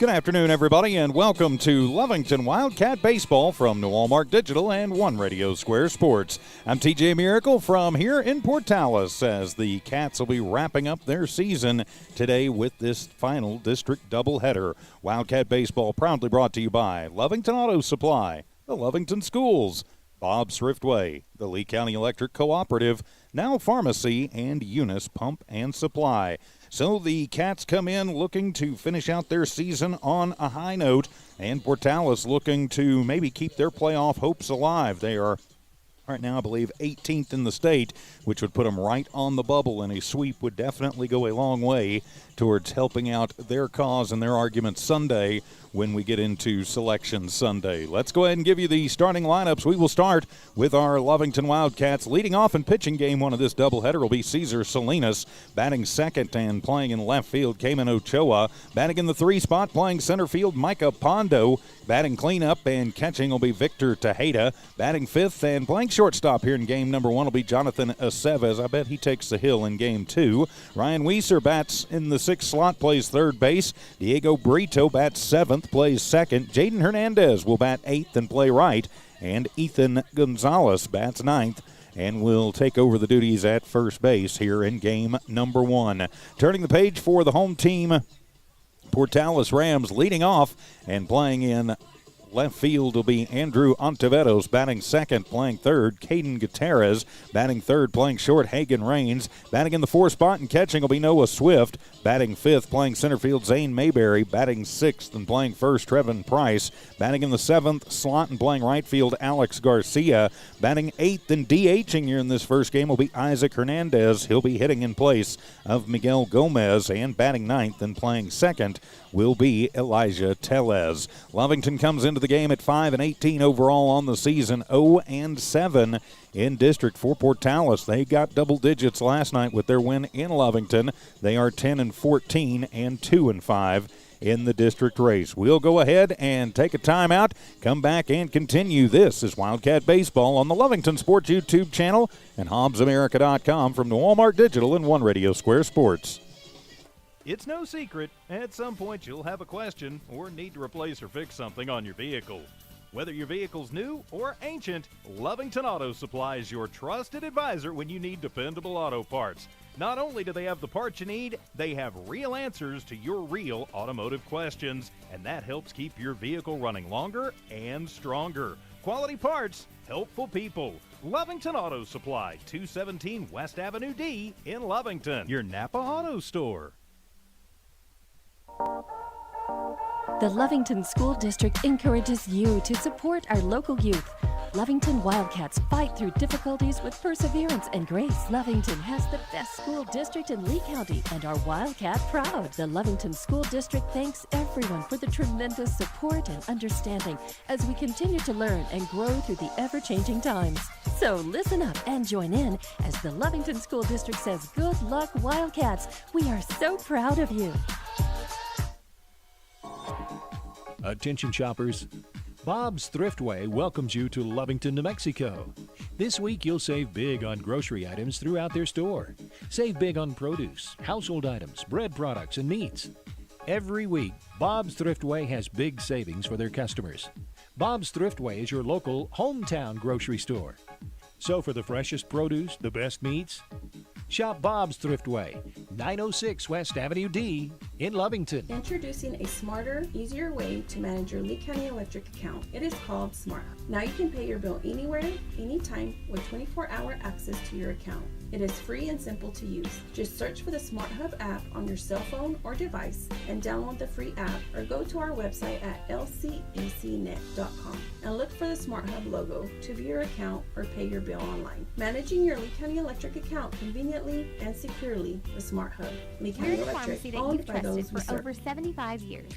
Good afternoon, everybody, and welcome to Lovington Wildcat Baseball from New Walmart Digital and One Radio Square Sports. I'm TJ Miracle from here in Portales as the Cats will be wrapping up their season today with this final district doubleheader. Wildcat Baseball proudly brought to you by Lovington Auto Supply, the Lovington Schools, Bob's Thriftway, the Lee County Electric Cooperative, Now Pharmacy, and Eunice Pump and Supply. So the Cats come in looking to finish out their season on a high note, and Portales looking to maybe keep their playoff hopes alive. They are right now, I believe, 18th in the state, which would put them right on the bubble, and a sweep would definitely go a long way towards helping out their cause and their argument Sunday when we get into Selection Sunday. Let's go ahead and give you the starting lineups. We will start with our Lovington Wildcats. Leading off in pitching game one of this doubleheader will be Cesar Salinas. Batting second and playing in left field, Cayman Ochoa. Batting in the 3 spot, playing center field, Micah Pondo. Batting cleanup and catching will be Victor Tejeda. Batting fifth and playing shortstop here in game number 1 will be Jonathan Aceves. I bet he takes the hill in game 2. Ryan Weiser bats in the 6th slot, plays third base. Diego Brito bats 7th, plays second. Jaden Hernandez will bat 8th and play right. And Ethan Gonzalez bats 9th and will take over the duties at first base here in game number 1. Turning the page for the home team, Portales Rams leading off and playing in left field will be Andrew Ontiveros. Batting second, playing third, Caden Gutierrez. Batting third, playing short, Hagan Rains. Batting in the 4 spot and catching will be Noah Swift. Batting fifth, playing center field, Zane Mayberry. Batting sixth and playing first, Trevin Price. Batting in the 7th slot and playing right field, Alex Garcia. Batting 8th and DHing here in this first game will be Isaac Hernandez. He'll be hitting in place of Miguel Gomez. And batting 9th and playing second will be Elijah Tellez. Lovington comes into the game at 5-18 overall on the season, 0-7 in district for Portales. They got double digits last night with their win in Lovington. They are 10-14 and 2-5 in the district race. We'll go ahead and take a timeout, come back and continue. This is Wildcat Baseball on the Lovington Sports YouTube channel and HobbsAmerica.com from New Walmart Digital and One Radio Square Sports. It's no secret, at some point you'll have a question or need to replace or fix something on your vehicle. Whether your vehicle's new or ancient, Lovington Auto Supply is your trusted advisor when you need dependable auto parts. Not only do they have the parts you need, they have real answers to your real automotive questions, and that helps keep your vehicle running longer and stronger. Quality parts, helpful people. Lovington Auto Supply, 217 West Avenue D in Lovington, your Napa Auto Store. The Lovington School District encourages you to support our local youth. Lovington Wildcats fight through difficulties with perseverance and grace. Lovington has the best school district in Lee County and are Wildcat proud. The Lovington School District thanks everyone for the tremendous support and understanding as we continue to learn and grow through the ever-changing times. So listen up and join in as the Lovington School District says, "Good luck, Wildcats. We are so proud of you." Attention shoppers, Bob's Thriftway welcomes you to Lovington, New Mexico. This week you'll save big on grocery items throughout their store. Save big on produce, household items, bread products, and meats. Every week, Bob's Thriftway has big savings for their customers. Bob's Thriftway is your local hometown grocery store. So for the freshest produce, the best meats, shop Bob's Thriftway, 906 West Avenue D in Lovington. Introducing a smarter, easier way to manage your Lee County Electric account. It is called Smart Hub. Now you can pay your bill anywhere, anytime with 24-hour access to your account. It is free and simple to use. Just search for the Smart Hub app on your cell phone or device and download the free app, or go to our website at lcecnet.com and look for the Smart Hub logo to view your account or pay your bill online. Managing your Lee County Electric account conveniently and securely with Smart Hub. Lee County We're the Electric, pharmacy that owned you've by those trusted we for serve. over 75 years.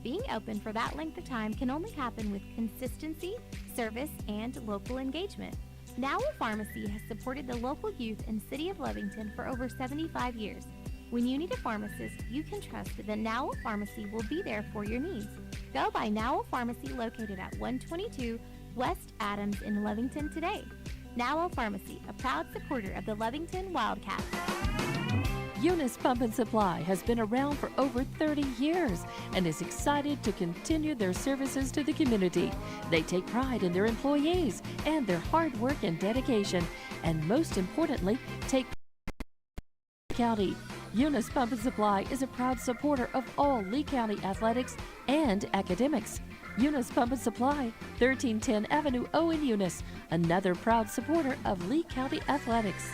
Being open for that length of time can only happen with consistency, service, and local engagement. Now Pharmacy has supported the local youth in City of Lovington for over 75 years. When you need a pharmacist, you can trust that Now Pharmacy will be there for your needs. Go by Now Pharmacy, located at 122 West Adams in Lovington today. Now Pharmacy, a proud supporter of the Lovington Wildcats. Eunice Pump and Supply has been around for over 30 years and is excited to continue their services to the community. They take pride in their employees and their hard work and dedication, and most importantly, take County. Eunice Pump and Supply is a proud supporter of all Lee County athletics and academics. Eunice Pump and Supply, 1310 Avenue O in Eunice, another proud supporter of Lee County athletics.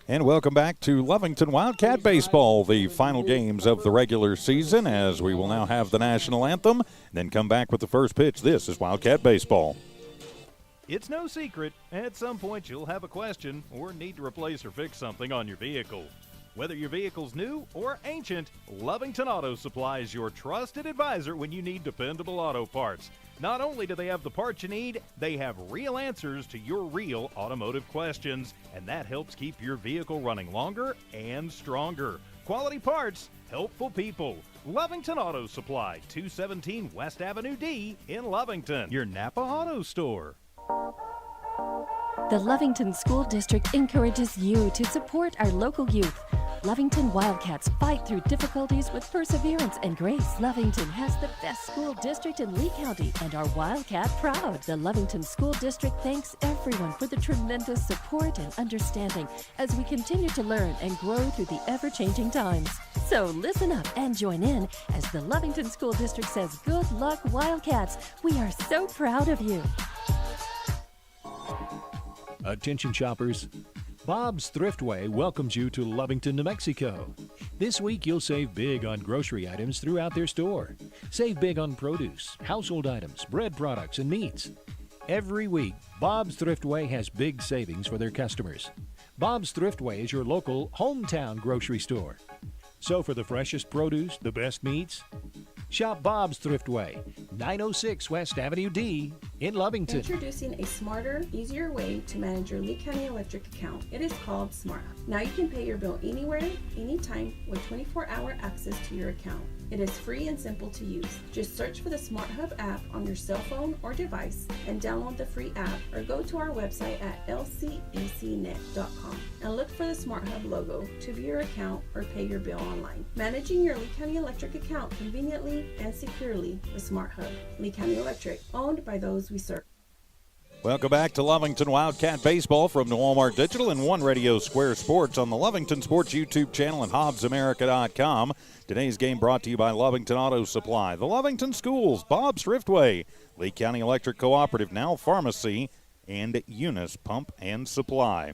And welcome back to Lovington Wildcat Baseball, the final games of the regular season, as we will now have the national anthem, then come back with the first pitch. This is Wildcat Baseball. It's no secret, at some point you'll have a question or need to replace or fix something on your vehicle. Whether your vehicle's new or ancient, Lovington Auto Supply is your trusted advisor when you need dependable auto parts. Not only do they have the parts you need, they have real answers to your real automotive questions, and that helps keep your vehicle running longer and stronger. Quality parts, helpful people. Lovington Auto Supply, 217 West Avenue D in Lovington, your Napa Auto Store. The Lovington School District encourages you to support our local youth. Lovington Wildcats fight through difficulties with perseverance and grace. Lovington has the best school district in Lee County and are Wildcat proud. The Lovington School District thanks everyone for the tremendous support and understanding as we continue to learn and grow through the ever-changing times. So listen up and join in as the Lovington School District says, good luck, Wildcats. We are so proud of you. Attention shoppers, Bob's Thriftway welcomes you to Lovington, New Mexico. This week you'll save big on grocery items throughout their store. Save big on produce, household items, bread products, and meats. Every week, Bob's Thriftway has big savings for their customers. Bob's Thriftway is your local hometown grocery store. So for the freshest produce, the best meats, shop Bob's Thriftway, 906 West Avenue D in Lovington. Introducing a smarter, easier way to manage your Lee County Electric account. It is called Smart Hub. Now you can pay your bill anywhere, anytime with 24-hour access to your account. It is free and simple to use. Just search for the Smart Hub app on your cell phone or device and download the free app, or go to our website at lcecnet.com and look for the Smart Hub logo to view your account or pay your bill online. Managing your Lee County Electric account conveniently and securely with Smart Hub. Lee County Electric, owned by those we serve. Welcome back to Lovington Wildcat Baseball from New Walmart Digital and One Radio Square Sports on the Lovington Sports YouTube channel and HobbsAmerica.com. Today's game brought to you by Lovington Auto Supply, the Lovington Schools, Bob's Thriftway, Lee County Electric Cooperative, Now Pharmacy, and Eunice Pump and Supply.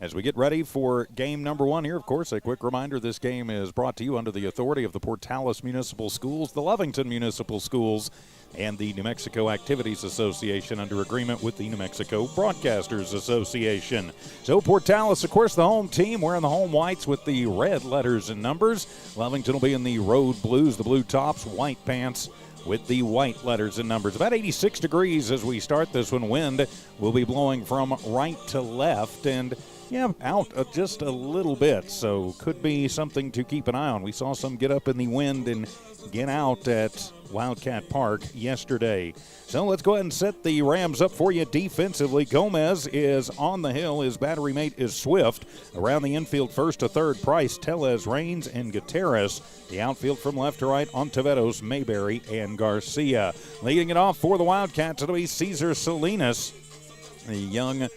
As we get ready for game number one here, of course, a quick reminder, this game is brought to you under the authority of the Portales Municipal Schools, the Lovington Municipal Schools, and the New Mexico Activities Association under agreement with the New Mexico Broadcasters Association. So Portales, of course, the home team, wearing the home whites with the red letters and numbers. Lovington will be in the road blues, the blue tops, white pants, with the white letters and numbers. About 86 degrees as we start this one. Wind will be blowing from right to left and out just a little bit, so could be something to keep an eye on. We saw some get up in the wind and get out at Wildcat Park yesterday. So let's go ahead and set the Rams up for you defensively. Gomez is on the hill. His battery mate is Swift. Around the infield, first to third, Price, Tellez, Raines, and Gutierrez. The outfield from left to right, Ontiveros, Mayberry, and Garcia. Leading it off for the Wildcats, it'll be Cesar Salinas, the young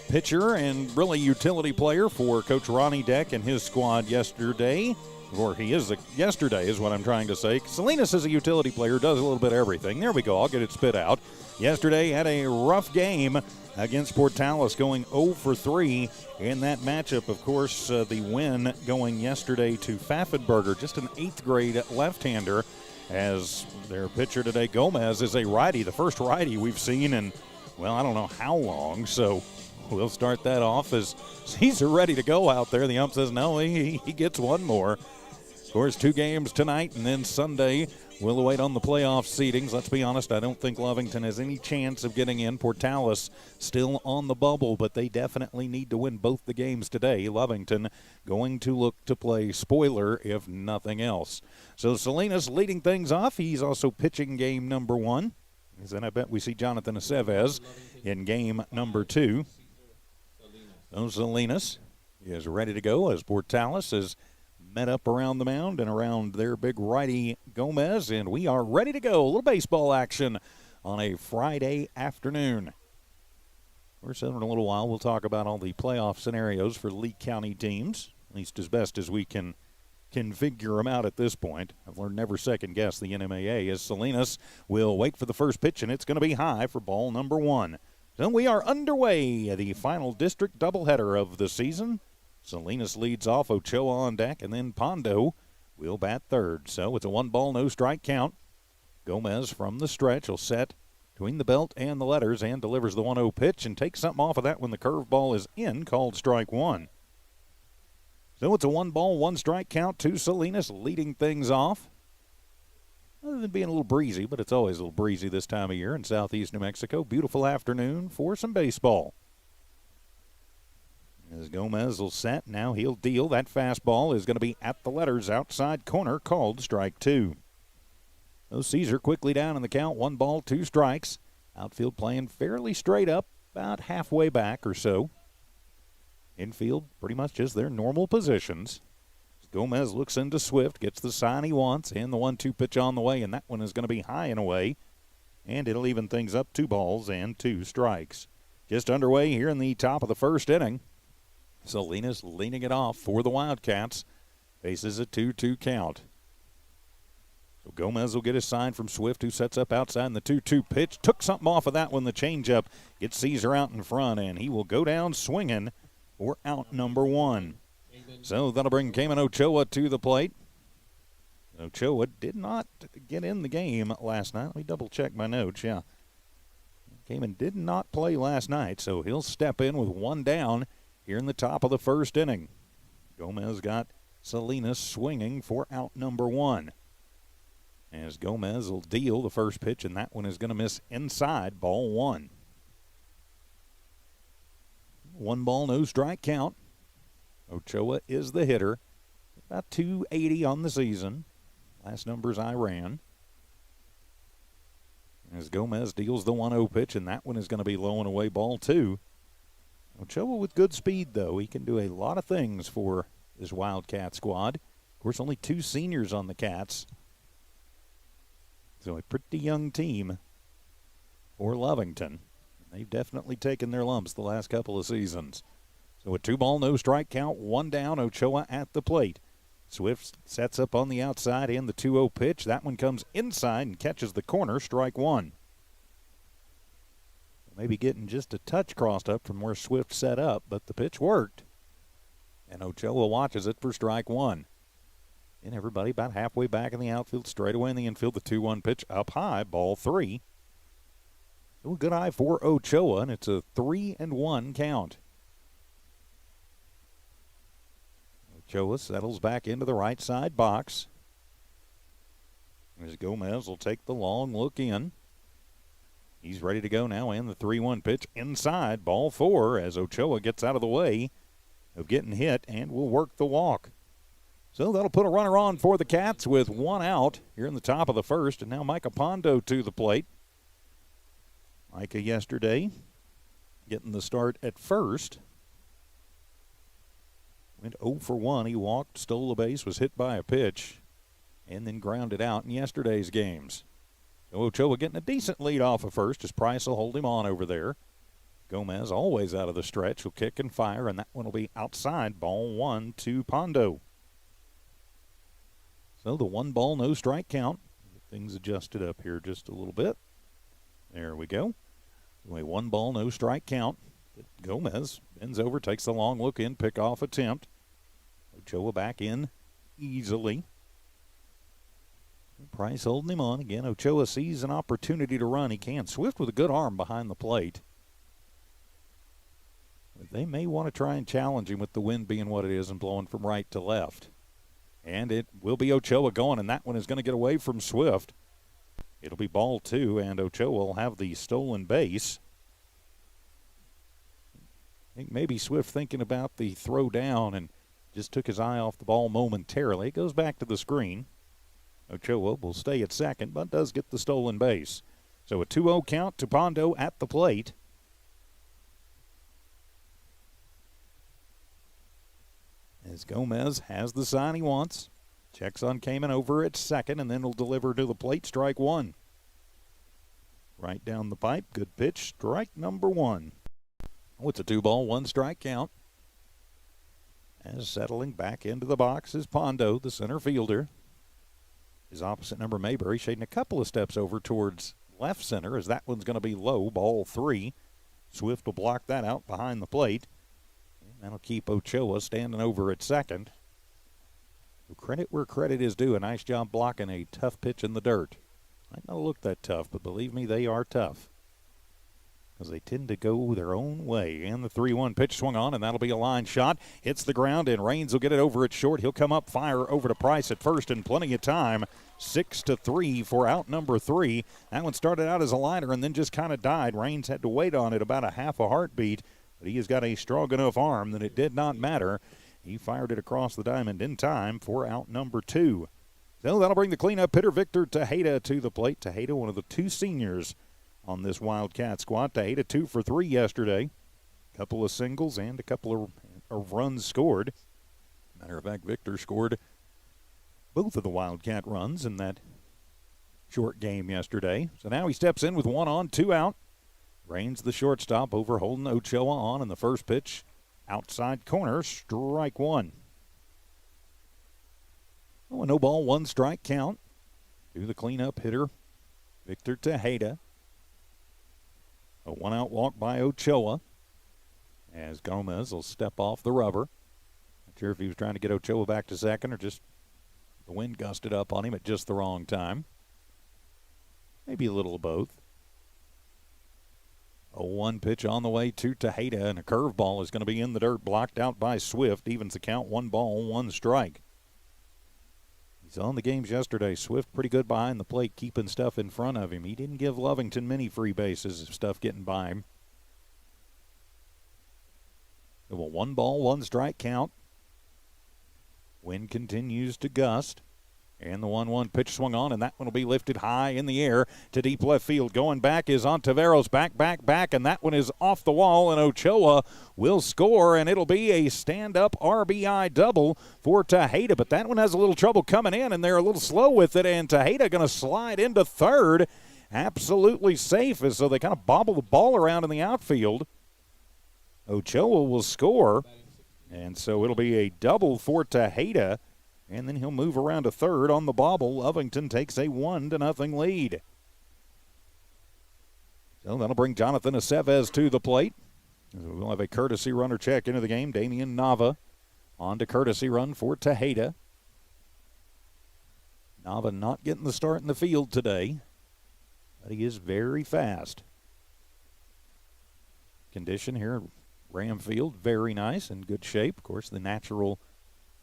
pitcher and really utility player for Coach Ronnie Deck and his squad yesterday. Or he is yesterday is what I'm trying to say. Salinas is a utility player, does a little bit of everything. There we go. I'll get it spit out. Yesterday had a rough game against Portales, going 0 for 3 in that matchup. Of course, the win going yesterday to Pfaffenberger, just an 8th grade left-hander, as their pitcher today, Gomez, is a righty, the first righty we've seen in, well, I don't know how long. So we'll start that off as Caesar ready to go out there. The ump says no, he gets one more. Of course, 2 games tonight, and then Sunday we'll await on the playoff seedings. Let's be honest, I don't think Lovington has any chance of getting in. Portales still on the bubble, but they definitely need to win both the games today. Lovington going to look to play spoiler, if nothing else. So Salinas leading things off. He's also pitching game number 1. And then I bet we see Jonathan Aceves in game number 2. So Salinas is ready to go as Portales is met up around the mound and around their big righty Gomez, and we are ready to go. A little baseball action on a Friday afternoon. We're set in a little while. We'll talk about all the playoff scenarios for Lee County teams, at least as best as we can figure them out at this point. I've learned never second guess the NMAA as Salinas will wait for the first pitch, and it's going to be high for ball number 1. So we are underway, the final district doubleheader of the season. Salinas leads off, Ochoa on deck, and then Pondo will bat third. So it's a 1-ball, no strike count. Gomez from the stretch will set between the belt and the letters and delivers the 1-0 pitch and takes something off of that when the curveball is in, called strike 1. So it's a 1-ball, 1-strike count to Salinas, leading things off. Other than being a little breezy, but it's always a little breezy this time of year in southeast New Mexico. Beautiful afternoon for some baseball. As Gomez will set, now he'll deal. That fastball is going to be at the letters, outside corner, called strike 2. Those Caesar quickly down in the count, 1 ball, 2 strikes. Outfield playing fairly straight up, about halfway back or so. Infield pretty much just their normal positions. Gomez looks into Swift, gets the sign he wants, and the 1-2 pitch on the way, and that one is going to be high and away. And it'll even things up, 2 balls and 2 strikes. Just underway here in the top of the first inning. Salinas leading it off for the Wildcats. Faces a 2-2 count. So Gomez will get his sign from Swift, who sets up outside in the 2-2 pitch. Took something off of that one, the changeup. Gets Caesar out in front, and he will go down swinging for out number 1. So that'll bring Cayman Ochoa to the plate. Ochoa did not get in the game last night. Let me double check my notes, yeah. Cayman did not play last night, so he'll step in with 1 down here in the top of the first inning. Gomez got Salinas swinging for out number 1. As Gomez will deal the first pitch, and that one is going to miss inside, ball 1. 1 ball, no strike count. Ochoa is the hitter. About 280 on the season. Last numbers I ran. As Gomez deals the 1-0 pitch, and that one is going to be low and away, ball 2. Ochoa with good speed, though. He can do a lot of things for this Wildcat squad. Of course, only 2 seniors on the Cats. So a pretty young team for Lovington. They've definitely taken their lumps the last couple of seasons. So a 2-ball, no strike count, 1 down, Ochoa at the plate. Swift sets up on the outside and the 2-0 pitch. That one comes inside and catches the corner, strike 1. Maybe getting just a touch crossed up from where Swift set up, but the pitch worked. And Ochoa watches it for strike 1. And everybody about halfway back in the outfield, straight away in the infield, the 2-1 pitch up high, ball 3. So a good eye for Ochoa, and it's a 3-1 count. Ochoa settles back into the right side box. As Gomez will take the long look in. He's ready to go now, and the 3-1 pitch inside, ball 4, as Ochoa gets out of the way of getting hit and will work the walk. So that'll put a runner on for the Cats with 1 out here in the top of the first, and now Micah Pondo to the plate. Micah yesterday getting the start at first. Went 0 for 1. He walked, stole a base, was hit by a pitch, and then grounded out in yesterday's games. So Ochoa getting a decent lead off of first as Price will hold him on over there. Gomez always out of the stretch. He'll kick and fire, and that one will be outside, ball 1 to Pondo. So the 1 ball, no strike count. Get things adjusted up here just a little bit. There we go. So a 1 ball, no strike count. Gomez bends over, takes the long look in, pick-off attempt. Ochoa back in easily. Price holding him on. Again, Ochoa sees an opportunity to run. He can. Swift with a good arm behind the plate. But they may want to try and challenge him with the wind being what it is and blowing from right to left. And it will be Ochoa going, and that one is going to get away from Swift. It'll be ball 2, and Ochoa will have the stolen base. I think maybe Swift thinking about the throw down and just took his eye off the ball momentarily. It goes back to the screen. Ochoa will stay at second, but does get the stolen base. So a 2-0 count to Pondo at the plate. as Gomez has the sign he wants. Checks on Kamen over at second, and then will deliver to the plate, strike one. Right down the pipe, good pitch, strike number one. Oh, it's a 2-ball, 1-strike count. As settling back into the box is Pondo, the center fielder. His opposite number, Mayberry, shading a couple of steps over towards left center, as that one's going to be low, ball 3. Swift will block that out behind the plate. And that'll keep Ochoa standing over at second. Credit where credit is due. A nice job blocking a tough pitch in the dirt. Might not look that tough, but believe me, they are tough, because they tend to go their own way. And the 3-1 pitch swung on, and that'll be a line shot. Hits the ground, and Raines will get it over at short. He'll come up, fire over to Price at first, and plenty of time. 6-3 for out number 3. That one started out as a liner and then just kind of died. Raines had to wait on it about a half a heartbeat, but he has got a strong enough arm that it did not matter. He fired it across the diamond in time for out number 2. So that'll bring the cleanup hitter Victor Tejeda to the plate. Tejeda, one of the 2 seniors on this Wildcat squad. Tejeda 2 for 3 yesterday. A couple of singles and a couple of runs scored. Matter of fact, Victor scored both of the Wildcat runs in that short game yesterday. So now he steps in with 1 on, 2 out. Raines the shortstop over holding Ochoa on in the first pitch. Outside corner, strike one. Oh, a 0-ball, 1-strike count to the cleanup hitter, Victor Tejeda. A 1-out walk by Ochoa, as Gomez will step off the rubber. Not sure if he was trying to get Ochoa back to second or just the wind gusted up on him at just the wrong time. Maybe a little of both. A 1 pitch on the way to Tejeda, and a curveball is going to be in the dirt, blocked out by Swift. Evens the count, 1 ball, 1 strike. He's on the games yesterday. Swift pretty good behind the plate, keeping stuff in front of him. He didn't give Lovington many free bases of stuff getting by him. So a 1 ball, 1 strike count. Wind continues to gust. And the 1-1 pitch swung on, and that one will be lifted high in the air to deep left field. Going back is Ontiveros, back, and that one is off the wall, and Ochoa will score, and it'll be a stand-up RBI double for Tejeda. But that one has a little trouble coming in, and they're a little slow with it, and Tejeda going to slide into third. Absolutely safe, as so they kind of bobble the ball around in the outfield. Ochoa will score, and so it'll be a double for Tejeda. And then he'll move around to third on the bobble. Lovington takes a 1-0 lead. So that'll bring Jonathan Aceves to the plate. We'll have a courtesy runner check into the game. Damian Nava on to courtesy run for Tejeda. Nava not getting the start in the field today, but he is very fast. Condition here at Ram Field, very nice and good shape. Of course, the natural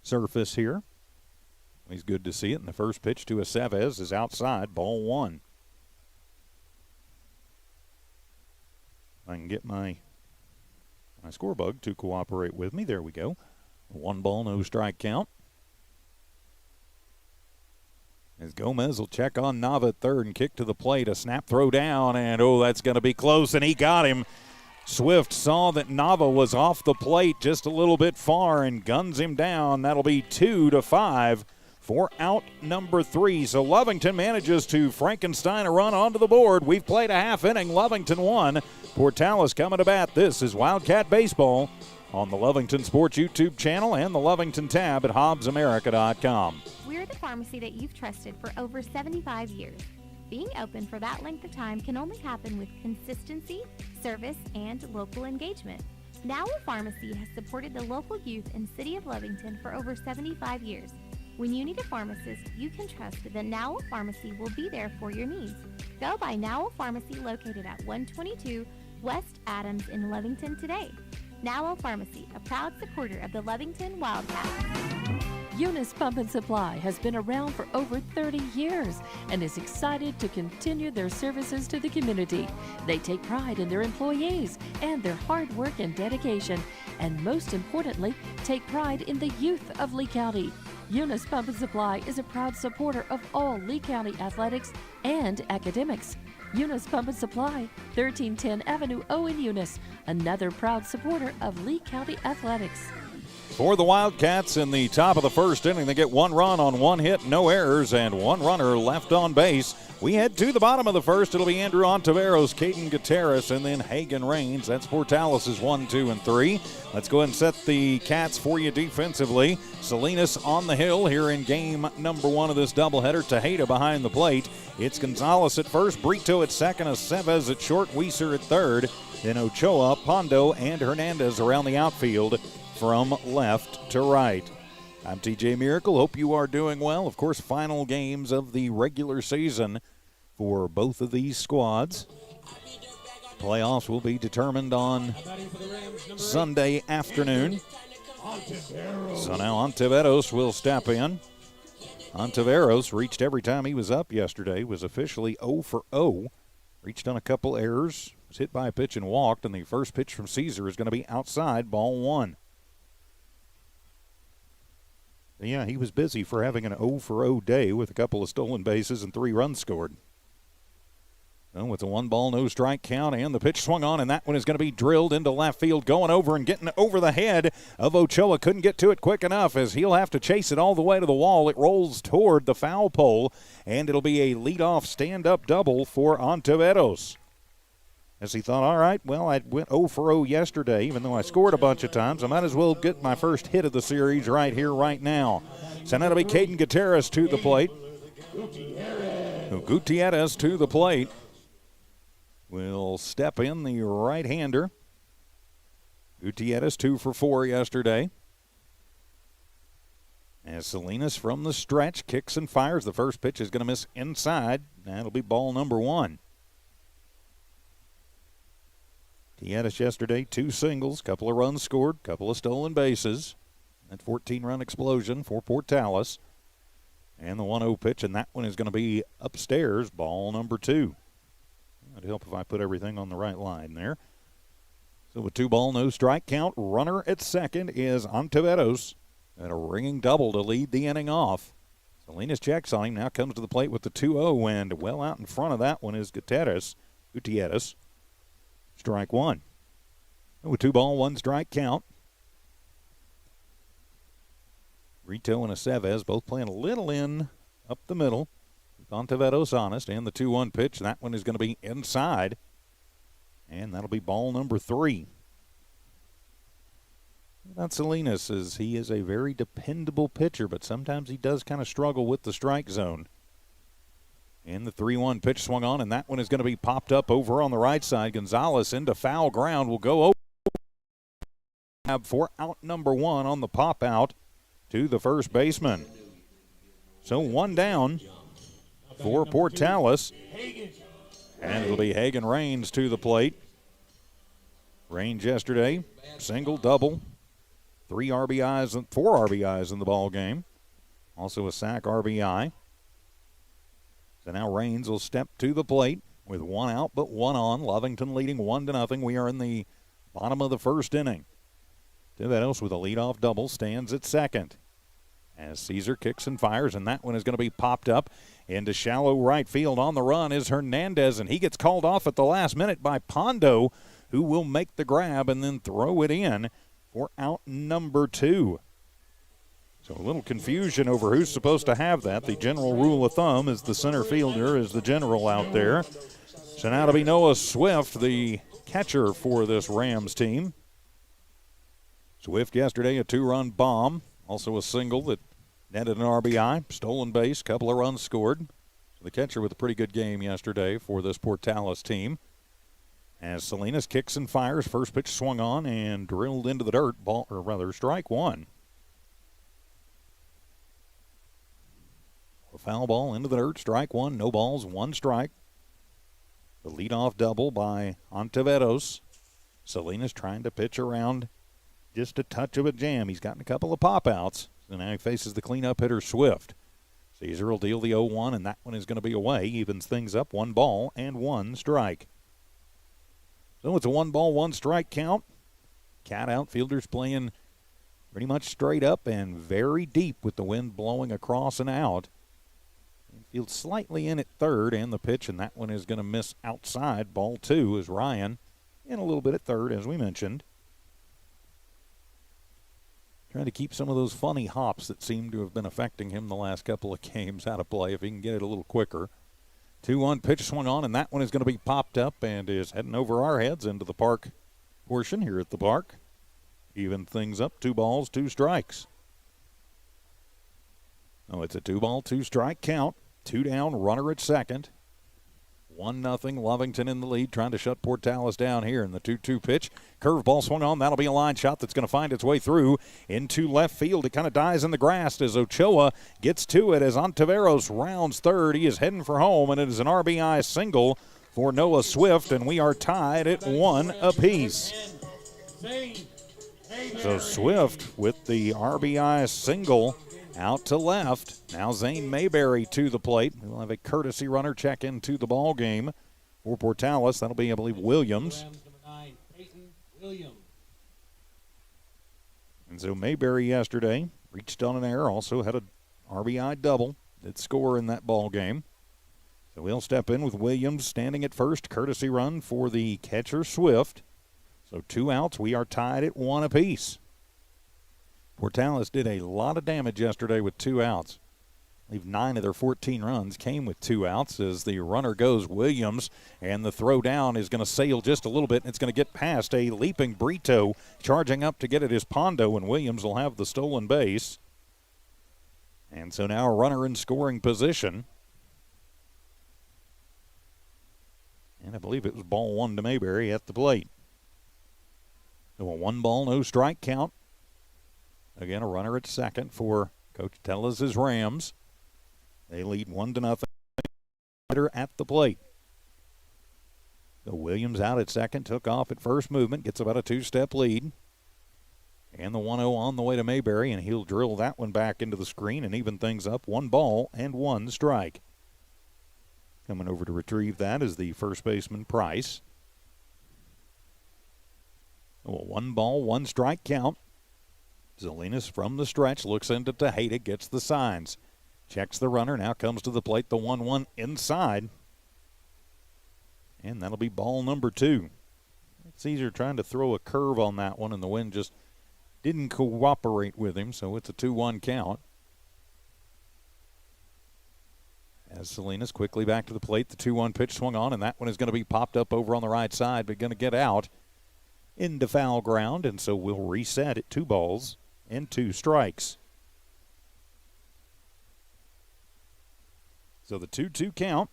surface here. He's good to see it. And the first pitch to Aceves is outside, ball 1. I can get my scorebug to cooperate with me. There we go. 1 ball, no strike count. As Gomez will check on Nava at third and kick to the plate. A snap throw down, and that's going to be close, and he got him. Swift saw that Nava was off the plate just a little bit far and guns him down. That'll be 2-5. For out number 3. So Lovington manages to Frankenstein a run onto the board. We've played a half inning. Lovington 1. Portales coming to bat. This is Wildcat Baseball on the Lovington Sports YouTube channel and the Lovington tab at HobbsAmerica.com. We're the pharmacy that you've trusted for over 75 years. Being open for that length of time can only happen with consistency, service, and local engagement. Now a Pharmacy has supported the local youth in City of Lovington for over 75 years. When you need a pharmacist, you can trust that Now Pharmacy will be there for your needs. Go by Now Pharmacy, located at 122 West Adams in Lovington today. Now Pharmacy, a proud supporter of the Lovington Wildcats. Eunice Pump and Supply has been around for over 30 years and is excited to continue their services to the community. They take pride in their employees and their hard work and dedication, and most importantly, take pride in the youth of Lee County. Eunice Pump and Supply is a proud supporter of all Lee County athletics and academics. Eunice Pump and Supply, 1310 Avenue O in Eunice, another proud supporter of Lee County athletics. For the Wildcats in the top of the first inning, they get one run on one hit, no errors, and one runner left on base. We head to the bottom of the first. It'll be Andrew Ontiveros, Caden Gutierrez, and then Hagen Rains. That's Portales' 1, 2, and 3. Let's go ahead and set the Cats for you defensively. Salinas on the hill here in game number 1 of this doubleheader. Tejeda behind the plate. It's Gonzalez at first, Brito at second, Aceves at short, Weiser at third. Then Ochoa, Pondo, and Hernandez around the outfield from left to right. I'm TJ Miracle. Hope you are doing well. Of course, final games of the regular season for both of these squads. Playoffs will be determined on Sunday afternoon. So now Ontiveros will step in. Ontiveros reached every time he was up yesterday, was officially 0 for 0. Reached on a couple errors, was hit by a pitch and walked, and the first pitch from Caesar is going to be outside, ball 1. Yeah, he was busy for having an 0 for 0 day with a couple of stolen bases and 3 runs scored. Well, with a 1-ball, no strike count, and the pitch swung on, and that one is going to be drilled into left field, going over and getting over the head of Ochoa. Couldn't get to it quick enough as he'll have to chase it all the way to the wall. It rolls toward the foul pole, and it'll be a leadoff stand-up double for Ontiveros. As he thought, all right, well, I went 0 for 0 yesterday, even though I scored a bunch of times. I might as well get my first hit of the series right here, right now. So now it'll be Caden Gutierrez to the plate. Gutierrez to the plate. Will step in, the right-hander. Gutierrez 2 for 4 yesterday. As Salinas from the stretch kicks and fires. The first pitch is going to miss inside. That'll be ball number 1. Gutierrez yesterday, 2 singles, couple of runs scored, couple of stolen bases. That 14-run explosion for Portales. And the 1-0 pitch, and that one is going to be upstairs, ball number 2. That'd help if I put everything on the right line there. So with 2-ball, no strike count, runner at second is Ontiveros. And a ringing double to lead the inning off. Salinas checks on him, now comes to the plate with the 2-0, and well out in front of that one is Gutierrez. Strike 1. With 2-ball, 1 strike count. Brito and Aceves both playing a little in up the middle. Ontiveros honest, and the 2-1 pitch. That one is going to be inside. And that'll be ball number 3. About Salinas, is he is a very dependable pitcher, but sometimes he does kind of struggle with the strike zone. And the 3-1 pitch swung on, and that one is going to be popped up over on the right side. Gonzalez into foul ground will go over for out number 1 on the pop out to the first baseman. So 1 down for Portales. And it'll be Hagen Rains to the plate. Rains yesterday, single, double, 4 RBIs in the ball game. Also a sack RBI. So now Rains will step to the plate with 1 out but 1 on. Lovington leading 1-0. We are in the bottom of the first inning. Ontiveros with a leadoff double stands at second. As Caesar kicks and fires, and that one is going to be popped up into shallow right field. On the run is Hernandez, and he gets called off at the last minute by Pondo, who will make the grab and then throw it in for out number 2. So a little confusion over who's supposed to have that. The general rule of thumb is the center fielder is the general out there. So now to be Noah Swift, the catcher for this Rams team. Swift yesterday, a 2-run bomb, also a single that netted an RBI, stolen base, couple of runs scored. So the catcher with a pretty good game yesterday for this Portales team. As Salinas kicks and fires, first pitch swung on and drilled into the dirt, strike 1. A foul ball into the dirt, strike 1, no balls, 1 strike. The leadoff double by Ontiveros. Salinas trying to pitch around just a touch of a jam. He's gotten a couple of pop-outs. So now he faces the cleanup hitter, Swift. Caesar will deal the 0-1, and that one is going to be away. Evens things up, 1 ball and 1 strike. So it's a 1-ball, 1 strike count. Cat outfielders playing pretty much straight up and very deep with the wind blowing across and out. Infield slightly in at third, and the pitch, and that one is going to miss outside. Ball 2 is Ryan in a little bit at third, as we mentioned. Trying to keep some of those funny hops that seem to have been affecting him the last couple of games out of play if he can get it a little quicker. 2-1 pitch swung on, and that one is going to be popped up and is heading over our heads into the park portion here at the park. Even things up, 2 balls, 2 strikes. Oh, it's a 2-ball, 2-strike count. 2 down, runner at second. 1-0, Lovington in the lead, trying to shut Portales down here in the 2-2 pitch. Curveball swung on. That'll be a line shot that's going to find its way through into left field. It kind of dies in the grass as Ochoa gets to it as Ontiveros rounds third. He is heading for home, and it is an RBI single for Noah Swift, and we are tied at 1 apiece. So Swift with the RBI single out to left. Now Zane Mayberry to the plate. We'll have a courtesy runner check into the ball game for Portales. That'll be, I believe, Williams. And so Mayberry yesterday reached on an error, also had a RBI double. Did score in that ball game. So we'll step in with Williams standing at first. Courtesy run for the catcher Swift. So 2 outs. We are tied at 1 apiece. Portales did a lot of damage yesterday with 2 outs. I believe 9 of their 14 runs came with 2 outs as the runner goes Williams, and the throw down is going to sail just a little bit, and it's going to get past a leaping Brito. Charging up to get it is Pondo, and Williams will have the stolen base. And so now a runner in scoring position. And I believe it was ball 1 to Mayberry at the plate. So a 1-ball, no strike count. Again, a runner at second for Coach Tellez's Rams. They lead 1-0 at the plate. So Williams out at second, took off at first movement, gets about a 2-step lead. And the 1-0 on the way to Mayberry, and he'll drill that one back into the screen and even things up. 1 ball and 1 strike. Coming over to retrieve that is the first baseman, Price. So a 1 ball, 1 strike count. Zelinas from the stretch looks into Tejeda, gets the signs. Checks the runner, now comes to the plate, the 1-1 inside. And that'll be ball number 2. Caesar trying to throw a curve on that one, and the wind just didn't cooperate with him, so it's a 2-1 count. As Salinas quickly back to the plate, the 2-1 pitch swung on, and that one is going to be popped up over on the right side, but going to get out into foul ground, and so we'll reset at 2 balls and 2 strikes. So the 2-2 count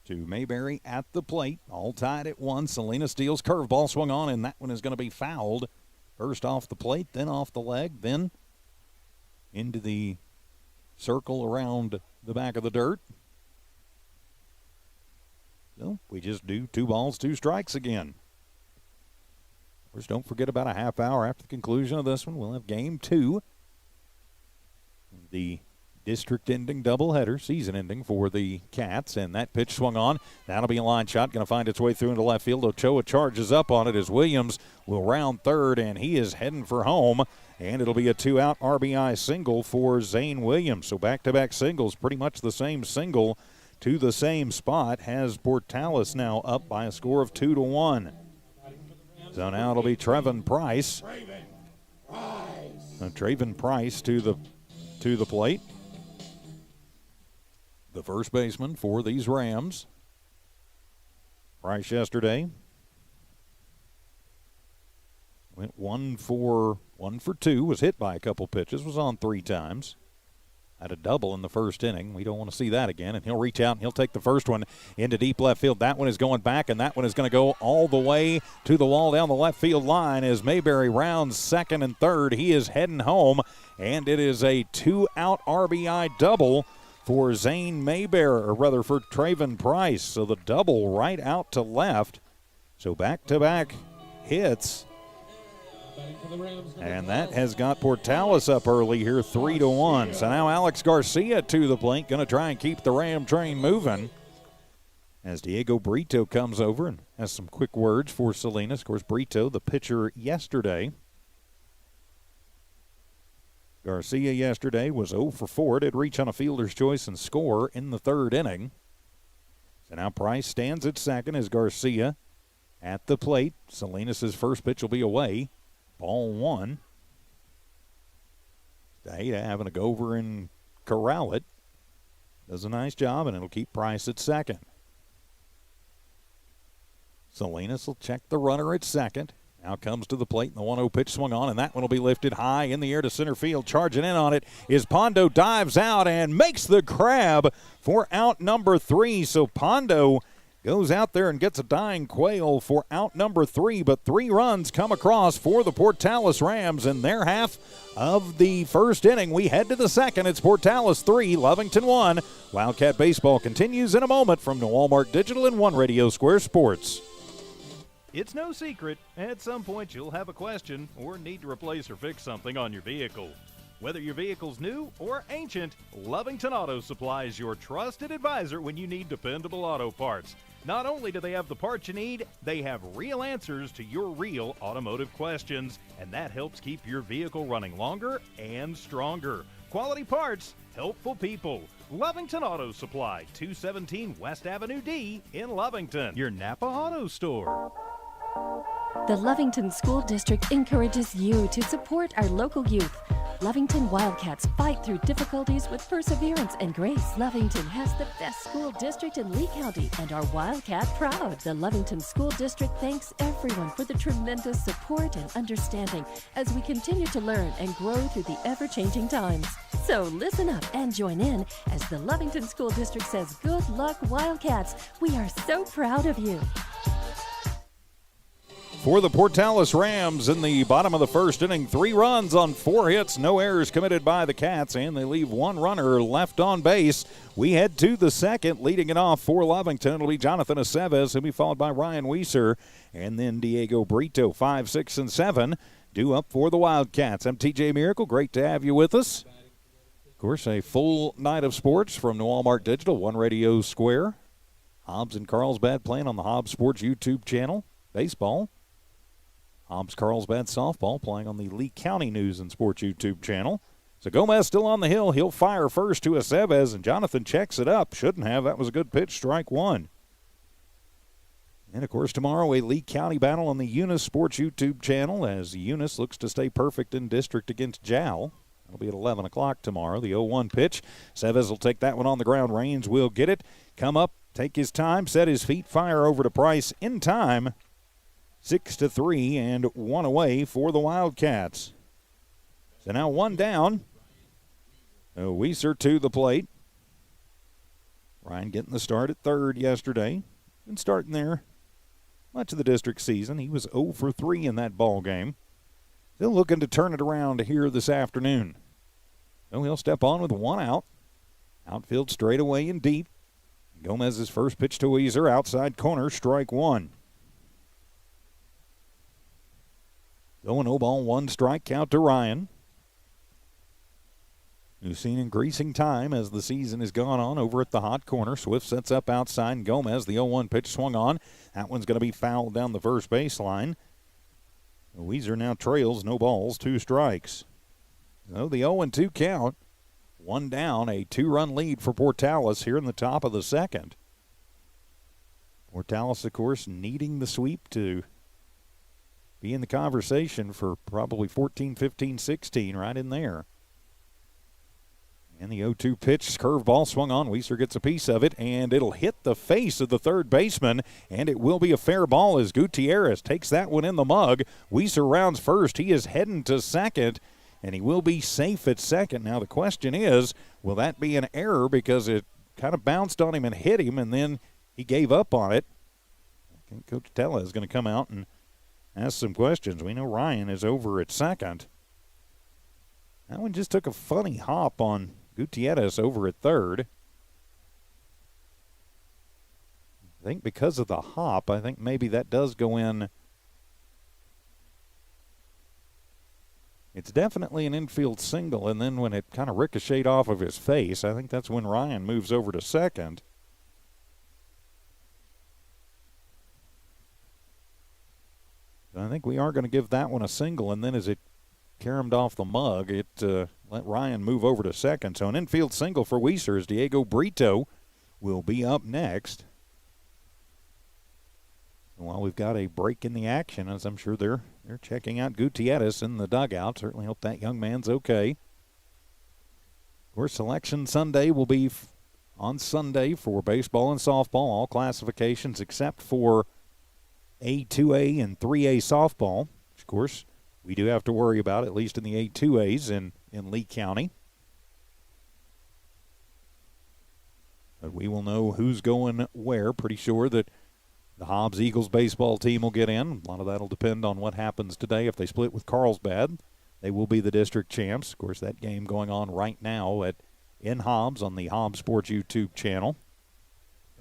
to Mayberry at the plate, all tied at 1. Salinas steals, curveball swung on, and that one is going to be fouled. First off the plate, then off the leg, then into the circle around the back of the dirt. So we just do 2 balls, 2 strikes again. Of course, don't forget about a half hour after the conclusion of this one, we'll have game 2. The district-ending doubleheader, season-ending for the Cats, and that pitch swung on. That'll be a line shot, going to find its way through into left field. Ochoa charges up on it as Williams will round third, and he is heading for home, and it'll be a 2-out RBI single for Zane Williams. So back-to-back singles, pretty much the same single to the same spot, has Portales now up by a score of 2-1. So now it'll be Trevin Price. Trevin Price to the plate. The first baseman for these Rams. Price yesterday went 1 for 2, was hit by a couple pitches, was on 3 times. Had a double in the first inning. We don't want to see that again. And he'll reach out and he'll take the first one into deep left field. That one is going back, and that one is going to go all the way to the wall down the left field line as Mayberry rounds second and third. He is heading home, and it is a 2-out RBI double for Zane Mayberry, or rather for Trevin Price. So the double right out to left. So back-to-back hits. And that has got Portales up early here, 3-1. So now Alex Garcia to the plate, going to try and keep the Ram train moving. As Diego Brito comes over and has some quick words for Salinas. Of course, Brito, the pitcher yesterday. Garcia yesterday was 0 for 4. Did reach on a fielder's choice and score in the 3rd inning. So now Price stands at second as Garcia at the plate. Salinas' first pitch will be away. Ball one. Daheda having to go over and corral it. Does a nice job, and it'll keep Price at second. Salinas will check the runner at second. Now comes to the plate, and the 1-0 pitch swung on, and that one will be lifted high in the air to center field. Charging in on it is Pondo, dives out and makes the grab for out number 3. So Pondo goes out there and gets a dying quail for out number 3, but 3 runs come across for the Portales Rams in their half of the first inning. We head to the second. It's Portales 3, Lovington 1. Wildcat Baseball continues in a moment from New Walmart Digital and One Radio Square Sports. It's no secret, at some point you'll have a question or need to replace or fix something on your vehicle. Whether your vehicle's new or ancient, Lovington Auto Supply is your trusted advisor when you need dependable auto parts. Not only do they have the parts you need, they have real answers to your real automotive questions, and that helps keep your vehicle running longer and stronger. Quality parts, helpful people. Lovington Auto Supply, 217 West Avenue D in Lovington, your Napa Auto Store. The Lovington School District encourages you to support our local youth. Lovington Wildcats fight through difficulties with perseverance and grace. Lovington has the best school district in Lee County and are Wildcat proud. The Lovington School District thanks everyone for the tremendous support and understanding as we continue to learn and grow through the ever-changing times. So listen up and join in as the Lovington School District says, good luck, Wildcats. We are so proud of you. For the Portales Rams in the bottom of the first inning, 3 runs on 4 hits, no errors committed by the Cats, and they leave 1 runner left on base. We head to the second, leading it off for Lovington. It'll be Jonathan Aceves, who'll be followed by Ryan Weiser, and then Diego Brito. 5, 6, and 7 due up for the Wildcats. I'm TJ Miracle. Great to have you with us. Of course, a full night of sports from New Walmart Digital, One Radio Square. Hobbs and Carlsbad playing on the Hobbs Sports YouTube channel. Baseball. Hobbs Carlsbad softball playing on the Lee County News and Sports YouTube channel. So Gomez still on the hill. He'll fire first to Aceves, and Jonathan checks it up. Shouldn't have. That was a good pitch. Strike 1. And, of course, tomorrow a Lee County battle on the Eunice Sports YouTube channel as Eunice looks to stay perfect in district against Jowl. That'll be at 11 o'clock tomorrow. The 0-1 pitch. Aceves will take that one on the ground. Raines will get it. Come up, take his time, set his feet, fire over to Price in time. 6-3 and 1 away for the Wildcats. So now 1 down. Weiser to the plate. Ryan getting the start at third yesterday. Been starting there much of the district season. He was 0 for 3 in that ball game. Still looking to turn it around here this afternoon. So he'll step on with 1 out. Outfield straightaway and deep. Gomez's first pitch to Weiser. Outside corner, strike 1. So an 0-ball, 1 strike count to Ryan, who's seen increasing time as the season has gone on over at the hot corner. Swift sets up outside, and Gomez, the 0-1 pitch swung on. That one's going to be fouled down the first baseline. Weiser now trails, no balls, 2 strikes. So the 0-2 count, 1 down, a 2-run lead for Portales here in the top of the second. Portales, of course, needing the sweep to be in the conversation for probably 14, 15, 16, right in there. And the 0-2 pitch, curveball swung on. Weiser gets a piece of it, and it'll hit the face of the third baseman, and it will be a fair ball as Gutierrez takes that one in the mug. Weiser rounds first. He is heading to second, and he will be safe at second. Now the question is, will that be an error because it kind of bounced on him and hit him, and then he gave up on it? I think Coach Tella is going to come out and ask some questions. We know Ryan is over at second. That one just took a funny hop on Gutierrez over at third. I think because of the hop, I think maybe that does go in. It's definitely an infield single, and then when it kind of ricocheted off of his face, I think that's when Ryan moves over to second. I think we are going to give that one a single, and then as it caromed off the mug, it let Ryan move over to second. So an infield single for Weiser as Diego Brito will be up next. Well, we've got a break in the action, as I'm sure they're checking out Gutierrez in the dugout. Certainly hope that young man's okay. Of course, Selection Sunday will be on Sunday for baseball and softball, all classifications except for A2A and 3A softball, which, of course, we do have to worry about, at least in the A2As in Lee County. But we will know who's going where. Pretty sure that the Hobbs Eagles baseball team will get in. A lot of that will depend on what happens today. If they split with Carlsbad, they will be the district champs. Of course, that game going on right now in Hobbs on the Hobbs Sports YouTube channel.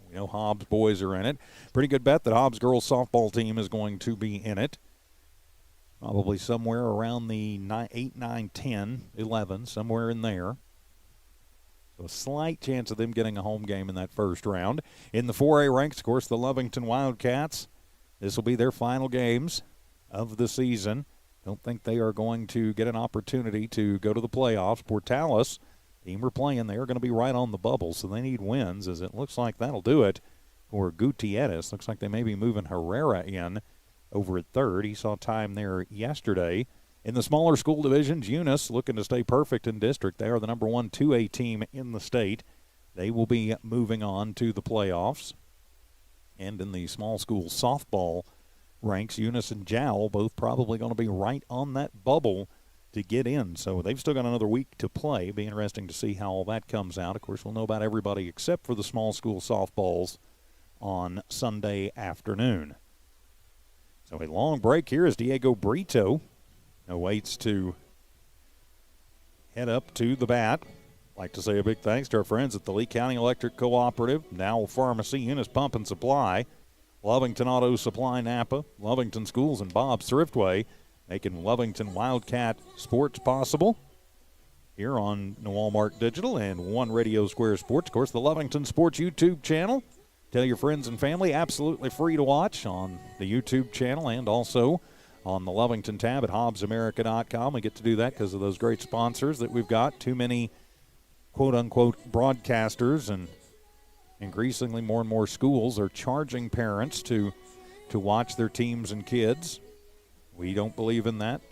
We know Hobbs boys are in it. Pretty good bet that Hobbs girls softball team is going to be in it. Probably somewhere around the 8, 9, 10, 11, somewhere in there. So a slight chance of them getting a home game in that first round. In the 4A ranks, of course, the Lovington Wildcats. This will be their final games of the season. Don't think they are going to get an opportunity to go to the playoffs. Portales, team we're playing, they are going to be right on the bubble, so they need wins, as it looks like that'll do it for Gutierrez. Looks like they may be moving Herrera in over at third. He saw time there yesterday. In the smaller school divisions, Eunice looking to stay perfect in district. They are the number 1 2A team in the state. They will be moving on to the playoffs. And in the small school softball ranks, Eunice and Jowl both probably going to be right on that bubble to get in. So they've still got another week to play. Be interesting to see how all that comes out. Of course, we'll know about everybody except for the small school softballs on Sunday afternoon. So a long break here as Diego Brito awaits to head up to the bat. I'd like to say a big thanks to our friends at the Lee County Electric Cooperative, Dowell Pharmacy, Eunice Pump and Supply, Lovington Auto Supply Napa, Lovington Schools, and Bob's Thriftway, making Lovington Wildcat sports possible here on New Walmart Digital and One Radio Square Sports. Of course, the Lovington Sports YouTube channel. Tell your friends and family, absolutely free to watch on the YouTube channel and also on the Lovington tab at HobbsAmerica.com. We get to do that because of those great sponsors that we've got. Too many quote-unquote broadcasters, and increasingly more and more schools are charging parents to watch their teams and kids. We don't believe in that.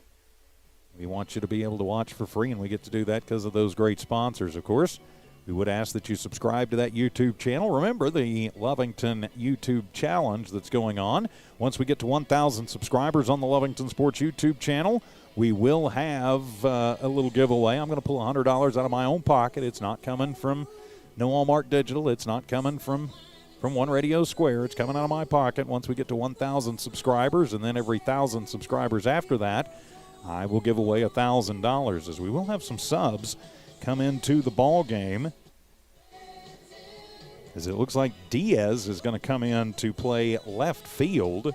We want you to be able to watch for free, and we get to do that because of those great sponsors, of course. We would ask that you subscribe to that YouTube channel. Remember the Lovington YouTube challenge that's going on. Once we get to 1,000 subscribers on the Lovington Sports YouTube channel, we will have a little giveaway. I'm going to pull $100 out of my own pocket. It's not coming from New Walmart Digital. It's not coming from One Radio Square. It's coming out of my pocket once we get to 1,000 subscribers, and then every 1,000 subscribers after that, I will give away $1,000, as we will have some subs come into the ball game, as it looks like Diaz is going to come in to play left field.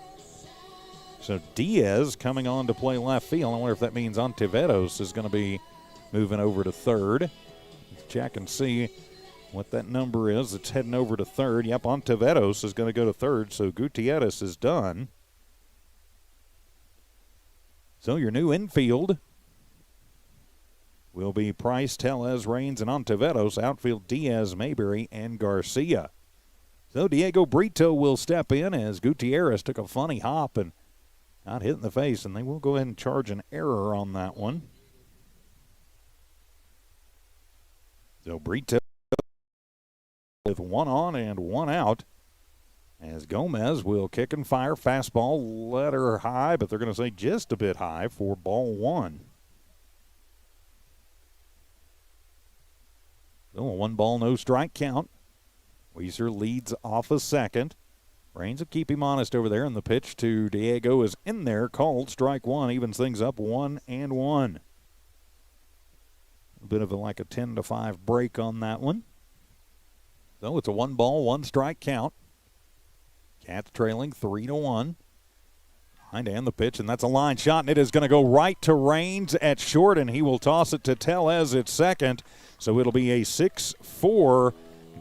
So Diaz coming on to play left field. I wonder if that means Ontiveros is going to be moving over to third. Let's check and see what that number is. It's heading over to third. Yep, Ontiveros is going to go to third, so Gutierrez is done. So your new infield will be Price, Tellez, Raines, and Ontiveros. Outfield, Diaz, Mayberry, and Garcia. So Diego Brito will step in as Gutierrez took a funny hop and got hit in the face, and they will go ahead and charge an error on that one. So Brito with one on and one out, as Gomez will kick and fire. Fastball, let her high, but they're going to say just a bit high for ball one. So a 1-ball, no strike count. Weiser leads off a second. Raines will keep him honest over there, and the pitch to Diego is in there, called strike one, evens things up 1-1. A bit of like a 10-5 break on that one. So it's a 1-ball, 1-strike count. Cats trailing 3-1. And the pitch, and that's a line shot, and it is going to go right to Raines at short, and he will toss it to Tellez at second. So it'll be a 6-4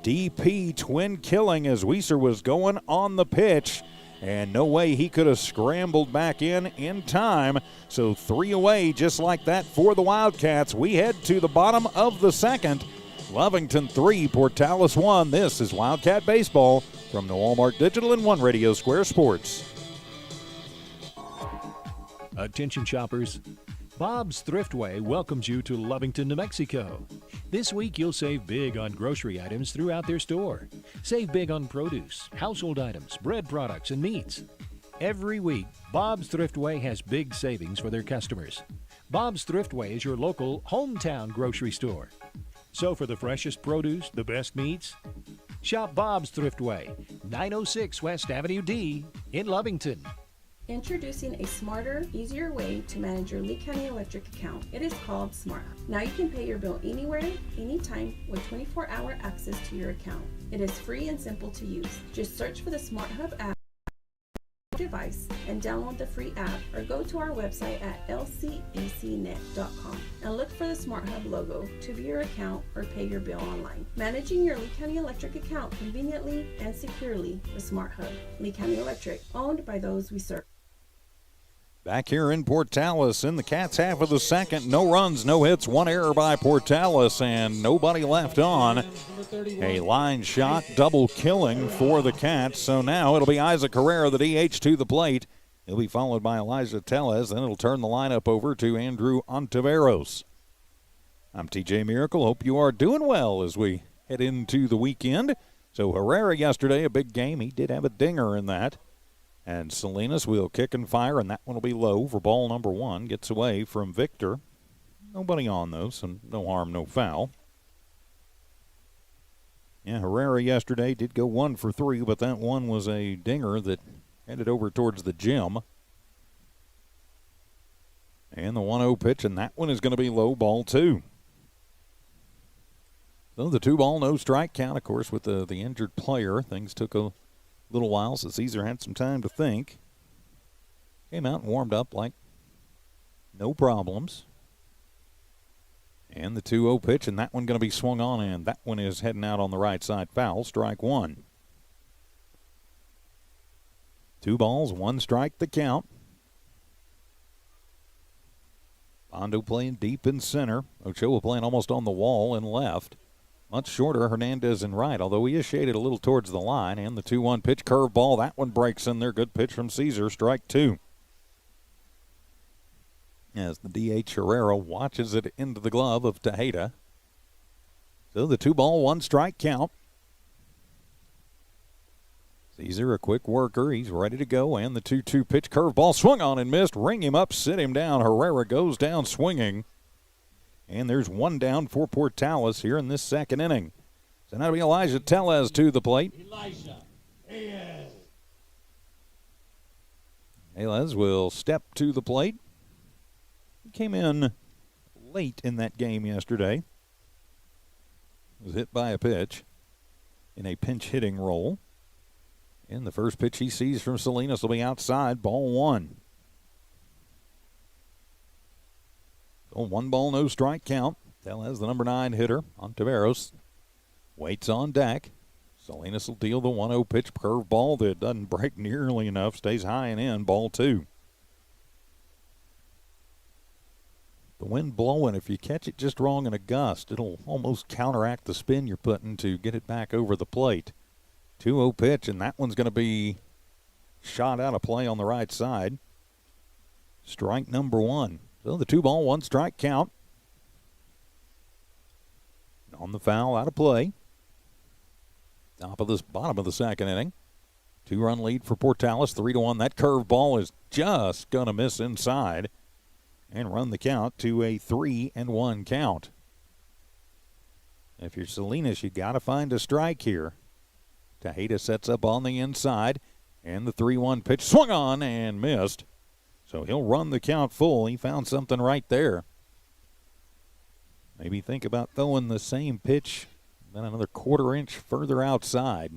DP twin killing as Weiser was going on the pitch, and no way he could have scrambled back in time. So 3 away just like that for the Wildcats. We head to the bottom of the second. Lovington 3, Portales 1. This is Wildcat Baseball from New Walmart Digital and One Radio Square Sports. Attention shoppers, Bob's Thriftway welcomes you to Lovington, New Mexico. This week you'll save big on grocery items throughout their store. Save big on produce, household items, bread products, and meats. Every week, Bob's Thriftway has big savings for their customers. Bob's Thriftway is your local hometown grocery store. So for the freshest produce, the best meats, shop Bob's Thriftway, 906 West Avenue D in Lovington. Introducing a smarter, easier way to manage your Lee County Electric account. It is called SmartHub. Now you can pay your bill anywhere, anytime, with 24-hour access to your account. It is free and simple to use. Just search for the SmartHub app on your device and download the free app, or go to our website at lcecnet.com and look for the SmartHub logo to view your account or pay your bill online. Managing your Lee County Electric account conveniently and securely with SmartHub. Lee County Electric, owned by those we serve. Back here in Portales in the Cats half of the second. No runs, no hits, one error by Portales, and nobody left on. A line shot, double killing for the Cats. So now it'll be Isaac Herrera, the DH, to the plate. He'll be followed by Elijah Tellez. Then it'll turn the lineup over to Andrew Ontiveros. I'm TJ Miracle. Hope you are doing well as we head into the weekend. So Herrera yesterday, a big game. He did have a dinger in that. And Salinas will kick and fire, and that one will be low for ball number one. Gets away from Victor. Nobody on those, so no harm, no foul. Yeah, Herrera yesterday did go 1 for 3, but that one was a dinger that headed over towards the gym. And the 1-0 pitch, and that one is going to be low, ball 2. So the 2-ball, no strike count, of course, with the injured player. Things took a little while so Caesar had some time to think. Came out and warmed up like no problems. And the 2-0 pitch, and that one going to be swung on, and that one is heading out on the right side, foul, strike 1. 2 balls, 1 strike, the count. Bondo playing deep in center. Ochoa playing almost on the wall in left. Much shorter, Hernandez in right, although he is shaded a little towards the line. And the 2-1 pitch, curveball, that one breaks in there. Good pitch from Caesar, strike 2. As the DH Herrera watches it into the glove of Tejeda. So the 2-ball, 1 strike count. Caesar, a quick worker, he's ready to go. And the 2-2 pitch, curveball, swung on and missed. Ring him up, sit him down. Herrera goes down swinging. And there's 1 down for Portales here in this second inning. So now it'll be Elijah Tellez to the plate. Tellez will step to the plate. He came in late in that game yesterday. Was hit by a pitch in a pinch hitting role. And the first pitch he sees from Salinas will be outside, ball 1. So 1 ball, no strike count. Tellez, the number 9 hitter. Ontiveros waits on deck. Salinas will deal the 1-0 pitch, curveball that doesn't break nearly enough. Stays high and in, ball 2. The wind blowing, if you catch it just wrong in a gust, it'll almost counteract the spin you're putting to get it back over the plate. 2-0 pitch, and that one's going to be shot out of play on the right side. Strike number 1. So the 2-ball, 1 strike count. On the foul, out of play. Bottom of the second inning. 2-run lead for Portales, 3-1. That curveball is just going to miss inside and run the count to a 3-1 count. If you're Salinas, you got to find a strike here. Tejeda sets up on the inside, and the 3-1 pitch swung on and missed. So he'll run the count full. He found something right there. Maybe think about throwing the same pitch, then another 1/4 inch further outside.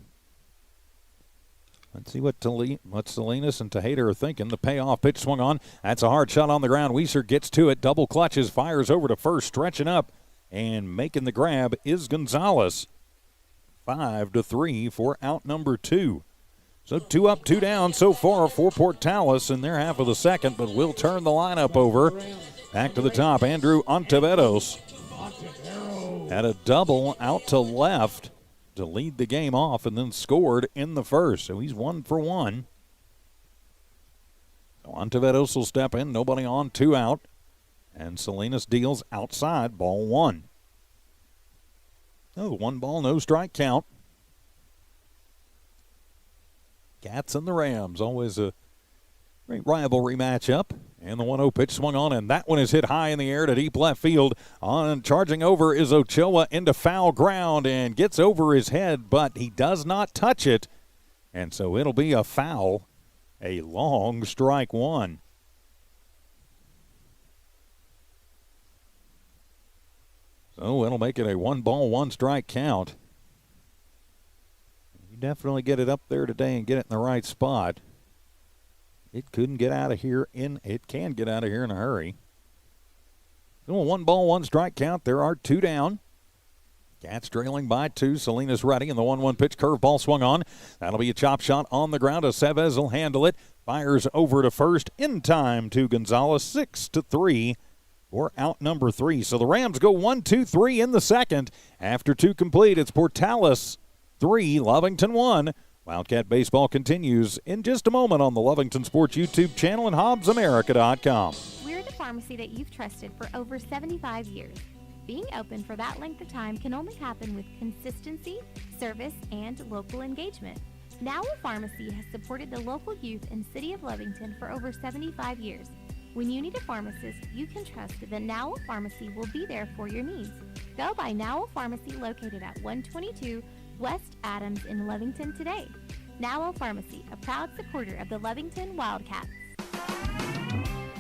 Let's see what Salinas and Tejeda are thinking. The payoff pitch swung on. That's a hard shot on the ground. Weiser gets to it, double clutches, fires over to first, stretching up, and making the grab is Gonzalez. 5-3 for out number 2. So 2 up, 2 down so far for Portales in their half of the second, but we'll turn the lineup over. Back to the top, Andrew Ontiveros had a double out to left to lead the game off and then scored in the first. So he's 1 for 1. Ontiveros will step in, nobody on, 2 out. And Salinas deals outside, ball 1. Oh, 1 ball, no strike count. Cats and the Rams, always a great rivalry matchup. And the 1-0 pitch swung on, and that one is hit high in the air to deep left field. On charging over is Ochoa into foul ground and gets over his head, but he does not touch it. And so it'll be a foul, a long strike 1. So it'll make it a 1 ball, 1 strike count. You definitely get it up there today and get it in the right spot. It couldn't get out of here it can get out of here in a hurry. So a 1 ball, 1 strike count. There are 2 down. Cats trailing by 2. Salinas ready, and the 1-1 pitch curveball swung on. That'll be a chop shot on the ground. Aceves will handle it. Fires over to first in time to Gonzalez, 6-3 for out number 3. So the Rams go 1-2-3 in the second. After 2 complete, it's Portales 3, Lovington 1. Wildcat Baseball continues in just a moment on the Lovington Sports YouTube channel and HobbsAmerica.com. We're the pharmacy that you've trusted for over 75 years. Being open for that length of time can only happen with consistency, service, and local engagement. Now Pharmacy has supported the local youth in City of Lovington for over 75 years. When you need a pharmacist, you can trust that Now Pharmacy will be there for your needs. Go by Now Pharmacy located at 122 West Adams in Lovington today. Now Pharmacy, a proud supporter of the Lovington Wildcats.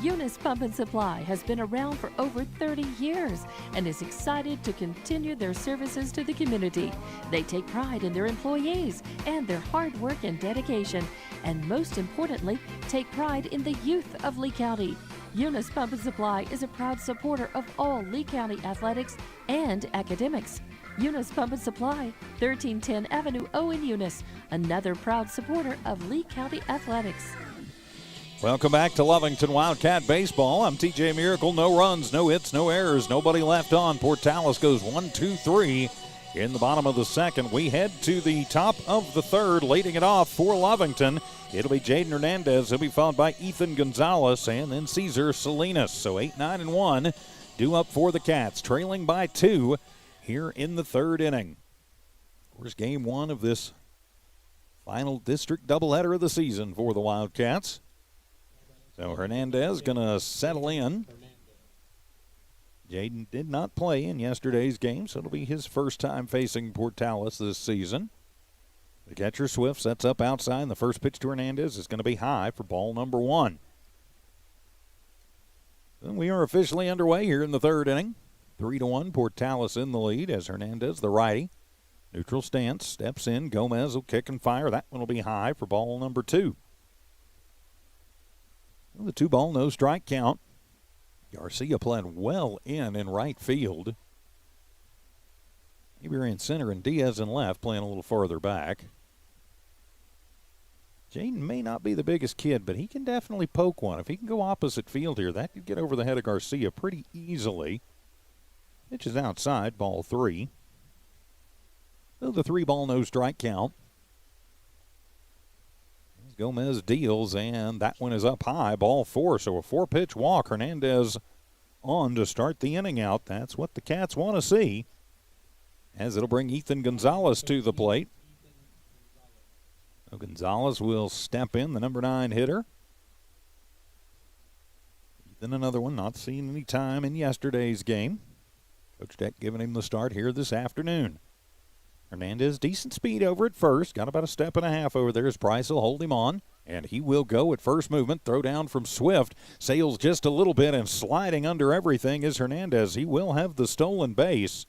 Eunice Pump and Supply has been around for over 30 years and is excited to continue their services to the community. They take pride in their employees and their hard work and dedication, and most importantly, take pride in the youth of Lee County. Eunice Pump and Supply is a proud supporter of all Lee County athletics and academics. Eunice Pump and Supply, 1310 Avenue O in Eunice, another proud supporter of Lee County athletics. Welcome back to Lovington Wildcat Baseball. I'm TJ Miracle. No runs, no hits, no errors, nobody left on. Portales goes 1-2-3 in the bottom of the second. We head to the top of the third, leading it off for Lovington. It'll be Jaden Hernandez. He'll be followed by Ethan Gonzalez and then Cesar Salinas. So 8-9-1 due up for the Cats, trailing by 2 here in the third inning. Of course, game 1 of this final district doubleheader of the season for the Wildcats. So Hernandez going to settle in. Jaden did not play in yesterday's game, so it'll be his first time facing Portales this season. The catcher Swift sets up outside, and the first pitch to Hernandez is going to be high for ball number 1. Then we are officially underway here in the third inning. 3-1, Portales in the lead as Hernandez, the righty. Neutral stance, steps in. Gomez will kick and fire. That one will be high for ball number 2. The 2 ball, no strike count. Garcia played well in right field. Maybe in center and Diaz in left, playing a little farther back. Jaden may not be the biggest kid, but he can definitely poke one. If he can go opposite field here, that could get over the head of Garcia pretty easily. Pitch is outside, ball 3. So the 3 ball, no strike count. Gomez deals, and that one is up high, ball 4. So a 4-pitch walk. Hernandez on to start the inning out. That's what the Cats want to see, as it'll bring Ethan Gonzalez to the plate. So Gonzalez will step in, the number 9 hitter. Ethan, another one, not seen any time in yesterday's game. Coach Deck giving him the start here this afternoon. Hernandez, decent speed over at first. Got about a step and a half over there as Price will hold him on. And he will go at first movement. Throw down from Swift. Sails just a little bit, and sliding under everything is Hernandez. He will have the stolen base.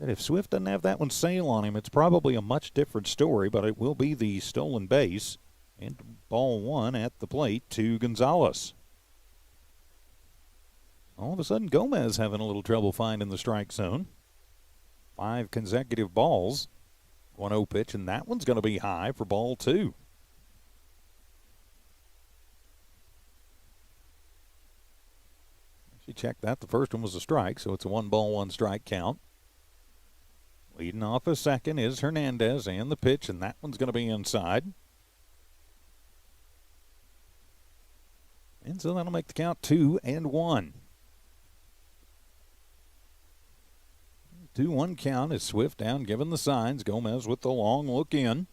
If Swift doesn't have that one sail on him, it's probably a much different story, but it will be the stolen base. And ball 1 at the plate to Gonzalez. All of a sudden, Gomez having a little trouble finding the strike zone. 5 consecutive balls. 1-0 pitch, and that one's going to be high for ball 2. She checked that. The first one was a strike, so it's a 1 ball, 1 strike count. Leading off a second is Hernandez, and the pitch, and that one's going to be inside. And so that'll make the count 2-1. 2-1 count as Swift down giving the signs. Gomez with the long look in.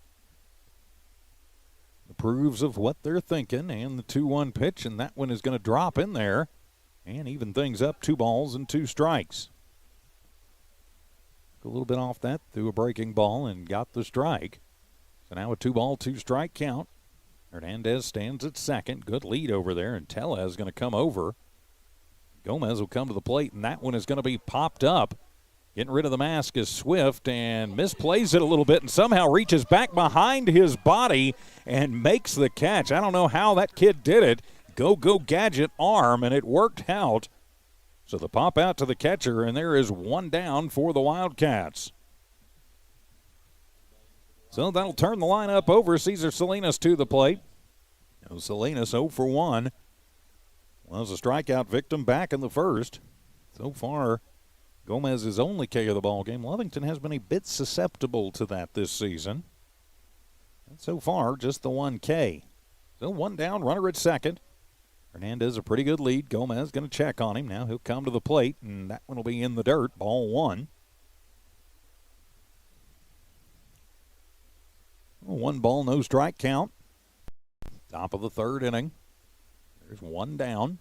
Approves of what they're thinking, and the 2-1 pitch, and that one is going to drop in there and even things up. 2 balls and 2 strikes. A little bit off that, threw a breaking ball and got the strike. So now a 2-ball, 2-strike count. Hernandez stands at second. Good lead over there, and Tella is going to come over. Gomez will come to the plate, and that one is going to be popped up. Getting rid of the mask is Swift and misplays it a little bit and somehow reaches back behind his body and makes the catch. I don't know how that kid did it. Go gadget arm, and it worked out. So the pop out to the catcher, and there is 1 down for the Wildcats. So that'll turn the lineup over. Cesar Salinas to the plate. Now Salinas 0 for 1. Was a strikeout victim back in the first. So far, Gomez's only K of the ball game. Lovington has been a bit susceptible to that this season. And so far, just the 1 K. So 1 down, runner at second. Hernandez a pretty good lead. Gomez going to check on him. Now he'll come to the plate, and that one will be in the dirt. Ball 1. 1 ball, no strike count. Top of the third inning. There's 1 down.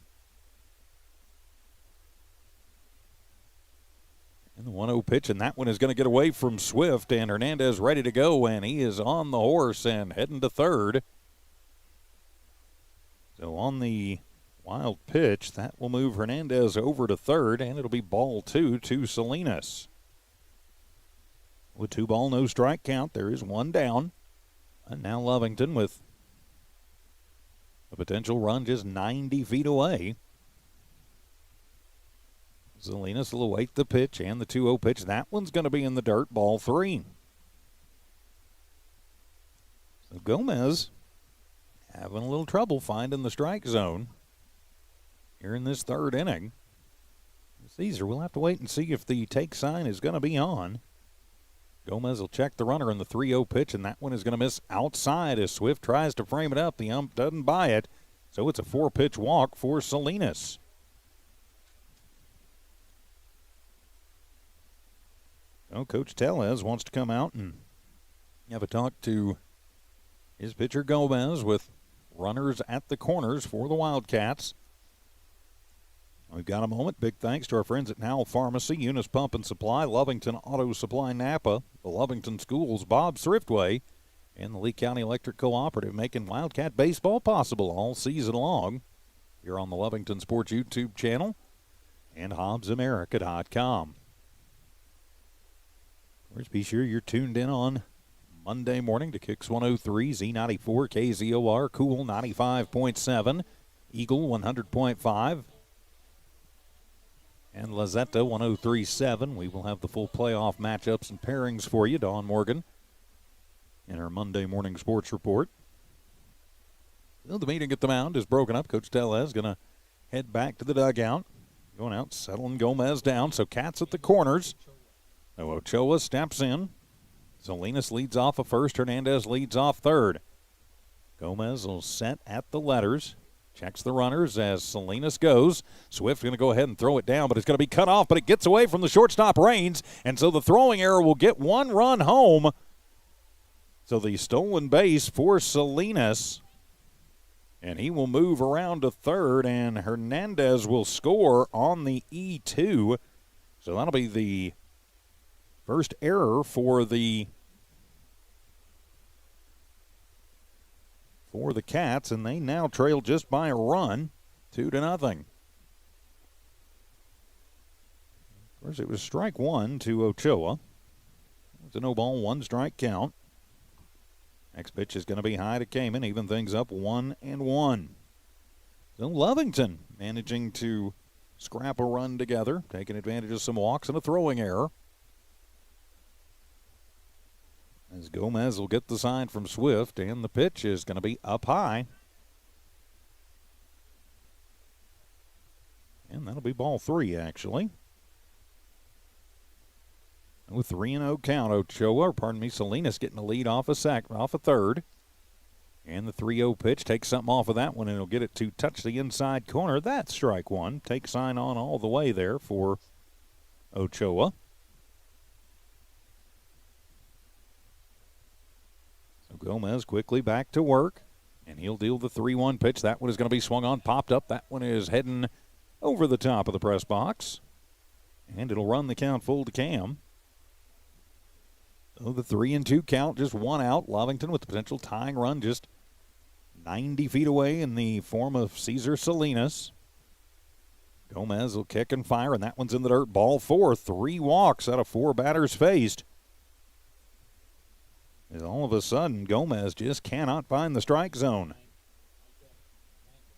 And the 1-0 pitch, and that one is going to get away from Swift, and Hernandez ready to go, and he is on the horse and heading to third. So on the wild pitch, that will move Hernandez over to third, and it'll be ball 2 to Salinas. With 2 ball, no strike count, there is 1 down. And now Lovington with a potential run just 90 feet away. Salinas will await the pitch and the 2-0 pitch. That one's going to be in the dirt, ball 3. So Gomez having a little trouble finding the strike zone here in this third inning. Caesar, we'll have to wait and see if the take sign is going to be on. Gomez will check the runner in the 3-0 pitch, and that one is going to miss outside as Swift tries to frame it up. The ump doesn't buy it, so it's a 4-pitch walk for Salinas. So Coach Tellez wants to come out and have a talk to his pitcher Gomez with runners at the corners for the Wildcats. We've got a moment. Big thanks to our friends at Nowell Pharmacy, Eunice Pump and Supply, Lovington Auto Supply Napa, the Lovington Schools, Bob's Thriftway, and the Lee County Electric Cooperative, making Wildcat baseball possible all season long. You're on the Lovington Sports YouTube channel and HobbsAmerica.com. Of course, be sure you're tuned in on Monday morning to Kicks 103, Z94, KZOR, Cool 95.7, Eagle 100.5. And Lazetta 103.7. We will have the full playoff matchups and pairings for you, Dawn Morgan, in our Monday morning sports report. Well, the meeting at the mound is broken up. Coach Tellez going to head back to the dugout. Going out, settling Gomez down. So Cats at the corners. So Ochoa steps in. Salinas leads off a first. Hernandez leads off third. Gomez will set at the letters. Checks the runners as Salinas goes. Swift going to go ahead and throw it down, but it's going to be cut off, but it gets away from the shortstop Raines, and so the throwing error will get 1 run home. So the stolen base for Salinas, and he will move around to third, and Hernandez will score on the E2. So that'll be the first error for the Cats, and they now trail just by a run, 2-0. Of course, it was strike 1 to Ochoa. It's a no ball, 1 strike count. Next pitch is going to be high to Kamen, even things up 1-1. So Lovington managing to scrap a run together, taking advantage of some walks and a throwing error. As Gomez will get the sign from Swift, and the pitch is going to be up high. And that'll be ball 3, actually. With 3-0 count, Salinas getting a lead off a third. And the 3-0 pitch takes something off of that one, and it'll get it to touch the inside corner. That's strike one. Take sign on all the way there for Ochoa. So Gomez quickly back to work, and he'll deal the 3-1 pitch. That one is going to be swung on, popped up. That one is heading over the top of the press box, and it'll run the count full to Cam. So the 3-2 count, just one out. Lovington with the potential tying run just 90 feet away in the form of Cesar Salinas. Gomez will kick and fire, and that one's in the dirt. Ball 4, 3 walks out of 4 batters faced. And all of a sudden, Gomez just cannot find the strike zone.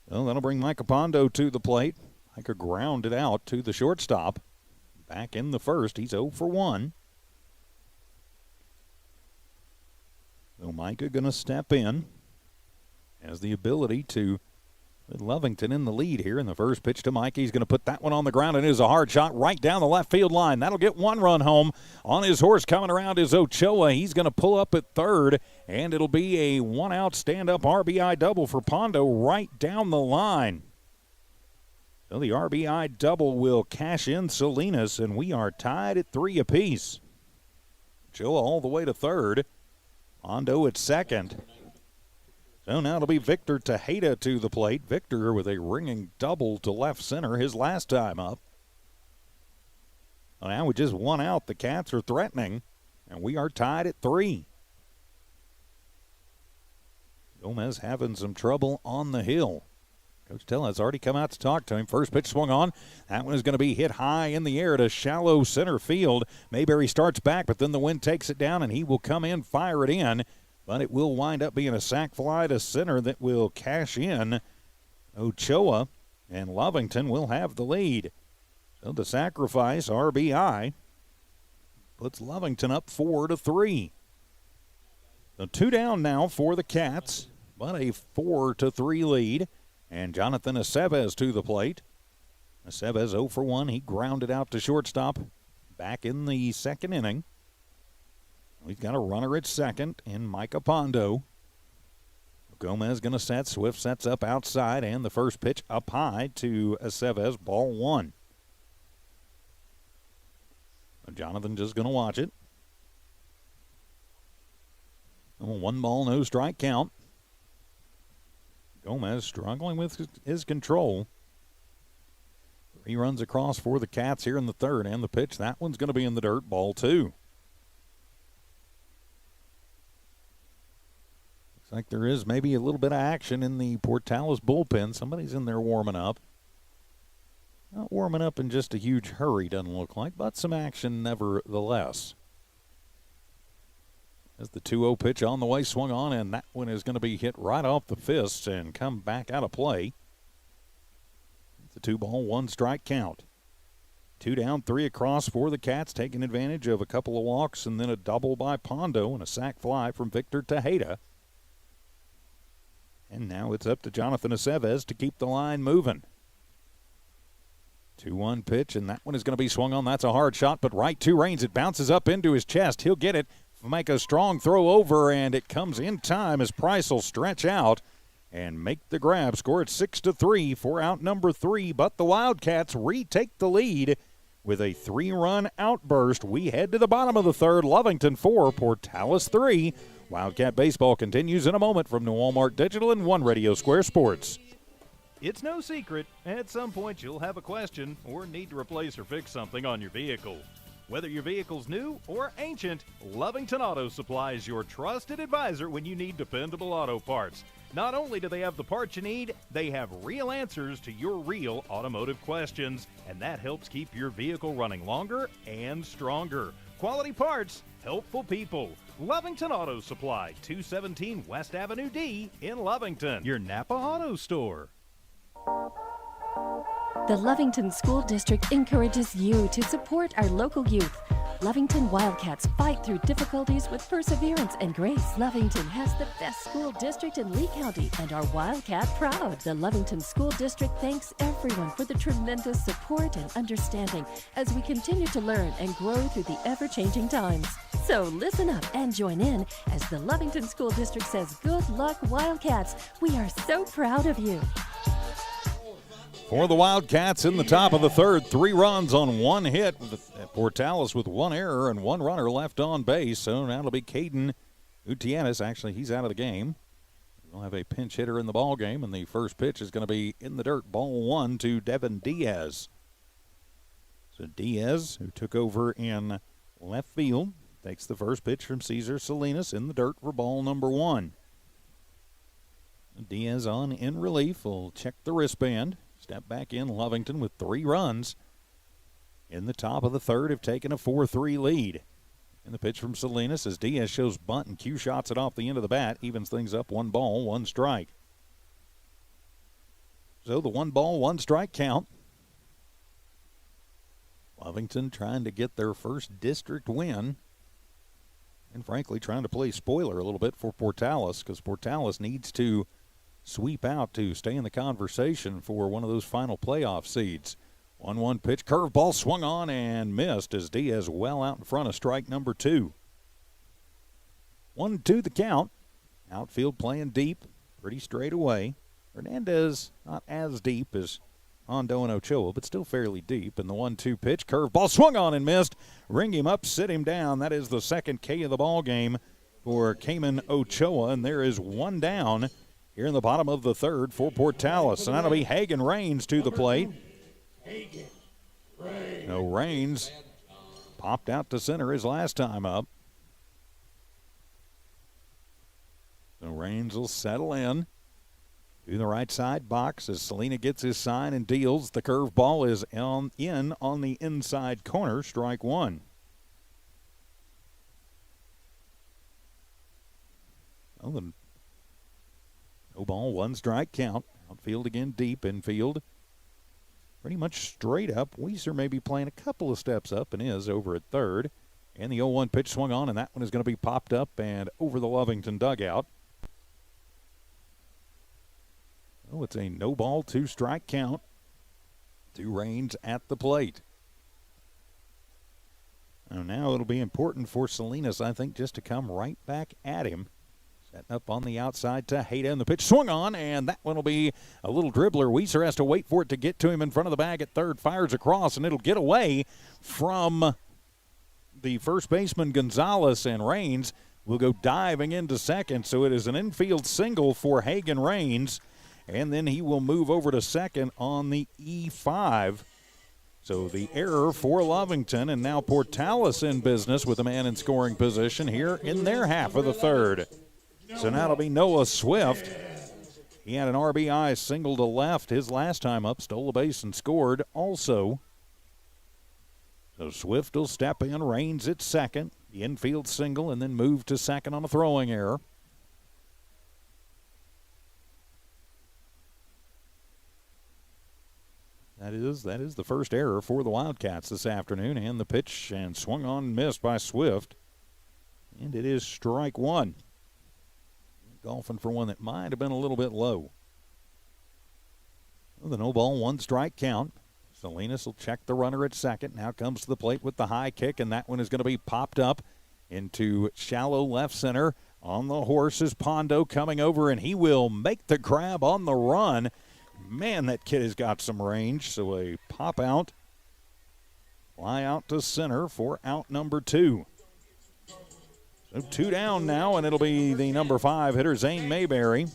Well, that'll bring Micah Pondo to the plate. Micah grounded out to the shortstop. Back in the first, he's 0 for 1. So Micah going to step in. Has the ability to put Lovington in the lead here. In the first pitch to Micah, he's going to put that one on the ground, and it is a hard shot right down the left field line. That'll get 1 run home. On his horse coming around is Ochoa. He's going to pull up at third, and it'll be a 1-out stand-up RBI double for Pondo right down the line. So the RBI double will cash in Salinas, and we are tied at 3 apiece. Ochoa all the way to third. Pondo at second. So now it'll be Victor Tejeda to the plate. Victor with a ringing double to left center his last time up. Well, now with just 1 out, the Cats are threatening, and we are tied at 3. Gomez having some trouble on the hill. Coach Tellez already come out to talk to him. First pitch swung on. That one is going to be hit high in the air to shallow center field. Mayberry starts back, but then the wind takes it down, and he will come in, fire it in. But it will wind up being a sac fly to center that will cash in Ochoa, and Lovington will have the lead. So the sacrifice RBI puts Lovington up 4-3. So 2 down now for the Cats, but a 4-3 lead. And Jonathan Aceves to the plate. Aceves 0 for 1. He grounded out to shortstop back in the second inning. We've got a runner at second in Micah Pondo. Gomez going to set. Swift sets up outside, and the first pitch up high to Aceves, ball 1. Jonathan just going to watch it. 1 ball, no strike count. Gomez struggling with his control. 3 runs across for the Cats here in the third, and the pitch, that one's going to be in the dirt, ball 2. Looks like there is maybe a little bit of action in the Portales bullpen. Somebody's in there warming up. Not warming up in just a huge hurry, doesn't look like, but some action nevertheless. As the 2-0 pitch on the way, swung on, and that one is going to be hit right off the fists and come back out of play. It's a 2-ball, 1 strike count. 2 down, 3 across for the Cats, taking advantage of a couple of walks and then a double by Pondo and a sac fly from Victor Tejeda. And now it's up to Jonathan Aceves to keep the line moving. 2-1 pitch, and that one is going to be swung on. That's a hard shot, but right to Raines. It bounces up into his chest. He'll get it. Make a strong throw over, and it comes in time as Price will stretch out and make the grab. Score at 6-3 for out number 3, but the Wildcats retake the lead with a 3-run outburst. We head to the bottom of the third. Lovington 4, Portales 3. Wildcat baseball continues in a moment from New Walmart Digital and One Radio Square Sports. It's no secret, at some point you'll have a question or need to replace or fix something on your vehicle. Whether your vehicle's new or ancient, Lovington Auto Supply is your trusted advisor when you need dependable auto parts. Not only do they have the parts you need, they have real answers to your real automotive questions, and that helps keep your vehicle running longer and stronger. Quality parts, helpful people. Lovington Auto Supply, 217 West Avenue D in Lovington, your Napa Auto Store. The Lovington School District encourages you to support our local youth. Lovington Wildcats fight through difficulties with perseverance and grace. Lovington has the best school district in Lee County and our Wildcat proud. The Lovington School District thanks everyone for the tremendous support and understanding as we continue to learn and grow through the ever-changing times. So listen up and join in as the Lovington School District says, good luck, Wildcats. We are so proud of you. For the Wildcats in the top of the third, 3 runs on 1 hit. Portales with 1 error and 1 runner left on base. So now it'll be Jaden Hernandez. Actually, he's out of the game. We'll have a pinch hitter in the ball game, and the first pitch is going to be in the dirt. Ball 1 to Devin Diaz. So Diaz, who took over in left field, takes the first pitch from Cesar Salinas in the dirt for ball number 1. Diaz on in relief will check the wristband. Step back in Lovington with 3 runs. In the top of the third have taken a 4-3 lead. And the pitch from Salinas as Diaz shows bunt and Q shots it off the end of the bat. Evens things up, 1 ball, 1 strike. So the 1 ball, 1 strike count. Lovington trying to get their first district win. And frankly, trying to play spoiler a little bit for Portales, because Portales needs to sweep out to stay in the conversation for one of those final playoff seeds. 1-1 pitch, curveball swung on and missed as Diaz well out in front of strike number 2. 1-2 the count. Outfield playing deep, pretty straight away. Hernandez not as deep as Hondo and Ochoa, but still fairly deep. And the 1-2 pitch, curveball swung on and missed. Ring him up, sit him down. That is the second K of the ball game for Cayman Ochoa, and there is 1 down here in the bottom of the third for Portales. And that'll be Hagen Raines to the plate. No, Raines popped out to center his last time up. So Raines will settle in to the right side box as Selena gets his sign and deals. The curve ball is on the inside corner, strike 1. Well, then, no ball, 1 strike count. Outfield again deep, infield pretty much straight up. Weiser may be playing a couple of steps up and is over at third. And the 0-1 pitch swung on, and that one is going to be popped up and over the Lovington dugout. Oh, it's a no ball, 2 strike count. 2 Raines at the plate. Now it'll be important for Salinas, I think, just to come right back at him. Setting up on the outside to Hayda, and the pitch swung on, and that one will be a little dribbler. Weiser has to wait for it to get to him in front of the bag at third. Fires across, and it'll get away from the first baseman Gonzalez, and Raines will go diving into second. So it is an infield single for Hagen Raines, and then he will move over to second on the E5. So the error for Lovington, and now Portales in business with a man in scoring position here in their half of the third. So now it'll be Noah Swift. He had an RBI single to left his last time up, stole a base and scored also. So Swift will step in, Raines at second, the infield single, and then move to second on a throwing error. That is the first error for the Wildcats this afternoon, and the pitch and swung on and missed by Swift. And it is strike 1. Golfing for one that might have been a little bit low. Well, the no ball, 1 strike count. Salinas will check the runner at second. Now comes to the plate with the high kick, and that one is going to be popped up into shallow left center. On the horse is Pondo coming over, and he will make the grab on the run. Man, that kid has got some range. So a pop out, fly out to center for out number 2. So 2 down now, and it'll be the number 5 hitter, Zane Mayberry.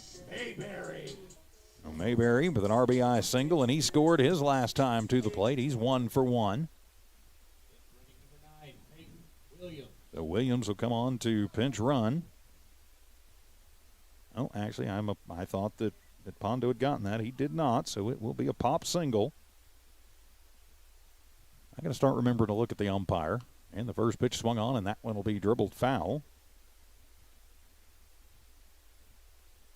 Mayberry with an RBI single, and he scored his last time to the plate. He's 1 for 1. So Williams will come on to pinch run. Oh, actually, I thought that Pondo had gotten that. He did not, so it will be a pop single. I got to start remembering to look at the umpire. And the first pitch swung on, and that one will be dribbled foul.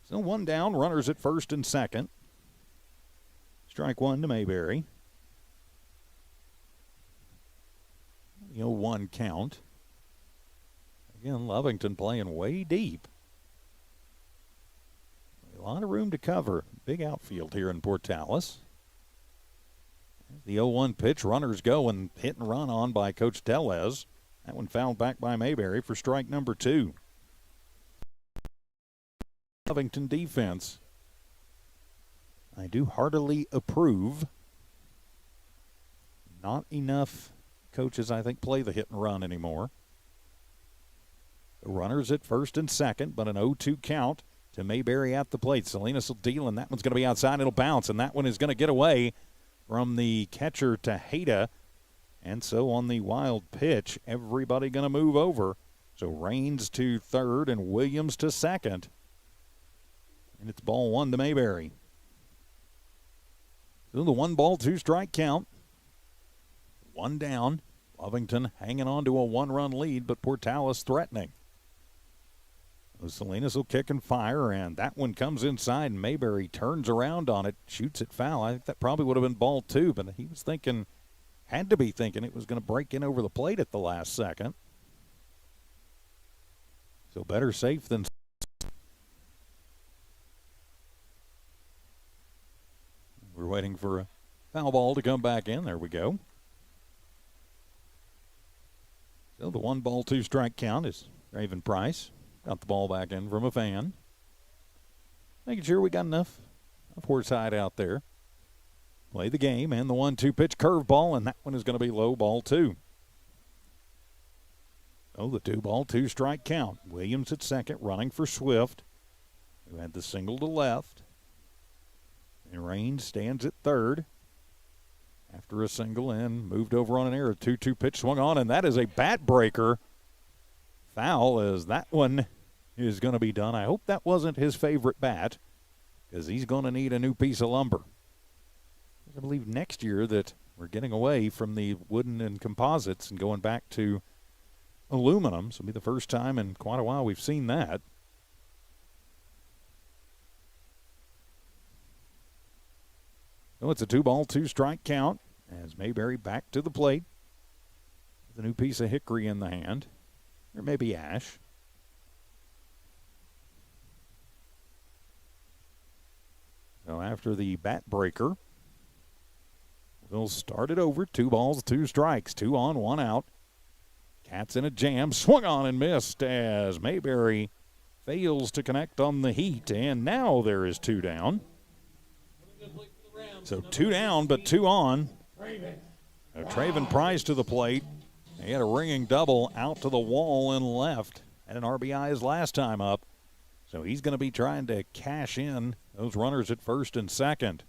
So 1 down, runners at first and second. Strike 1 to Mayberry. The 0-1 count. Again, Lovington playing way deep. A lot of room to cover. Big outfield here in Portales. The 0-1 pitch, runners go, and hit and run on by Coach Tellez. That one fouled back by Mayberry for strike number 2. Lovington defense, I do heartily approve. Not enough coaches, I think, play the hit and run anymore. The runners at first and second, but an 0-2 count to Mayberry at the plate. Salinas will deal, and that one's going to be outside. It'll bounce, and that one is going to get away from the catcher Tejeda. And so on the wild pitch, everybody going to move over. So Raines to third and Williams to second. And it's ball 1 to Mayberry. So the 1-ball, 2-strike count. 1 down. Lovington hanging on to a 1-run lead, but Portales threatening. Salinas will kick and fire, and that one comes inside, and Mayberry turns around on it, shoots it foul. I think that probably would have been ball 2, but he was thinking, had to be thinking it was going to break in over the plate at the last second. So better safe than sorry. We're waiting for a foul ball to come back in. There we go. So the 1-ball, 2-strike count is Raven Price. Got the ball back in from a fan. Making sure we got enough horsehides out there. Play the game, and the 1-2 pitch curveball, and that one is going to be low, ball 2. Oh, the 2-ball, 2-strike count. Williams at second, running for Swift, who had the single to left. And Raines stands at third after a single and moved over on an error. 2-2 pitch swung on, and that is a bat breaker. Foul, as that one is going to be done. I hope that wasn't his favorite bat, because he's going to need a new piece of lumber. I believe next year that we're getting away from the wooden and composites and going back to aluminum. So it'll be the first time in quite a while we've seen that. So it's a 2-ball, 2-strike count as Mayberry back to the plate with a new piece of hickory in the hand. Or maybe ash. So after the bat breaker, we'll start it over. 2 balls, 2 strikes, 2 on, 1 out. Cats in a jam, swung on and missed as Mayberry fails to connect on the heat. And now there is 2 down. So 2 down, but 2 on. Traven Price to the plate. He had a ringing double out to the wall and left. Had an RBI his last time up. So he's going to be trying to cash in those runners at first and second.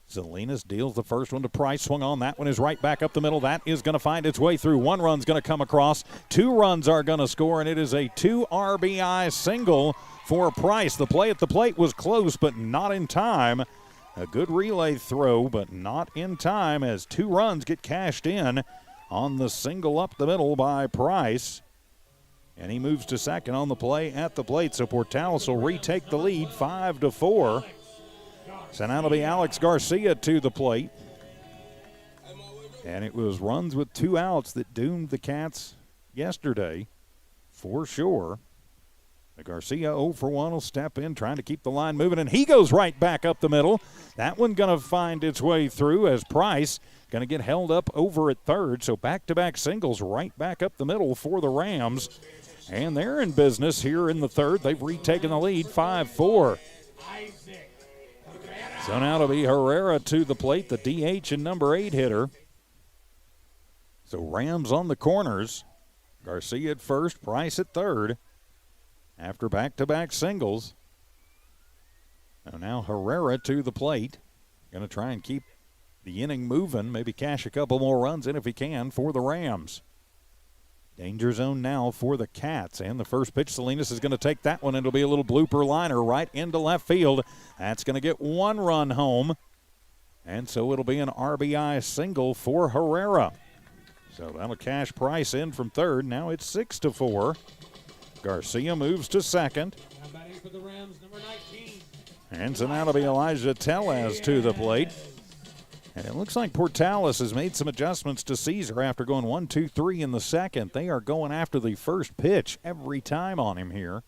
Salinas deals the first one to Price. Swung on. That one is right back up the middle. That is going to find its way through. 1 run's going to come across. 2 runs are going to score, and it is a 2 RBI single for Price. The play at the plate was close, but not in time. A good relay throw, but not in time as 2 runs get cashed in on the single up the middle by Price. And he moves to second on the play at the plate. So Portales will retake the lead 5-4. So now it'll be Alex Garcia to the plate. And it was runs with 2 outs that doomed the Cats yesterday, for sure. The Garcia 0 for 1 will step in, trying to keep the line moving, and he goes right back up the middle. That one going to find its way through as Price going to get held up over at third. So back-to-back singles right back up the middle for the Rams. And they're in business here in the third. They've retaken the lead 5-4. So now it'll be Herrera to the plate, the DH and number 8 hitter. So Rams on the corners. Garcia at first, Price at third. After back-to-back singles. So now Herrera to the plate. Going to try and keep the inning moving, maybe cash a couple more runs in if he can for the Rams. Danger zone now for the Cats. And the first pitch, Salinas is going to take that one. It'll be a little blooper liner right into left field. That's going to get 1 run home. And so it'll be an RBI single for Herrera. So that'll cash Price in from third. Now it's 6-4. Garcia moves to second. For the Rams, number 19. And so now it'll be Elijah Tellez to the plate. And it looks like Portales has made some adjustments to Caesar after going 1-2-3 in the second. They are going after the first pitch every time on him here.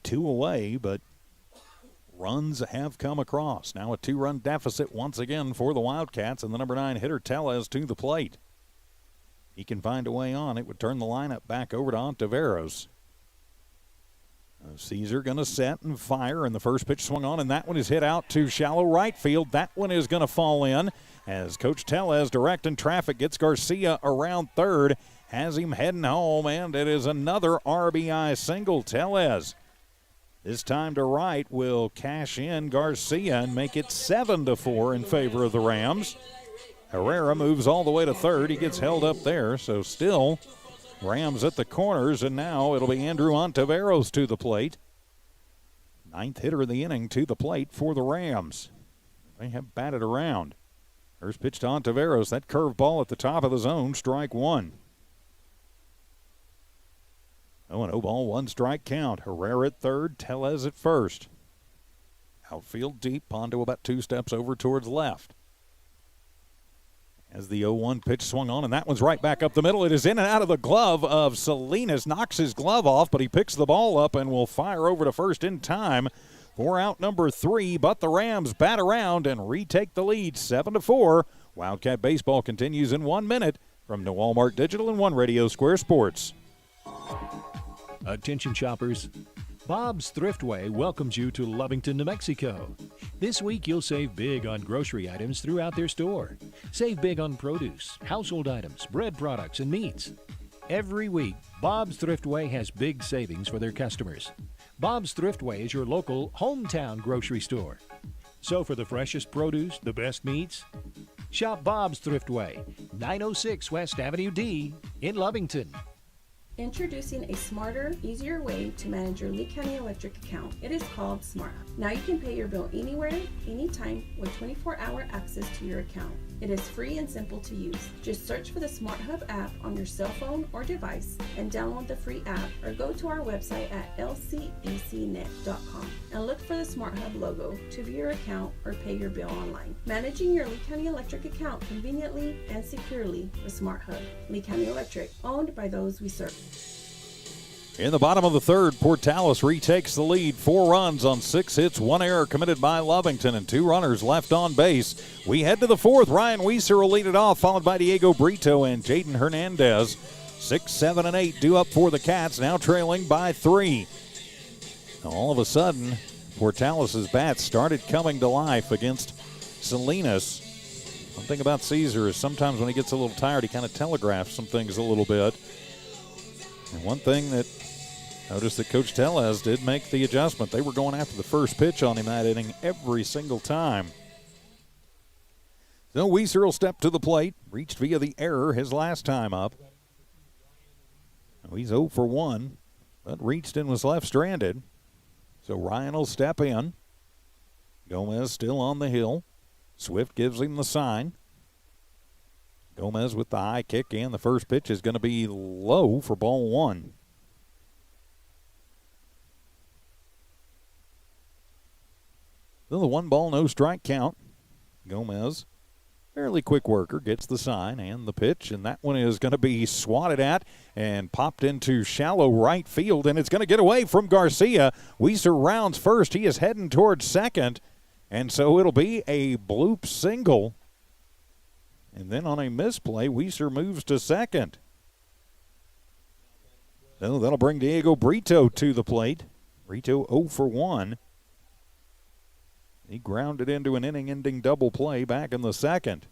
2 away, but runs have come across. Now a 2-run deficit once again for the Wildcats, and the number 9 hitter Tellez to the plate. he can find a way on. It would turn the lineup back over to Ontiveros. Caesar going to set and fire, and the first pitch swung on, and that one is hit out to shallow right field. That one is going to fall in as Coach Tellez directing traffic, gets Garcia around third, has him heading home, and it is another RBI single. Tellez, this time to right, will cash in Garcia and make it 7-4 in favor of the Rams. Herrera moves all the way to third. He gets held up there, so still Rams at the corners, and now it'll be Andrew Ontiveros to the plate. Ninth hitter of the inning to the plate for the Rams. They have batted around. First pitch to Ontiveros, that curved ball at the top of the zone, strike one. Oh, an 0-ball, 1-strike count. Herrera at third, Tellez at first. Outfield deep, Pondo about 2 steps over towards left. As the 0-1 pitch swung on, and that one's right back up the middle. It is in and out of the glove of Salinas. Knocks his glove off, but he picks the ball up and will fire over to first in time for out number 3. But the Rams bat around and retake the lead, 7-4. Wildcat baseball continues in 1 minute from New Walmart Digital and One Radio Square Sports. Attention shoppers. Bob's Thriftway welcomes you to Lovington, New Mexico. This week you'll save big on grocery items throughout their store. Save big on produce, household items, bread products, and meats. Every week, Bob's Thriftway has big savings for their customers. Bob's Thriftway is your local hometown grocery store. So for the freshest produce, the best meats, shop Bob's Thriftway, 906 West Avenue D in Lovington. Introducing a smarter, easier way to manage your Lee County Electric account. It is called SmartHub. Now you can pay your bill anywhere, anytime, with 24-hour access to your account. It is free and simple to use. Just search for the SmartHub app on your cell phone or device and download the free app, or go to our website at lcdcnet.com and look for the SmartHub logo to view your account or pay your bill online. Managing your Lee County Electric account conveniently and securely with SmartHub. Lee County Electric, owned by those we serve. In the bottom of the third, Portales retakes the lead. 4 runs on 6 hits, 1 error committed by Lovington, and 2 runners left on base. We head to the fourth. Ryan Weiser will lead it off, followed by Diego Brito and Jaden Hernandez. 6, 7, and 8 due up for the Cats, now trailing by 3. All of a sudden, Portales' bats started coming to life against Salinas. One thing about Caesar is sometimes when he gets a little tired, he kind of telegraphs some things a little bit. And one thing that noticed that Coach Tellez did make the adjustment. They were going after the first pitch on him that inning every single time. So Weiser will step to the plate. Reached via the error his last time up. He's 0 for 1, but reached and was left stranded. So Ryan will step in. Gomez still on the hill. Swift gives him the sign. Gomez with the high kick, and the first pitch is going to be low for ball 1. So the 1-ball, no strike count. Gomez, fairly quick worker, gets the sign and the pitch, and that one is going to be swatted at and popped into shallow right field, and it's going to get away from Garcia. Weiser rounds first. He is heading towards second, and so it'll be a bloop single. And then on a misplay, Weiser moves to second. So that'll bring Diego Brito to the plate. Brito 0 for 1. He grounded into an inning-ending double play back in the second.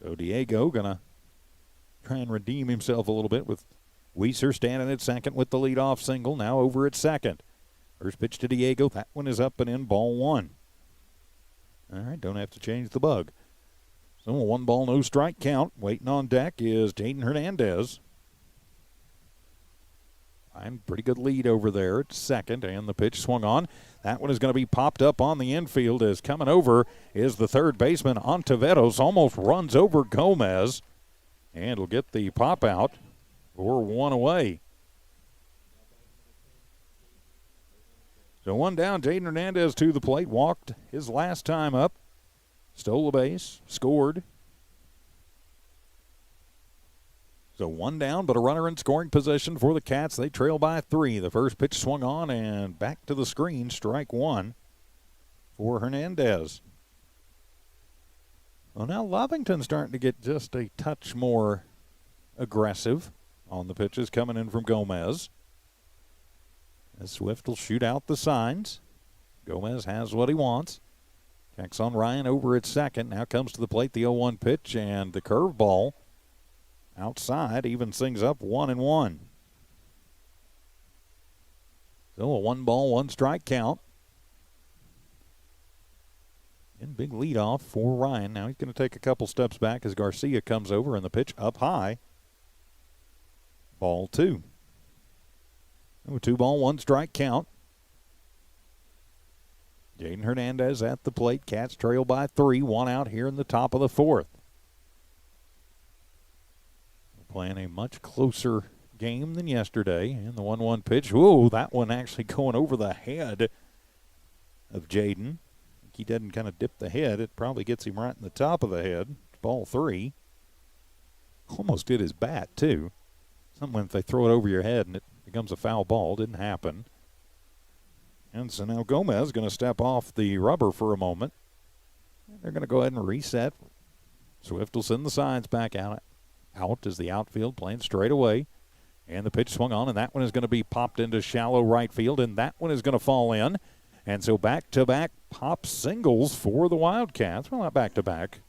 So Diego going to try and redeem himself a little bit with Weiser standing at second with the leadoff single, now over at second. First pitch to Diego. That one is up and in, ball 1. All right, don't have to change the bug. So a 1-ball, no strike count. Waiting on deck is Jaden Hernandez. And pretty good lead over there at second, and the pitch swung on. That one is going to be popped up on the infield, as coming over is the third baseman, Ontiveros. Almost runs over Gomez, and will get the pop out for 1 away. So 1 down, Jaden Hernandez to the plate, walked his last time up, stole a base, scored. So 1 down, but a runner in scoring position for the Cats. They trail by 3. The first pitch swung on and back to the screen. Strike 1 for Hernandez. Well, now Lovington's starting to get just a touch more aggressive on the pitches coming in from Gomez. As Swift will shoot out the signs. Gomez has what he wants. Checks on Ryan over at second. Now comes to the plate the 0-1 pitch and the curveball outside evens things up 1-1. Still a 1-ball, 1-strike count. And big leadoff for Ryan. Now he's going to take a couple steps back as Garcia comes over and the pitch up high. Ball 2. A 2-ball, 1-strike count. Jaden Hernandez at the plate. Cats trail by 3. 1 out here in the top of the 4th. We're playing a much closer game than yesterday. And the 1-1 pitch. Whoa, that one actually going over the head of Jaden. He doesn't kind of dip the head. It probably gets him right in the top of the head. Ball 3. Almost did his bat, too. Something if they throw it over your head and it becomes a foul ball. Didn't happen. And so now Gomez is going to step off the rubber for a moment. They're going to go ahead and reset. Swift will send the signs back out as the outfield playing straight away. And the pitch swung on, and that one is going to be popped into shallow right field, and that one is going to fall in. And so back-to-back pop singles for the Wildcats. Well, not back-to-back.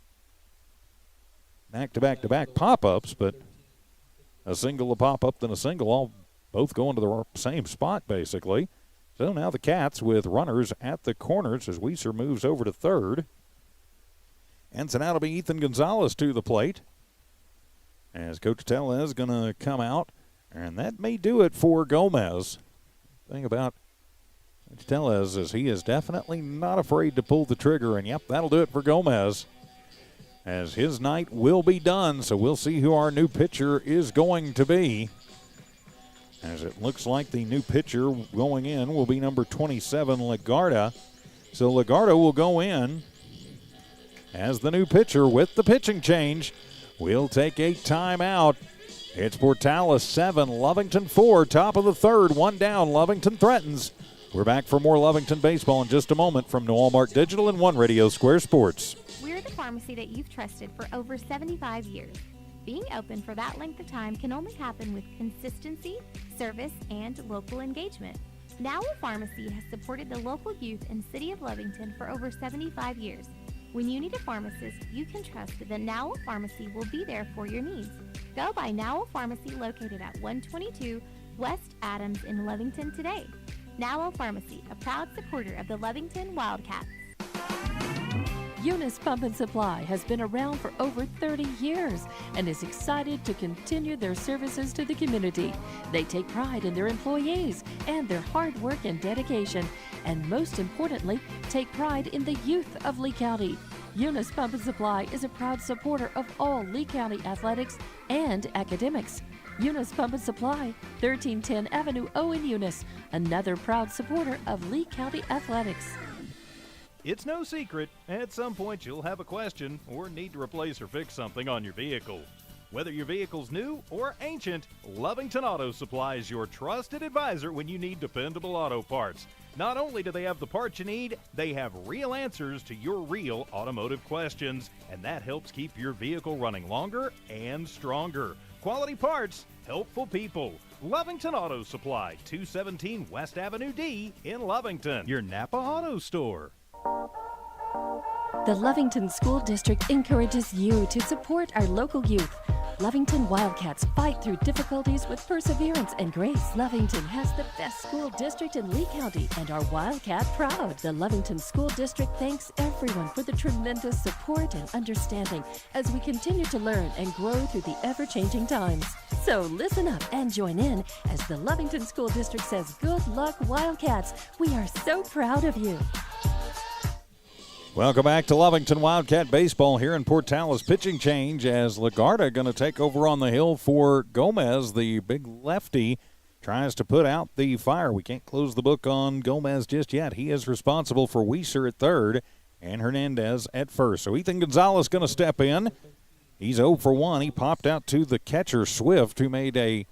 Back-to-back-to-back pop-ups, but a single, a pop-up, then a single, all both going to the same spot, basically. So now the Cats with runners at the corners as Weiser moves over to third. And so now it'll be Ethan Gonzalez to the plate. As Coach Tellez is going to come out, and that may do it for Gomez. Thing about Coach Tellez is he is definitely not afraid to pull the trigger, and yep, that'll do it for Gomez. As his night will be done, so we'll see who our new pitcher is going to be. As it looks like the new pitcher going in will be number 27, Legarda. So Legarda will go in as the new pitcher with the pitching change. We'll take a timeout. It's Portales 7, Lovington 4, top of the 3rd, 1 down. Lovington threatens. We're back for more Lovington baseball in just a moment from New Walmart Digital and One Radio Square Sports. We're the pharmacy that you've trusted for over 75 years. Being open for that length of time can only happen with consistency, service, and local engagement. Now Pharmacy has supported the local youth in City of Lovington for over 75 years. When you need a pharmacist, you can trust that Now Pharmacy will be there for your needs. Go by Now Pharmacy located at 122 West Adams in Lovington today. Now Pharmacy, a proud supporter of the Lovington Wildcats. Eunice Pump and Supply has been around for over 30 years and is excited to continue their services to the community. They take pride in their employees and their hard work and dedication, and most importantly, take pride in the youth of Lee County. Eunice Pump and Supply is a proud supporter of all Lee County athletics and academics. Eunice Pump and Supply, 1310 Avenue O in Eunice, another proud supporter of Lee County athletics. It's no secret, at some point you'll have a question or need to replace or fix something on your vehicle. Whether your vehicle's new or ancient, Lovington Auto Supply is your trusted advisor when you need dependable auto parts. Not only do they have the parts you need, they have real answers to your real automotive questions, and that helps keep your vehicle running longer and stronger. Quality parts, helpful people. Lovington Auto Supply, 217 West Avenue D in Lovington, your Napa Auto Store. The Lovington School District encourages you to support our local youth. Lovington Wildcats fight through difficulties with perseverance and grace. Lovington has the best school district in Lee County and our Wildcat proud. The Lovington School District thanks everyone for the tremendous support and understanding as we continue to learn and grow through the ever-changing times. So listen up and join in as the Lovington School District says, good luck, Wildcats. We are so proud of you. Welcome back to Lovington Wildcat Baseball here in Portales. Pitching change as Legarda going to take over on the hill for Gomez. The big lefty tries to put out the fire. We can't close the book on Gomez just yet. He is responsible for Weiser at third and Hernandez at first. So Ethan Gonzalez going to step in. He's 0 for 1. He popped out to the catcher Swift, who made a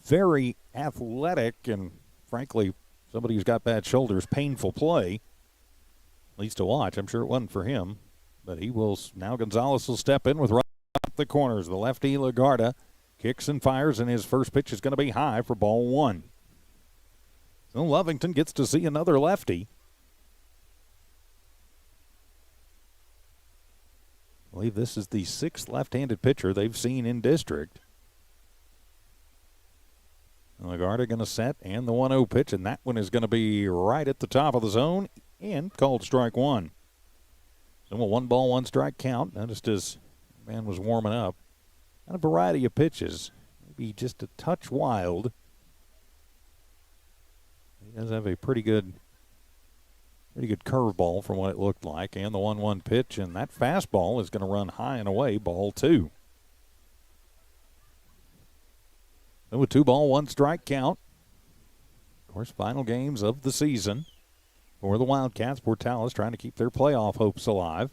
very athletic and, frankly, somebody who's got bad shoulders, painful play. At least to watch. I'm sure it wasn't for him. But he will, now Gonzalez will step in with right up the corners. The lefty Lagarda kicks and fires, and his first pitch is going to be high for ball one. So Lovington gets to see another lefty. I believe this is the sixth left-handed pitcher they've seen in district. Lagarda going to set, and the 1-0 pitch, and that one is going to be right at the top of the zone and called strike one. So a 1-1 strike count. Noticed as the man was warming up. Got a variety of pitches. Maybe just a touch wild. He does have a pretty good curveball from what it looked like. And the 1-1 pitch, and that fastball is going to run high and away, ball two. So a 2-1 strike count. Of course, final games of the season for the Wildcats. Portales trying to keep their playoff hopes alive.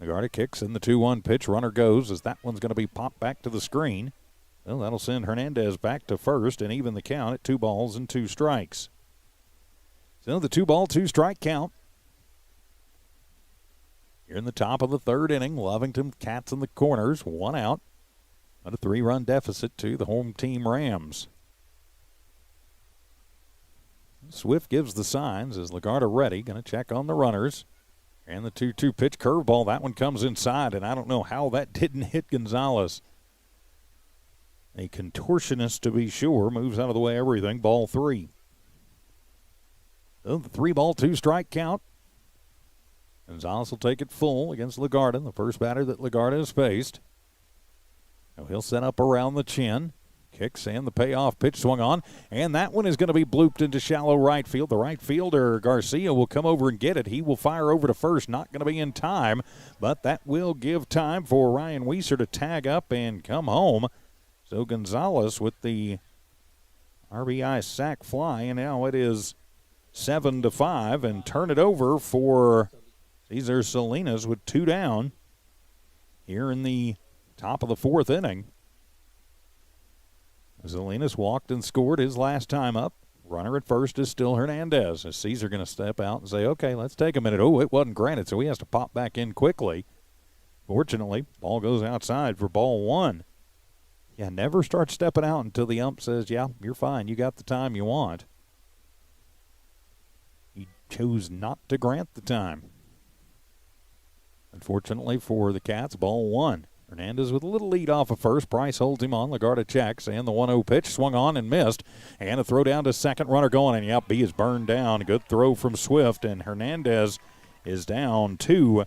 Lagarda kicks in the 2-1 pitch. Runner goes as that one's going to be popped back to the screen. Well, that'll send Hernandez back to first and even the count at 2-2 strikes. So the 2-2 strike count. Here in the top of the third inning, Lovington Cats in the corners, one out. But a 3-run deficit to the home team Rams. Swift gives the signs as Lagarda ready, going to check on the runners. And the 2-2 pitch curveball, that one comes inside, and I don't know how that didn't hit Gonzalez. A contortionist, to be sure, moves out of the way everything, ball three. So the 3-2 strike count. Gonzalez will take it full against Lagarda, the first batter that Lagarda has faced. Now he'll set up around the chin. Kicks and the payoff pitch swung on, and that one is going to be blooped into shallow right field. The right fielder, Garcia, will come over and get it. He will fire over to first, not going to be in time, but that will give time for Ryan Weiser to tag up and come home. So Gonzalez with the RBI sac fly, and now it is 7-5, and turn it over for Cesar Salinas with two down here in the top of the fourth inning. Salinas walked and scored his last time up. Runner at first is still Hernandez. Is Cesar going to step out and say, okay, let's take a minute. Oh, it wasn't granted, so he has to pop back in quickly. Fortunately, ball goes outside for ball one. Yeah, never start stepping out until the ump says, yeah, you're fine. You got the time you want. He chose not to grant the time. Unfortunately for the Cats, ball one. Hernandez with a little lead off of first. Price holds him on. Lagarda checks, and the 1-0 pitch swung on and missed. And a throw down to second, runner going, and yep, he is burned down. Good throw from Swift, and Hernandez is down 2-6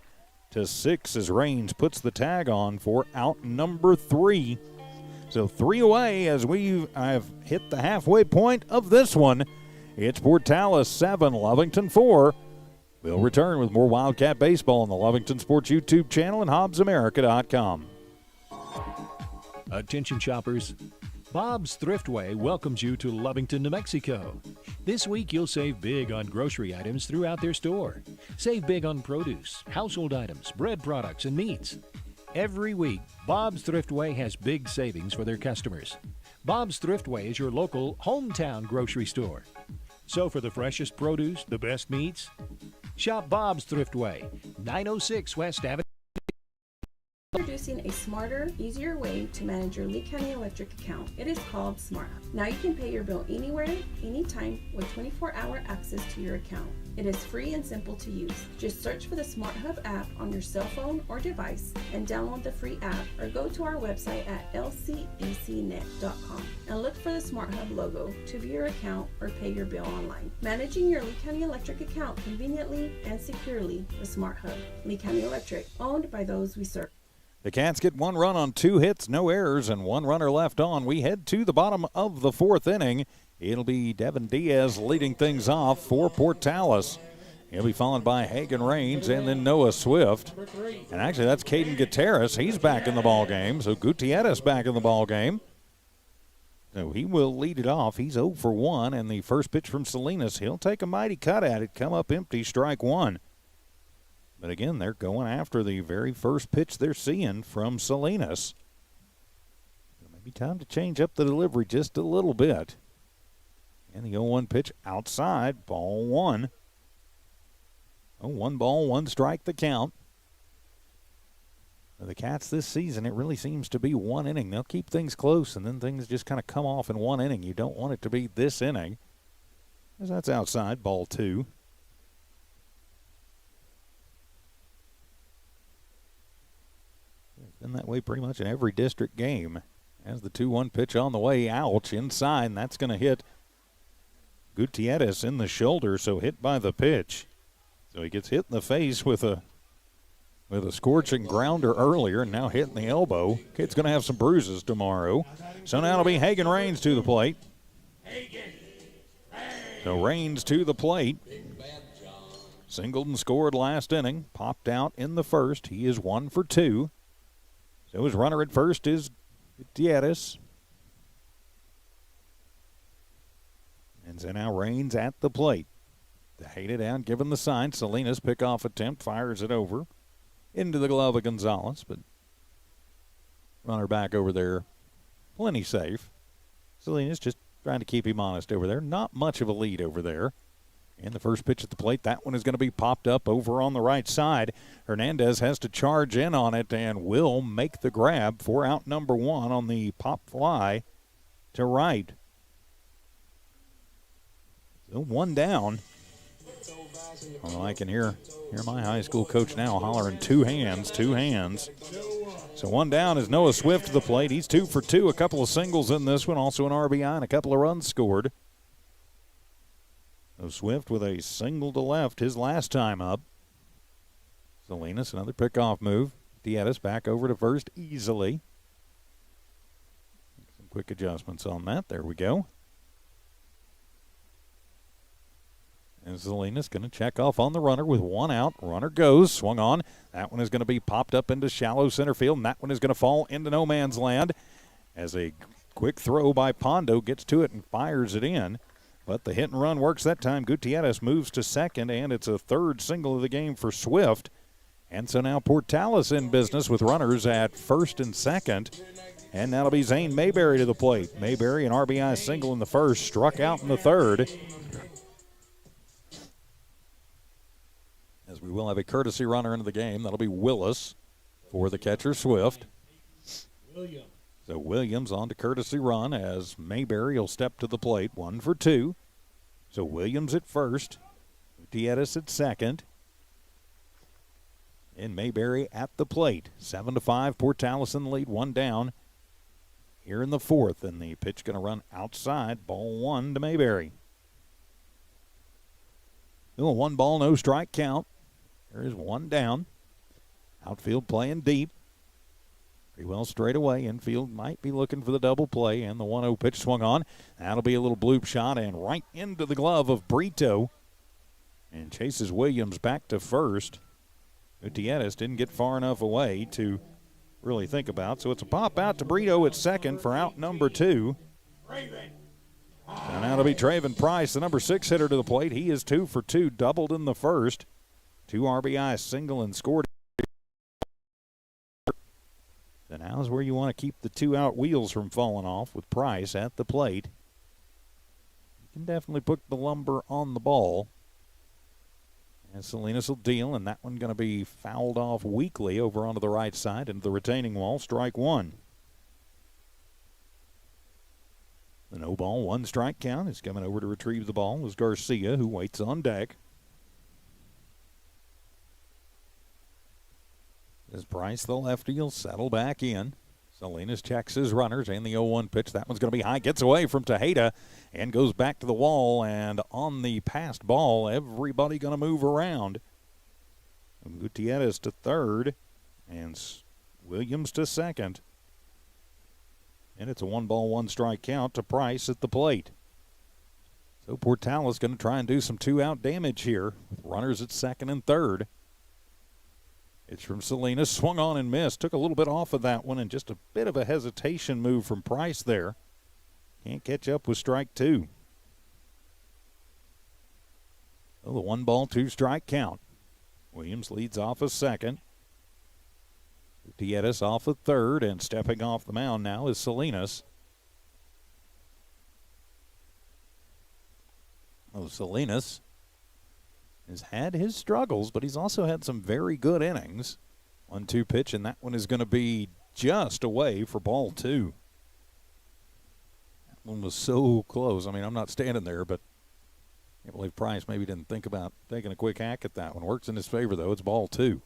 as Raines puts the tag on for out number 3. So 3 away as I've hit the halfway point of this one. It's Portales 7, Lovington 4. We'll return with more Wildcat baseball on the Lovington Sports YouTube channel and HobbsAmerica.com. Attention shoppers, Bob's Thriftway welcomes you to Lovington, New Mexico. This week you'll save big on grocery items throughout their store. Save big on produce, household items, bread products, and meats. Every week, Bob's Thriftway has big savings for their customers. Bob's Thriftway is your local hometown grocery store. So for the freshest produce, the best meats, shop Bob's Thriftway, 906 West Avenue. Introducing a smarter, easier way to manage your Lee County Electric account. It is called Smart Hub. Now you can pay your bill anywhere, anytime, with 24-hour access to your account. It is free and simple to use. Just search for the Smart Hub app on your cell phone or device and download the free app, or go to our website at lcecnet.com and look for the Smart Hub logo to view your account or pay your bill online. Managing your Lee County Electric account conveniently and securely with Smart Hub. Lee County Electric, owned by those we serve. The Cats get 1 run on 2 hits, no errors, and 1 runner left on. We head to the bottom of the 4th inning. It'll be Devin Diaz leading things off for Portales. He'll be followed by Hagan Raines and then Noah Swift. And actually, that's Caden Gutierrez. He's back in the ball game. So Gutierrez back in the ball game. So he will lead it off. He's 0 for 1, and the first pitch from Salinas, he'll take a mighty cut at it. Come up empty, strike one. But again, they're going after the very first pitch they're seeing from Salinas. Maybe time to change up the delivery just a little bit. And the 0-1 pitch outside, ball one. 1 ball, 1 strike the count. The Cats this season, it really seems to be one inning. They'll keep things close, and then things just kind of come off in one inning. You don't want it to be this inning, as that's outside, ball 2. It's been that way pretty much in every district game. As the 2-1 pitch on the way, ouch, inside, and that's going to hit Gutierrez in the shoulder, so hit by the pitch. So he gets hit in the face with a scorching grounder earlier, and now hit in the elbow. Kid's going to have some bruises tomorrow. So now it'll be Hagen Raines to the plate. So Raines to the plate. Singleton scored last inning, popped out in the first. He is 1 for 2. So his runner at first is Gutierrez. And so now Raines at the plate. Tejeda down, given the sign. Salinas pickoff attempt, fires it over into the glove of Gonzalez, but runner back over there, plenty safe. Salinas just trying to keep him honest over there. Not much of a lead over there. And the first pitch at the plate, that one is going to be popped up over on the right side. Hernandez has to charge in on it and will make the grab for out number 1 on the pop fly to right. So 1 down. Although I can hear my high school coach now hollering 2 hands, 2 hands. So 1 down is Noah Swift to the plate. He's 2 for 2, a couple of singles in this one, also an RBI and a couple of runs scored. So Swift with a single to left his last time up. Salinas, another pickoff move. Diettis back over to first easily. Some quick adjustments on that. There we go. And Salinas going to check off on the runner with 1 out. Runner goes, swung on. That one is going to be popped up into shallow center field, and that one is going to fall into no man's land as a quick throw by Pondo gets to it and fires it in. But the hit and run works that time. Gutierrez moves to second, and it's a third single of the game for Swift. And so now Portales in business with runners at first and second. And that'll be Zane Mayberry to the plate. Mayberry, an RBI single in the first, struck out in the third. As we will have a courtesy runner into the game. That'll be Willis for the catcher, Swift. So Williams on to courtesy run as Mayberry will step to the plate. 1 for 2. So Williams at first. Gutierrez at second. And Mayberry at the plate. 7-5, Portales in the lead, 1 down. Here in the fourth, and the pitch going to run outside. Ball 1 to Mayberry. A 1 ball, no strike count. There is 1 down. Outfield playing deep. Pretty well straight away. Infield might be looking for the double play, and the 1-0 pitch swung on. That'll be a little bloop shot and right into the glove of Brito. And chases Williams back to first. Gutierrez didn't get far enough away to really think about. So it's a pop out to Brito at second for out number 2. And that'll be Traven Price, the number 6 hitter to the plate. He is 2 for 2, doubled in the first. 2 RBI single and scored. So now's where you want to keep the 2 out wheels from falling off with Price at the plate. You can definitely put the lumber on the ball. And Salinas will deal, and that one going to be fouled off weakly over onto the right side into the retaining wall. Strike 1. The no ball, 1 strike count. Is coming over to retrieve the ball is Garcia, who waits on deck. As Price, the lefty, will settle back in. Salinas checks his runners and the 0-1 pitch. That one's going to be high. Gets away from Tejeda and goes back to the wall. And on the passed ball, everybody going to move around. Gutierrez to third and Williams to second. And it's a 1 ball, 1 strike count to Price at the plate. So Portales going to try and do some 2 out damage here with runners at second and third. It's from Salinas, swung on and missed. Took a little bit off of that one and just a bit of a hesitation move from Price there. Can't catch up with strike 2. So the 1 ball, 2 strike count. Williams leads off a second. Gutierrez off a third, and stepping off the mound now is Salinas. Salinas has had his struggles, but he's also had some very good innings. 1-2 pitch, and that one is going to be just away for ball 2. That one was so close. I mean, I'm not standing there, but I can't believe Price maybe didn't think about taking a quick hack at that one. Works in his favor, though. It's ball 2.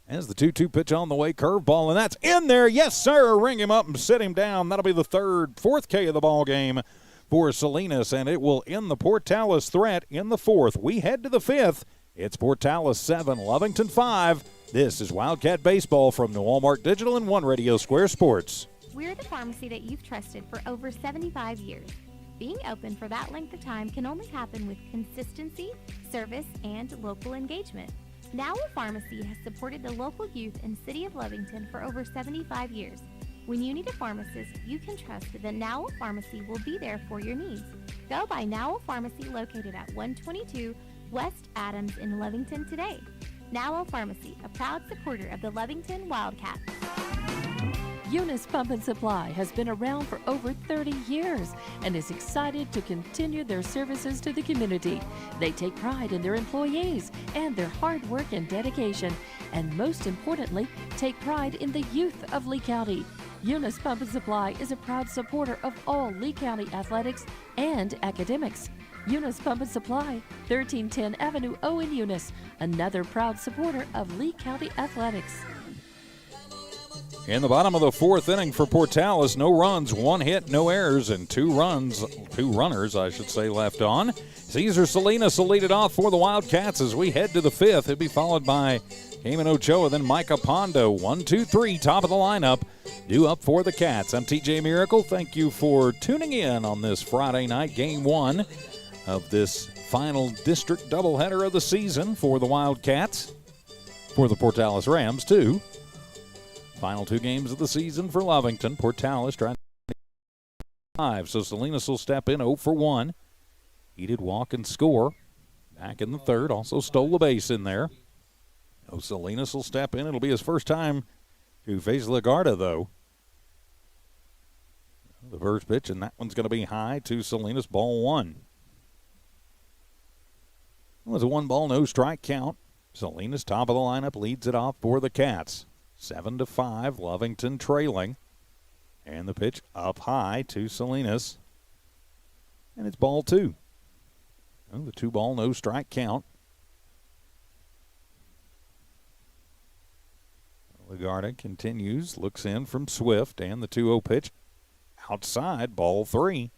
As the 2-2 pitch on the way, curveball, and that's in there. Yes, sir. Ring him up and sit him down. That'll be the fourth K of the ball game for Salinas, and it will end the Portales threat in the 4th. We head to the 5th. It's Portales 7, Lovington 5. This is Wildcat Baseball from New Walmart Digital and One Radio Square Sports. We're the pharmacy that you've trusted for over 75 years. Being open for that length of time can only happen with consistency, service, and local engagement. Now Pharmacy has supported the local youth in City of Lovington for over 75 years. When you need a pharmacist, you can trust that Now Pharmacy will be there for your needs. Go by Now Pharmacy located at 122 West Adams in Lovington today. Now Pharmacy, a proud supporter of the Lovington Wildcats. Eunice Pump and Supply has been around for over 30 years and is excited to continue their services to the community. They take pride in their employees and their hard work and dedication, and most importantly, take pride in the youth of Lee County. Eunice Pump and Supply is a proud supporter of all Lee County athletics and academics. Eunice Pump and Supply, 1310 Avenue O in Eunice, another proud supporter of Lee County athletics. In the bottom of the 4th inning for Portales, no runs, 1 hit, no errors, and 2 runners, left on. Cesar Salinas will lead it off for the Wildcats as we head to the 5th. He'll be followed by Cayman Ochoa, then Micah Pondo. 1, 2, 3, top of the lineup, due up for the Cats. I'm TJ Miracle. Thank you for tuning in on this Friday night, Game 1 of this final district doubleheader of the season for the Wildcats, for the Portales Rams, too. Final 2 games of the season for Lovington. Portales trying to 5, so Salinas will step in 0 for 1. He did walk and score back in the 3rd. Also stole the base in there. So Salinas will step in. It'll be his first time to face Lagarda, though. The first pitch, and that one's going to be high to Salinas, ball 1. It was a 1-ball, no strike count. Salinas, top of the lineup, leads it off for the Cats. 7-5, Lovington trailing. And the pitch up high to Salinas. And it's ball 2. Well, the 2-ball, no strike count. Lagarda continues, looks in from Swift, and the 2-0 pitch outside, ball 3.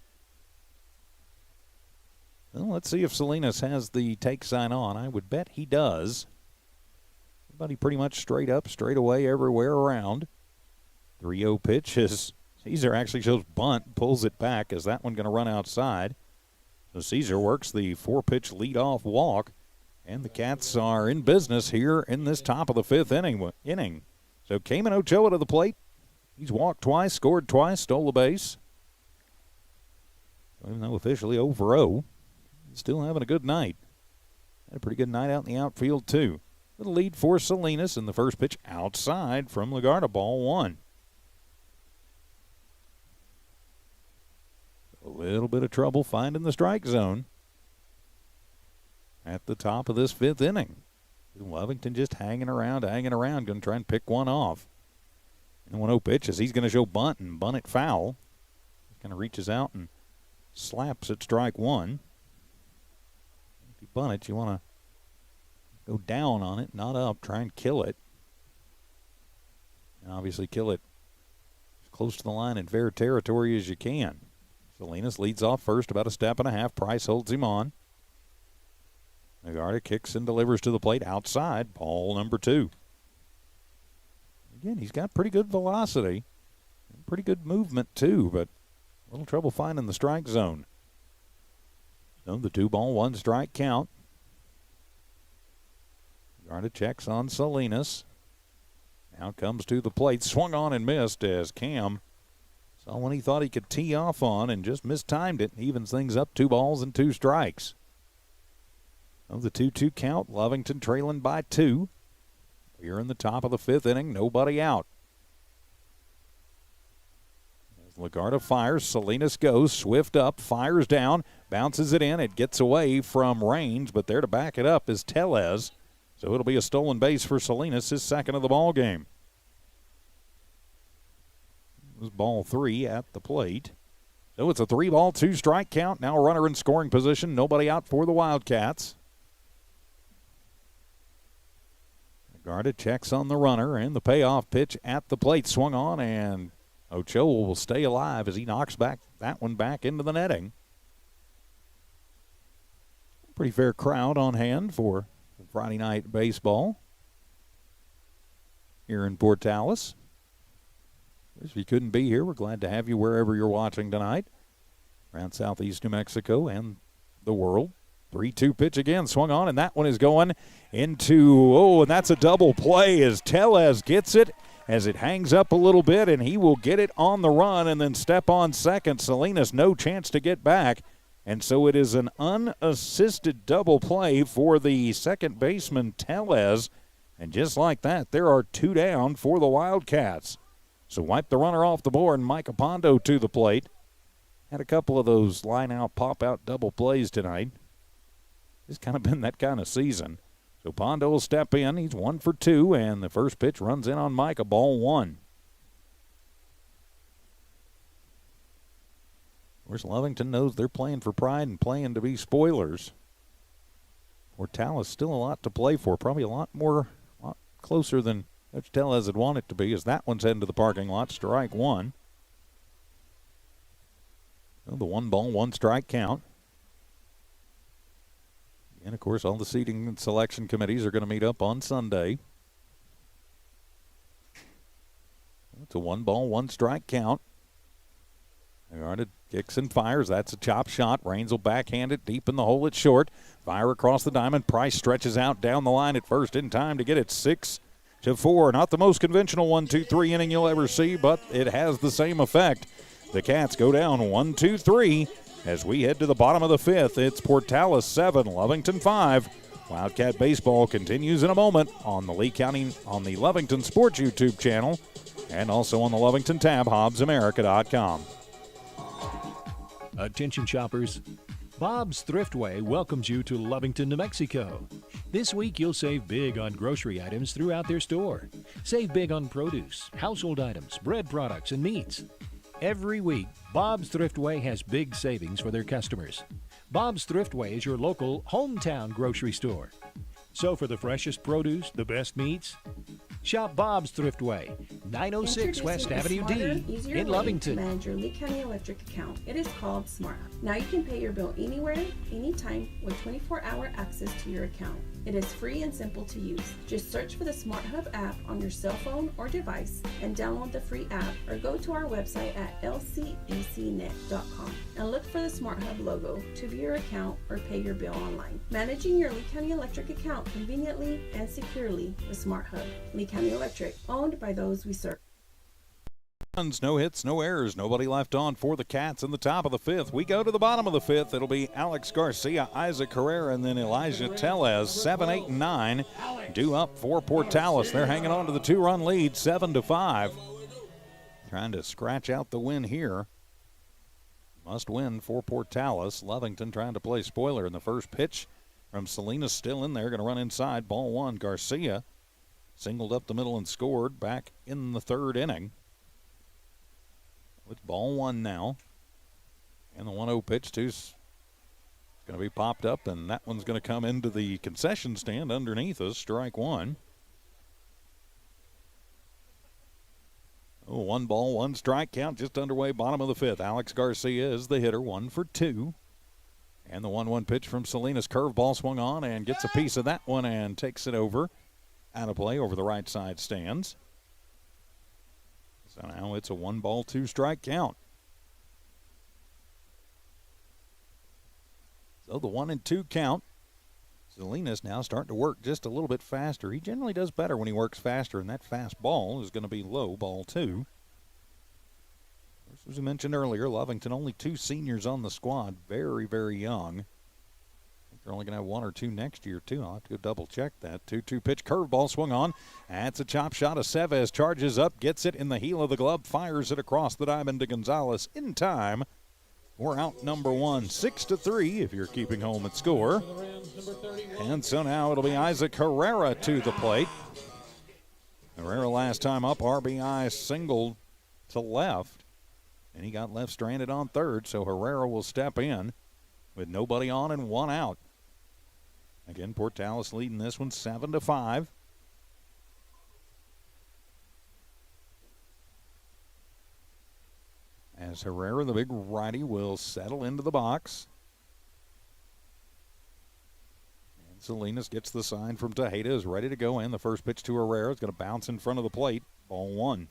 Well, let's see if Salinas has the take sign on. I would bet he does. Everybody pretty much straight up, straight away, everywhere around. 3-0 pitch is Caesar actually shows bunt, pulls it back. Is that one going to run outside? So Caesar works the 4-pitch leadoff walk, and the Cats are in business here in this top of the 5th inning. So Cayman Ochoa to the plate. He's walked twice, scored twice, stole the base. Even though officially 0 for 0, he's still having a good night. Had a pretty good night out in the outfield, too. The lead for Salinas, and the first pitch outside from Lagarda, ball 1. A little bit of trouble finding the strike zone at the top of this 5th inning. Lovington just hanging around, going to try and pick one off. And the 1-0 pitch is he's going to show bunt and bunt it foul. Kind of reaches out and slaps at strike 1. If you bunt it, you want to go down on it, not up. Try and kill it. And obviously kill it as close to the line in fair territory as you can. Salinas leads off first, about a step and a half. Price holds him on. Lagarda kicks and delivers to the plate outside. Ball number 2. Again, he's got pretty good velocity. Pretty good movement, too, but a little trouble finding the strike zone. So the 2-ball, 1 strike count. Lagarda checks on Salinas. Now comes to the plate. Swung on and missed as Cam saw one he thought he could tee off on and just mistimed it. Evens things up, 2 balls and 2 strikes. Of the 2-2 count, Lovington trailing by 2. We're in the top of the 5th inning, nobody out. As Lagarda fires, Salinas goes, Swift up, fires down, bounces it in. It gets away from range, but there to back it up is Tellez. So it'll be a stolen base for Salinas, his second of the ball game. It was ball 3 at the plate. So it's a 3-ball, 2-strike count. Now a runner in scoring position. Nobody out for the Wildcats. Garda checks on the runner, and the payoff pitch at the plate swung on, and Ochoa will stay alive as he knocks back that one back into the netting. Pretty fair crowd on hand for Friday night baseball here in Portales. If you couldn't be here, we're glad to have you wherever you're watching tonight around southeast New Mexico and the world. 3-2 pitch again, swung on, and that one is going into, and that's a double play as Tellez gets it as it hangs up a little bit, and he will get it on the run and then step on second. Salinas, no chance to get back, and so it is an unassisted double play for the second baseman, Tellez, and just like that, there are 2 down for the Wildcats. So wipe the runner off the board, and Mike Apondo to the plate. Had a couple of those line-out, pop-out double plays tonight. It's kind of been that kind of season. So Pondo will step in. He's 1 for 2, and the first pitch runs in on Mike, a ball 1. Of course, Lovington knows they're playing for pride and playing to be spoilers. Portales still a lot to play for, probably a lot closer than Coach Tellez would want it to be, as that one's heading to the parking lot, strike 1. So the 1-ball, 1-strike count. And, of course, all the seating and selection committees are going to meet up on Sunday. It's a 1-ball, 1-strike count. Guarded, kicks and fires. That's a chop shot. Raines will backhand it deep in the hole. It's short. Fire across the diamond. Price stretches out down the line at first in time to get it 6-4. Not the most conventional 1-2-3 inning you'll ever see, but it has the same effect. The Cats go down 1-2-3. As we head to the bottom of the 5th, it's Portales 7, Lovington 5. Wildcat baseball continues in a moment on the Lovington Sports YouTube channel and also on the Lovington tab, HobbsAmerica.com. Attention shoppers, Bob's Thriftway welcomes you to Lovington, New Mexico. This week you'll save big on grocery items throughout their store. Save big on produce, household items, bread products, and meats. Every week, Bob's Thriftway has big savings for their customers. Bob's Thriftway is your local hometown grocery store. So for the freshest produce, the best meats, shop Bob's Thriftway, 906 West Avenue D in Lovington. To manage your Lee County Electric account. It is called Smart Hub. Now you can pay your bill anywhere, anytime, with 24-hour access to your account. It is free and simple to use. Just search for the Smart Hub app on your cell phone or device and download the free app, or go to our website at lcecnet.com and look for the Smart Hub logo to view your account or pay your bill online. Managing your Lee County Electric account conveniently and securely with Smart Hub. Lee County Electric, owned by those we serve. No hits, no errors, nobody left on for the Cats in the top of the 5th. We go to the bottom of the 5th. It'll be Alex Garcia, Isaac Herrera, and then Elijah Tellez. 7, 8, and 9 due up for Portales. They're hanging on to the 2-run lead, 7-5. Trying to scratch out the win here. Must win for Portales. Lovington trying to play spoiler in the first pitch from Salinas, still in there, going to run inside. Ball 1. Garcia singled up the middle and scored back in the 3rd inning. It's ball 1 now. And the 1-0 pitch is going to be popped up, and that one's going to come into the concession stand underneath us. Strike 1. 1-ball, 1-strike count just underway, bottom of the 5th. Alex Garcia is the hitter, 1 for 2. And the 1-1 pitch from Salinas, curveball swung on and gets a piece of that one and takes it over. Out of play over the right side stands. So now it's a 1-ball, 2-strike count. So the 1 and 2 count. Salinas now starting to work just a little bit faster. He generally does better when he works faster, and that fast ball is going to be low, ball 2. As we mentioned earlier, Lovington only 2 seniors on the squad, very, very young. I think they're only going to have 1 or 2 next year, too. I'll have to go double-check that. 2-2 pitch, curveball swung on. That's a chop shot. Aceves charges up, gets it in the heel of the glove, fires it across the diamond to Gonzalez in time. We're out number one, 6-3 if you're keeping home at score. And so now it'll be Isaac Herrera to the plate. Herrera last time up, RBI singled to left. And he got left stranded on third, so Herrera will step in with nobody on and one out. Again, Portales leading this one 7-5. As Herrera, the big righty, will settle into the box. And Salinas gets the sign from Tejeda, is ready to go in. The first pitch to Herrera is going to bounce in front of the plate. Ball one.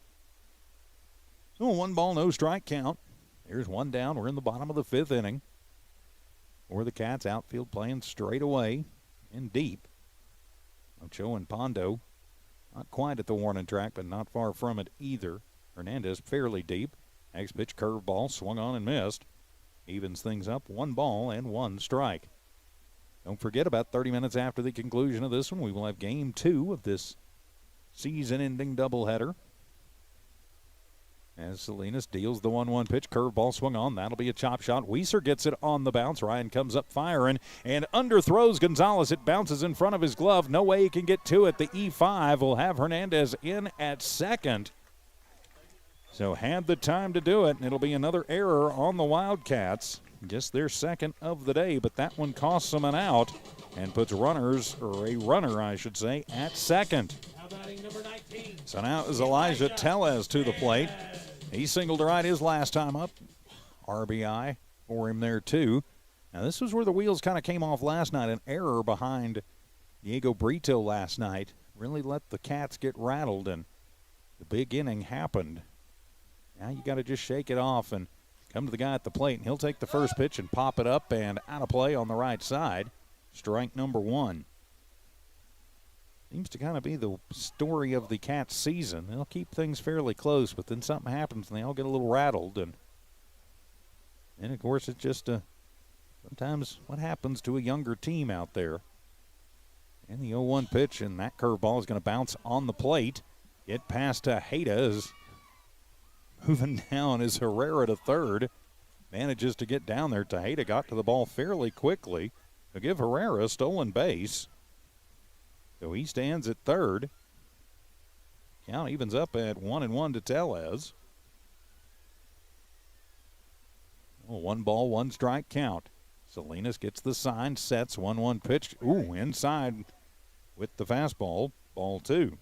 So 1 ball, no strike count. There's one down. We're in the bottom of the 5th inning. For the Cats, outfield playing straight away and deep. Ocho and Pondo not quite at the warning track, but not far from it either. Hernandez fairly deep. Next pitch, curveball, swung on and missed. Evens things up, 1 ball and 1 strike. Don't forget, about 30 minutes after the conclusion of this one, we will have game 2 of this season-ending doubleheader. As Salinas deals the 1-1 pitch, curveball swung on. That'll be a chop shot. Weiser gets it on the bounce. Ryan comes up firing and underthrows Gonzalez. It bounces in front of his glove. No way he can get to it. The E5 will have Hernandez in at second. So had the time to do it, and it'll be another error on the Wildcats. Just their second of the day, but that one costs them an out and puts runners, or a runner, I should say, at second. So now is Elijah Tellez to the plate. He singled to right his last time up. RBI for him there, too. Now, this was where the wheels kind of came off last night. An error behind Diego Brito last night really let the Cats get rattled, and the big inning happened. Now you got to just shake it off and come to the guy at the plate, and he'll take the first pitch and pop it up and out of play on the right side. Strike number 1. Seems to kind of be the story of the Cats season. They'll keep things fairly close, but then something happens and they all get a little rattled. And of course, it's just sometimes what happens to a younger team out there. And the 0-1 pitch, and that curveball is going to bounce on the plate. Get past Tejeda as moving down is Herrera to third. Manages to get down there. Tejeda got to the ball fairly quickly to give Herrera a stolen base. So he stands at third. Count evens up at 1-1 to Tellez. 1 ball, 1 strike count. Salinas gets the sign, sets 1-1 pitch. Ooh, inside with the fastball. Ball 2.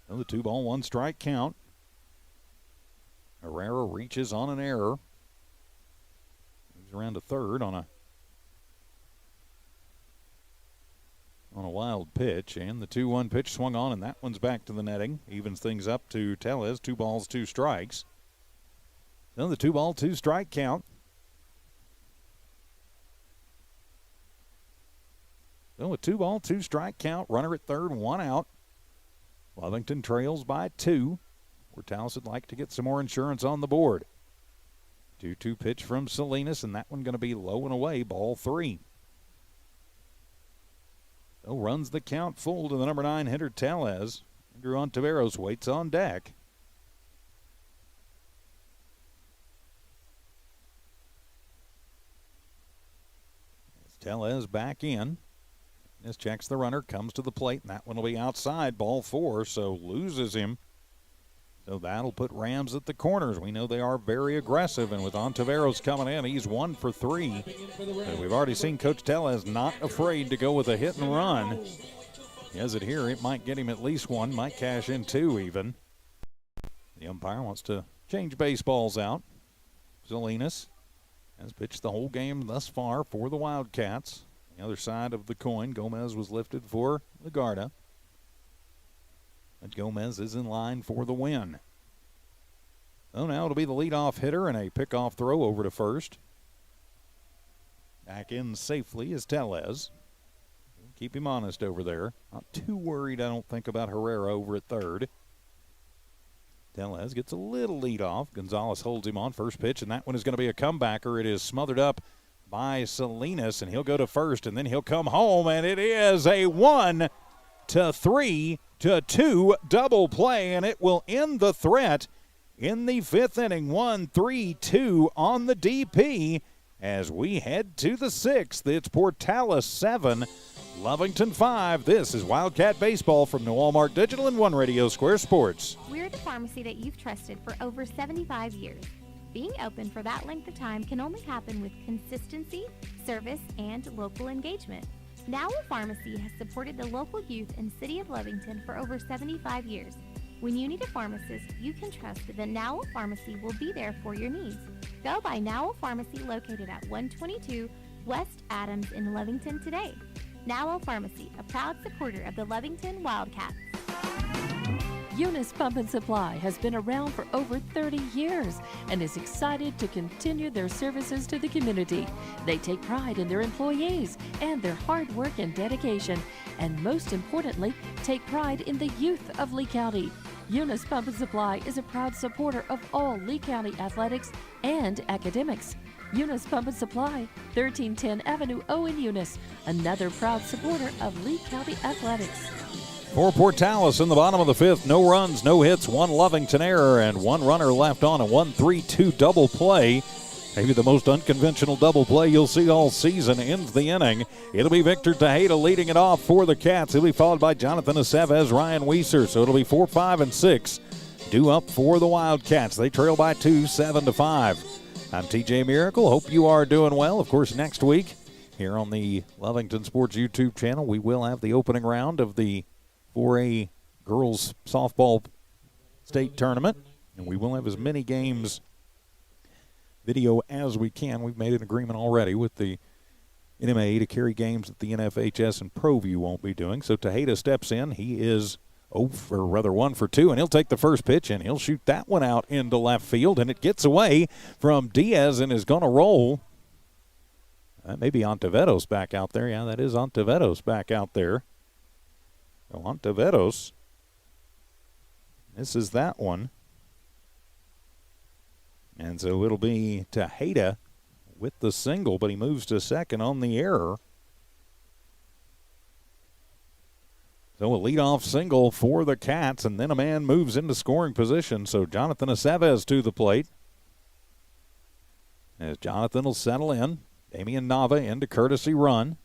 Another 2 ball, 1 strike count. Herrera reaches on an error. Moves around to third on a wild pitch, and the 2-1 pitch swung on, and that one's back to the netting. Evens things up to Tellez. 2 balls, 2 strikes. Another 2 ball, 2 strike count. So a 2 ball, 2 strike count. Runner at third, 1 out. Lovington trails by 2. Portales would like to get some more insurance on the board. 2-2 pitch from Salinas, and that one going to be low and away, ball 3. So runs the count full to the number 9 hitter, Tellez. Andrew Ontiveros waits on deck. Tellez back in. This checks the runner, comes to the plate, and that one will be outside, ball 4, so loses him. So that'll put Rams at the corners. We know they are very aggressive, and with Ontiveros coming in, he's 1 for 3. And we've already seen Coach Tellez not afraid to go with a hit and run. He has it here. It might get him at least 1, might cash in 2 even. The umpire wants to change baseballs out. Salinas has pitched the whole game thus far for the Wildcats. The other side of the coin, Gomez was lifted for Lagarda. But Gomez is in line for the win. So now it'll be the leadoff hitter and a pickoff throw over to first. Back in safely is Tellez. Keep him honest over there. Not too worried, I don't think, about Herrera over at third. Tellez gets a little lead off. Gonzalez holds him on first pitch, and that one is going to be a comebacker. It is smothered up by Salinas, and he'll go to first, and then he'll come home, and it is a 1-3-2 double play, and it will end the threat in the 5th inning. 1-3-2 on the DP as we head to the 6th. It's Portales 7, Lovington 5. This is Wildcat Baseball from New Walmart Digital and One Radio Square Sports. We're the pharmacy that you've trusted for over 75 years. Being open for that length of time can only happen with consistency, service, and local engagement. Now Pharmacy has supported the local youth in City of Lovington for over 75 years. When you need a pharmacist, you can trust that Now Pharmacy will be there for your needs. Go by Now Pharmacy located at 122 West Adams in Lovington today. Now Pharmacy, a proud supporter of the Lovington Wildcats. Eunice Pump and Supply has been around for over 30 years and is excited to continue their services to the community. They take pride in their employees and their hard work and dedication, and most importantly, take pride in the youth of Lee County. Eunice Pump and Supply is a proud supporter of all Lee County athletics and academics. Eunice Pump and Supply, 1310 Avenue O in Eunice, another proud supporter of Lee County athletics. For Portales in the bottom of the 5th, no runs, no hits, one Lovington error, and one runner left on a 1-3-2 double play. Maybe the most unconventional double play you'll see all season ends the inning. It'll be Victor Tejeda leading it off for the Cats. He'll be followed by Jonathan Aceves, Ryan Weiser. So it'll be 4, 5, and 6 due up for the Wildcats. They trail by 2, 7-5. I'm TJ Miracle. Hope you are doing well. Of course, next week here on the Lovington Sports YouTube channel, we will have the opening round of the 4A girls softball state tournament, and we will have as many games video as we can. We've made an agreement already with the NMA to carry games that the NFHS and ProView won't be doing. So Tejeda steps in. He is 1 for 2, and he'll take the first pitch, and he'll shoot that one out into left field, and it gets away from Diaz and is going to roll. That may be Ontiveros back out there. Yeah, that is Ontiveros back out there. So Ontiveros, this is that one. And so it'll be Tejeda with the single, but he moves to second on the error. So a leadoff single for the Cats, and then a man moves into scoring position. So Jonathan Aceves to the plate. As Jonathan will settle in. Damian Nava into courtesy run.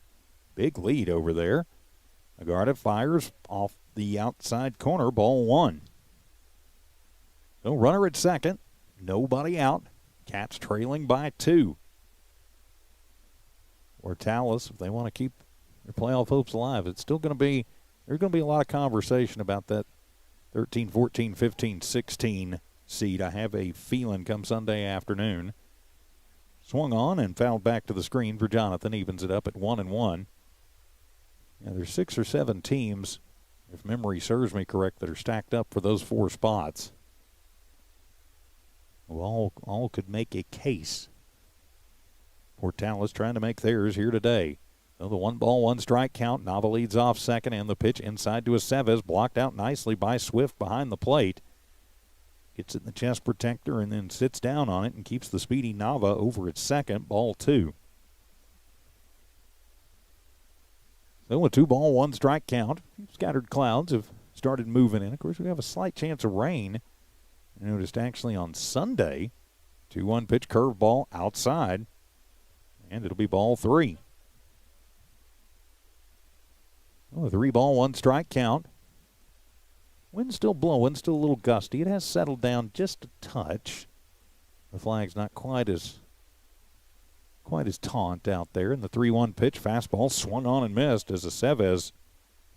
Big lead over there. Agarda fires off the outside corner, ball 1. So runner at second, nobody out. Cats trailing by 2. Portales, if they want to keep their playoff hopes alive, it's still going to be, there's going to be a lot of conversation about that 13, 14, 15, 16 seed. I have a feeling come Sunday afternoon. Swung on and fouled back to the screen for Jonathan, evens it up at 1-1. Now, there's 6 or 7 teams, if memory serves me correct, that are stacked up for those 4 spots. Well, all could make a case. Portales trying to make theirs here today. So the 1-1 count. Nava leads off second, and the pitch inside to Aceves, blocked out nicely by Swift behind the plate. Gets it in the chest protector and then sits down on it and keeps the speedy Nava over at second, ball 2. So a 2-1 count. Scattered clouds have started moving in. Of course, we have a slight chance of rain. I noticed actually on Sunday, 2-1 pitch curveball outside, and it'll be ball 3. Oh, a 3-1 count. Wind's still blowing, still a little gusty. It has settled down just a touch. The flag's not quite as taunt out there. And the 3-1 pitch, fastball swung on and missed as Aceves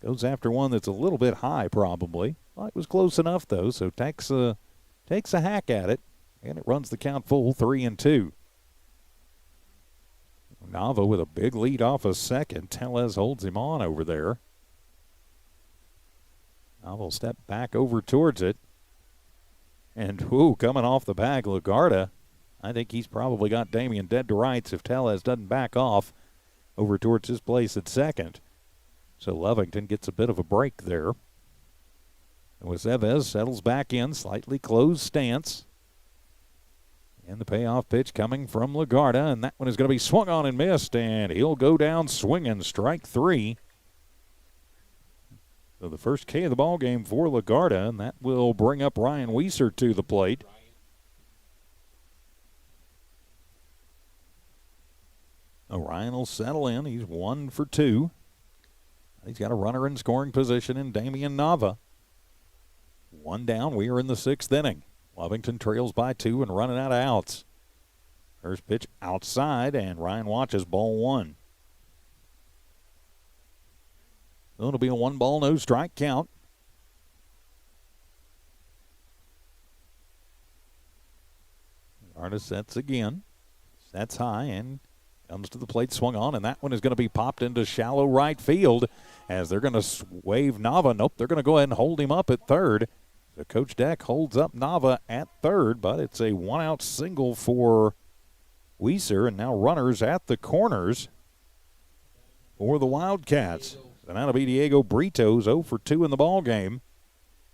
goes after one that's a little bit high probably. Well, it was close enough though, so takes a hack at it, and it runs the count full, 3-2. Nava with a big lead off a second. Tellez holds him on over there. Nava will step back over towards it. And, coming off the bag, Lagarda. I think he's probably got Damian dead to rights if Tellez doesn't back off over towards his place at second. So Lovington gets a bit of a break there. Aceves settles back in, slightly closed stance. And the payoff pitch coming from Lagarda, and that one is going to be swung on and missed, and he'll go down swinging, strike 3. So the first K of the ball game for Lagarda, and that will bring up Ryan Weiser to the plate. Ryan will settle in. He's 1 for 2. He's got a runner in scoring position in Damian Nava. 1 down. We are in the 6th inning. Lovington trails by 2 and running out of outs. First pitch outside, and Ryan watches ball 1. So it'll be a 1-ball, no strike count. Artist sets again. Sets high and comes to the plate, swung on, and that one is going to be popped into shallow right field as they're going to wave Nava. Nope, they're going to go ahead and hold him up at third. So Coach Deck holds up Nava at third, but it's a 1-out single for Weiser, and now runners at the corners for the Wildcats. So now it'll be Diego Brito's 0 for 2 in the ball game.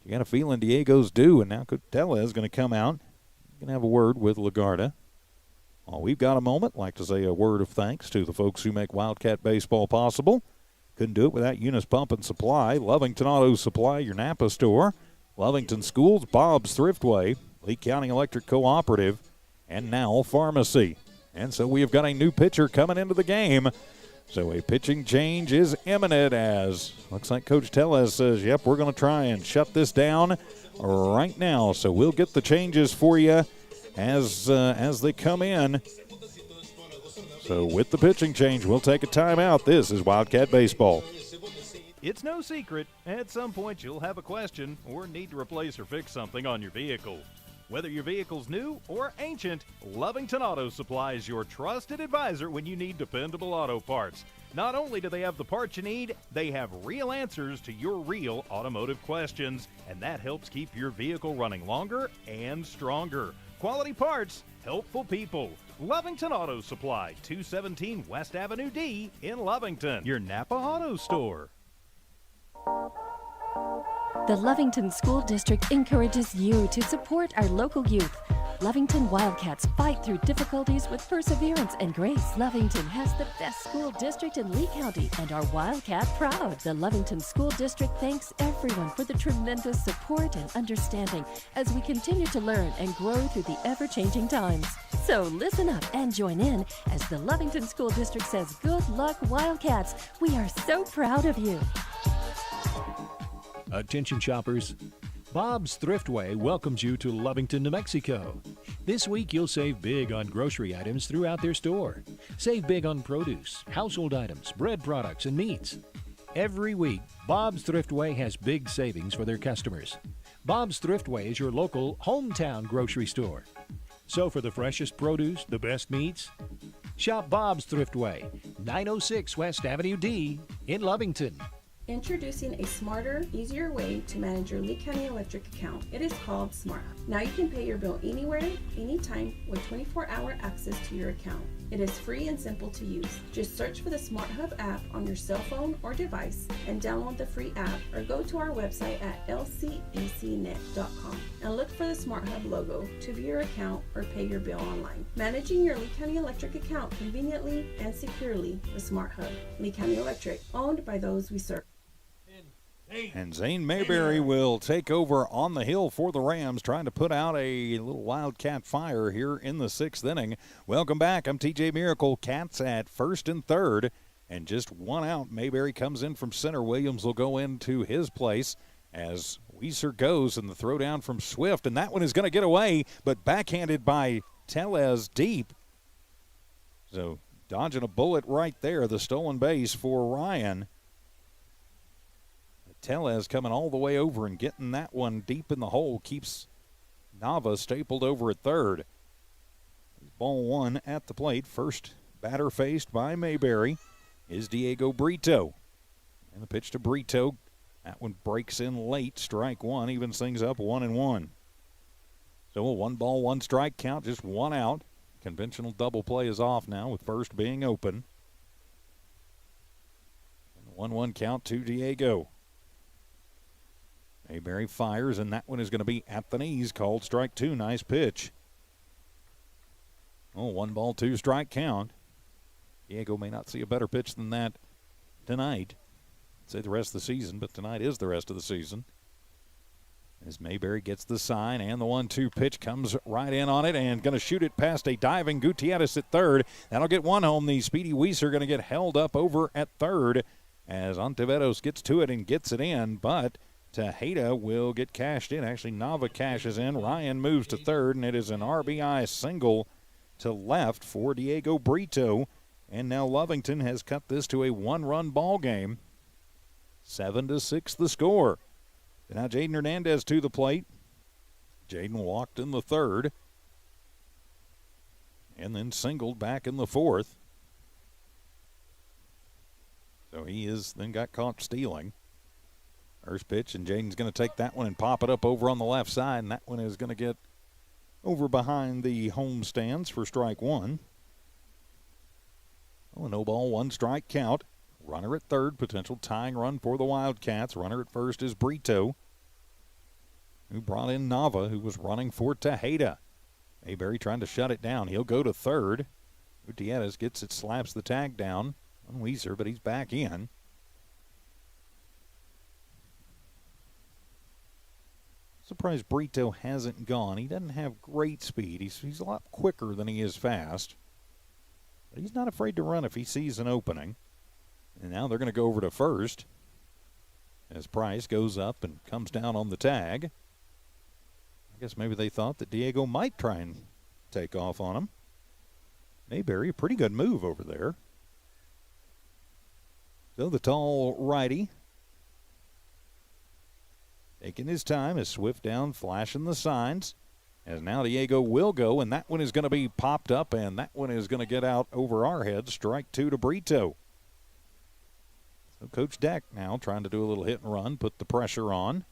You got a feeling Diego's due, and now Cotella is going to come out. Going to have a word with Lagarda. While we've got a moment, I'd like to say a word of thanks to the folks who make Wildcat baseball possible. Couldn't do it without Eunice Pump and Supply, Lovington Auto Supply, your Napa store, Lovington Schools, Bob's Thriftway, Lee County Electric Cooperative, and now Pharmacy. And so we have got a new pitcher coming into the game. So a pitching change is imminent as looks like Coach Tellez says, yep, we're going to try and shut this down right now. So we'll get the changes for you as they come in. So with the pitching change, we'll take a timeout. This is Wildcat Baseball. It's no secret, at some point you'll have a question or need to replace or fix something on your vehicle. Whether your vehicle's new or ancient, Lovington Auto Supply is your trusted advisor when you need dependable auto parts. Not only do they have the parts you need, they have real answers to your real automotive questions, and that helps keep your vehicle running longer and stronger. Quality parts, helpful people. Lovington Auto Supply, 217 West Avenue D in Lovington, your Napa Auto Store. The Lovington School District encourages you to support our local youth. Lovington Wildcats fight through difficulties with perseverance and grace. Lovington has the best school district in Lee County and our Wildcat proud. The Lovington School District thanks everyone for the tremendous support and understanding as we continue to learn and grow through the ever-changing times. So listen up and join in as the Lovington School District says, good luck, Wildcats. We are so proud of you. Attention shoppers, Bob's Thriftway welcomes you to Lovington, New Mexico. This week you'll save big on grocery items throughout their store. Save big on produce, household items, bread products, and meats. Every week, Bob's Thriftway has big savings for their customers. Bob's Thriftway is your local hometown grocery store. So for the freshest produce, the best meats, shop Bob's Thriftway, 906 West Avenue D in Lovington. Introducing a smarter, easier way to manage your Lee County Electric account. It is called SmartHub. Now you can pay your bill anywhere, anytime, with 24-hour access to your account. It is free and simple to use. Just search for the SmartHub app on your cell phone or device and download the free app, or go to our website at lcecnet.com and look for the SmartHub logo to view your account or pay your bill online. Managing your Lee County Electric account conveniently and securely with SmartHub. Lee County Electric, owned by those we serve. And Zane Mayberry will take over on the hill for the Rams, trying to put out a little Wildcat fire here in the 6th inning. Welcome back. I'm TJ Miracle. Cats at first and third, and just 1 out. Mayberry comes in from center. Williams will go into his place as Weiser goes, and the throw down from Swift, and that one is going to get away, but backhanded by Tellez deep. So dodging a bullet right there, the stolen base for Ryan. Tellez coming all the way over and getting that one deep in the hole keeps Nava stapled over at third. Ball 1 at the plate. First batter faced by Mayberry is Diego Brito. And the pitch to Brito. That one breaks in late. Strike 1 evens things up 1-1. So a 1-ball, 1-strike count, just 1 out. Conventional double play is off now with first being open. And 1-1 count to Diego. Mayberry fires, and that one is going to be at the knees. Called strike 2. Nice pitch. Oh, 1-ball, 2-strike count. Diego may not see a better pitch than that tonight. I'd say the rest of the season, but tonight is the rest of the season. As Mayberry gets the sign and the 1-2 pitch comes right in on it and going to shoot it past a diving Gutierrez at third. That'll get one home. The speedy Weiser going to get held up over at third as Ontiveros gets to it and gets it in, but Tejeda will get cashed in. Actually, Nava cashes in. Ryan moves to third, and it is an RBI single to left for Diego Brito. And now Lovington has cut this to a one-run ball game. 7-6 the score. Now Jaden Hernandez to the plate. Jaden walked in the third and then singled back in the fourth. So he is then got caught stealing. First pitch, and Jaden's going to take that one and pop it up over on the left side, and that one is going to get over behind the home stands for strike one. Oh, no ball, 1 strike count. Runner at third, potential tying run for the Wildcats. Runner at first is Brito, who brought in Nava, who was running for Tejeda. Mayberry trying to shut it down. He'll go to third. Gutierrez gets it, slaps the tag down on Weiser, but he's back in. Surprised Brito hasn't gone. He doesn't have great speed. He's a lot quicker than he is fast. But he's not afraid to run if he sees an opening. And now they're going to go over to first as Price goes up and comes down on the tag. I guess maybe they thought that Diego might try and take off on him. Mayberry, a pretty good move over there. So the tall righty taking his time as Swift down, flashing the signs. As now Diego will go, and that one is going to be popped up, and that one is going to get out over our heads. Strike 2 to Brito. So Coach Deck now trying to do a little hit and run, put the pressure on.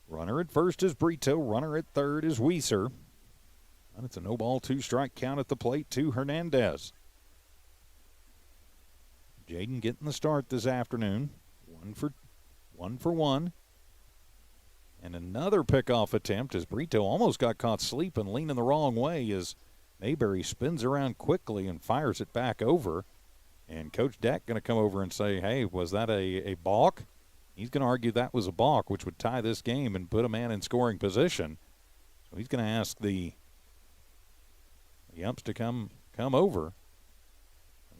Runner at first is Brito. Runner at third is Weiser. And it's a no ball, 2 strike count at the plate to Hernandez. Jaden getting the start this afternoon. One for one. And another pickoff attempt as Brito almost got caught sleeping, leaning the wrong way as Mayberry spins around quickly and fires it back over. And Coach Deck going to come over and say, hey, was that a balk? He's going to argue that was a balk, which would tie this game and put a man in scoring position. So he's going to ask the umps to come over.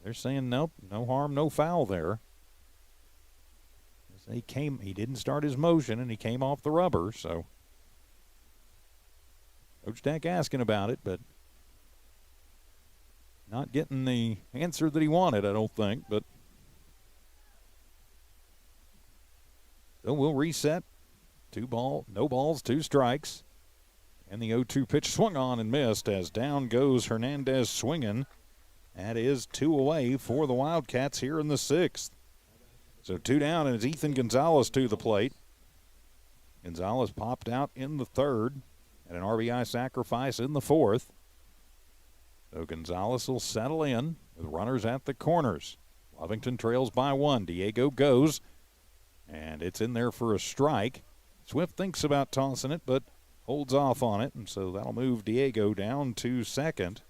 They're saying nope, no harm, no foul there. He didn't start his motion, and he came off the rubber, so Coach Deck asking about it, but not getting the answer that he wanted, I don't think. But so we'll reset. No balls, 2 strikes. And the 0-2 pitch swung on and missed as down goes Hernandez swinging. That is 2 away for the Wildcats here in the 6th. So 2 down, and it's Ethan Gonzalez to the plate. Gonzalez popped out in the 3rd and an RBI sacrifice in the 4th. So Gonzalez will settle in with runners at the corners. Lovington trails by 1. Diego goes, and it's in there for a strike. Swift thinks about tossing it, but holds off on it, and so that'll move Diego down to second.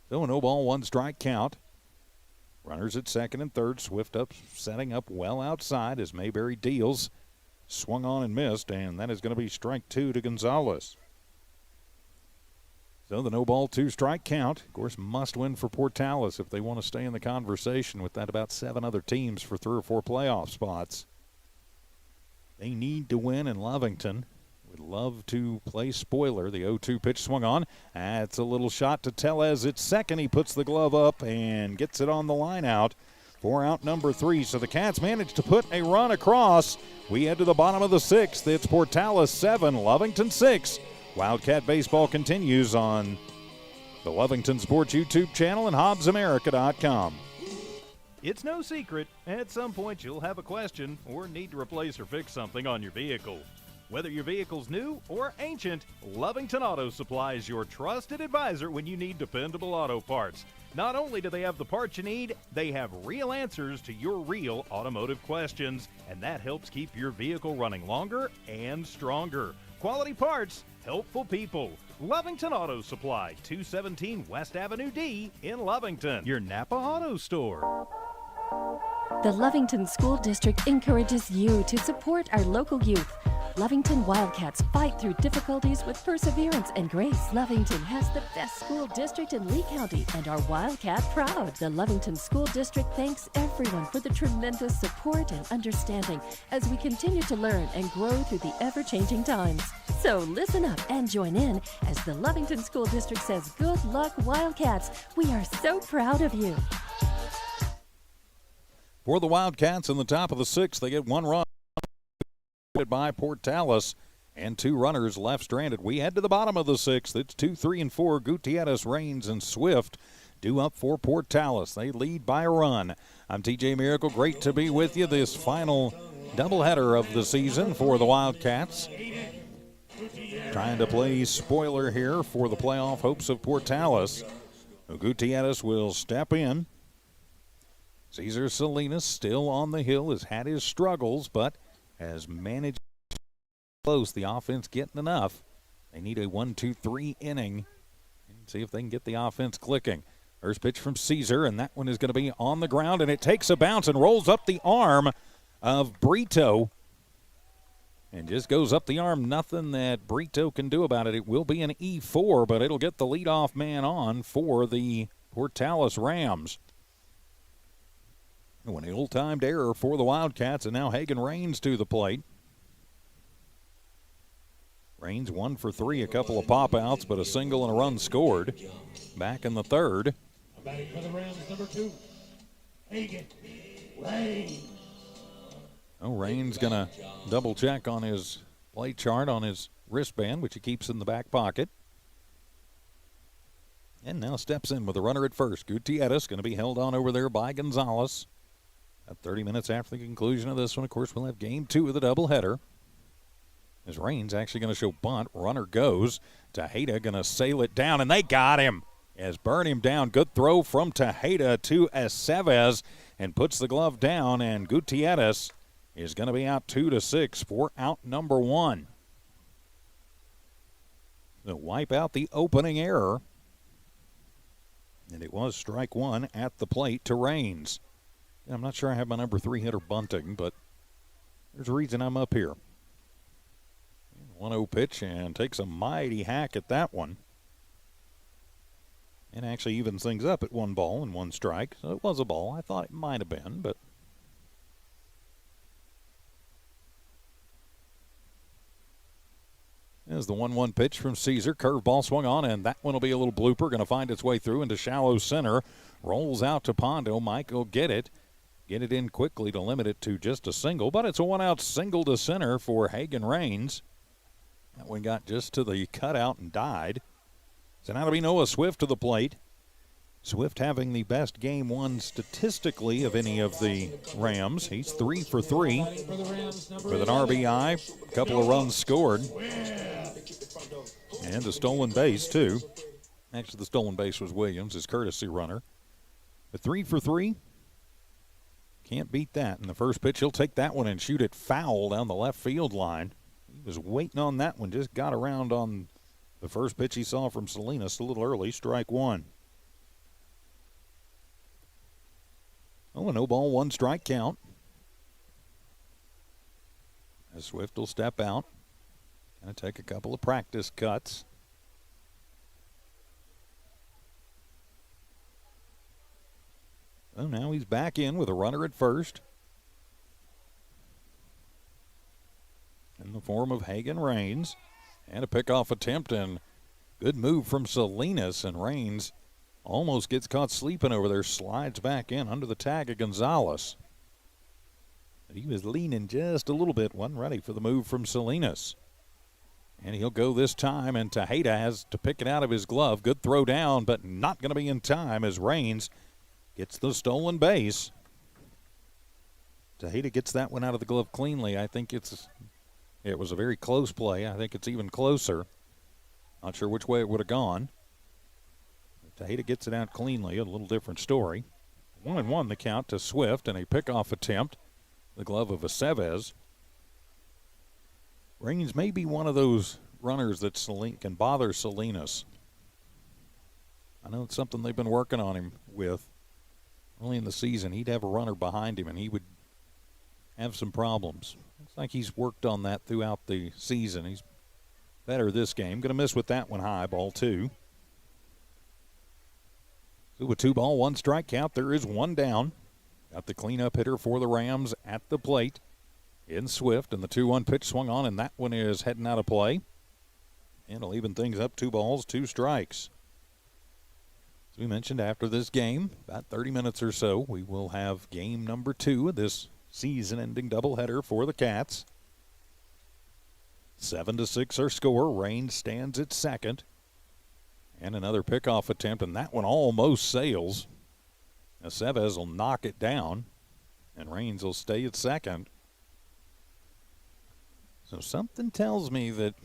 So a no ball, 1 strike count. Runners at second and third. Swift up, setting up well outside as Mayberry deals. Swung on and missed, and that is going to be strike 2 to Gonzalez. So the no ball, 2 strike count. Of course, must win for Portales if they want to stay in the conversation with that about 7 other teams for 3 or 4 playoff spots. They need to win in Lovington. Would love to play spoiler. The 0-2 pitch swung on. That's a little shot to Tellez at second. He puts the glove up and gets it on the line out for out number 3. So the Cats managed to put a run across. We head to the bottom of the 6th. It's Portales 7, Lovington 6. Wildcat baseball continues on the Lovington Sports YouTube channel and HobbsAmerica.com. It's no secret, at some point you'll have a question or need to replace or fix something on your vehicle. Whether your vehicle's new or ancient, Lovington Auto Supply is your trusted advisor when you need dependable auto parts. Not only do they have the parts you need, they have real answers to your real automotive questions, and that helps keep your vehicle running longer and stronger. Quality parts, helpful people. Lovington Auto Supply, 217 West Avenue D in Lovington, your Napa Auto Store. The Lovington School District encourages you to support our local youth. Lovington Wildcats fight through difficulties with perseverance and grace. Lovington has the best school district in Lee County and are Wildcat proud. The Lovington School District thanks everyone for the tremendous support and understanding as we continue to learn and grow through the ever-changing times. So listen up and join in as the Lovington School District says, "Good luck, Wildcats. We are so proud of you." For the Wildcats in the top of the sixth, they get one run by Portales and two runners left stranded. We head to the bottom of the sixth. It's 2, 3, and 4. Gutierrez, Rains, and Swift due up for Portales. They lead by a run. I'm TJ Miracle. Great to be with you this final doubleheader of the season for the Wildcats. Trying to play spoiler here for the playoff hopes of Portales. Gutierrez will step in. Cesar Salinas still on the hill, has had his struggles, but has managed close. The offense getting enough. They need a 1-2-3 inning. See if they can get the offense clicking. First pitch from Cesar, and that one is going to be on the ground, and it takes a bounce and rolls up the arm of Brito. And just goes up the arm. Nothing that Brito can do about it. It will be an E4, but it'll get the leadoff man on for the Portales Rams. An ill-timed error for the Wildcats, and now Hagen Rains to the plate. Rains 1 for 3, a couple of pop-outs, but a single and a run scored. Back in the third. Batting for the Rams, number 2, Hagen Rains. Oh, Rains going to double-check on his play chart on his wristband, which he keeps in the back pocket. And now steps in with a runner at first. Gutierrez going to be held on over there by Gonzalez. At 30 minutes after the conclusion of this one, of course, we'll have game 2 of the doubleheader. As Rains actually going to show bunt. Runner goes. Tejeda going to sail it down, and they got him. As burn him down. Good throw from Tejeda to Aceves, and puts the glove down, and Gutierrez is going to be out 2-6 for out number 1. They'll wipe out the opening error. And it was strike 1 at the plate to Rains. I'm not sure I have my number 3 hitter bunting, but there's a reason I'm up here. 1-0 pitch, and takes a mighty hack at that one. And actually evens things up at 1 ball and 1 strike. So it was a ball. I thought it might have been, but there's the 1-1 pitch from Cesar. Curveball swung on, and that one will be a little blooper. Going to find its way through into shallow center. Rolls out to Pondo. Mike will get it. Get it in quickly to limit it to just a single, but it's a 1-out single to center for Hagen Rains. That one got just to the cutout and died. So now it'll be Noah Swift to the plate. Swift having the best game 1 statistically of any of the Rams. He's 3 for 3 with an RBI, a couple of runs scored, and a stolen base too. Actually, the stolen base was Williams, his courtesy runner. But 3 for 3. Can't beat that. In the first pitch, he'll take that one and shoot it foul down the left field line. He was waiting on that one, just got around on the first pitch he saw from Salinas a little early, strike 1. Oh, a no ball, 1 strike count. As Swift will step out. Going to take a couple of practice cuts. So now he's back in with a runner at first. In the form of Hagen Rains. And a pickoff attempt, and good move from Salinas, and Rains almost gets caught sleeping over there, slides back in under the tag of Gonzalez. But he was leaning just a little bit, wasn't ready for the move from Salinas. And he'll go this time, and Tejeda has to pick it out of his glove. Good throw down, but not going to be in time as Rains gets the stolen base. Tejeda gets that one out of the glove cleanly. I think it's It was a very close play. I think it's even closer. Not sure which way it would have gone. Tejada gets it out cleanly. A little different story. 1-1 the count to Swift, and a pickoff attempt. The glove of Aceves. Raines may be one of those runners that can bother Salinas. I know it's something they've been working on him with. Early in the season, he'd have a runner behind him, and he would have some problems. Looks like he's worked on that throughout the season. He's better this game. Going to miss with that one high, ball 2. So with 2 ball, 1 strike count, there is 1 down. Got the cleanup hitter for the Rams at the plate in Swift, and the 2-1 pitch swung on, and that one is heading out of play. And it'll even things up, 2 balls, 2 strikes. As we mentioned, after this game, about 30 minutes or so, we will have game number 2 of this season-ending doubleheader for the Cats. 7-6 our score. Raines stands at second. And another pickoff attempt, and that one almost sails. Aceves will knock it down, and Raines will stay at second. So something tells me that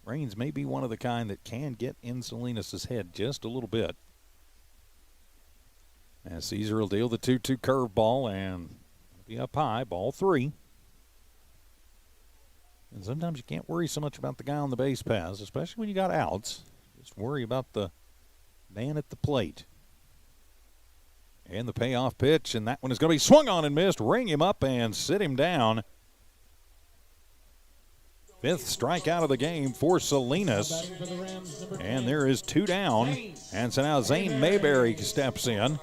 Raines may be one of the kind that can get in Salinas' head just a little bit. As Caesar will deal the 2-2 curveball and be up high, ball 3. And sometimes you can't worry so much about the guy on the base paths, especially when you got outs. Just worry about the man at the plate. And the payoff pitch, and that one is going to be swung on and missed. Ring him up and sit him down. 5th strikeout of the game for Salinas. And there is 2 down. And so now Zane Mayberry steps in.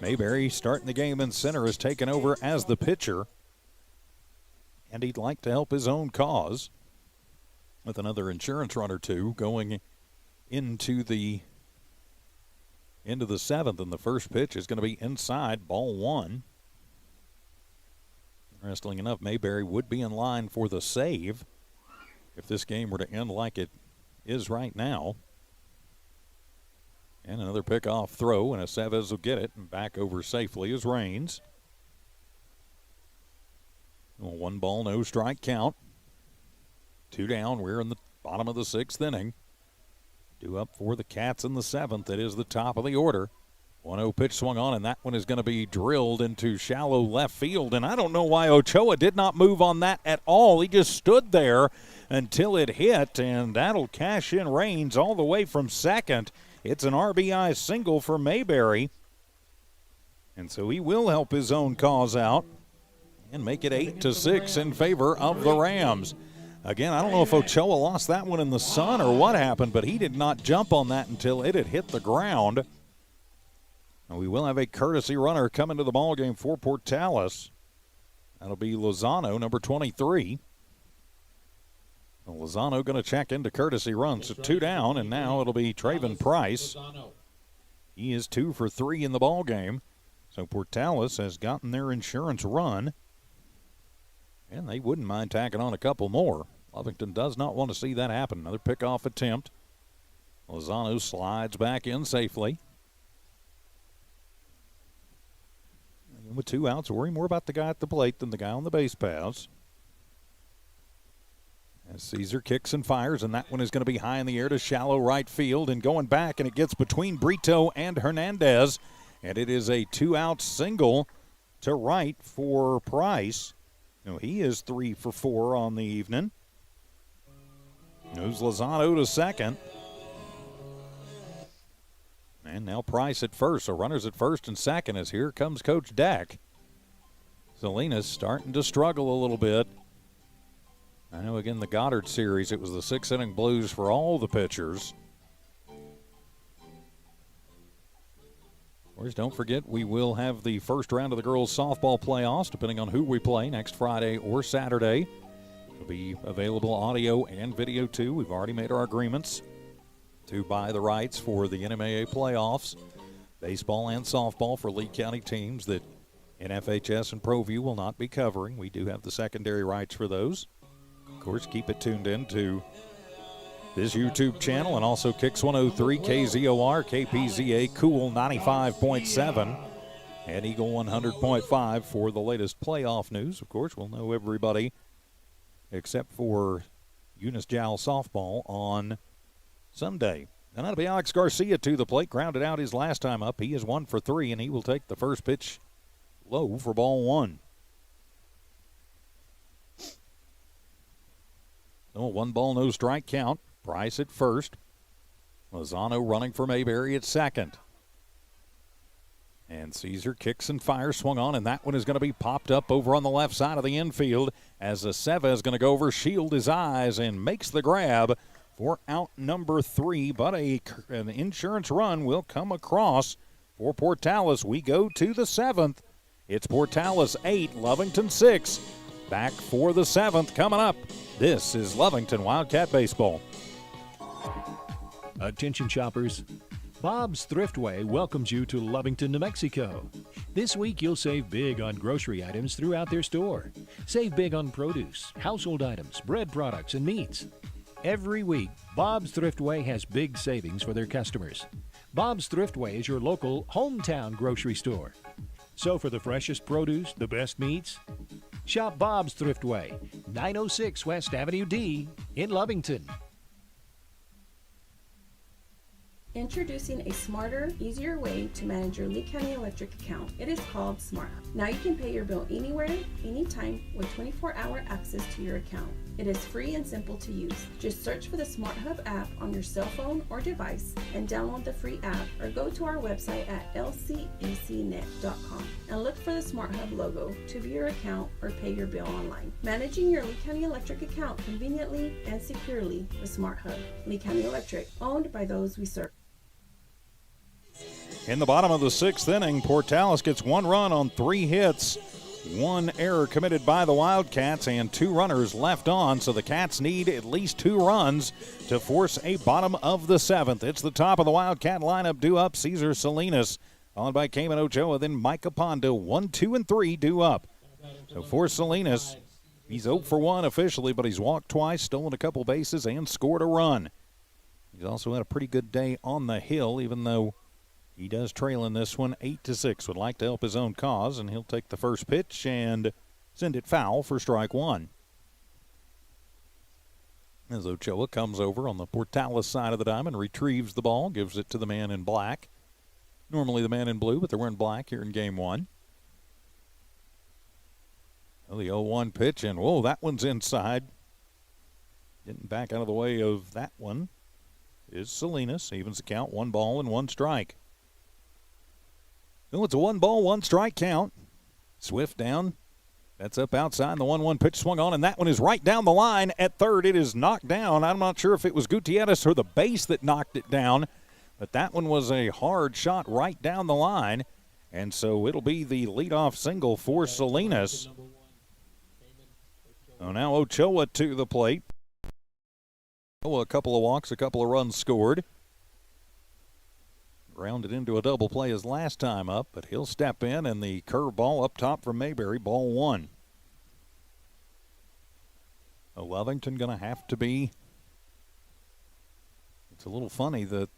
Mayberry, starting the game in center, has taken over as the pitcher. And he'd like to help his own cause with another insurance run or 2 going into the 7th, and the first pitch is going to be inside, ball 1. Interestingly enough, Mayberry would be in line for the save if this game were to end like it is right now. And another pickoff throw, and Aceves will get it, and back over safely is Raines. 1 ball, no strike count. 2 down, we're in the bottom of the 6th inning. 2 up for the Cats in the 7th. It is the top of the order. 1-0 pitch swung on, and that one is going to be drilled into shallow left field. And I don't know why Ochoa did not move on that at all. He just stood there until it hit, and that'll cash in Raines all the way from second. It's an RBI single for Mayberry. And so he will help his own cause out and make it 8-6 in favor of the Rams. Again, I don't know if Ochoa lost that one in the sun or what happened, but he did not jump on that until it had hit the ground. And we will have a courtesy runner come into the ballgame for Portales. That'll be Lozano, number 23. Well, Lozano going to check into courtesy run. So 2 down, and now it'll be Traven Price. He is 2 for 3 in the ballgame. So Portales has gotten their insurance run. And they wouldn't mind tacking on a couple more. Lovington does not want to see that happen. Another pickoff attempt. Lozano slides back in safely. And with 2 outs, worry more about the guy at the plate than the guy on the base paths. As Caesar kicks and fires, and that one is going to be high in the air to shallow right field, and going back, and it gets between Brito and Hernandez, and it is a 2-out single to right for Price. Now, he is 3 for 4 on the evening. Moves Lozano to second. And now Price at first. So runners at first and second as here comes Coach Dak. Salinas starting to struggle a little bit. I know, again, the Goddard series, it was the 6-inning blues for all the pitchers. Of course, don't forget, we will have the first round of the girls' softball playoffs, depending on who we play, next Friday or Saturday. It'll be available audio and video, too. We've already made our agreements to buy the rights for the NMAA playoffs, baseball and softball for Lee County teams that NFHS and ProView will not be covering. We do have the secondary rights for those. Of course, keep it tuned in to this YouTube channel and also Kicks 103, KZOR, KPZA, Cool 95.7, and Eagle 100.5 for the latest playoff news. Of course, we'll know everybody except for Eunice Jowl softball on Sunday. And that'll be Alex Garcia to the plate. Grounded out his last time up. He is 1 for 3, and he will take the first pitch low for ball 1. So 1 ball, no strike count. Price at first. Lozano running for Mayberry at second. And Caesar kicks and fires, swung on, and that one is going to be popped up over on the left side of the infield as Aceva is going to go over, shield his eyes, and makes the grab for out number 3. But an insurance run will come across for Portales. We go to the 7th. It's Portales 8, Lovington 6. Back for the 7th coming up. This is Lovington Wildcat Baseball. Attention shoppers. Bob's Thriftway welcomes you to Lovington, New Mexico. This week you'll save big on grocery items throughout their store. Save big on produce, household items, bread products, and meats. Every week, Bob's Thriftway has big savings for their customers. Bob's Thriftway is your local hometown grocery store. So for the freshest produce, the best meats, shop Bob's Thriftway, 906 West Avenue D in Lovington. Introducing a smarter, easier way to manage your Lee County Electric account. It is called Smart Hub. Now you can pay your bill anywhere, anytime with 24-hour access to your account. It is free and simple to use. Just search for the Smart Hub app on your cell phone or device and download the free app, or go to our website at lcecnet.com and look for the Smart Hub logo to view your account or pay your bill online. Managing your Lee County Electric account conveniently and securely with Smart Hub. Lee County Electric, owned by those we serve. In the bottom of the 6th inning, Portales gets 1 run on 3 hits. 1 error committed by the Wildcats and 2 runners left on, so the Cats need at least 2 runs to force a bottom of the 7th. It's the top of the Wildcat lineup due up. Cesar Salinas, followed by Cayman Ochoa, then Micah Pondo. 1, 2, and 3 due up. So for Salinas, he's 0 for 1 officially, but he's walked twice, stolen a couple bases, and scored a run. He's also had a pretty good day on the hill, even though he does trail in this one 8-6. Would like to help his own cause, and he'll take the first pitch and send it foul for strike 1. As Ochoa comes over on the Portales side of the diamond, retrieves the ball, gives it to the man in black. Normally the man in blue, but they're wearing black here in game 1. Well, the 0-1 pitch, and whoa, that one's inside. Getting back out of the way of that one is Salinas. Evens the count, 1 ball and 1 strike. It's a 1 ball, 1 strike count. Swift down. That's up outside. The 1-1 pitch swung on, and that one is right down the line at third. It is knocked down. I'm not sure if it was Gutierrez or the base that knocked it down, but that one was a hard shot right down the line, and so it'll be the leadoff single for Salinas. So now Ochoa to the plate. A couple of walks, a couple of runs scored. Rounded into a double play his last time up, but he'll step in, and the curveball up top from Mayberry, ball 1. Lovington going to have to be. It's a little funny that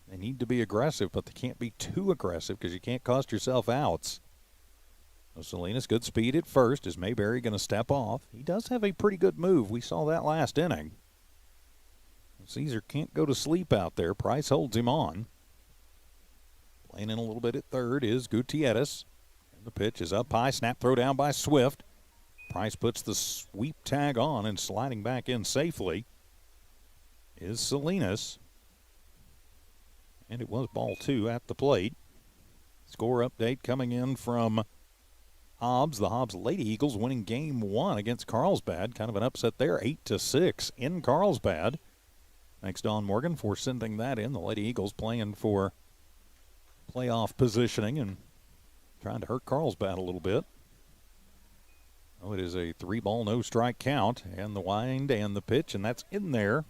they need to be aggressive, but they can't be too aggressive because you can't cost yourself outs. So Salinas, good speed at first. Is Mayberry going to step off? He does have a pretty good move. We saw that last inning. Caesar can't go to sleep out there. Price holds him on. Playing in a little bit at third is Gutierrez. And the pitch is up high. Snap throw down by Swift. Price puts the sweep tag on, and sliding back in safely is Salinas. And it was ball 2 at the plate. Score update coming in from Hobbs. The Hobbs Lady Eagles winning game 1 against Carlsbad. Kind of an upset there, 8-6 in Carlsbad. Thanks Don Morgan for sending that in. The Lady Eagles playing for playoff positioning and trying to hurt Carlsbad a little bit. Oh, it is a 3 ball, no strike count, and the wind and the pitch, and that's in there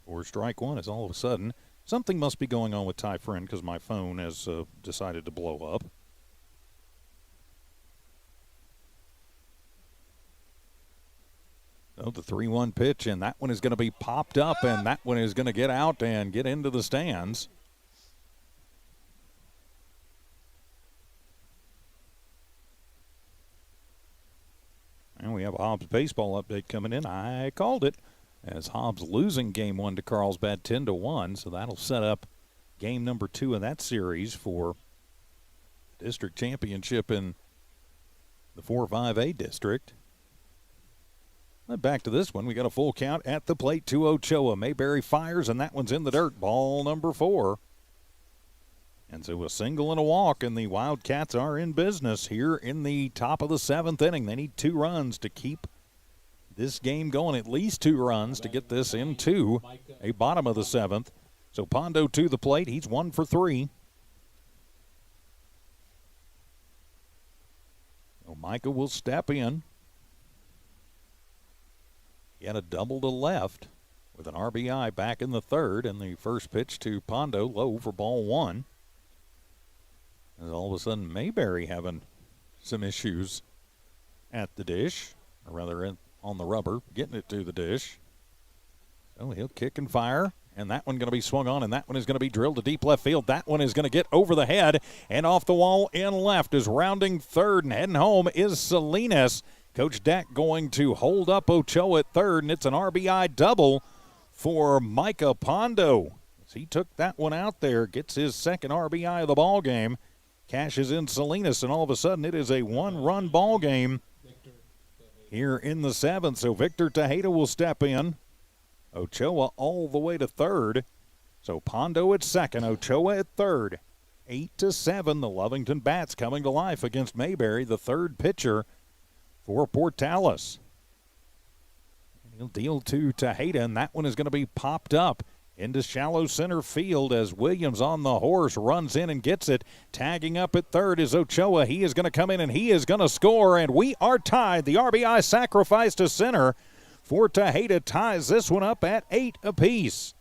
for strike 1. Is all of a sudden something must be going on with Ty Friend because my phone has decided to blow up. Oh, the 3-1 pitch, and that one is going to be popped up, and that one is going to get out and get into the stands. And we have a Hobbs baseball update coming in. I called it as Hobbs losing game 1 to Carlsbad 10-1. So that'll set up game number 2 in that series for district championship in the 4-5A district. But back to this one. We got a full count at the plate to Ochoa. Mayberry fires, and that one's in the dirt. Ball number 4. And so a single and a walk, and the Wildcats are in business here in the top of the 7th inning. They need 2 runs to keep this game going, at least 2 runs to get this into a bottom of the 7th. So Pondo to the plate. He's 1 for 3. So Micah will step in. He had a double to left with an RBI back in the 3rd, and the first pitch to Pondo low for ball 1. And all of a sudden, Mayberry having some issues at the dish, or rather on the rubber, getting it to the dish. So he'll kick and fire, and that one going to be swung on, and that one is going to be drilled to deep left field. That one is going to get over the head and off the wall in left. Is rounding third and heading home is Salinas. Coach Deck going to hold up Ochoa at third, and it's an RBI double for Micah Pondo. As he took that one out there, gets his second RBI of the ball game. Cashes in Salinas, and all of a sudden it is a 1-run ball game here in the 7th. So Victor Tejeda will step in. Ochoa all the way to third. So Pondo at second, Ochoa at third. 8-7, the Lovington Bats coming to life against Mayberry, the third pitcher for Portales. He'll deal to Tejeda, and that one is going to be popped up into shallow center field as Williams on the horse runs in and gets it. Tagging up at third is Ochoa. He is going to come in and he is going to score, and we are tied. The RBI sacrifice to center for Tejeda ties this one up at 8 apiece.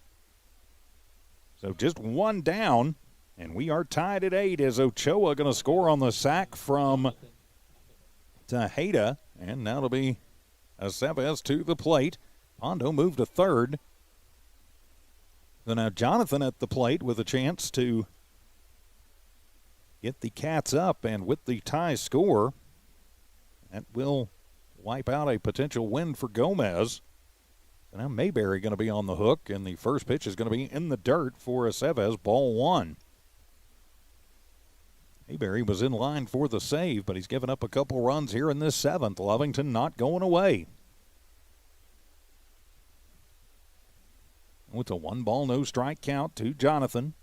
So just one down, and we are tied at 8 as Ochoa going to score on the sack from Tejeda, and now it'll be Aceves to the plate. Pondo moved to third. So now Jonathan at the plate with a chance to get the Cats up, and with the tie score, that will wipe out a potential win for Gomez. So now Mayberry going to be on the hook, and the first pitch is going to be in the dirt for Aceves, ball 1. Mayberry was in line for the save, but he's given up a couple runs here in this 7th. Lovington not going away. With a 1-ball, no strike count to Jonathan.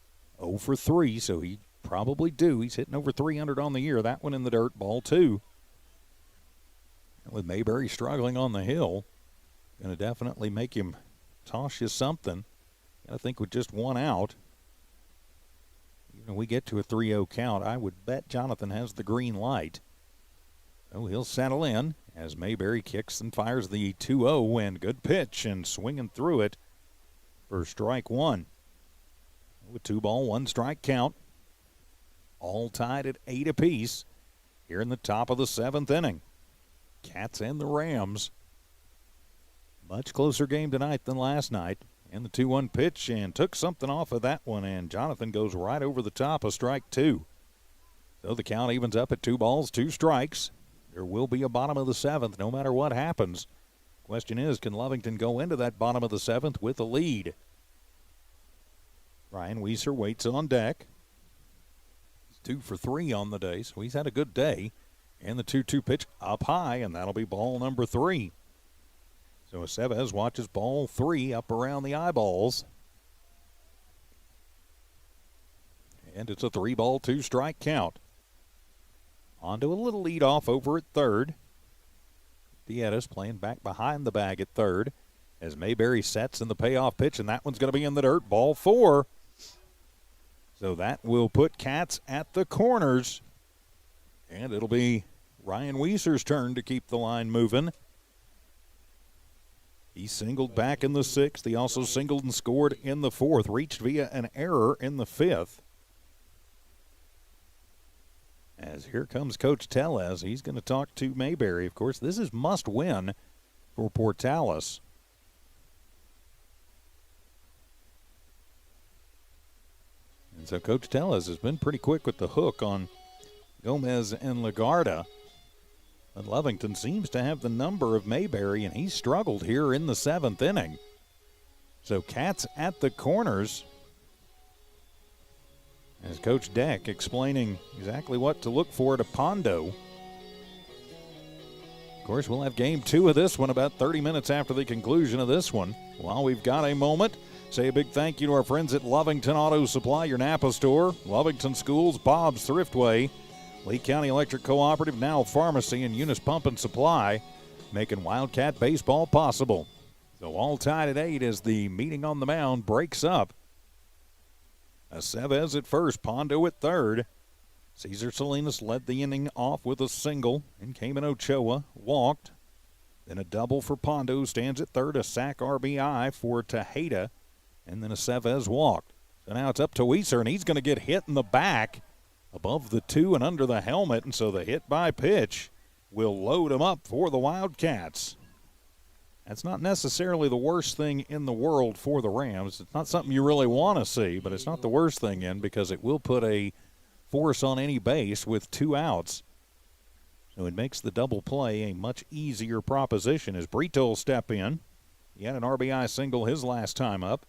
0 for 3, so he probably due. He's hitting over 300 on the year. That one in the dirt, ball 2. And with Mayberry struggling on the hill, going to definitely make him toss you something. I think with just one out, we get to a 3-0 count, I would bet Jonathan has the green light. So he'll settle in as Mayberry kicks and fires the 2-0, and good pitch and swinging through it for strike 1. With 2-ball, 1-strike count. All tied at 8 apiece here in the top of the 7th inning. Cats and the Rams. Much closer game tonight than last night. And the 2-1 pitch, and took something off of that one, and Jonathan goes right over the top of strike 2. So the count evens up at 2 balls, 2 strikes. There will be a bottom of the 7th no matter what happens. Question is, can Lovington go into that bottom of the 7th with a lead? Ryan Weiser waits on deck. He's 2 for 3 on the day, so he's had a good day. And the 2-2 pitch up high, and that'll be ball number 3. So Aceves watches ball 3 up around the eyeballs. And it's a 3-ball, 2-strike count. On to a little lead off over at third. Dietis playing back behind the bag at third as Mayberry sets in the payoff pitch, and that one's going to be in the dirt, ball 4. So that will put Cats at the corners, and it'll be Ryan Weiser's turn to keep the line moving. He singled back in the 6th. He also singled and scored in the 4th, reached via an error in the 5th. As here comes Coach Tellez. He's going to talk to Mayberry. Of course, this is must win for Portales. And so Coach Tellez has been pretty quick with the hook on Gomez and Lagarda. But Lovington seems to have the number of Mayberry, and he struggled here in the 7th inning. So Cats at the corners. As Coach Deck explaining exactly what to look for to Pondo. Of course, we'll have game 2 of this one about 30 minutes after the conclusion of this one. While we've got a moment, say a big thank you to our friends at Lovington Auto Supply, your Napa store, Lovington Schools, Bob's Thriftway, Lee County Electric Cooperative, Now Pharmacy, and Eunice Pump and Supply, making Wildcat baseball possible. So all tied at 8 as the meeting on the mound breaks up. Aceves at first, Pondo at third. Cesar Salinas led the inning off with a single, and Cayman Ochoa walked. Then a double for Pondo, stands at third, a sac RBI for Tejeda, and then Aceves walked. So now it's up to Weiser, and he's going to get hit in the back above the 2 and under the helmet, and so the hit by pitch will load him up for the Wildcats. That's not necessarily the worst thing in the world for the Rams. It's not something you really want to see, but it's not the worst thing in because it will put a force on any base with 2 outs. So it makes the double play a much easier proposition as Brito will step in. He had an RBI single his last time up.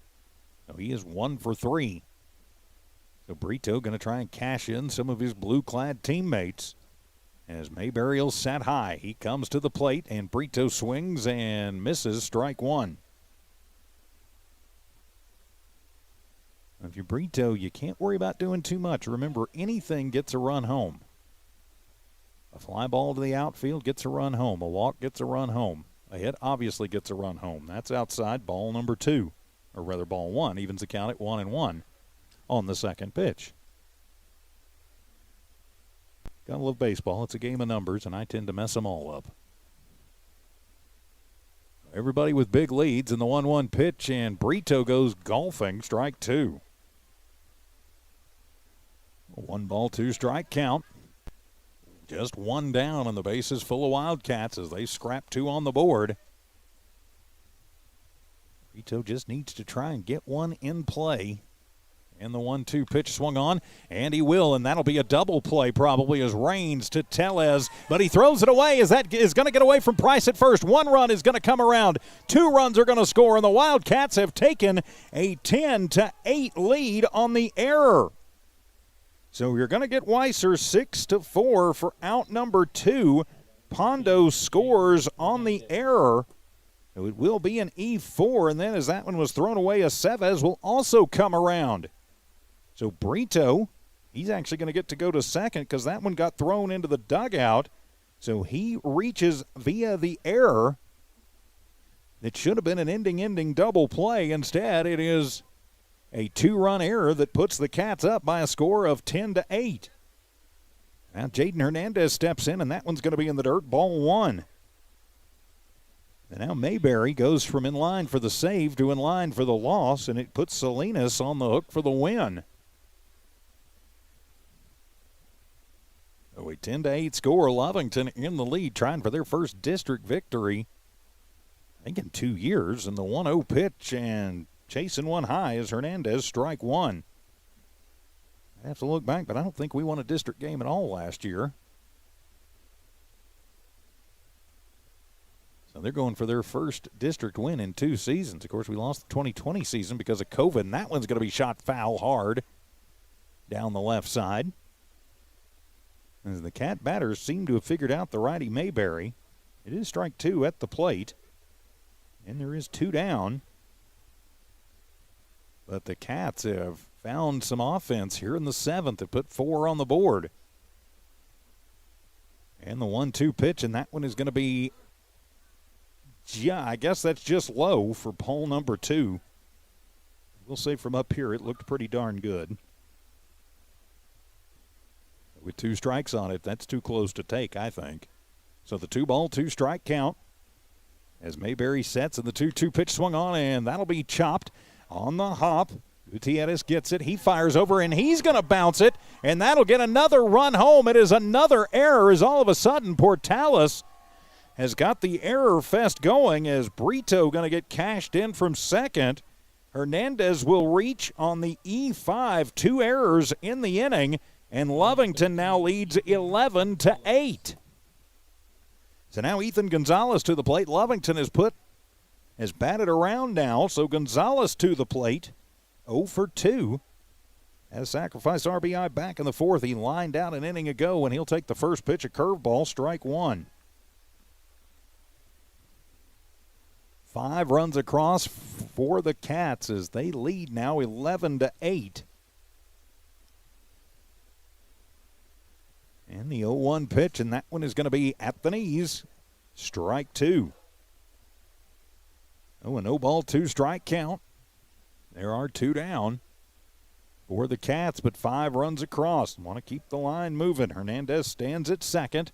So he is 1 for 3. So Brito going to try and cash in some of his blue-clad teammates. As Mayberry will set high, he comes to the plate, and Brito swings and misses strike 1. If you're Brito, you can't worry about doing too much. Remember, anything gets a run home. A fly ball to the outfield gets a run home. A walk gets a run home. A hit obviously gets a run home. That's outside ball number 2, or rather ball 1, evens the count at 1-1 on the second pitch. Gotta love baseball. It's a game of numbers, and I tend to mess them all up. Everybody with big leads in the 1-1 pitch, and Brito goes golfing, strike 2. 1-2 strike count. Just 1 down, and the bases full of Wildcats as they scrap 2 on the board. Brito just needs to try and get 1 in play. And the 1-2 pitch swung on, and he will, and that'll be a double play probably as Raines to Tellez, but he throws it away as that is going to get away from Price at first. 1 run is going to come around. 2 runs are going to score, and the Wildcats have taken a 10-8 lead on the error. So you're going to get Weiser 6-4 for out number 2. Pondo scores on the error. It will be an E4, and then as that one was thrown away, Aceves will also come around. So Brito, he's actually going to get to go to second because that one got thrown into the dugout. So he reaches via the error. It should have been an ending double play. Instead, it is a 2-run error that puts the Cats up by a score of 10-8. Now Jaden Hernandez steps in, and that one's going to be in the dirt, ball 1. And now Mayberry goes from in line for the save to in line for the loss, and it puts Salinas on the hook for the win. So a 10-8 score. Lovington in the lead, trying for their first district victory, I think in 2 years. And the 1-0 pitch and chasing one high is Hernandez, strike 1. I have to look back, but I don't think we won a district game at all last year. So they're going for their first district win in 2 seasons. Of course, we lost the 2020 season because of COVID, and that one's going to be shot foul hard down the left side. As the Cat batters seem to have figured out the righty Mayberry. It is strike 2 at the plate, and there is 2 down. But the Cats have found some offense here in the 7th to put 4 on the board. And the 1-2 pitch, and that one is going to be, yeah, I guess that's just low for pole number 2. We'll say from up here it looked pretty darn good. With 2 strikes on it, that's too close to take, I think. So the 2-ball, 2-strike count as Mayberry sets, and the 2-2 pitch swung on, and that'll be chopped on the hop. Gutierrez gets it. He fires over, and he's going to bounce it, and that'll get another run home. It is another error as all of a sudden Portales has got the error fest going as Brito going to get cashed in from second. Hernandez will reach on the E5. 2 errors in the inning, and Lovington now leads 11-8. So now Ethan Gonzalez to the plate. Lovington has batted around now, so Gonzalez to the plate. 0 for 2. Has sacrificed RBI back in the fourth. He lined out an inning ago, and he'll take the first pitch, a curveball, strike one. 5 runs across for the Cats as they lead now 11-8. And the 0-1 pitch, and that one is going to be at the knees. Strike 2. Oh, a no ball, 2 strike count. There are 2 down for the Cats, but 5 runs across. Want to keep the line moving. Hernandez stands at second.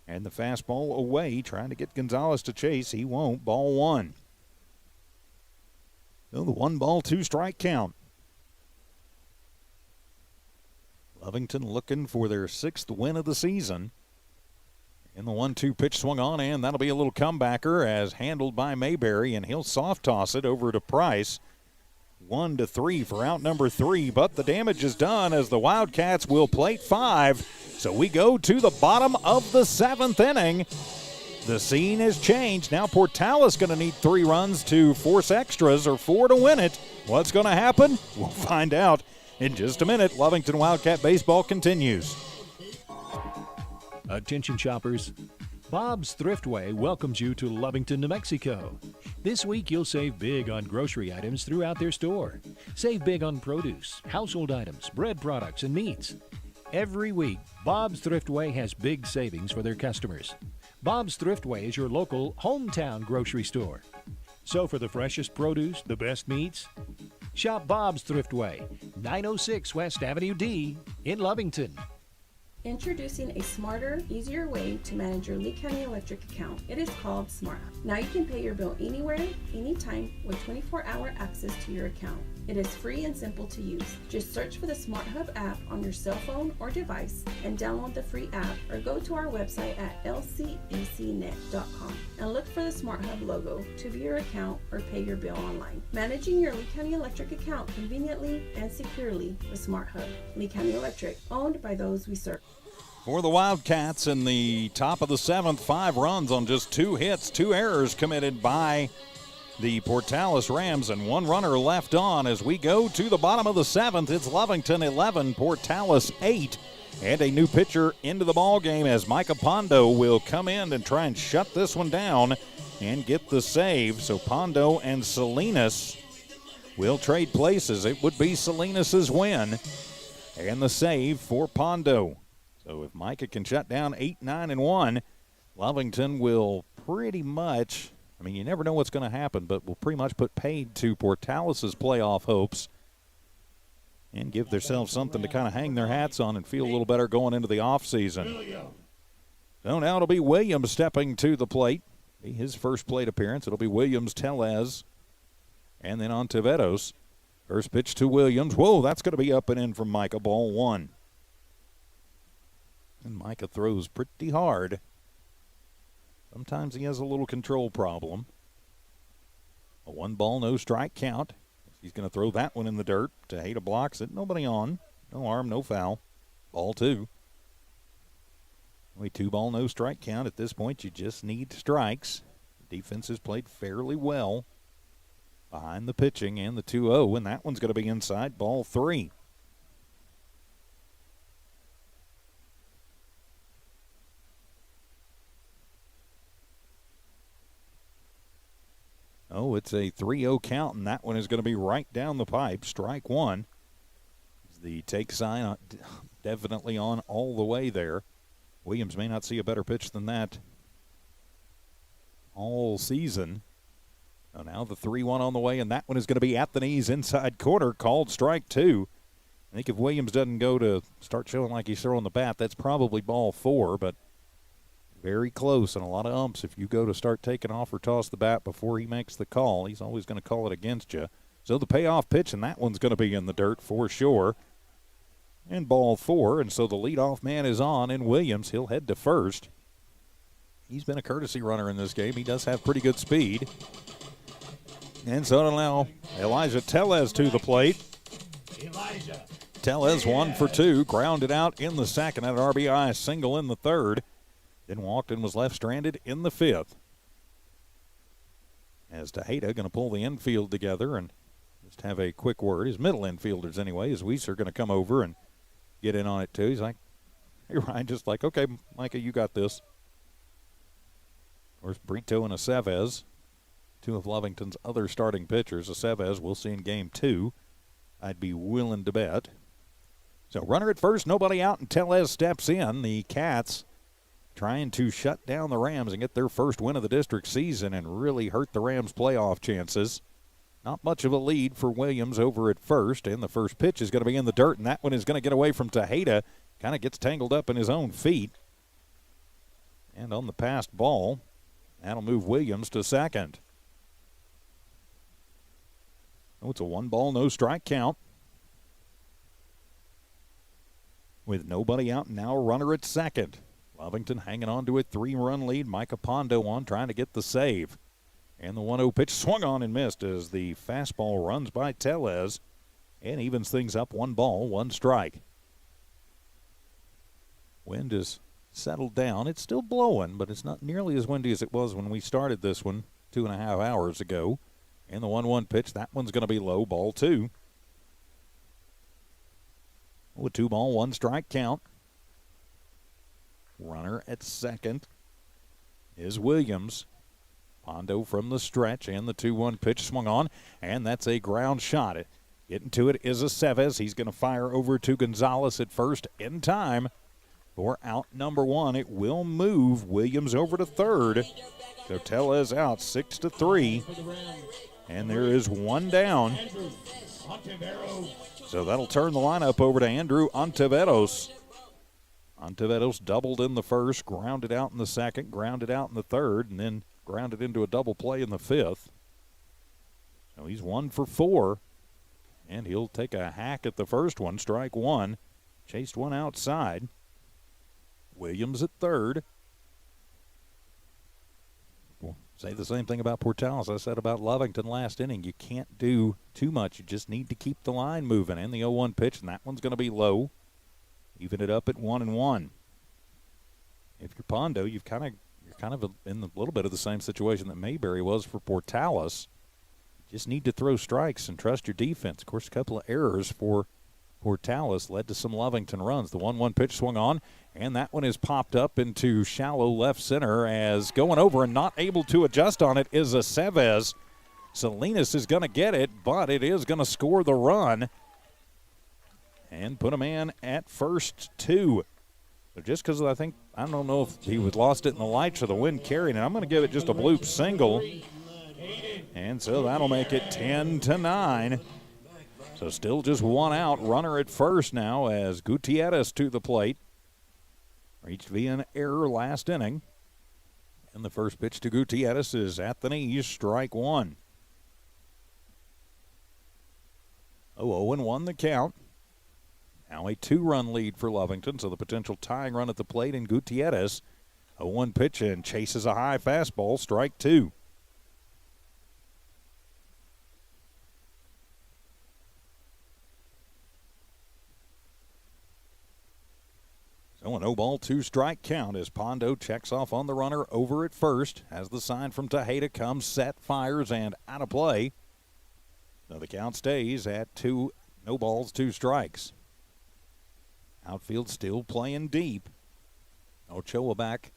And the fastball away, trying to get Gonzalez to chase. He won't. Ball 1. So the 1 ball, 2 strike count. Lovington looking for their 6th win of the season. And the 1-2 pitch swung on, and that'll be a little comebacker as handled by Mayberry, and he'll soft toss it over to Price. 1-3 for out number 3, but the damage is done as the Wildcats will plate 5. So we go to the bottom of the 7th inning. The scene has changed. Now Portales going to need 3 runs to force extras or 4 to win it. What's going to happen? We'll find out in just a minute. Lovington Wildcat baseball continues. Attention shoppers. Bob's Thriftway welcomes you to Lovington, New Mexico. This week you'll save big on grocery items throughout their store. Save big on produce, household items, bread products, and meats. Every week, Bob's Thriftway has big savings for their customers. Bob's Thriftway is your local hometown grocery store. So for the freshest produce, the best meats, shop Bob's Thriftway, 906 West Avenue D in Lovington. Introducing a smarter, easier way to manage your Lee County Electric account. It is called SmartHub. Now you can pay your bill anywhere, anytime with 24-hour access to your account. It is free and simple to use. Just search for the SmartHub app on your cell phone or device and download the free app, or go to our website at lcecnet.com and look for the SmartHub logo to view your account or pay your bill online. Managing your Lee County Electric account conveniently and securely with SmartHub. Lee County Electric, owned by those we serve. For the Wildcats in the top of the 7th, 5 runs on just 2 hits, 2 errors committed by the Portales Rams, and 1 runner left on as we go to the bottom of the 7th. It's Lovington 11, Portales 8, and a new pitcher into the ball game as Micah Pondo will come in and try and shut this one down and get the save. So Pondo and Salinas will trade places. It would be Salinas' win and the save for Pondo. So if Micah can shut down 8, 9, and 1, Lovington will pretty much, I mean, you never know what's going to happen, but will pretty much put paid to Portales' playoff hopes and give themselves something to kind of hang their hats on and feel a little better going into the offseason. So now it'll be Williams stepping to the plate. Be his first plate appearance. It'll be Williams, Tellez, and then on Tavedos. First pitch to Williams. Whoa, that's going to be up and in from Micah, ball 1. And Micah throws pretty hard. Sometimes he has a little control problem. A 1 ball, no strike count. He's going to throw that one in the dirt. Tejeda blocks it. Nobody on. No arm, no foul. Ball 2. Only 2 ball, no strike count. At this point, you just need strikes. The defense has played fairly well behind the pitching and the 2-0, and that one's going to be inside. Ball 3. Oh, it's a 3-0 count, and that one is going to be right down the pipe. Strike 1. The take sign definitely on all the way there. Williams may not see a better pitch than that all season. So now the 3-1 on the way, and that one is going to be at the knees, inside corner, called strike 2. I think if Williams doesn't go to start showing like he's throwing the bat, that's probably ball 4, but very close and a lot of umps. If you go to start taking off or toss the bat before he makes the call, he's always going to call it against you. So the payoff pitch, and that one's going to be in the dirt for sure. And ball 4, and so the leadoff man is on, and Williams, he'll head to first. He's been a courtesy runner in this game. He does have pretty good speed. And so now Elijah Tellez to the plate. Tellez 1 for 2, grounded out in the second, at an RBI single in the third. Then walked and was left stranded in the 5th. As Tejeda going to pull the infield together and just have a quick word. His middle infielders anyway, as Weiser going to come over and get in on it too. He's like, hey, Ryan, just like, okay, Micah, you got this. Of course, Brito and Aceves, two of Lovington's other starting pitchers. Aceves we'll see in game 2. I'd be willing to bet. So runner at first, nobody out, and Tellez steps in. The Cats trying to shut down the Rams and get their first win of the district season and really hurt the Rams' playoff chances. Not much of a lead for Williams over at first, and the first pitch is going to be in the dirt, and that one is going to get away from Tejeda. Kind of gets tangled up in his own feet. And on the passed ball, that'll move Williams to second. Oh, it's a 1-ball, no strike count. With nobody out, now a runner at second. Lovington hanging on to a 3-run lead. Micah Pondo on trying to get the save. And the 1-0 pitch swung on and missed as the fastball runs by Tellez and evens things up. 1 ball, 1 strike. Wind is settled down. It's still blowing, but it's not nearly as windy as it was when we started this one 2.5 hours ago. And the 1-1 pitch, that one's going to be low, ball 2. With 2-ball, 1 strike count. Runner at second is Williams. Pondo from the stretch, and the 2-1 pitch swung on, and that's a ground shot. Getting to it is Aceves. He's going to fire over to Gonzalez at first in time for out number 1. It will move Williams over to third. So Tellez out 6-3, and there is 1 down. So that'll turn the lineup over to Andrew Ontiveros. Ontiveros doubled in the first, grounded out in the second, grounded out in the third, and then grounded into a double play in the 5th. So he's 1 for 4, and he'll take a hack at the first one, strike 1. Chased one outside. Williams at third. We'll say the same thing about Portales I said about Lovington last inning. You can't do too much. You just need to keep the line moving. And the 0-1 pitch, and that one's going to be low. Even it up at 1-1. If you're Pondo, you're kind of in a little bit of the same situation that Mayberry was for Portales. Just need to throw strikes and trust your defense. Of course, a couple of errors for Portales led to some Lovington runs. The 1-1 pitch swung on, and that one is popped up into shallow left center as going over and not able to adjust on it is Aceves. Salinas is going to get it, but it is going to score the run and put a man at first 2. So just because I don't know if he was lost it in the lights or the wind carrying it, I'm going to give it just a bloop single. And so that'll make it 10-9. So still just 1 out. Runner at first now as Gutierrez to the plate. Reached via an error last inning. And the first pitch to Gutierrez is at the knees, strike 1. 0-1 the count. Now a 2-run lead for Lovington, so the potential tying run at the plate in Gutierrez. 0-1 pitch and chases a high fastball, strike 2. So an 0-ball, 2-strike count as Pondo checks off on the runner over at first. As the sign from Tejeda comes, set, fires, and out of play. So the count stays at 2, no balls, 2 strikes. Outfield still playing deep. Ochoa back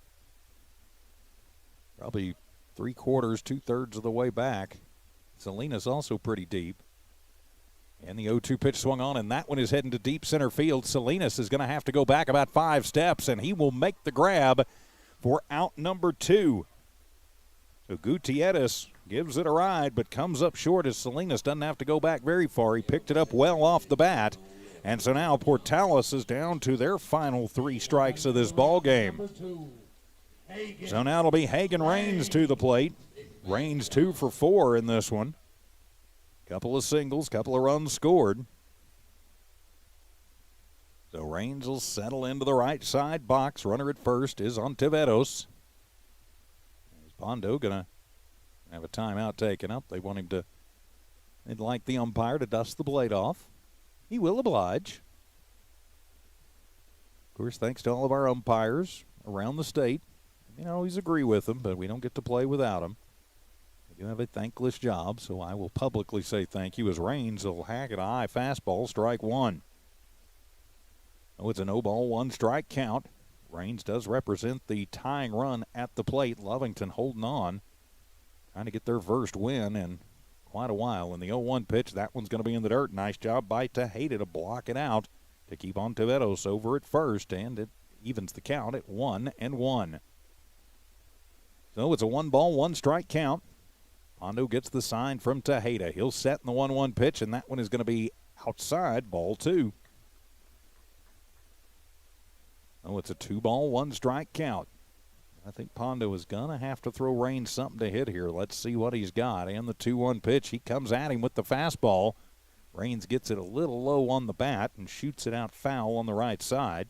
probably 3/4, 2/3 of the way back. Salinas also pretty deep. And the 0-2 pitch swung on, and that one is heading to deep center field. Salinas is going to have to go back about 5 steps, and he will make the grab for out number 2. So Gutierrez gives it a ride, but comes up short as Salinas doesn't have to go back very far. He picked it up well off the bat. And so now Portales is down to their final 3 strikes of this ball game. So now it'll be Hagen Raines to the plate. Raines 2 for 4 in this one. Couple of singles, couple of runs scored. So Raines will settle into the right side box. Runner at first is Ontiveros. Is Pondo going to have a timeout taken up? They want him to, they'd like the umpire to dust the blade off. He will oblige. Of course, thanks to all of our umpires around the state. always agree with him, but we don't get to play without him. We do have a thankless job, so I will publicly say thank you as Raines will hack it a high fastball, strike one. Oh, it's a no-ball, one strike count. Raines does represent the tying run at the plate. Lovington holding on, trying to get their first win in quite a while. In the 0-1 pitch, that one's going to be in the dirt. Nice job by Tejeda to block it out to keep on Tevedos over at first, and it evens the count at 1-1. So it's a 1-ball, 1 strike count. Pondo gets the sign from Tejeda. He'll set in the 1-1 pitch, and that one is going to be outside, ball 2. Oh, it's a 2-ball, 1 strike count. I think Pondo is going to have to throw Raines something to hit here. Let's see what he's got. And the 2-1 pitch, he comes at him with the fastball. Raines gets it a little low on the bat and shoots it out foul on the right side.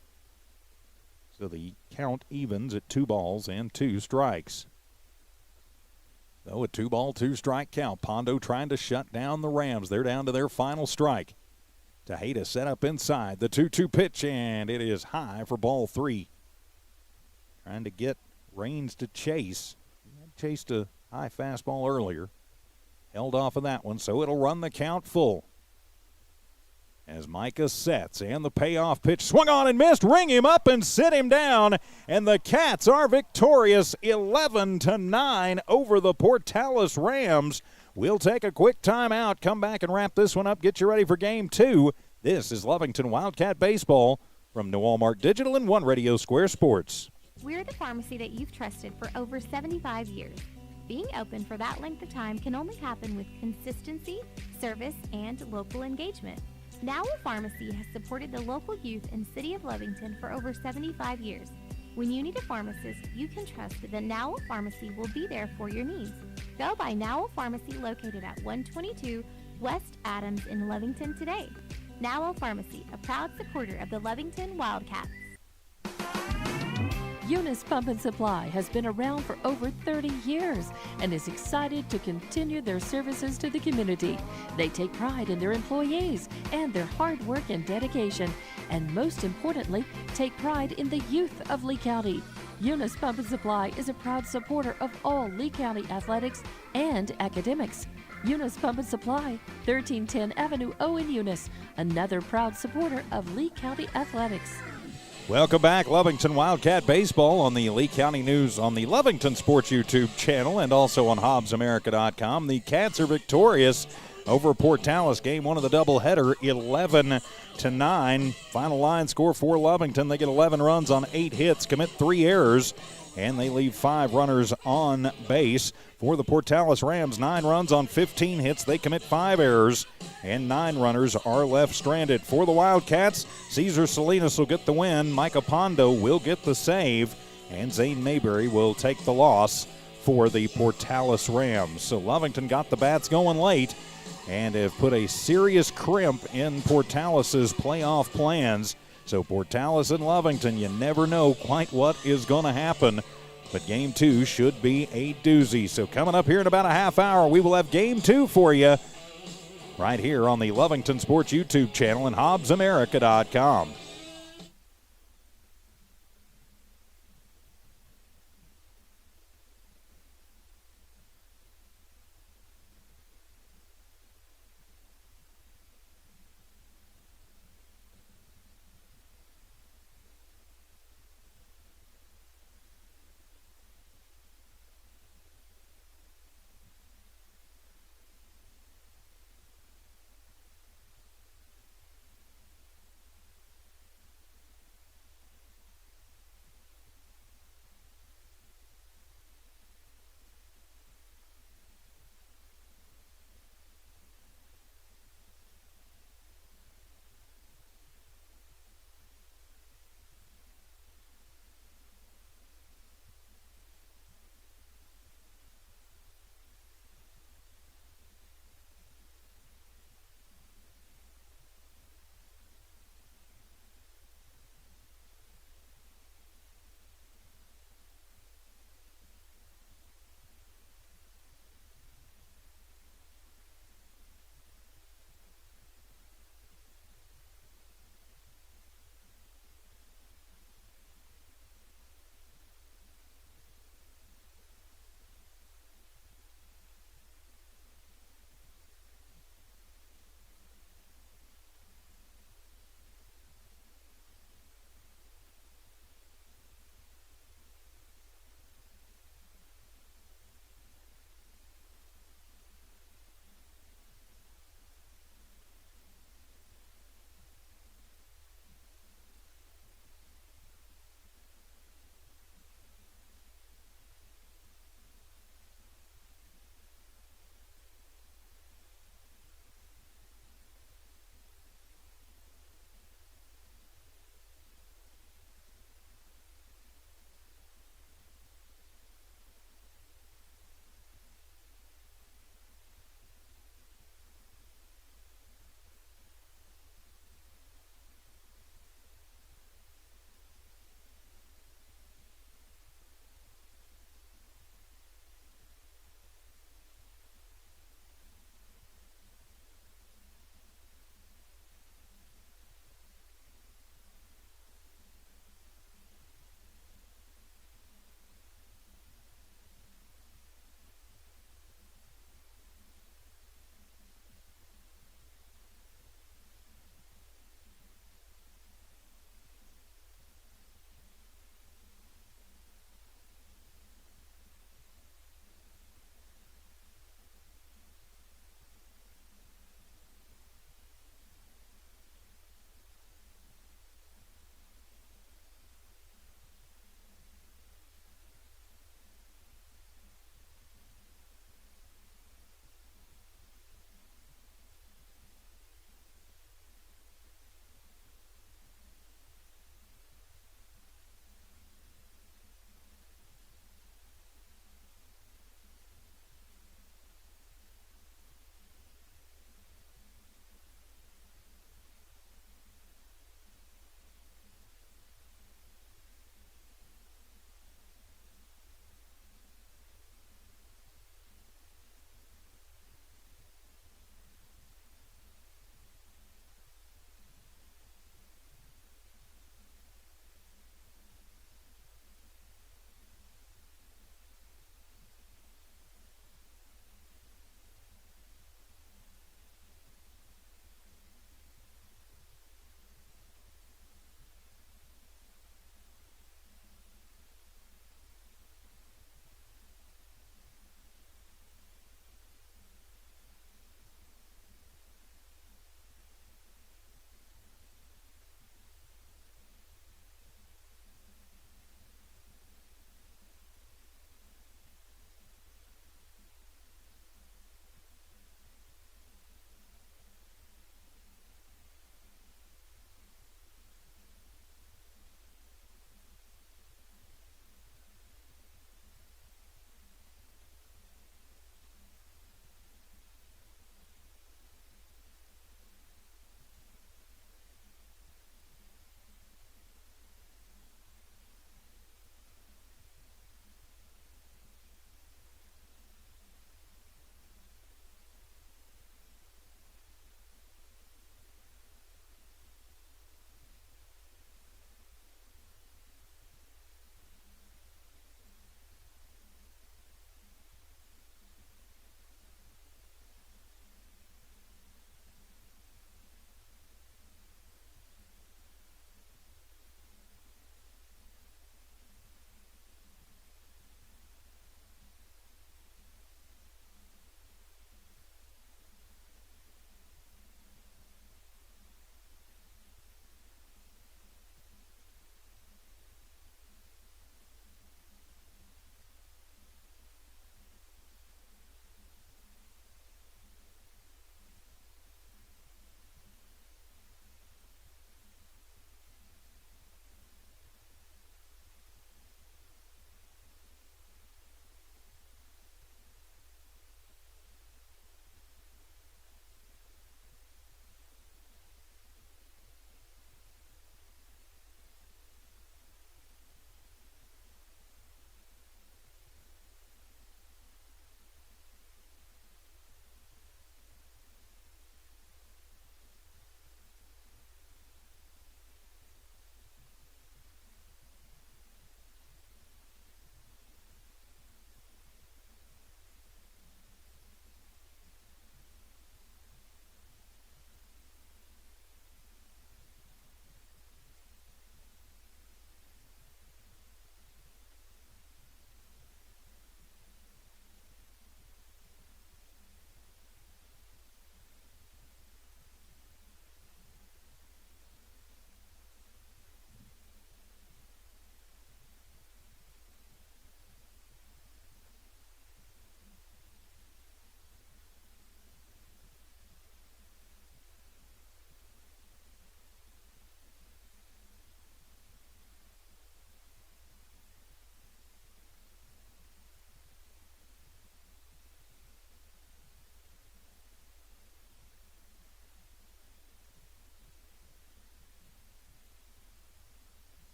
So the count evens at 2 balls and 2 strikes. So a 2-ball, 2 strike count. Pondo trying to shut down the Rams. They're down to their final strike. Tejeda set up inside. The 2-2 pitch, and it is high for ball 3. Trying to get Raines to chase. He had chased a high fastball earlier. Held off of that one, so it'll run the count full. As Micah sets, and the payoff pitch swung on and missed. Ring him up and sit him down. And the Cats are victorious 11-9 over the Portales Rams. We'll take a quick timeout, come back and wrap this one up, get you ready for game 2. This is Lovington Wildcat Baseball from New Walmart Digital and One Radio Square Sports. We're the pharmacy that you've trusted for over 75 years. Being open for that length of time can only happen with consistency, service, and local engagement. Now Pharmacy has supported the local youth in City of Lovington for over 75 years. When you need a pharmacist, you can trust that Now Pharmacy will be there for your needs. Go by Now Pharmacy located at 122 West Adams in Lovington today. Now Pharmacy, a proud supporter of the Lovington Wildcats. Eunice Pump and Supply has been around for over 30 years and is excited to continue their services to the community. They take pride in their employees and their hard work and dedication, and most importantly, take pride in the youth of Lee County. Eunice Pump and Supply is a proud supporter of all Lee County athletics and academics. Eunice Pump and Supply, 1310 Avenue O in Eunice, another proud supporter of Lee County athletics. Welcome back, Lovington Wildcat Baseball on the Lee County News on the Lovington Sports YouTube channel and also on HobbsAmerica.com. The Cats are victorious over Portales. Game 1 of the doubleheader, 11-9. Final line score for Lovington. They get 11 runs on 8 hits, commit 3 errors, and they leave 5 runners on base. For the Portales Rams, 9 runs on 15 hits. They commit 5 errors, and 9 runners are left stranded. For the Wildcats, Cesar Salinas will get the win. Micah Pondo will get the save, and Zane Mayberry will take the loss for the Portales Rams. So Lovington got the bats going late and have put a serious crimp in Portales' playoff plans. So Portales and Lovington, you never know quite what is going to happen. But Game 2 should be a doozy. So coming up here in about a half hour, we will have Game 2 for you right here on the Lovington Sports YouTube channel and HobbsAmerica.com.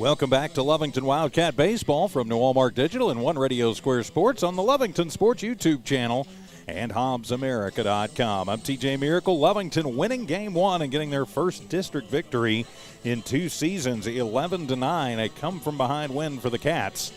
Welcome back to Lovington Wildcat Baseball from New Allmark Digital and One Radio Square Sports on the Lovington Sports YouTube channel and HobbsAmerica.com. I'm TJ Miracle. Lovington winning Game 1 and getting their first district victory in 2 seasons, 11-9. A come-from-behind win for the Cats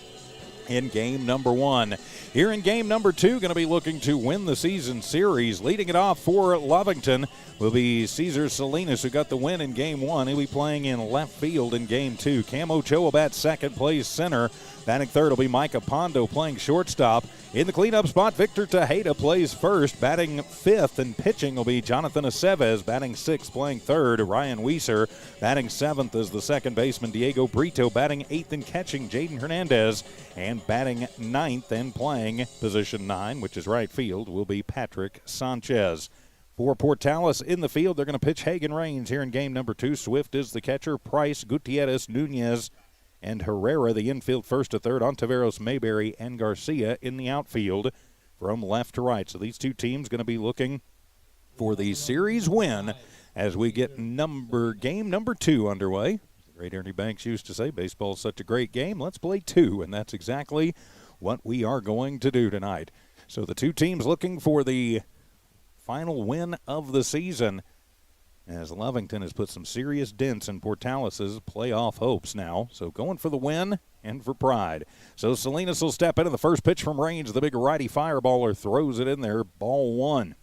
in Game number 1. Here in Game number 2, going to be looking to win the season series. Leading it off for Lovington will be Cesar Salinas, who got the win in Game 1. He'll be playing in left field in Game 2. Cam Ochoa bats second, plays center. Batting third will be Micah Pondo playing shortstop. In the cleanup spot, Victor Tejeda plays first. Batting fifth and pitching will be Jonathan Aceves. Batting sixth, playing third, Ryan Weiser. Batting seventh is the second baseman, Diego Brito. Batting eighth and catching, Jaden Hernandez. And batting ninth and playing position 9, which is right field, will be Patrick Sanchez. For Portales in the field, they're going to pitch Hagen Raines here in Game number 2. Swift is the catcher. Price, Gutierrez, Nunez, and Herrera, the infield first to third. Ontiveros, Mayberry, and Garcia in the outfield from left to right. So these two teams going to be looking for the series win as we get Game number 2 underway. The great Ernie Banks used to say, baseball is such a great game, let's play 2, and that's exactly what we are going to do tonight. So the two teams looking for the final win of the season, as Lovington has put some serious dents in Portales' playoff hopes now. So going for the win and for pride. So Salinas will step into the first pitch from range. The big righty fireballer throws it in there. Ball 1.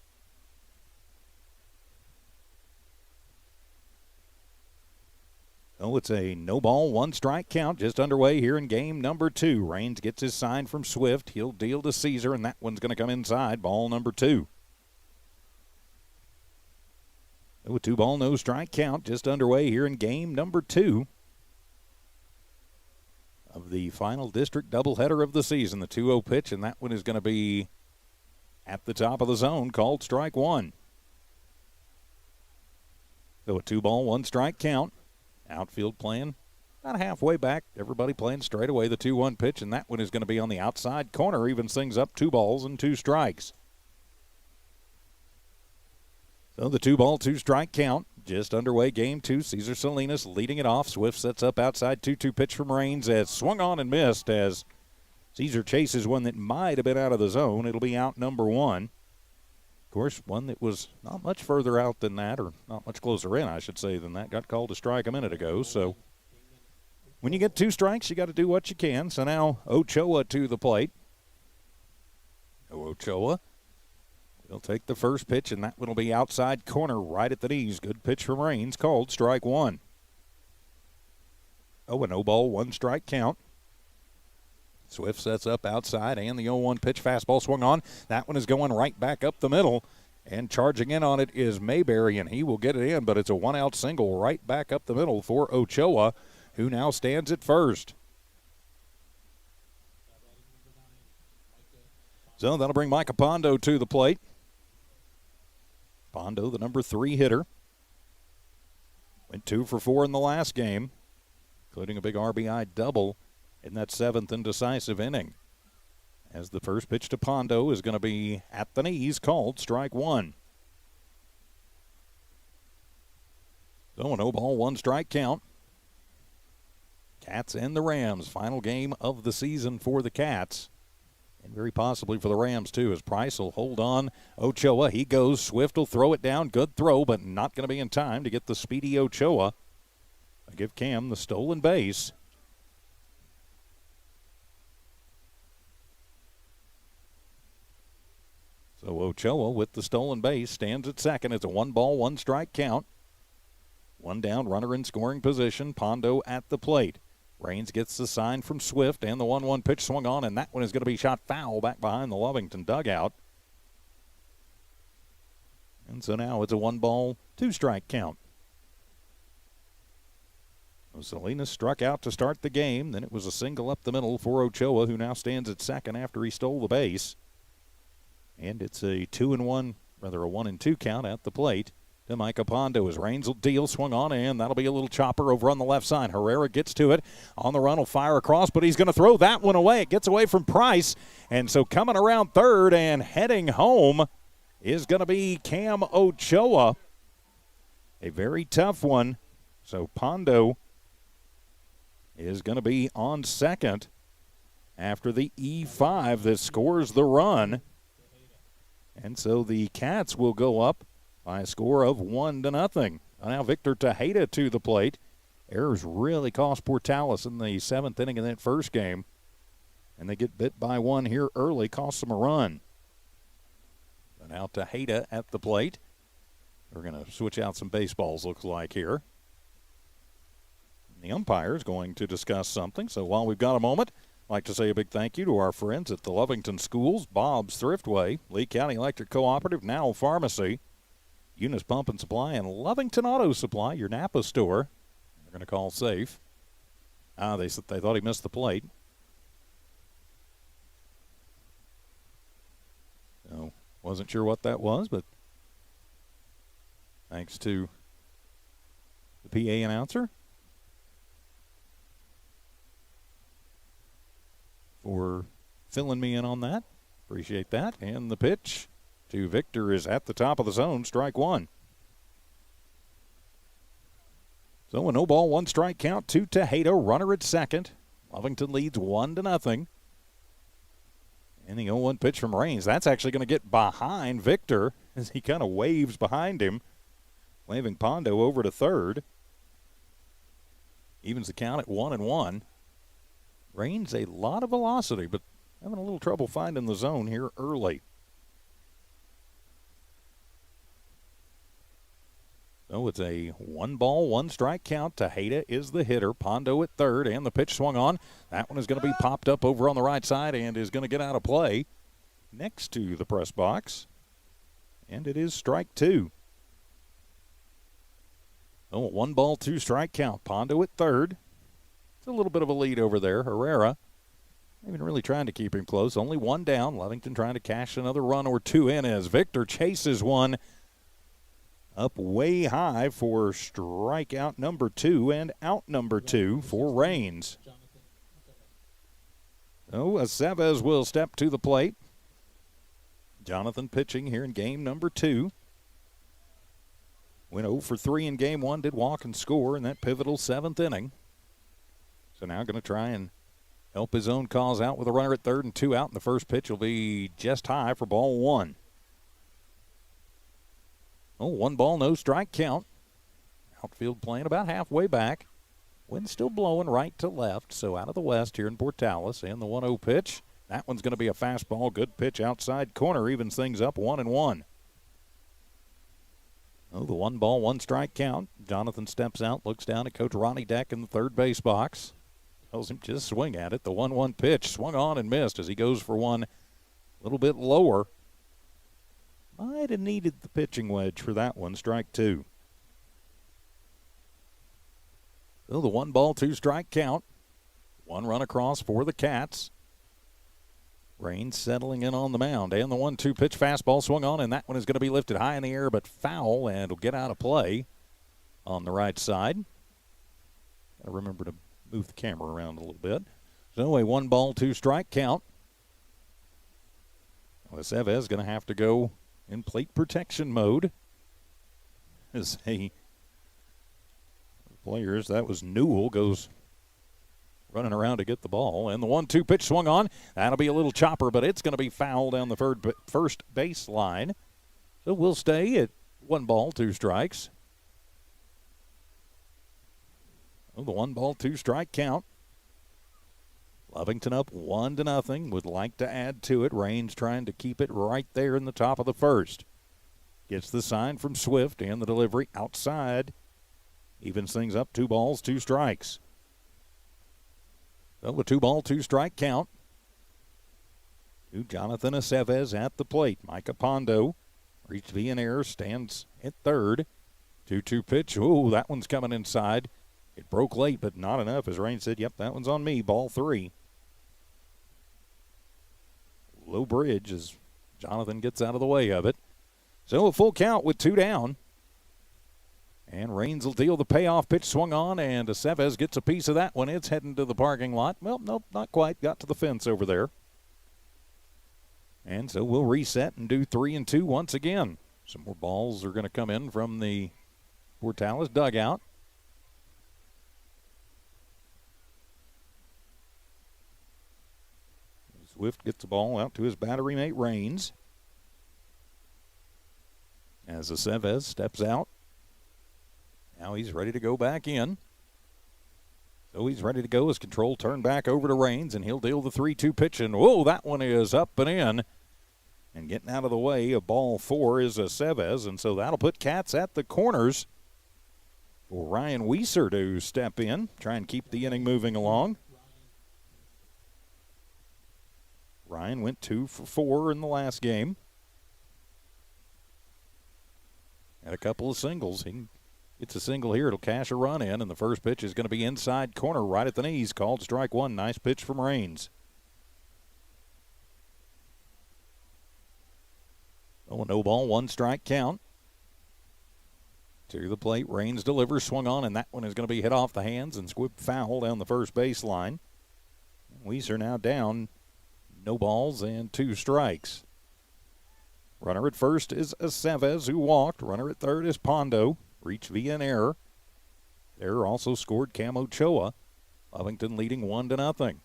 So it's a no ball, 1 strike count just underway here in Game number 2. Raines gets his sign from Swift. He'll deal to Caesar, and that one's going to come inside. Ball number 2. A 2-ball, no strike count just underway here in Game number 2 of the final district doubleheader of the season. The 2-0 pitch, and that one is going to be at the top of the zone, called strike 1. So a 2-ball, 1 strike count. Outfield playing about halfway back. Everybody playing straight away. The 2-1 pitch, and that one is going to be on the outside corner. Evens things up, 2 balls and 2 strikes. So the 2-ball, 2 strike count just underway. Game 2. Cesar Salinas leading it off. Swift sets up outside. 2-2 pitch from Raines as swung on and missed as Cesar chases one that might have been out of the zone. It'll be out number 1. Of course, one that was not much further out than that, or not much closer in, I should say, than that, got called a strike a minute ago. So when you get 2 strikes, you got to do what you can. So now Ochoa to the plate. Ochoa will take the first pitch, and that one will be outside corner right at the knees. Good pitch from Raines, called strike 1. A no ball, 1 strike count. Swift sets up outside, and the 0-1 pitch fastball swung on. That one is going right back up the middle, and charging in on it is Mayberry, and he will get it in, but it's a 1-out single right back up the middle for Ochoa, who now stands at first. So that'll bring Micah Pondo to the plate. Pondo, the number 3 hitter. Went 2 for 4 in the last game, including a big RBI double in that 7th and decisive inning. As the first pitch to Pondo is going to be at the knees, called strike 1. So a no ball, 1 strike count. Cats and the Rams, final game of the season for the Cats. And very possibly for the Rams, too, as Price will hold on. Ochoa, he goes. Swift will throw it down. Good throw, but not going to be in time to get the speedy Ochoa. I give Cam the stolen base. So Ochoa with the stolen base stands at second. It's a 1-ball, 1 strike count. 1 down, runner in scoring position. Pondo at the plate. Raines gets the sign from Swift, and the 1-1 pitch swung on, and that one is going to be shot foul back behind the Lovington dugout. And so now it's a 1-ball, 2 strike count. So Salinas struck out to start the game. Then it was a single up the middle for Ochoa, who now stands at second after he stole the base. And it's a 1-2 count at the plate to Micah Pondo as Raines will deal, swung on, and that'll be a little chopper over on the left side. Herrera gets to it. On the run, will fire across, but he's going to throw that one away. It gets away from Price. And so coming around third and heading home is going to be Cam Ochoa. A very tough one. So Pondo is going to be on second after the E5 that scores the run. And so the Cats will go up by a score of 1-0. Now Victor Tejeda to the plate. Errors really cost Portales in the 7th inning of that first game. And they get bit by one here early, costs them a run. So now Tejeda at the plate. We're going to switch out some baseballs, looks like here. The umpire is going to discuss something. So while we've got a moment, I'd like to say a big thank you to our friends at the Lovington Schools, Bob's Thriftway, Lee County Electric Cooperative, Now Pharmacy, Eunice Pump and Supply, and Lovington Auto Supply, your Napa store. They're going to call safe. They thought he missed the plate. So wasn't sure what that was, but thanks to the PA announcer for filling me in on that. Appreciate that. And the pitch to Victor is at the top of the zone, strike one. So a no ball, 1 strike count to Tejeda, runner at second. Lovington leads 1-0. And the 0-1 pitch from Raines. That's actually going to get behind Victor as he kind of waves behind him, waving Pondo over to third. Evens the count at 1-1. Raines a lot of velocity, but having a little trouble finding the zone here early. So it's a 1 ball, 1 strike count. Tejeda is the hitter. Pondo at third, and the pitch swung on. That one is going to be popped up over on the right side and is going to get out of play next to the press box. And it is strike 2. So a 1 ball, 2 strike count. Pondo at third. It's a little bit of a lead over there. Herrera even really trying to keep him close. Only 1 down. Lovington trying to cash another run or 2 in as Victor chases one up way high for strikeout number 2 and out number 2 for Raines. So Aceves will step to the plate. Jonathan pitching here in game number 2. Went 0 for 3 in game 1, did walk and score in that pivotal 7th inning. So now going to try and help his own cause out with a runner at third and 2 out. And the first pitch will be just high for ball 1. Oh, 1 ball, no strike count. Outfield playing about halfway back. Wind still blowing right to left, so out of the west here in Portales. And the 1-0 pitch. That one's going to be a fastball. Good pitch outside corner. Evens things up 1-1. Oh, the 1 ball, 1 strike count. Jonathan steps out, looks down at Coach Ronnie Deck in the third base box. Tells him just swing at it. The 1-1 pitch swung on and missed as he goes for one a little bit lower. Might have needed the pitching wedge for that one. Strike 2. So the 1 ball, 2 strike count. 1 run across for the Cats. Raines settling in on the mound. And the 1-2 pitch fastball swung on, and that one is going to be lifted high in the air but foul, and will get out of play on the right side. Got to remember to move the camera around a little bit. So a 1 ball, 2 strike count. Aceves is going to have to go in plate protection mode as players, that was Newell, goes running around to get the ball. And the 1-2 pitch swung on. That'll be a little chopper, but it's going to be foul down the first base line. So we'll stay at 1 ball, 2 strikes. Oh, the 1 ball, 2 strike count. Lovington up 1-0. Would like to add to it. Raines trying to keep it right there in the top of the first. Gets the sign from Swift and the delivery outside. Evens things up 2 balls, 2 strikes. So a 2 ball, 2 strike count. To Jonathan Aceves at the plate. Micah Pondo reached via an error, stands at third. 2-2 pitch. Ooh, that one's coming inside. It broke late, but not enough. As Raines said, yep, that one's on me. Ball 3. Low bridge as Jonathan gets out of the way of it. So a full count with 2 down. And Raines will deal the payoff pitch swung on, and Aceves gets a piece of that one. It's heading to the parking lot. Well, nope, not quite. Got to the fence over there. And so we'll reset and do 3-2 once again. Some more balls are going to come in from the Portales dugout. Swift gets the ball out to his battery mate, Raines. As Aceves steps out. Now he's ready to go back in. So he's ready to go as control turned back over to Raines, and he'll deal the 3-2 pitch. And, whoa, that one is up and in. And getting out of the way of ball 4 is Aceves, and so that'll put Cats at the corners for Ryan Weiser to step in, try and keep the inning moving along. Ryan went 2 for 4 in the last game. Had a couple of singles. He gets a single here. It'll cash a run in, and the first pitch is going to be inside corner right at the knees. Called strike 1. Nice pitch from Raines. Oh, no ball, 1 strike count. To the plate, Raines delivers, swung on, and that one is going to be hit off the hands and squibbed foul down the first baseline. Weiser now down, no balls and 2 strikes. Runner at first is Aceves, who walked. Runner at third is Pondo, reached via an error. Error also scored Cam Ochoa. Lovington leading 1-0.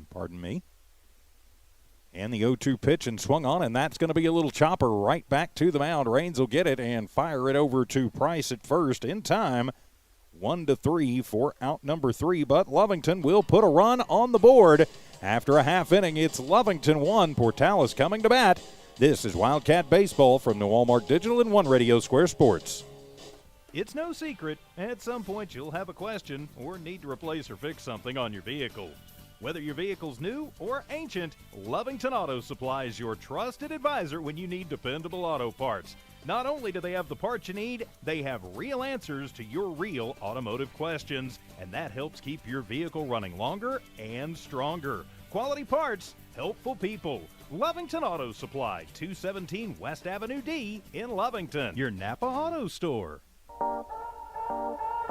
Pardon me. And the 0-2 pitch and swung on, and that's going to be a little chopper right back to the mound. Raines will get it and fire it over to Price at first in time. 1-3 for out number 3, but Lovington will put a run on the board. After a half inning, it's Lovington 1, Portales coming to bat. This is Wildcat Baseball from New Walmart Digital and One Radio Square Sports. It's no secret, at some point you'll have a question or need to replace or fix something on your vehicle. Whether your vehicle's new or ancient, Lovington Auto Supply is your trusted advisor when you need dependable auto parts. Not only do they have the parts you need, they have real answers to your real automotive questions, and that helps keep your vehicle running longer and stronger. Quality parts, helpful people. Lovington Auto Supply, 217 West Avenue D in Lovington, your Napa Auto Store.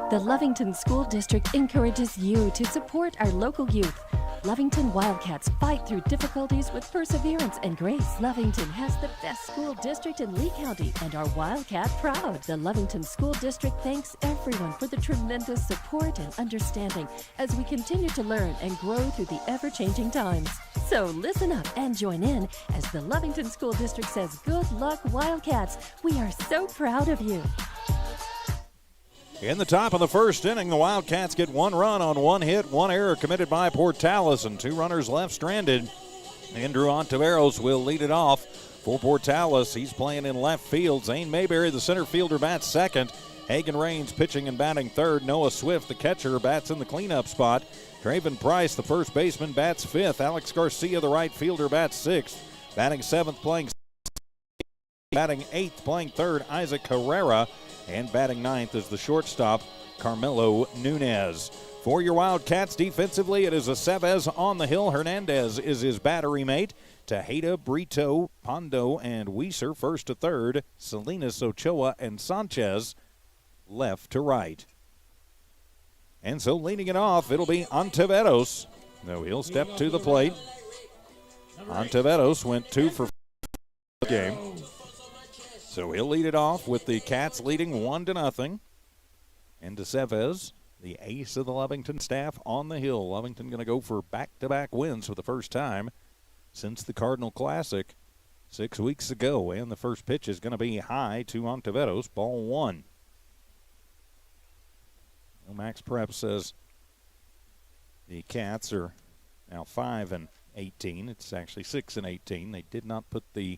The Lovington School District encourages you to support our local youth. Lovington Wildcats fight through difficulties with perseverance and grace. Lovington has the best school district in Lee County and are Wildcat proud. The Lovington School District thanks everyone for the tremendous support and understanding as we continue to learn and grow through the ever-changing times. So listen up and join in as the Lovington School District says, good luck, Wildcats. We are so proud of you. In the top of the first inning, the Wildcats get 1 run on 1 hit, 1 error committed by Portales, and 2 runners left stranded. Andrew Ontiveros will lead it off for Portales. He's playing in left field. Zane Mayberry, the center fielder, bats second. Hagan Raines pitching and batting third. Noah Swift, the catcher, bats in the cleanup spot. Traven Price, the first baseman, bats fifth. Alex Garcia, the right fielder, bats sixth. Batting seventh, playing batting eighth, playing third, Isaac Herrera. And batting ninth is the shortstop, Carmelo Nunez. For your Wildcats defensively, it is Aceves on the hill. Hernandez is his battery mate. Tejeda, Brito, Pondo, and Weiser first to third. Salinas, Ochoa, and Sanchez left to right. And so leading it off, it'll be Ontiveros. No, he'll step to the plate. Ontiveros went 2 for 4 the game. So he'll lead it off with the Cats leading 1-0. And Aceves, the ace of the Lovington staff, on the hill. Lovington going to go for back-to-back wins for the first time since the Cardinal Classic 6 weeks ago. And the first pitch is going to be high to Ontiveros, ball 1. Well, Max Prep says the Cats are now 5-18. It's actually 6-18. They did not put the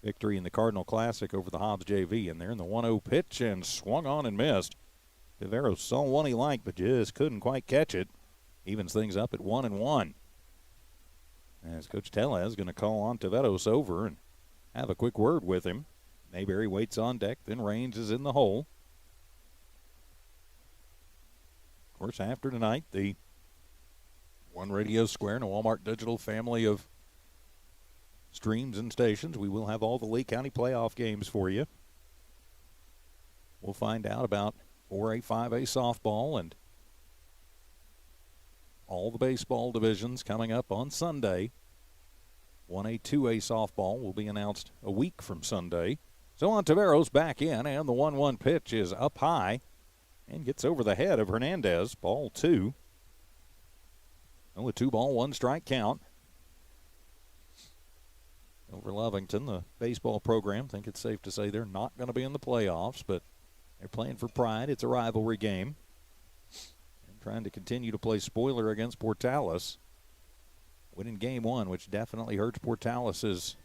victory in the Cardinal Classic over the Hobbs JV in there. In the 1-0 pitch and swung on and missed. Viveros saw one he liked, but just couldn't quite catch it. Evens things up at 1-1. As Coach Tellez is going to call Ontiveros over and have a quick word with him. Mayberry waits on deck, then Raines is in the hole. Of course, after tonight, the One Radio Square and a Walmart Digital family of streams and stations, we will have all the Lee County playoff games for you. We'll find out about 4A, 5A softball and all the baseball divisions coming up on Sunday. 1A, 2A softball will be announced a week from Sunday. So Ontiveros back in, and the 1-1 pitch is up high and gets over the head of Hernandez. Ball 2. Oh, a 2-ball, 1 strike count. over Lovington. The baseball program, I think it's safe to say they're not going to be in the playoffs, but they're playing for pride. It's a rivalry game. And trying to continue to play spoiler against Portales. Winning game one, which definitely hurts Portales'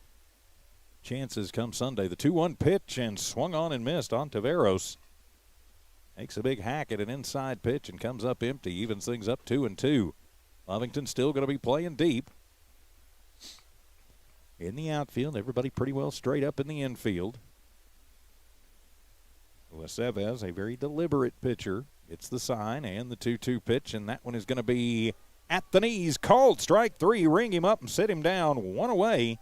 chances come Sunday. The 2-1 pitch and swung on and missed on Taveros. Makes a big hack at an inside pitch and comes up empty. Evens things up 2-2. Lovington still going to be playing deep. In the outfield, everybody pretty well straight up in the infield. Aceves, a very deliberate pitcher, gets the sign and the 2-2 pitch, and that one is going to be at the knees. Called strike three. Ring him up and sit him down. One away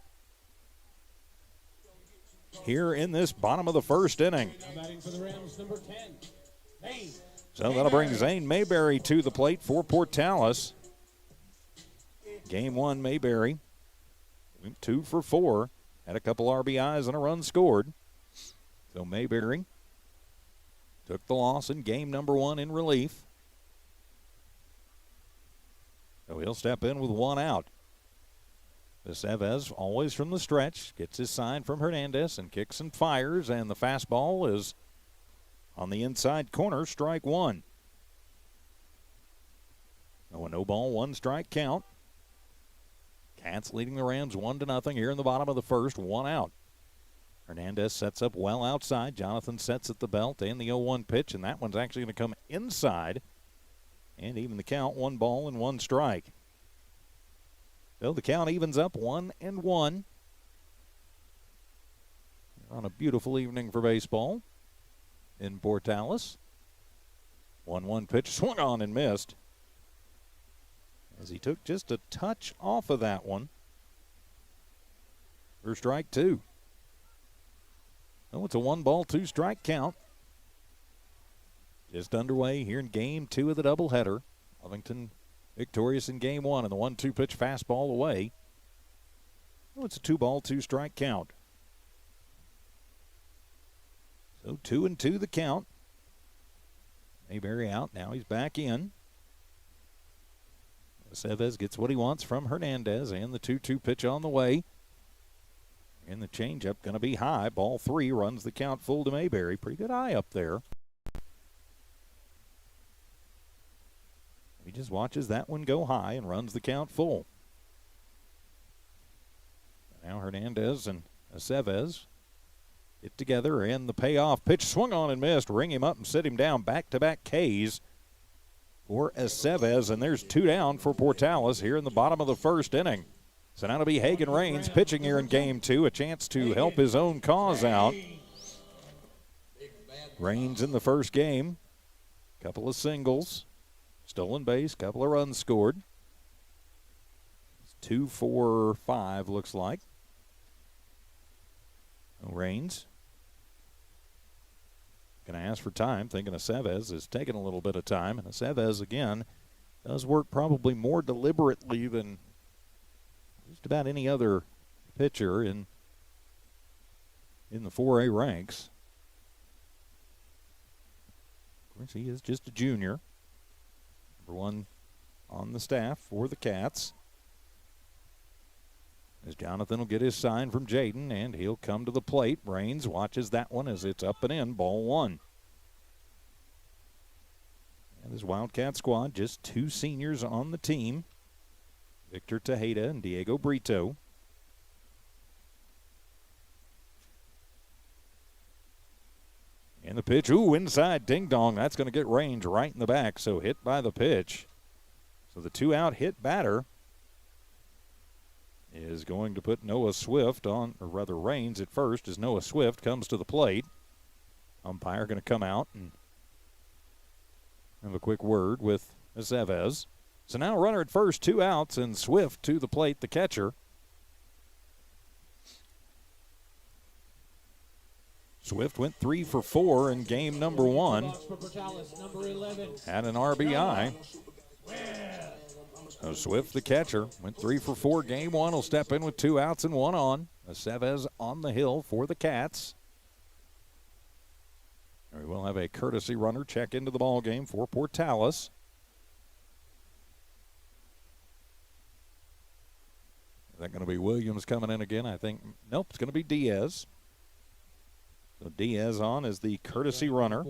here in this bottom of the first inning. Batting for the Rams, number 10. Zane. So that'll bring Zane Mayberry to the plate for Portales. Game one, Mayberry went 2 for 4. Had a couple RBIs and a run scored. So Mayberry took the loss in game number 1 in relief. So he'll step in with 1 out. Aceves, always from the stretch, gets his sign from Hernandez and kicks and fires, and the fastball is on the inside corner, strike 1. So a no ball, 1 strike count. Cats leading the Rams 1-0 here in the bottom of the first, 1 out. Hernandez sets up well outside. Jonathan sets at the belt and the 0-1 pitch, and that one's actually going to come inside. And even the count, 1 ball and 1 strike. So the count evens up 1-1. On a beautiful evening for baseball in Portales. 1-1 pitch swung on and missed, as he took just a touch off of that one for strike 2. Oh, it's a 1 ball, 2 strike count. Just underway here in game 2 of the doubleheader. Lovington victorious in game 1, and the 1-2 pitch fastball away. Oh, it's a 2 ball, 2 strike count. So 2-2 the count. Mayberry out. Now he's back in. Aceves gets what he wants from Hernandez, and the 2-2 pitch on the way. And the changeup going to be high. Ball 3 runs the count full to Mayberry. Pretty good eye up there. He just watches that one go high and runs the count full. Now Hernandez and Aceves get together, and the payoff pitch swung on and missed. Ring him up and sit him down. Back-to-back Ks for Aceves, and there's 2 down for Portales here in the bottom of the first inning. So now it'll be Hagen Raines pitching here in game 2, a chance to help his own cause out. Raines in the first game, couple of singles, stolen base, couple of runs scored. It's 2 for 5 looks like. Raines going to ask for time, thinking Aceves is taking a little bit of time. And Aceves, again, does work probably more deliberately than just about any other pitcher in the 4A ranks. Of course, he is just a junior. Number 1 on the staff for the Cats. As Jonathan will get his sign from Jaden, and he'll come to the plate. Raines watches that one as it's up and in, ball 1. And this Wildcat squad, just 2 seniors on the team. Victor Tejeda and Diego Brito. And the pitch, inside, ding-dong. That's going to get Raines right in the back, so hit by the pitch. So the 2-out hit batter is going to put Noah Swift on, or rather Raines at first, as Noah Swift comes to the plate. Umpire going to come out and have a quick word with Aceves. So now runner at first, 2 outs, and Swift to the plate, the catcher. Swift went 3 for 4 in game number 1. Had an RBI. So Swift, the catcher, went 3 for 4. Game 1 will step in with 2 outs and 1 on. Aceves on the hill for the Cats. We will have a courtesy runner check into the ball game for Portales. that going to be Williams coming in again? I think. Nope, it's going to be Diaz. So Diaz on as the courtesy runner.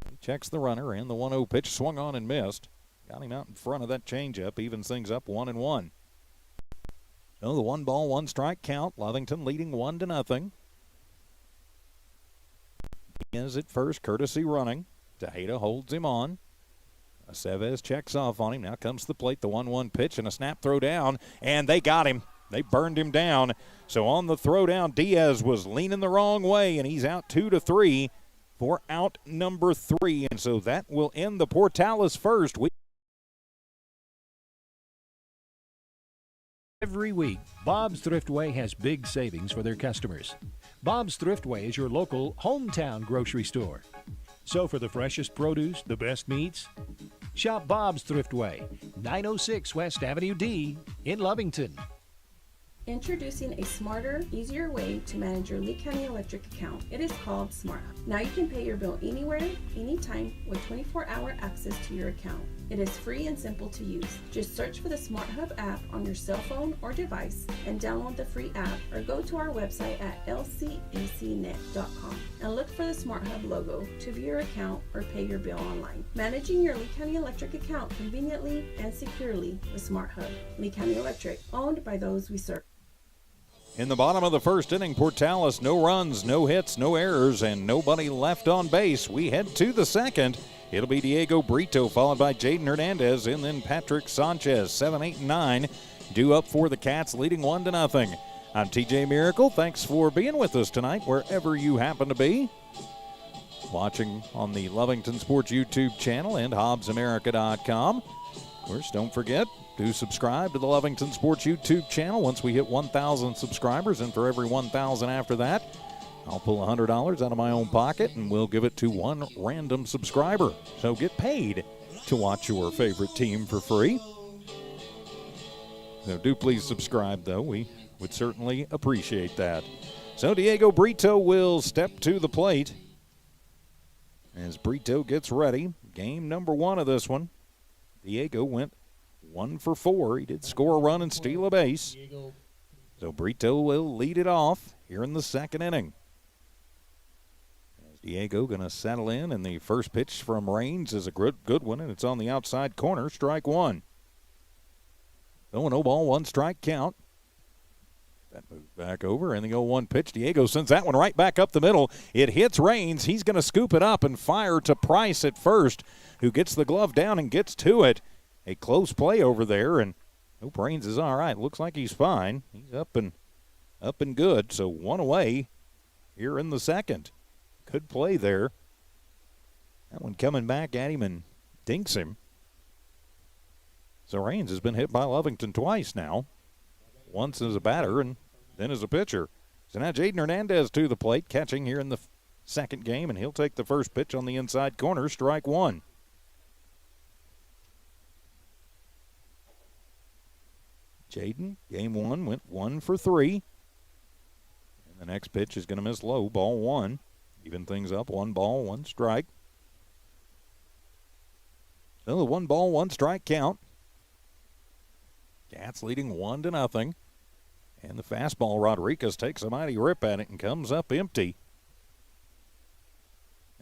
He checks the runner, and the 1-0 pitch swung on and missed. Got him out in front of that changeup, evens things up 1-1. So the 1-1 count. Lovington leading 1-0. Diaz at first, courtesy running. Tejeda holds him on. Aceves checks off on him. Now comes to the plate, the 1-1 pitch and a snap throw down, and they got him. They burned him down. So on the throw down, Diaz was leaning the wrong way, and he's out 2-3 for out number 3. And so that will end the Portales first. Every week, Bob's Thriftway has big savings for their customers. Bob's Thriftway is your local hometown grocery store. So for the freshest produce, the best meats, shop Bob's Thriftway, 906 West Avenue D in Lovington. Introducing a smarter, easier way to manage your Lee County Electric account. It is called Smart Hub. Now you can pay your bill anywhere, anytime with 24-hour access to your account. It is free and simple to use. Just search for the Smart Hub app on your cell phone or device and download the free app, or go to our website at lcecnet.com and look for the Smart Hub logo to view your account or pay your bill online. Managing your Lee County Electric account conveniently and securely with Smart Hub. Lee County Electric, owned by those we serve. In the bottom of the first inning, Portales, no runs, no hits, no errors, and nobody left on base. We head to the second. It'll be Diego Brito, followed by Jaden Hernandez, and then Patrick Sanchez. 7, 8, and 9 due up for the Cats, leading 1-0. I'm TJ Miracle. Thanks for being with us tonight, wherever you happen to be. Watching on the Lovington Sports YouTube channel and HobbsAmerica.com. Of course, don't forget, do subscribe to the Lovington Sports YouTube channel once we hit 1,000 subscribers, and for every 1,000 after that, I'll pull $100 out of my own pocket and we'll give it to one random subscriber. So get paid to watch your favorite team for free. So do please subscribe, though. We would certainly appreciate that. So Diego Brito will step to the plate as Brito gets ready. Game number 1 of this one. Diego went 1 for 4. He did score a run and steal a base. So Brito will lead it off here in the second inning. As Diego going to settle in, and the first pitch from Raines is a good one, and it's on the outside corner, strike 1. So a 0-1 strike count. That moves back over, and the 0-1 pitch. Diego sends that one right back up the middle. It hits Raines. He's going to scoop it up and fire to Price at first, who gets the glove down and gets to it. A close play over there, and hope Raines is all right. Looks like he's fine. He's up and good. So 1 away here in the second. Good play there. That one coming back at him and dinks him. So Raines has been hit by Lovington twice now. Once as a batter and then as a pitcher. So now Jaden Hernandez to the plate, catching here in the second game, and he'll take the first pitch on the inside corner, strike 1. Jaden, game 1, went 1 for 3. And the next pitch is going to miss low, ball 1. Even things up, 1 ball, 1 strike. So the 1 ball, 1 strike count. Cats leading 1-0. And the fastball, Rodriguez takes a mighty rip at it and comes up empty.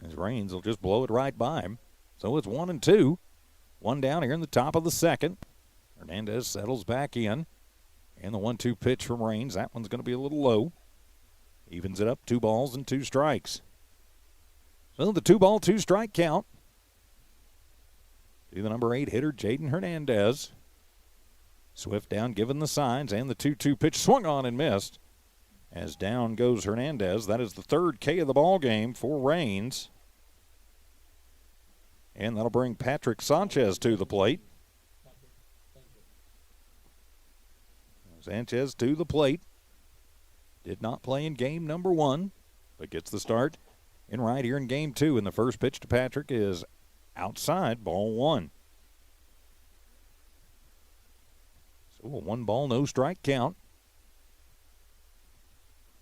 As Raines will just blow it right by him. So it's 1-2. 1 down here in the top of the second. Hernandez settles back in. And the 1-2 pitch from Raines. That one's going to be a little low. Evens it up, 2 balls and 2 strikes. So the 2 ball, 2 strike count. To the number 8 hitter, Jaden Hernandez. Swift down, given the signs, and the 2-2 pitch swung on and missed. As down goes Hernandez. That is the 3rd K of the ball game for Raines. And that'll bring Patrick Sanchez to the plate. Sanchez to the plate. Did not play in game number 1, but gets the start in right here in game 2. And the first pitch to Patrick is outside, ball 1. So a 1 ball, no strike count.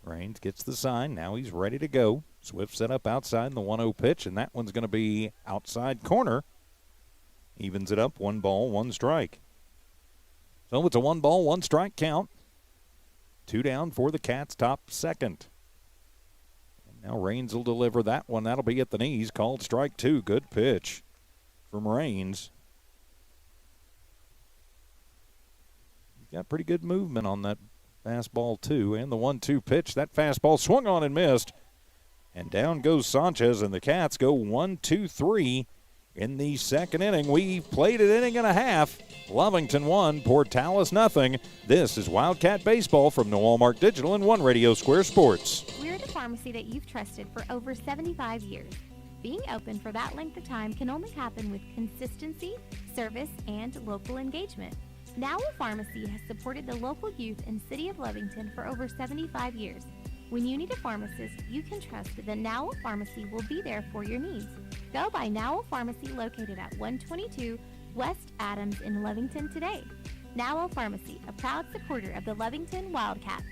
Raines gets the sign. Now he's ready to go. Swift set up outside in the 1-0 pitch, and that one's going to be outside corner. Evens it up, 1 ball, 1 strike. So it's a 1 ball, 1 strike count. 2 down for the Cats, top second. And now Raines will deliver that one. That'll be at the knees, called strike 2. Good pitch from Raines. He's got pretty good movement on that fastball, too. And the 1-2 pitch, that fastball swung on and missed. And down goes Sanchez, and the Cats go 1-2-3 in the second inning. We played an inning and a half. Lovington 1, Portales nothing. This is Wildcat Baseball from the Walmart Digital and One Radio Square Sports. We're the pharmacy that you've trusted for over 75 years. Being open for that length of time can only happen with consistency, service, and local engagement. Now Pharmacy has supported the local youth in City of Lovington for over 75 years. When you need a pharmacist, you can trust that Now Pharmacy will be there for your needs. Go by Now Pharmacy located at 122 West Adams in Lovington today. Now Pharmacy, a proud supporter of the Lovington Wildcats.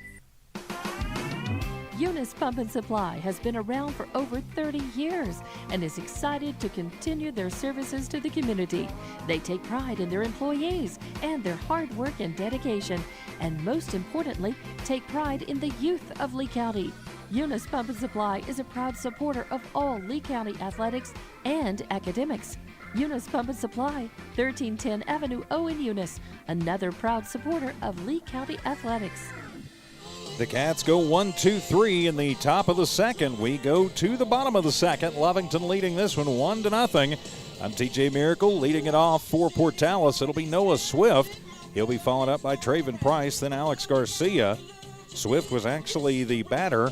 Eunice Pump and Supply has been around for over 30 years and is excited to continue their services to the community. They take pride in their employees and their hard work and dedication, and most importantly, take pride in the youth of Lee County. Eunice Pump and Supply is a proud supporter of all Lee County athletics and academics. Eunice Pump and Supply, 1310 Avenue O in Eunice, another proud supporter of Lee County athletics. The Cats go 1-2-3 in the top of the second. We go to the bottom of the second. Lovington leading this one 1-0. I'm TJ Miracle leading it off for Portales. It'll be Noah Swift. He'll be followed up by Traven Price, then Alex Garcia. Swift was actually the batter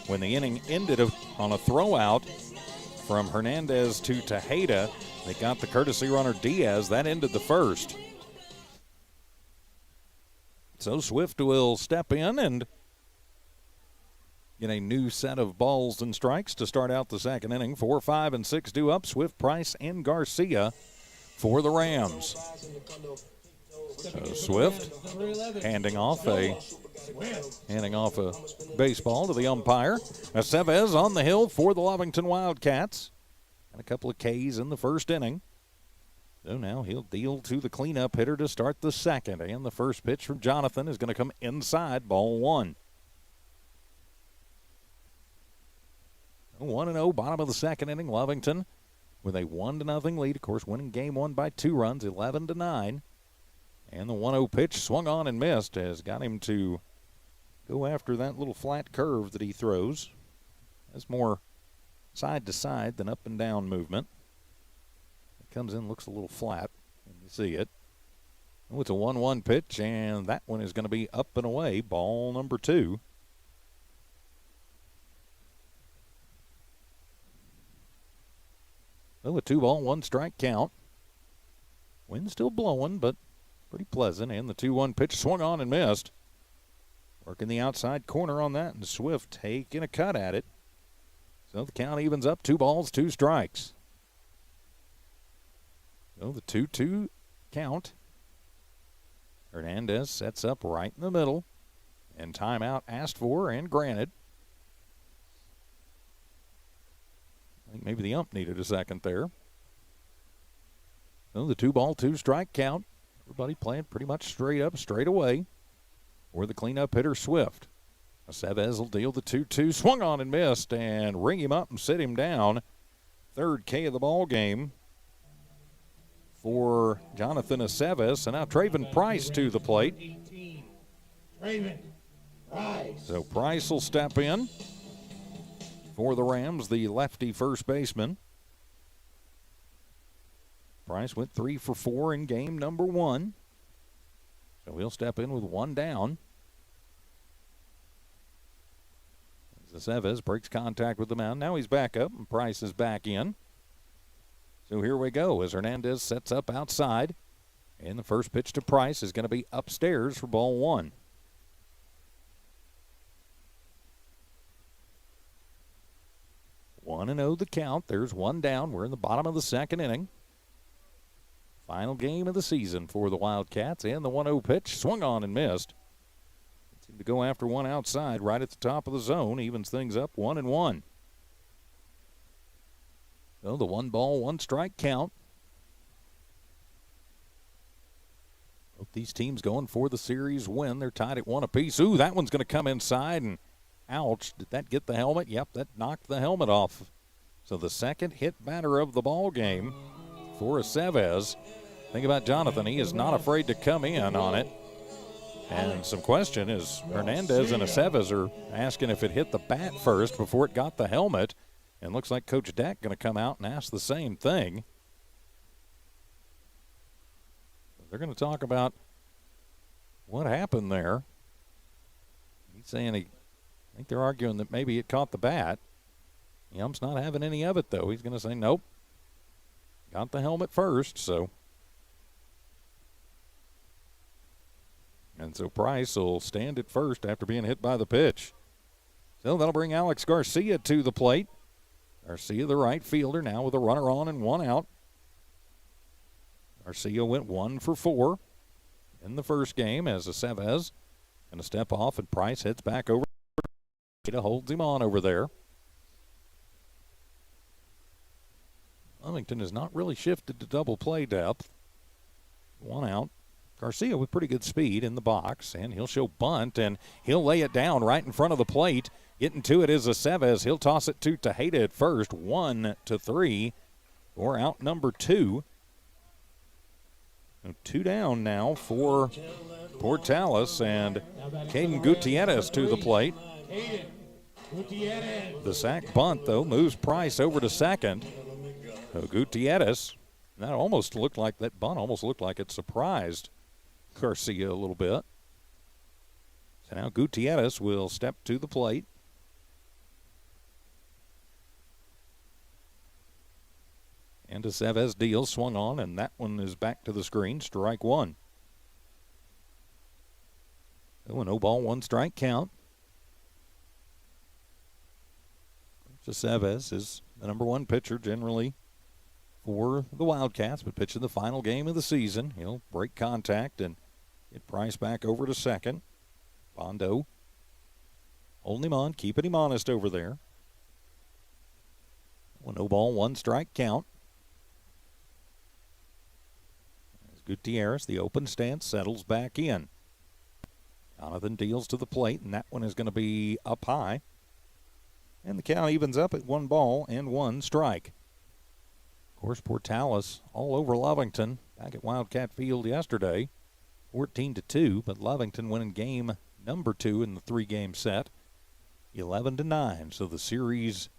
when the inning ended on a throwout from Hernandez to Tejeda. They got the courtesy runner Diaz. That ended the first. So Swift will step in and get a new set of balls and strikes to start out the second inning. 4, 5, and 6 due up. Swift, Price, and Garcia for the Rams. So Swift handing off a baseball to the umpire. Aceves on the hill for the Lovington Wildcats. And a couple of Ks in the first inning. So now he'll deal to the cleanup hitter to start the second. And the first pitch from Jonathan is going to come inside, ball 1. 1-0, bottom of the second inning. Lovington with a 1-0 lead. Of course, winning game 1 by 2 runs, 11-9. And the 1-0 pitch swung on and missed has got him to go after that little flat curve that he throws. That's more side to side than up and down movement. It comes in, looks a little flat, and you see it. Oh, it's a 1-1 pitch, and that one is going to be up and away, ball number 2. So a 2-ball, 1-strike count. Wind still blowing, but pretty pleasant. And the 2-1 pitch swung on and missed. Working the outside corner on that, and Swift taking a cut at it. So the count evens up, 2 balls, 2 strikes. So the 2-2 count. Hernandez sets up right in the middle. And timeout asked for and granted. I think maybe the ump needed a second there. So the 2-ball, 2-strike count. Everybody playing pretty much straight up, straight away. Or the cleanup hitter, Swift. Aceves will deal the 2-2. Swung on and missed, and ring him up and sit him down. Third K of the ball game for Jonathan Aceves. And now Traven Price to the plate. Traven Price. So Price will step in for the Rams, the lefty first baseman. Price went 3 for 4 in game number 1. So he'll step in with 1 down. Aceves breaks contact with the mound. Now he's back up, and Price is back in. So here we go as Hernandez sets up outside. And the first pitch to Price is going to be upstairs for ball 1. One and 0 the count. There's 1 down. We're in the bottom of the second inning. Final game of the season for the Wildcats. And the 1-0 pitch swung on and missed. Seemed to go after one outside right at the top of the zone. Evens things up 1-1. So the 1-ball, 1-strike count. Both these teams going for the series win. They're tied at 1 apiece. Ooh, that one's going to come inside, and ouch. Did that get the helmet? Yep, that knocked the helmet off. So the second hit batter of the ball game for Aceves. Think about Jonathan. He is not afraid to come in on it. And some question is Hernandez and Aceves are asking if it hit the bat first before it got the helmet. And looks like Coach Deck going to come out and ask the same thing. They're going to talk about what happened there. He's saying I think they're arguing that maybe it caught the bat. The ump's not having any of it, though. He's going to say, nope. Got the helmet first, so. And so Price will stand at first after being hit by the pitch. So that'll bring Alex Garcia to the plate. Garcia, the right fielder, now with a runner on and 1 out. Garcia went 1 for 4 in the first game as Aceves going to step off, and Price heads back over. Brito holds him on over there. Lovington has not really shifted to double play depth. 1 out. Garcia with pretty good speed in the box, and he'll show bunt, and he'll lay it down right in front of the plate. Getting to it is Aceves. He'll toss it to Tejeda at first. 1-3 for out number 2. 2 down now for Portales, and Caden Gutierrez to the plate. The sac bunt, though, moves Price over to second. So Gutierrez, that almost looked like that bunt almost looked like it surprised Garcia a little bit. So now Gutierrez will step to the plate. And Aceves deal swung on, and that one is back to the screen. Strike 1. So a 0-ball, 1-strike count. Aceves is the number 1 pitcher generally for the Wildcats, but pitching the final game of the season. He'll break contact and get Price back over to second. Bondo holding him on, keeping him honest over there. 1-0-ball, 1-strike count. Gutierrez, the open stance, settles back in. Jonathan deals to the plate, and that one is going to be up high. And the count evens up at 1 ball and 1 strike. Of course, Portales all over Lovington back at Wildcat Field yesterday, 14-2, but Lovington winning game number 2 in the 3-game set, 11-9. So the series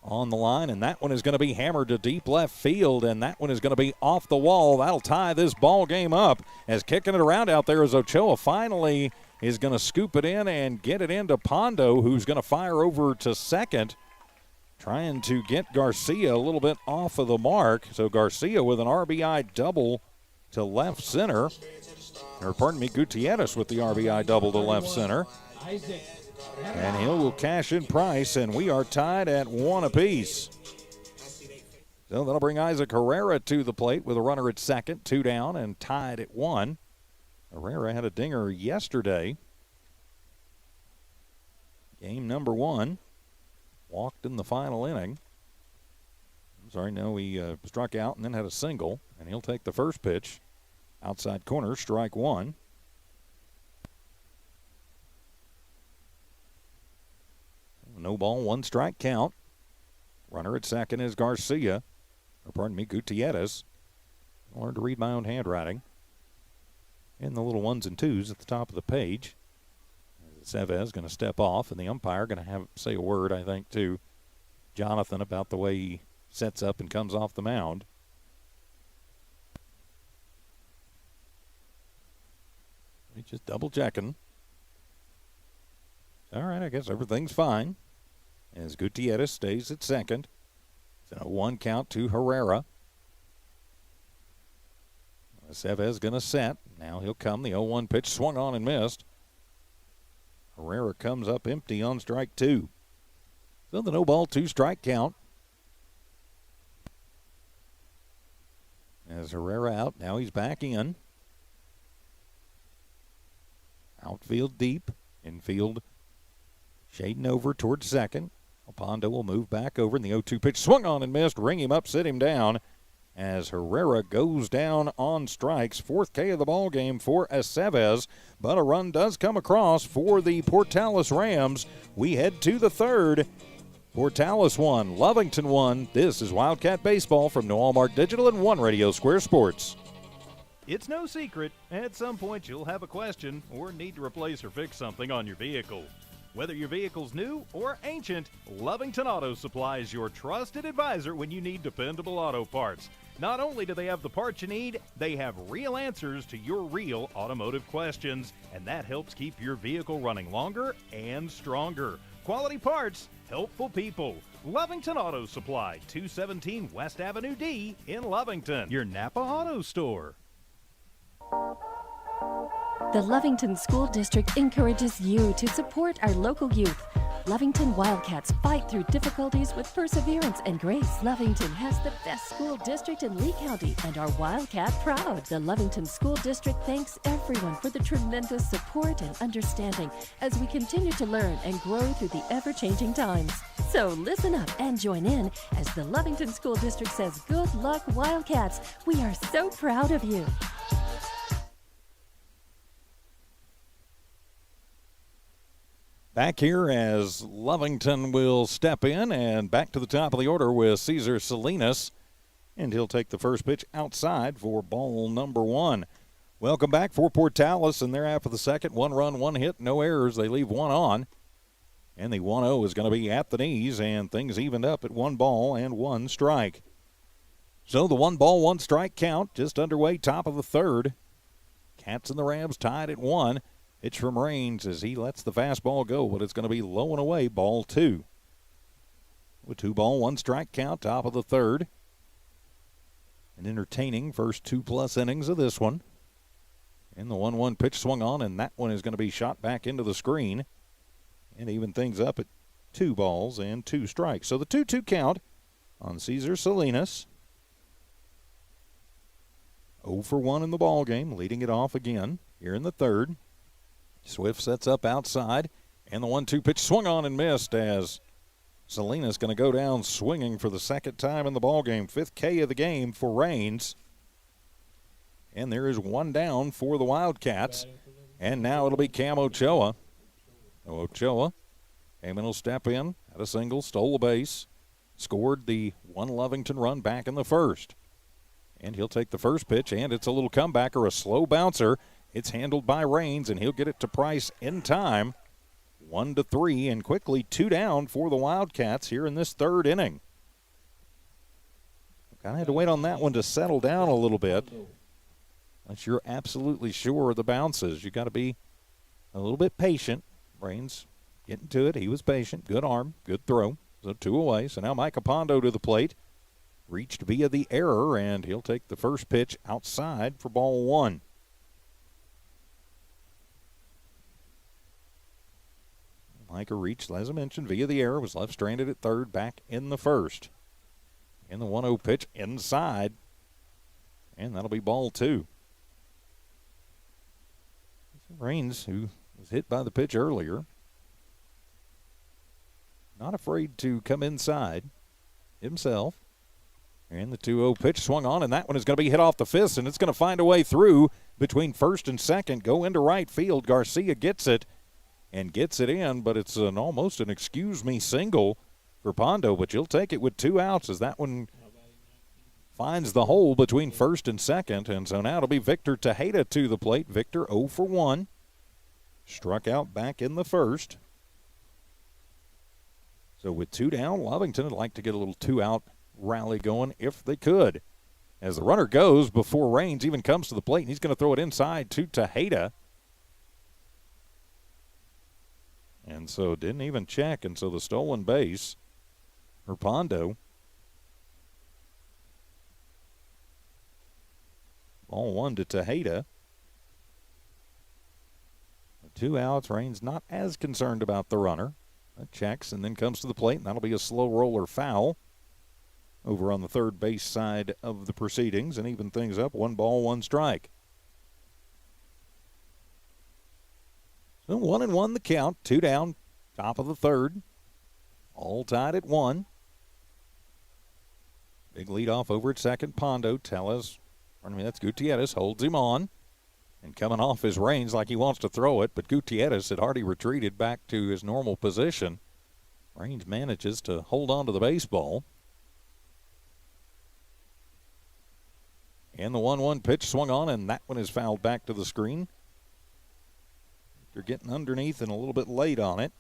on the line, and that one is going to be hammered to deep left field, and that one is going to be off the wall. That'll tie this ball game up, as kicking it around out there as Ochoa finally is going to scoop it in and get it into Pondo, who's going to fire over to second, trying to get Garcia a little bit off of the mark. So Garcia with an RBI double to left center, or pardon me, Gutierrez with the RBI double to left center. And he will cash in Price, and we are tied at 1 apiece. So that'll bring Isaac Herrera to the plate with a runner at second, 2 down, and tied at 1. Herrera had a dinger yesterday. Game number 1. Walked in the final inning. I'm sorry, no, he struck out and then had a single, and he'll take the first pitch. Outside corner, strike 1. 0-ball, 1-strike count. Runner at second is Garcia. Or pardon me, Gutierrez. I learned to read my own handwriting. And the little 1s and 2s at the top of the page. Aceves going to step off, and the umpire going to have say a word, I think, to Jonathan about the way he sets up and comes off the mound. He's just double checking. All right, I guess everything's fine. As Gutierrez stays at second. It's a 1 count to Herrera. Aceves going to set. Now he'll come. The 0-1 pitch swung on and missed. Herrera comes up empty on strike 2. So the 0-ball, 2-strike count. As Herrera out, now he's back in. Outfield deep. Infield shading over towards second. Pondo will move back over, and the 0-2 pitch swung on and missed. Ring him up, sit him down as Herrera goes down on strikes. 4th K of the ball game for Aceves, but a run does come across for the Portales Rams. We head to the 3rd. Portales 1, Lovington 1. This is Wildcat Baseball from New Hallmark Digital and One Radio Square Sports. It's no secret, at some point you'll have a question or need to replace or fix something on your vehicle. Whether your vehicle's new or ancient, Lovington Auto Supply is your trusted advisor when you need dependable auto parts. Not only do they have the parts you need, they have real answers to your real automotive questions, and that helps keep your vehicle running longer and stronger. Quality parts, helpful people. Lovington Auto Supply, 217 West Avenue D in Lovington, your Napa Auto Store. The Lovington School District encourages you to support our local youth. Lovington Wildcats fight through difficulties with perseverance and grace. Lovington has the best school district in Lee County and are Wildcat proud. The Lovington School District thanks everyone for the tremendous support and understanding as we continue to learn and grow through the ever-changing times. So listen up and join in as the Lovington School District says, "Good luck, Wildcats. We are so proud of you." Back here as Lovington will step in, and back to the top of the order with Cesar Salinas, and he'll take the first pitch outside for ball number 1. Welcome back for Portales, and they're after the second. 1 run, 1 hit, no errors. They leave 1 on, and the 1-0 is going to be at the knees, and things evened up at 1 ball and 1 strike. So the 1 ball, 1 strike count just underway, top of the 3rd. Cats and the Rams tied at 1. Pitch from Raines as he lets the fastball go, but it's going to be low and away, ball 2. With 2 ball, 1 strike count, top of the 3rd. An entertaining first 2+ innings of this one. And the 1-1 pitch swung on, and that one is going to be shot back into the screen. And even things up at 2 balls and 2 strikes. So the 2-2 count on Cesar Salinas. 0 for 1 in the ball game, leading it off again here in the 3rd. Swift sets up outside, and the 1-2 pitch swung on and missed as Salinas going to go down swinging for the 2nd time in the ballgame. 5th K of the game for Raines. And there is 1 down for the Wildcats. And now it'll be Cam Ochoa. Ochoa came in, will step in, had a single, stole a base, scored the 1 Lovington run back in the 1st. And he'll take the first pitch, and it's a little comebacker, a slow bouncer. It's handled by Raines, and he'll get it to Price in time. 1-3, and quickly 2 down for the Wildcats here in this 3rd inning. Kind of had to wait on that one to settle down a little bit. Unless you're absolutely sure of the bounces, you got to be a little bit patient. Raines getting to it. He was patient. Good arm, good throw. So 2 away. So now Micah Pondo to the plate. Reached via the error, and he'll take the first pitch outside for ball 1. Micah reached, as I mentioned, via the error, was left stranded at 3rd, back in the 1st. And the 1-0 pitch inside, and that'll be ball 2. Raines, who was hit by the pitch earlier, not afraid to come inside himself. And the 2-0 pitch swung on, and that one is going to be hit off the fist, and it's going to find a way through between 1st and 2nd, go into right field. Garcia gets it. And gets it in, but it's almost an excuse-me single for Pondo, but you'll take it with 2 outs as that one finds the hole between 1st and 2nd. And so now it'll be Victor Tejeda to the plate. Victor 0 for 1. Struck out back in the 1st. So with 2 down, Lovington would like to get a little 2-out rally going if they could. As the runner goes before Raines even comes to the plate, and he's going to throw it inside to Tejeda. And so didn't even check, and so the stolen base for Pondo. Ball 1 to Tejeda. 2 outs. Raines not as concerned about the runner. Checks and then comes to the plate, and that'll be a slow roller foul over on the 3rd base side of the proceedings, and even things up. 1 ball, 1 strike. So 1-1 the count, 2 down, top of the 3rd. All tied at 1. Big lead off over at second. That's Gutierrez, holds him on. And coming off his reins like he wants to throw it, but Gutierrez had already retreated back to his normal position. Raines manages to hold on to the baseball. And the 1-1 pitch swung on, and that one is fouled back to the screen. They're getting underneath and a little bit late on it.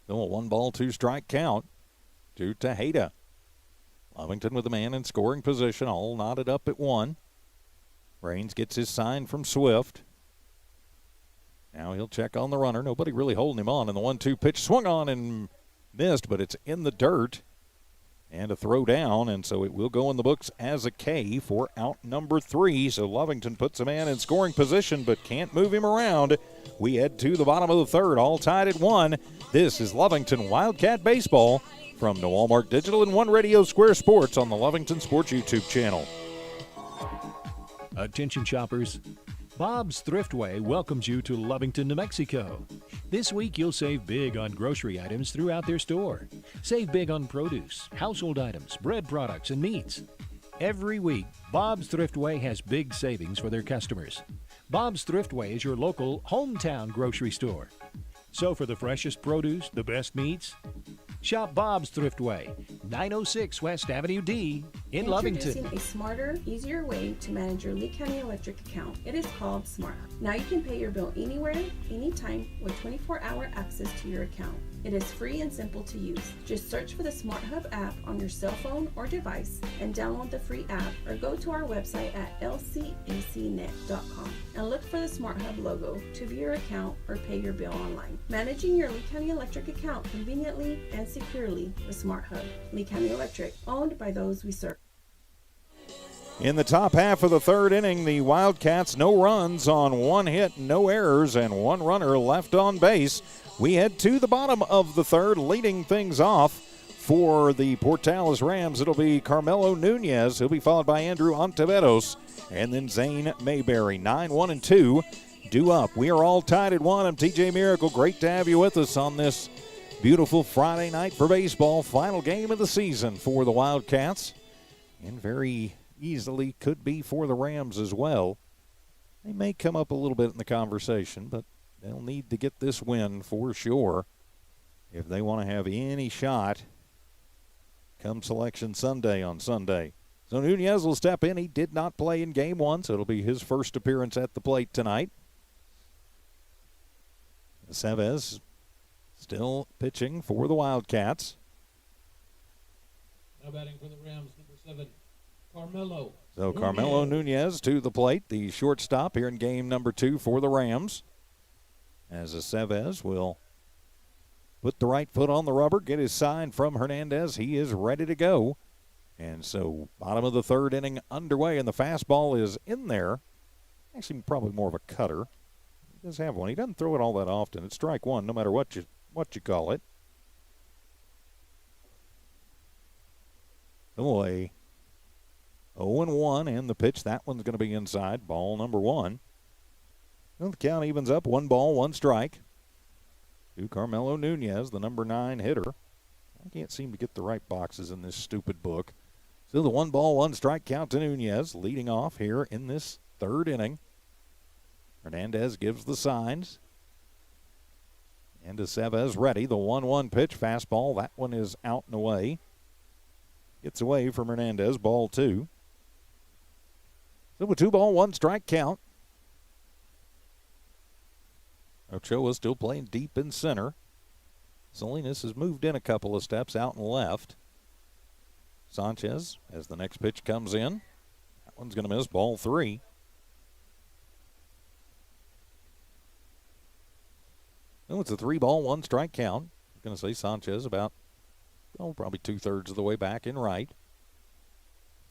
Still a 1-ball, 2-strike count to Tejeda. Lovington with a man in scoring position, all knotted up at 1. Raines gets his sign from Swift. Now he'll check on the runner. Nobody really holding him on. And the 1-2 pitch swung on and missed, but it's in the dirt. And a throw down, and so it will go in the books as a K for out number 3. So Lovington puts a man in scoring position but can't move him around. We head to the bottom of the third, all tied at 1. This is Lovington Wildcat Baseball from the Walmart Digital and One Radio Square Sports on the Lovington Sports YouTube channel. Attention shoppers. Bob's Thriftway welcomes you to Lovington, New Mexico. This week you'll save big on grocery items throughout their store. Save big on produce, household items, bread products, and meats. Every week, Bob's Thriftway has big savings for their customers. Bob's Thriftway is your local hometown grocery store. So for the freshest produce, the best meats, shop Bob's Thriftway, 906 West Avenue D in Lovington. Introducing a smarter, easier way to manage your Lee County Electric account. It is called Smart Hub. Now you can pay your bill anywhere, anytime, with 24-hour access to your account. It is free and simple to use. Just search for the Smart Hub app on your cell phone or device and download the free app, or go to our website at lcacnet.com and look for the Smart Hub logo to view your account or pay your bill online. Managing your Lee County Electric account conveniently and securely with Smart Hub. Lee County Electric, owned by those we serve. In the top half of the third inning, the Wildcats no runs on 1 hit, no errors, and 1 runner left on base. We head to the bottom of the third, leading things off for the Portales Rams. It'll be Carmelo Nunez. He'll be followed by Andrew Ontiveros, and then Zane Mayberry. 9-1-2 due up. We are all tied at 1. I'm TJ Miracle. Great to have you with us on this beautiful Friday night for baseball. Final game of the season for the Wildcats, and very easily could be for the Rams as well. They may come up a little bit in the conversation, but they'll need to get this win for sure if they want to have any shot come Selection Sunday on Sunday. So Nunez will step in. He did not play in Game 1, so it'll be his first appearance at the plate tonight. Chavez still pitching for the Wildcats. Now batting for the Rams, number 7, Carmelo. So Carmelo Nunez to the plate, the shortstop here in game number 2 for the Rams. As Chavez will put the right foot on the rubber, get his sign from Hernandez. He is ready to go. And so bottom of the third inning underway, and the fastball is in there. Actually, probably more of a cutter. He does have one. He doesn't throw it all that often. It's strike one, no matter what you call it. Away. 0-1, and the pitch, that one's going to be inside. Ball number 1. Well, the count evens up. 1 ball, 1 strike to Carmelo Nunez, the number 9 hitter. I can't seem to get the right boxes in this stupid book. Still the 1 ball, 1 strike count to Nunez, leading off here in this third inning. Hernandez gives the signs. And Chavez ready. The 1-1 pitch, fastball. That one is out and away. Gets away from Hernandez, ball 2. So a 2 ball, 1 strike count. Ochoa still playing deep in center. Salinas has moved in a couple of steps out and left. Sanchez, as the next pitch comes in. That one's going to miss, ball 3. Well, it's a 3 ball, 1 strike count. I'm going to say Sanchez about, probably 2/3 of the way back in right.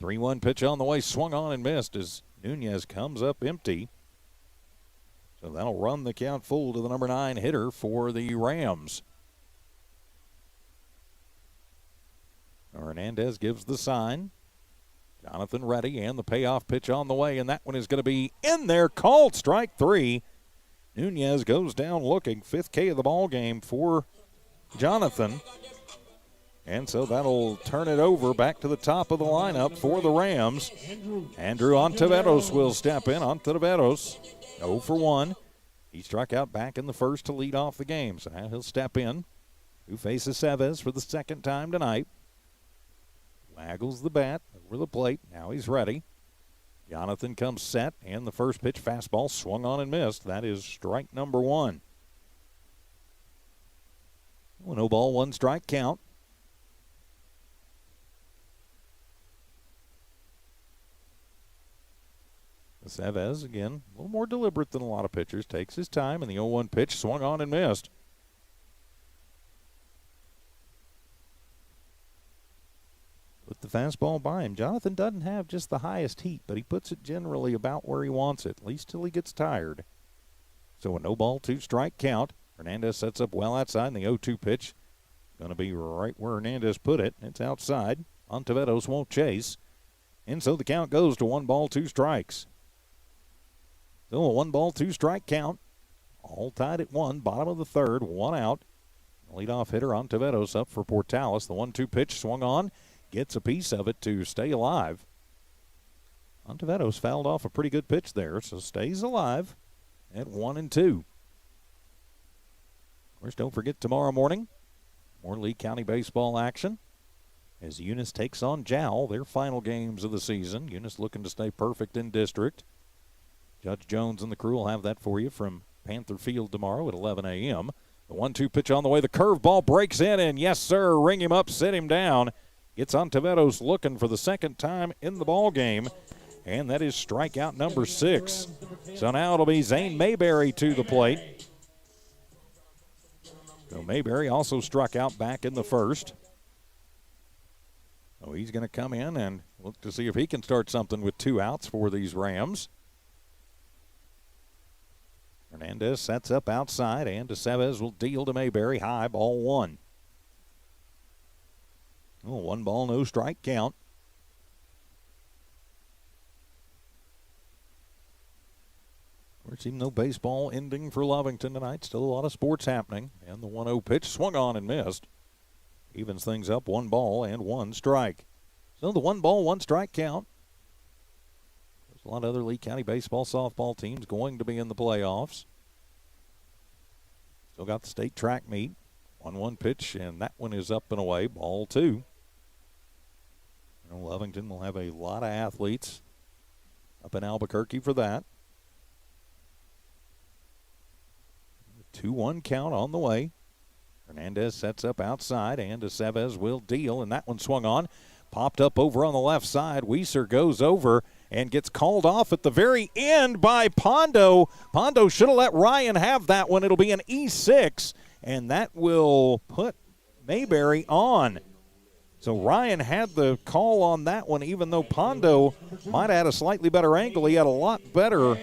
3-1 pitch on the way, swung on and missed as Nunez comes up empty. So that'll run the count full to the number 9 hitter for the Rams. Hernandez gives the sign. Jonathan ready, and the payoff pitch on the way, and that one is going to be in there. Called strike 3. Nunez goes down looking. 5th K of the ball game for Jonathan. And so that'll turn it over back to the top of the lineup for the Rams. Andrew Ontiveros will step in. Ontiveros, 0 for 1. He struck out back in the first to lead off the game. So now he'll step in. Who faces Chavez for the second time tonight. Waggles the bat over the plate. Now he's ready. Jonathan comes set, and the first pitch fastball swung on and missed. That is strike number 1. 1-0 ball, 1 strike count. Chavez, again, a little more deliberate than a lot of pitchers. Takes his time, and the 0-1 pitch swung on and missed. Put the fastball by him. Jonathan doesn't have just the highest heat, but he puts it generally about where he wants it, at least till he gets tired. So a no ball, 2 strike count. Hernandez sets up well outside, and the 0-2 pitch going to be right where Hernandez put it. It's outside. Ontiveros won't chase. And so the count goes to 1 ball, 2 strikes. So a 1 ball, 2 strike count. All tied at 1, bottom of the third, 1 out. Leadoff hitter Ontiveros up for Portales. The 1-2 pitch swung on. Gets a piece of it to stay alive. Ontiveros fouled off a pretty good pitch there, so stays alive at 1-2. Of course, don't forget tomorrow morning, more Lee County baseball action as Eunice takes on Jowl, their final games of the season. Eunice looking to stay perfect in district. Judge Jones and the crew will have that for you from Panther Field tomorrow at 11 a.m. The 1-2 pitch on the way. The curveball breaks in, and yes, sir, ring him up, sit him down. Gets Ontiveros looking for the second time in the ball game, and that is strikeout number 6. So now it'll be Zane Mayberry to the plate. So Mayberry also struck out back in the first. So he's going to come in and look to see if he can start something with 2 outs for these Rams. Hernandez sets up outside, and Chavez will deal to Mayberry. High, ball 1. Oh, 1 ball, no strike count. Of course, even though baseball ending for Lovington tonight, still a lot of sports happening. And the 1-0 pitch swung on and missed. Evens things up, 1 ball and 1 strike. So the 1 ball, 1 strike count. There's a lot of other Lee County baseball, softball teams going to be in the playoffs. Still got the state track meet. 1-1 pitch, and that one is up and away, ball 2. Lovington will have a lot of athletes up in Albuquerque for that. 2-1 count on the way. Hernandez sets up outside, and Chavez will deal, and that one swung on. Popped up over on the left side. Weiser goes over and gets called off at the very end by Pondo. Pondo should have let Ryan have that one. It'll be an E6, and that will put Mayberry on. So Ryan had the call on that one, even though Pondo might have had a slightly better angle. He had a lot better.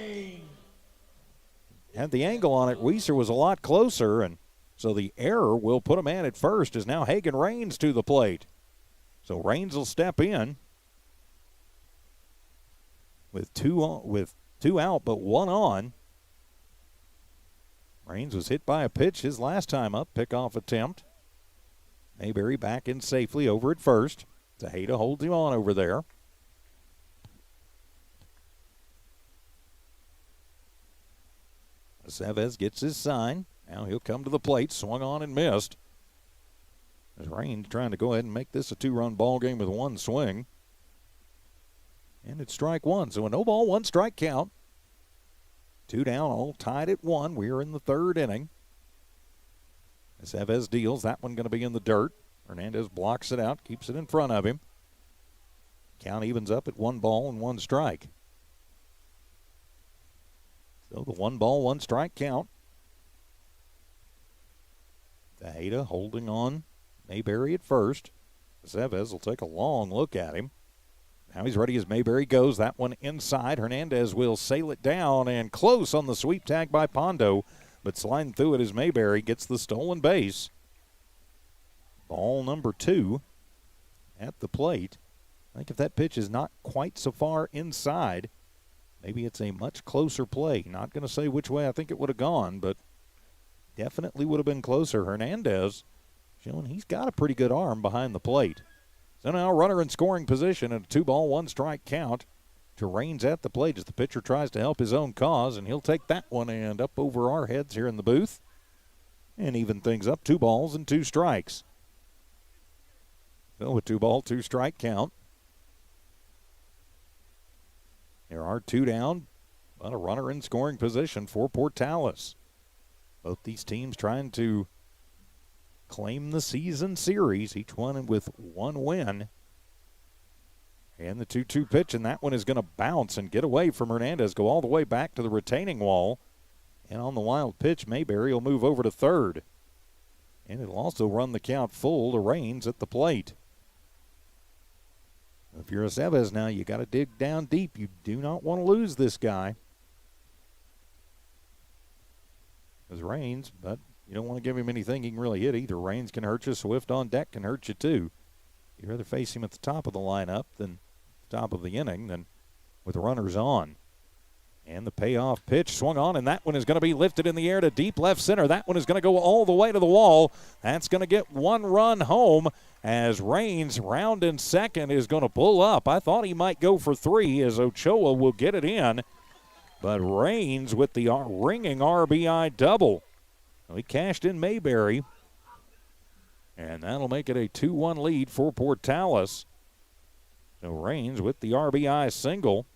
Had the angle on it. Weiser was a lot closer, and so the error will put a man at first as now Hagen Raines to the plate. So Raines will step in with two out, but 1 on. Raines was hit by a pitch his last time up, pickoff attempt. Mayberry back in safely over at first. Tejeda holds him on over there. Chavez gets his sign. Now he'll come to the plate, swung on and missed. As Raines trying to go ahead and make this a 2-run ball game with 1 swing. And it's strike 1, so a no ball, 1 strike count. 2 down, all tied at 1. We're in the 3rd inning. As Chavez deals, that one going to be in the dirt. Hernandez blocks it out, keeps it in front of him. Count evens up at 1 ball and 1 strike. So the 1 ball, 1 strike count. Tejeda holding on. Mayberry at first. Chavez will take a long look at him. Now he's ready as Mayberry goes. That one inside. Hernandez will sail it down and close on the sweep tag by Pondo. But sliding through it as Mayberry gets the stolen base. Ball number 2 at the plate. I think if that pitch is not quite so far inside, maybe it's a much closer play. Not going to say which way I think it would have gone, but definitely would have been closer. Hernandez showing he's got a pretty good arm behind the plate. So now runner in scoring position and a 2-ball, 1-strike count to Raines at the plate as the pitcher tries to help his own cause, and he'll take that one and up over our heads here in the booth and even things up. 2 balls and 2 strikes. So a 2-ball, 2-strike count. There are 2 down, but a runner in scoring position for Portales. Both these teams trying to claim the season series, each one with 1 win. And the 2-2 pitch, and that one is going to bounce and get away from Hernandez, go all the way back to the retaining wall. And on the wild pitch, Mayberry will move over to third. And it'll also run the count full to Raines at the plate. If you're Aceves now, you got to dig down deep. You do not want to lose this guy. As Raines, but you don't want to give him anything he can really hit either. Raines can hurt you. Swift on deck can hurt you too. You'd rather face him at the top of the lineup than top of the inning than with runners on. And the payoff pitch swung on, and that one is going to be lifted in the air to deep left center. That one is going to go all the way to the wall. That's going to get 1 run home as Raines, round in second, is going to pull up. I thought he might go for 3 as Ochoa will get it in. But Raines with the ringing RBI double. He cashed in Mayberry. And that'll make it a 2-1 lead for Portales. So Raines with the RBI single.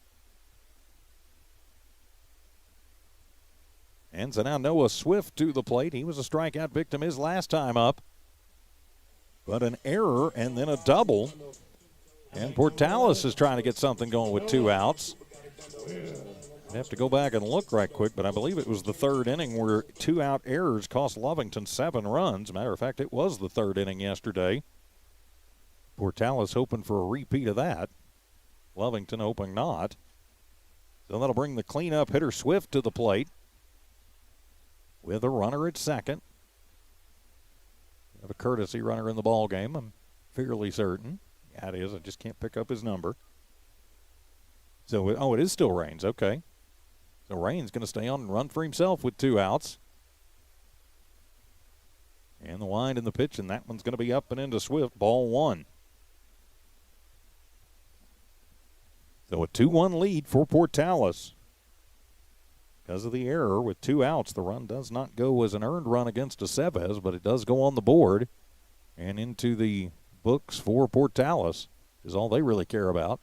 And so now Noah Swift to the plate. He was a strikeout victim his last time up. But an error and then a double. And Portales is trying to get something going with 2 outs. I'd have to go back and look right quick, but I believe it was the 3rd inning where 2-out errors cost Lovington 7 runs. Matter of fact, it was the 3rd inning yesterday. Portales hoping for a repeat of that. Lovington hoping not. So that'll bring the cleanup hitter Swift to the plate with a runner at second. Have a courtesy runner in the ball game, I'm fairly certain. Yeah, it is. I just can't pick up his number. So, it is still Raines. Okay. So Raines going to stay on and run for himself with 2 outs. And the wind and the pitch, and that one's going to be up and into Swift. Ball 1. So a 2-1 lead for Portales. Because of the error with 2 outs, the run does not go as an earned run against Aceves, but it does go on the board and into the books for Portales is all they really care about.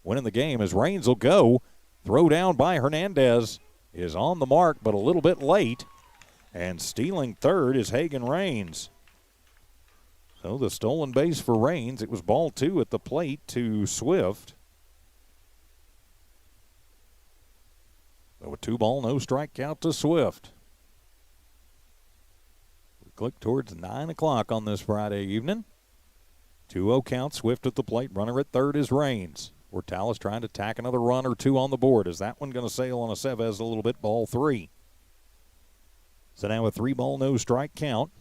Winning the game as Raines will go. Throw down by Hernandez is on the mark, but a little bit late. And stealing third is Hagen Raines. So the stolen base for Raines. It was ball 2 at the plate to Swift. So a 2-ball, no strike count to Swift. We click towards 9 o'clock on this Friday evening. 2-0 count, Swift at the plate. Runner at third is Raines. Portales trying to tack another run or 2 on the board. Is that one going to sail on Aceves a little bit? Ball 3. So now a 3-ball, no strike count.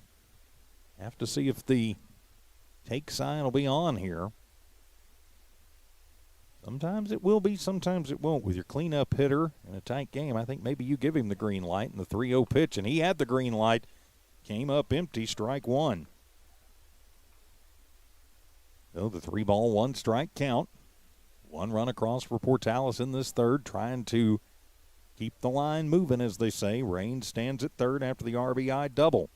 Have to see if the take sign will be on here. Sometimes it will be, sometimes it won't. With your cleanup hitter in a tight game, I think maybe you give him the green light in the 3-0 pitch, and he had the green light. Came up empty, strike 1. So the 3-ball, 1-strike count. 1 run across for Portales in this third, trying to keep the line moving, as they say. Raines stands at third after the RBI double.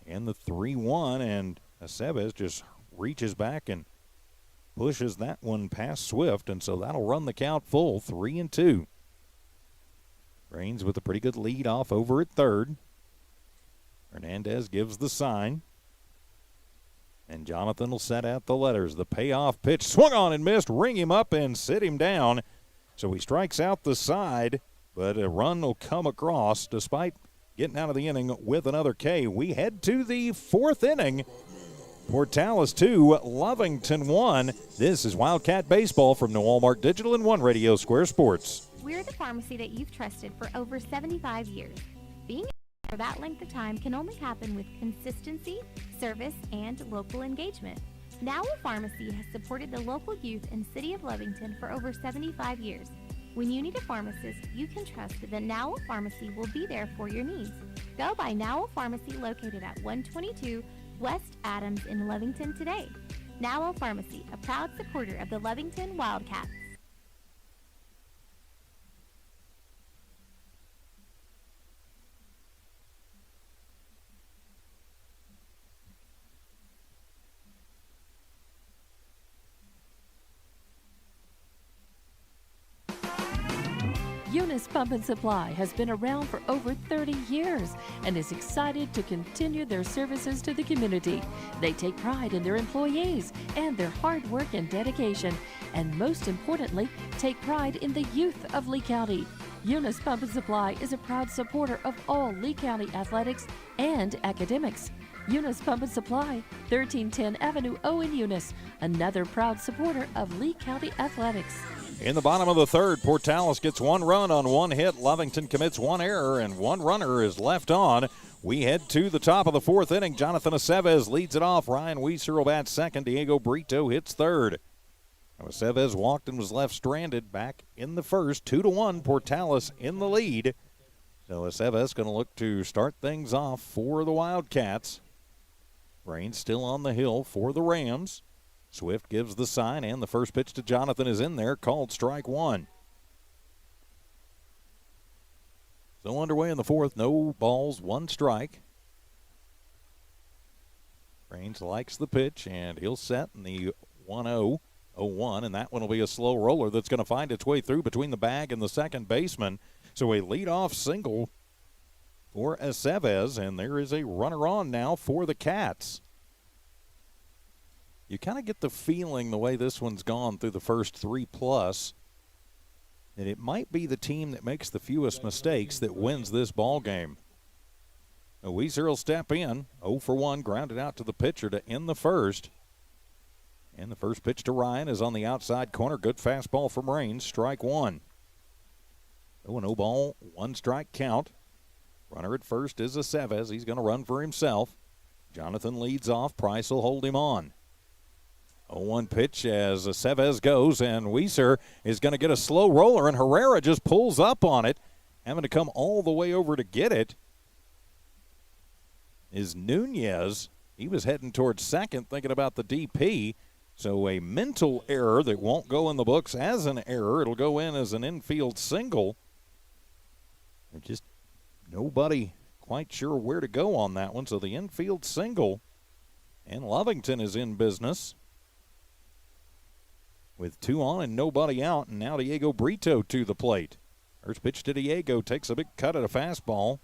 And the 3-1, and Aceves just reaches back and pushes that one past Swift, and so that'll run the count full, 3-2. Raines with a pretty good lead off over at third. Hernandez gives the sign. And Jonathan will set out the letters. The payoff pitch swung on and missed. Ring him up and sit him down. So he strikes out the side, but a run will come across despite getting out of the inning with another K. We head to the 4th inning. Portales 2, Lovington 1. This is Wildcat Baseball from New Walmart Digital and One Radio Square Sports. We're the pharmacy that you've trusted for over 75 years. Being for that length of time can only happen with consistency, service, and local engagement. Now Pharmacy has supported the local youth in City of Lovington for over 75 years. When you need a pharmacist, you can trust that Now Pharmacy will be there for your needs. Go by Now Pharmacy, located at 122 West Adams in Lovington today. Now Pharmacy, a proud supporter of the Lovington Wildcats. Eunice Pump and Supply has been around for over 30 years and is excited to continue their services to the community. They take pride in their employees and their hard work and dedication, and most importantly, take pride in the youth of Lee County. Eunice Pump and Supply is a proud supporter of all Lee County athletics and academics. Eunice Pump and Supply, 1310 Avenue O in Eunice, another proud supporter of Lee County athletics. In the bottom of the third, Portales gets one run on one hit. Lovington commits one error, and one runner is left on. We head to the top of the fourth inning. Jonathan Aceves leads it off. Ryan Weiser will bat second. Diego Brito hits third. Aceves walked and was left stranded back in the first. 2-1, Portales in the lead. So Aceves going to look to start things off for the Wildcats. Rain still on the hill for the Rams. Swift gives the sign, and the first pitch to Jonathan is in there, called strike one. So underway in the fourth, no balls, one strike. Raines likes the pitch, and he'll set in the 1-0, 0-1, and that one will be a slow roller that's going to find its way through between the bag and the second baseman. So a leadoff single for Aceves, and there is a runner on now for the Cats. You kind of get the feeling, the way this one's gone through the first 3+, that it might be the team that makes the fewest mistakes that wins this ball game. Weiser will step in, 0 for 1, grounded out to the pitcher to end the first. And the first pitch to Ryan is on the outside corner. Good fastball from Raines, strike one. 0-0 ball, one strike count. Runner at first is Aceves. He's going to run for himself. Jonathan leads off. Price will hold him on. 0-1 pitch as Aceves goes, and Weiser is going to get a slow roller, and Herrera just pulls up on it, having to come all the way over to get it. Is Nunez. He was heading towards second, thinking about the DP. So a mental error that won't go in the books as an error. It'll go in as an infield single. And just nobody quite sure where to go on that one. So the infield single, and Lovington is in business with 2 on and nobody out, and now Diego Brito to the plate. First pitch to Diego, takes a big cut at a fastball.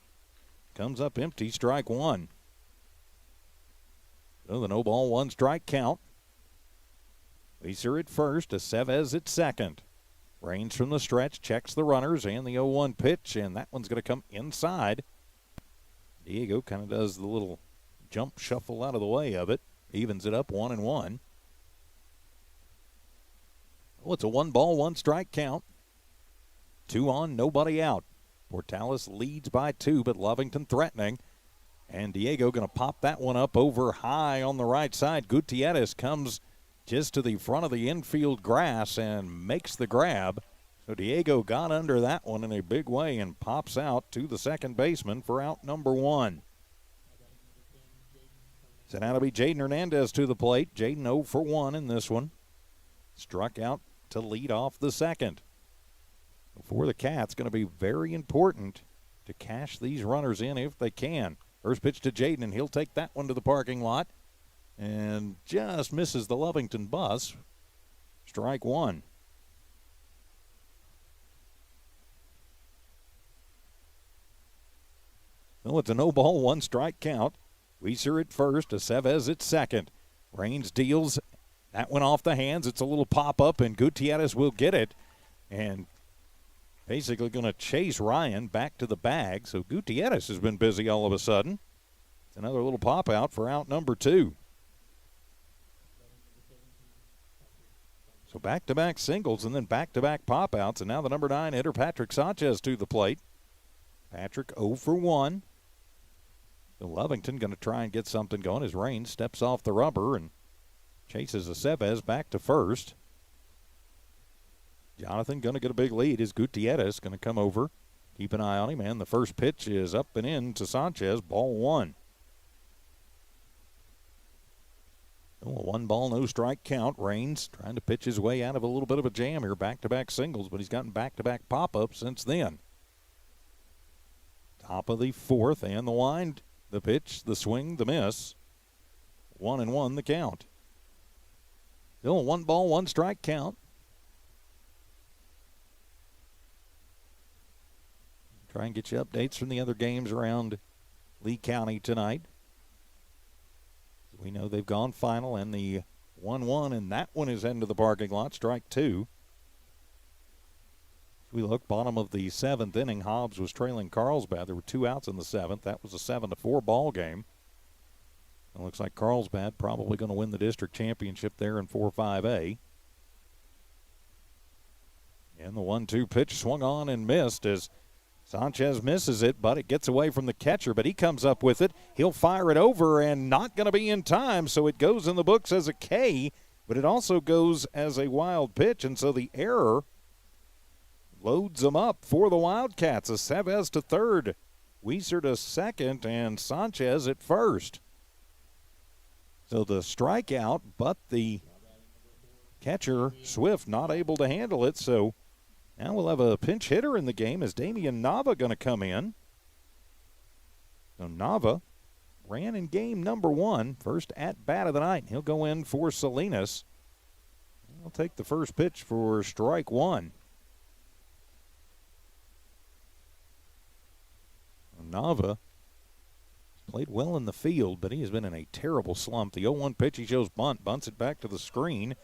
Comes up empty, strike one. So the no ball, one strike count. Weiser at first, Aceves at second. Raines from the stretch, checks the runners, and the 0-1 pitch, and that one's going to come inside. Diego kind of does the little jump shuffle out of the way of it. Evens it up 1-1. Oh, it's a 1 ball, 1 strike count. 2 on, nobody out. Portales leads by 2, but Lovington threatening. And Diego going to pop that one up over high on the right side. Gutierrez comes just to the front of the infield grass and makes the grab. So Diego got under that one in a big way and pops out to the second baseman for out number 1. So now it'll be Jaden Hernandez to the plate. Jaden 0 for 1 in this one. Struck out to lead off the second. For the Cats, going to be very important to cash these runners in if they can. First pitch to Jaden, and he'll take that one to the parking lot. And just misses the Lovington bus. Strike one. Well, it's a no ball, 1 strike count. Weiser at first, Aceves at second. Raines deals. That went off the hands. It's a little pop-up, and Gutierrez will get it. And basically going to chase Ryan back to the bag. So Gutierrez has been busy all of a sudden. It's another little pop-out for out number 2. So back-to-back singles and then back-to-back pop-outs. And now the number 9 hitter, Patrick Sanchez, to the plate. Patrick 0 for 1. So Lovington going to try and get something going as Raines steps off the rubber and chases Aceves back to first. Jonathan going to get a big lead as Gutierrez going to come over. Keep an eye on him, and the first pitch is up and in to Sanchez, ball 1. Oh, a 1-ball, no strike count. Raines trying to pitch his way out of a little bit of a jam here. Back-to-back singles, but he's gotten back-to-back pop-ups since then. Top of the fourth, and the wind, the pitch, the swing, the miss. 1-1 the count. Still a 1-ball, 1-strike count. Try and get you updates from the other games around Lee County tonight. We know they've gone final, and the 1-1, and that one is into the parking lot. Strike two. If we look, bottom of the seventh inning, Hobbs was trailing Carlsbad. There were 2 outs in the seventh. That was a 7-4 ball game. It looks like Carlsbad probably going to win the district championship there in 4-5A. And the 1-2 pitch swung on and missed as Sanchez misses it, but it gets away from the catcher, but he comes up with it. He'll fire it over and not going to be in time, so it goes in the books as a K, but it also goes as a wild pitch, and so the error loads them up for the Wildcats. Aceves to third, Weiser to second, and Sanchez at first. So the strikeout, but the catcher, Swift, not able to handle it, so now we'll have a pinch hitter in the game. Is Damian Nava going to come in? So Nava ran in game number 1, first at bat of the night. He'll go in for Salinas. He'll take the first pitch for strike one. Nava played well in the field, but he has been in a terrible slump. The 0-1 pitch, he shows bunt, bunts it back to the screen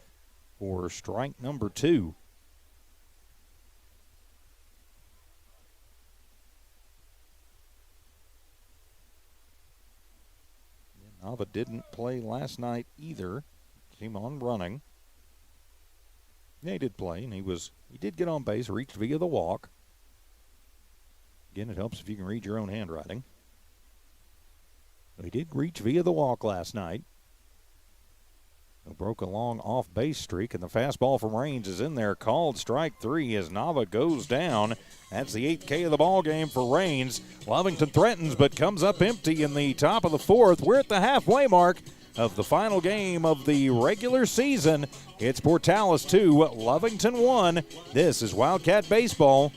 for strike number 2. Nava didn't play last night either. Came on running. Yeah, he did play, and he did get on base, reached via the walk. Again, it helps if you can read your own handwriting. So he did reach via the walk last night. So broke a long off-base streak, and the fastball from Raines is in there. Called strike 3 as Nava goes down. That's the 8th K of the ball game for Raines. Lovington threatens but comes up empty in the top of the 4th. We're at the halfway mark of the final game of the regular season. It's Portales 2, Lovington 1. This is Wildcat Baseball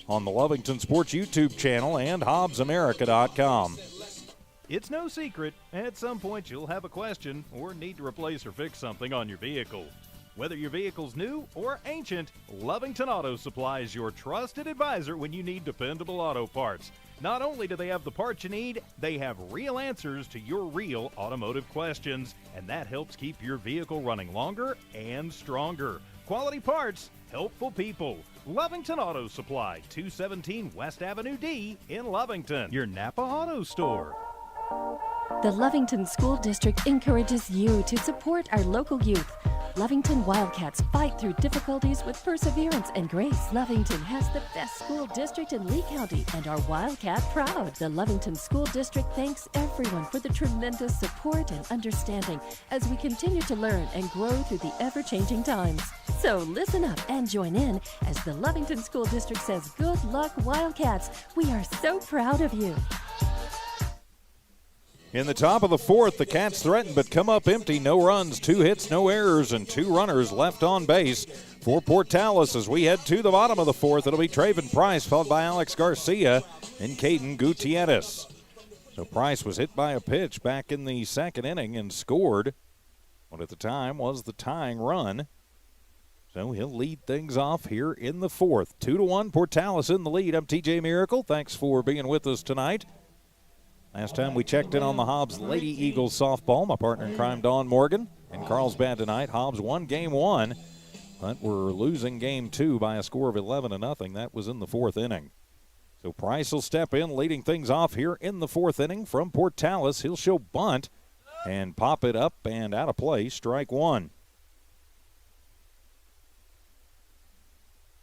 on the Lovington Sports YouTube channel and HobbsAmerica.com. It's no secret, at some point you'll have a question or need to replace or fix something on your vehicle. Whether your vehicle's new or ancient, Lovington Auto Supply is your trusted advisor when you need dependable auto parts. Not only do they have the parts you need, they have real answers to your real automotive questions, and that helps keep your vehicle running longer and stronger. Quality parts, helpful people. Lovington Auto Supply, 217 West Avenue D in Lovington, your Napa Auto Store. The Lovington School District encourages you to support our local youth. Lovington Wildcats fight through difficulties with perseverance and grace. Lovington has the best school district in Lee County and are Wildcat proud. The Lovington School District thanks everyone for the tremendous support and understanding as we continue to learn and grow through the ever-changing times. So listen up and join in as the Lovington School District says, "Good luck, Wildcats. We are so proud of you." In the top of the 4th, the Cats threaten but come up empty. No runs, 2 hits, no errors, and 2 runners left on base for Portales. As we head to the bottom of the 4th, it'll be Traven Price, followed by Alex Garcia and Caden Gutierrez. So Price was hit by a pitch back in the 2nd inning and scored what at the time was the tying run. So he'll lead things off here in the 4th. 2-1, Portales in the lead. I'm TJ Miracle. Thanks for being with us tonight. Last time we checked in on the Hobbs Lady Eagles softball, my partner in crime, Dawn Morgan, in Carlsbad tonight. Hobbs won game 1, but we're losing game 2 by a score of 11-0. That was in the 4th inning. So Price will step in, leading things off here in the 4th inning from Portales. He'll show bunt and pop it up and out of play, strike 1.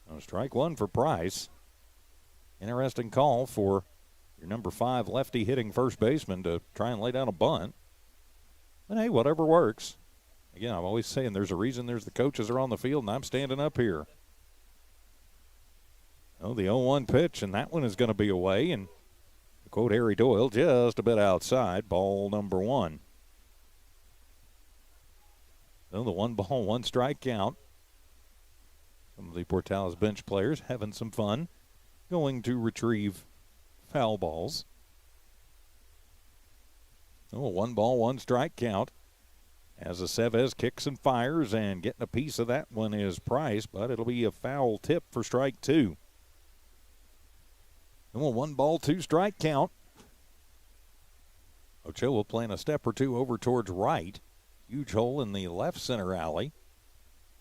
So strike 1 for Price. Interesting call for your number 5 lefty hitting first baseman to try and lay down a bunt. But hey, whatever works. Again, I'm always saying there's a reason the coaches are on the field and I'm standing up here. Oh, the 0-1 pitch, and that one is going to be away. And to quote Harry Doyle, just a bit outside, ball number 1. So the 1 ball, 1 strike count. Some of the Portales bench players having some fun going to retrieve foul balls. So a 1 ball, 1 strike count. As Aceves kicks and fires, and getting a piece of that one is Price, but it'll be a foul tip for strike 2. And a 1 ball, 2 strike count. Ochoa playing a step or two over towards right. Huge hole in the left center alley.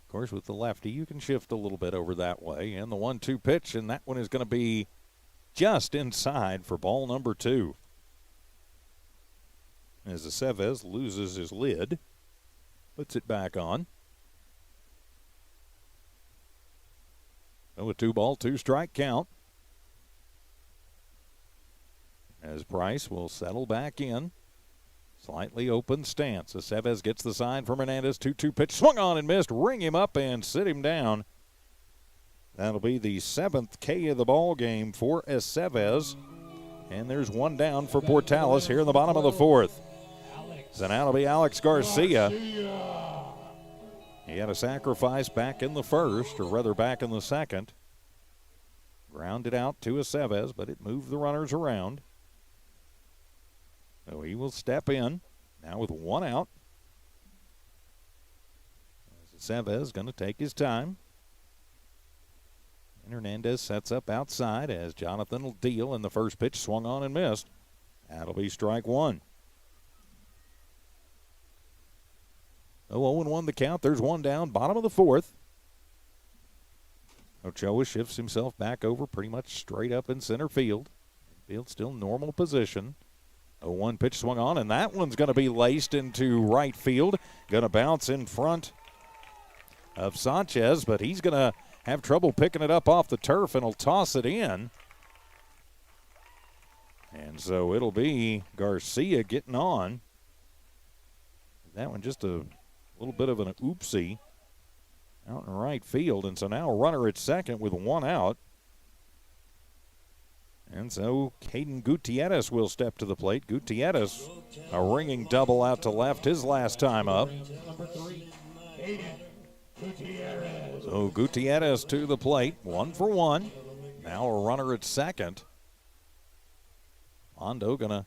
Of course, with the lefty, you can shift a little bit over that way. And the 1-2 pitch, and that one is going to be just inside for ball number 2. As Aceves loses his lid, puts it back on. So a 2 ball, 2 strike count. As Price will settle back in. Slightly open stance. Aceves gets the sign from Hernandez. 2-2 pitch. Swung on and missed. Ring him up and sit him down. That'll be the 7th K of the ball game for Aceves. And there's 1 down for Portales here in the bottom of the 4th. So now it'll be Alex Garcia. He had a sacrifice back in the 1st, or rather back in the 2nd. Grounded out to Aceves, but it moved the runners around. So he will step in now with 1 out. Aceves going to take his time. And Hernandez sets up outside as Jonathan will deal, and the first pitch swung on and missed. That'll be strike 1. 0-1 the count. There's 1 down, bottom of the 4th. Ochoa shifts himself back over pretty much straight up in center field. Field still normal position. 0-1 pitch swung on, and that one's going to be laced into right field. Going to bounce in front of Sanchez, but he's going to have trouble picking it up off the turf, and he'll toss it in. And so it'll be Garcia getting on. That one just a little bit of an oopsie out in right field, and so now a runner at second with 1 out. And so Caden Gutierrez will step to the plate. Gutierrez, a ringing double out to left his last time up. So Gutierrez to the plate, 1 for 1. Now a runner at second. Mondo gonna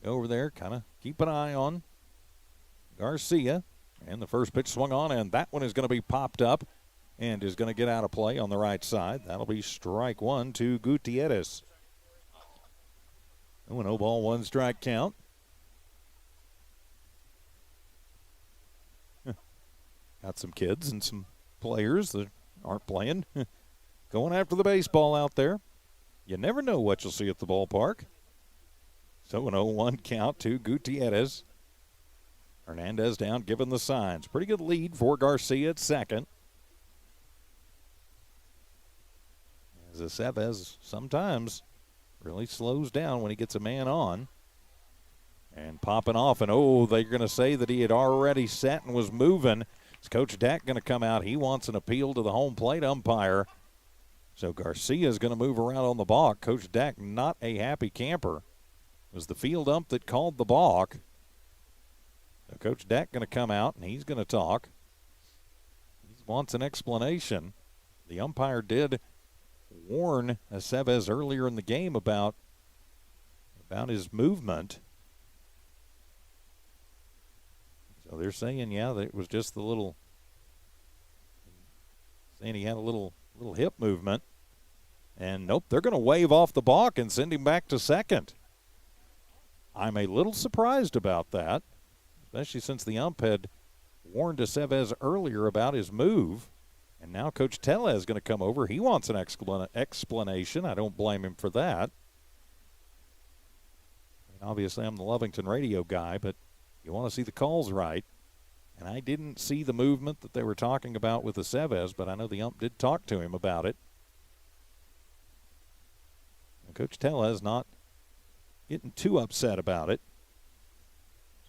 go over there, kind of keep an eye on Garcia. And the first pitch swung on, and that one is going to be popped up and is going to get out of play on the right side. That'll be strike 1 to Gutierrez. 0 ball, 1 strike count. Got some kids and some players that aren't playing going after the baseball out there. You never know what you'll see at the ballpark. So an 0-1 count to Gutierrez. Hernandez down, giving the signs. Pretty good lead for Garcia at second. As Aceves sometimes really slows down when he gets a man on. And popping off, and they're going to say that he had already set and was moving. Is Coach Dak going to come out? He wants an appeal to the home plate umpire. So Garcia is going to move around on the balk. Coach Dak not a happy camper. It was the field ump that called the balk. So Coach Dak going to come out, and he's going to talk. He wants an explanation. The umpire did warn Aceves earlier in the game about his movement. So they're saying, yeah, that it was just the little, saying he had a little hip movement. And nope, they're going to wave off the balk and send him back to second. I'm a little surprised about that, especially since the ump had warned Aceves earlier about his move. And now Coach Tella is going to come over. He wants an explanation. I don't blame him for that. And obviously, I'm the Lovington radio guy, but you want to see the calls right. And I didn't see the movement that they were talking about with Aceves, but I know the ump did talk to him about it. And Coach Tella is not getting too upset about it.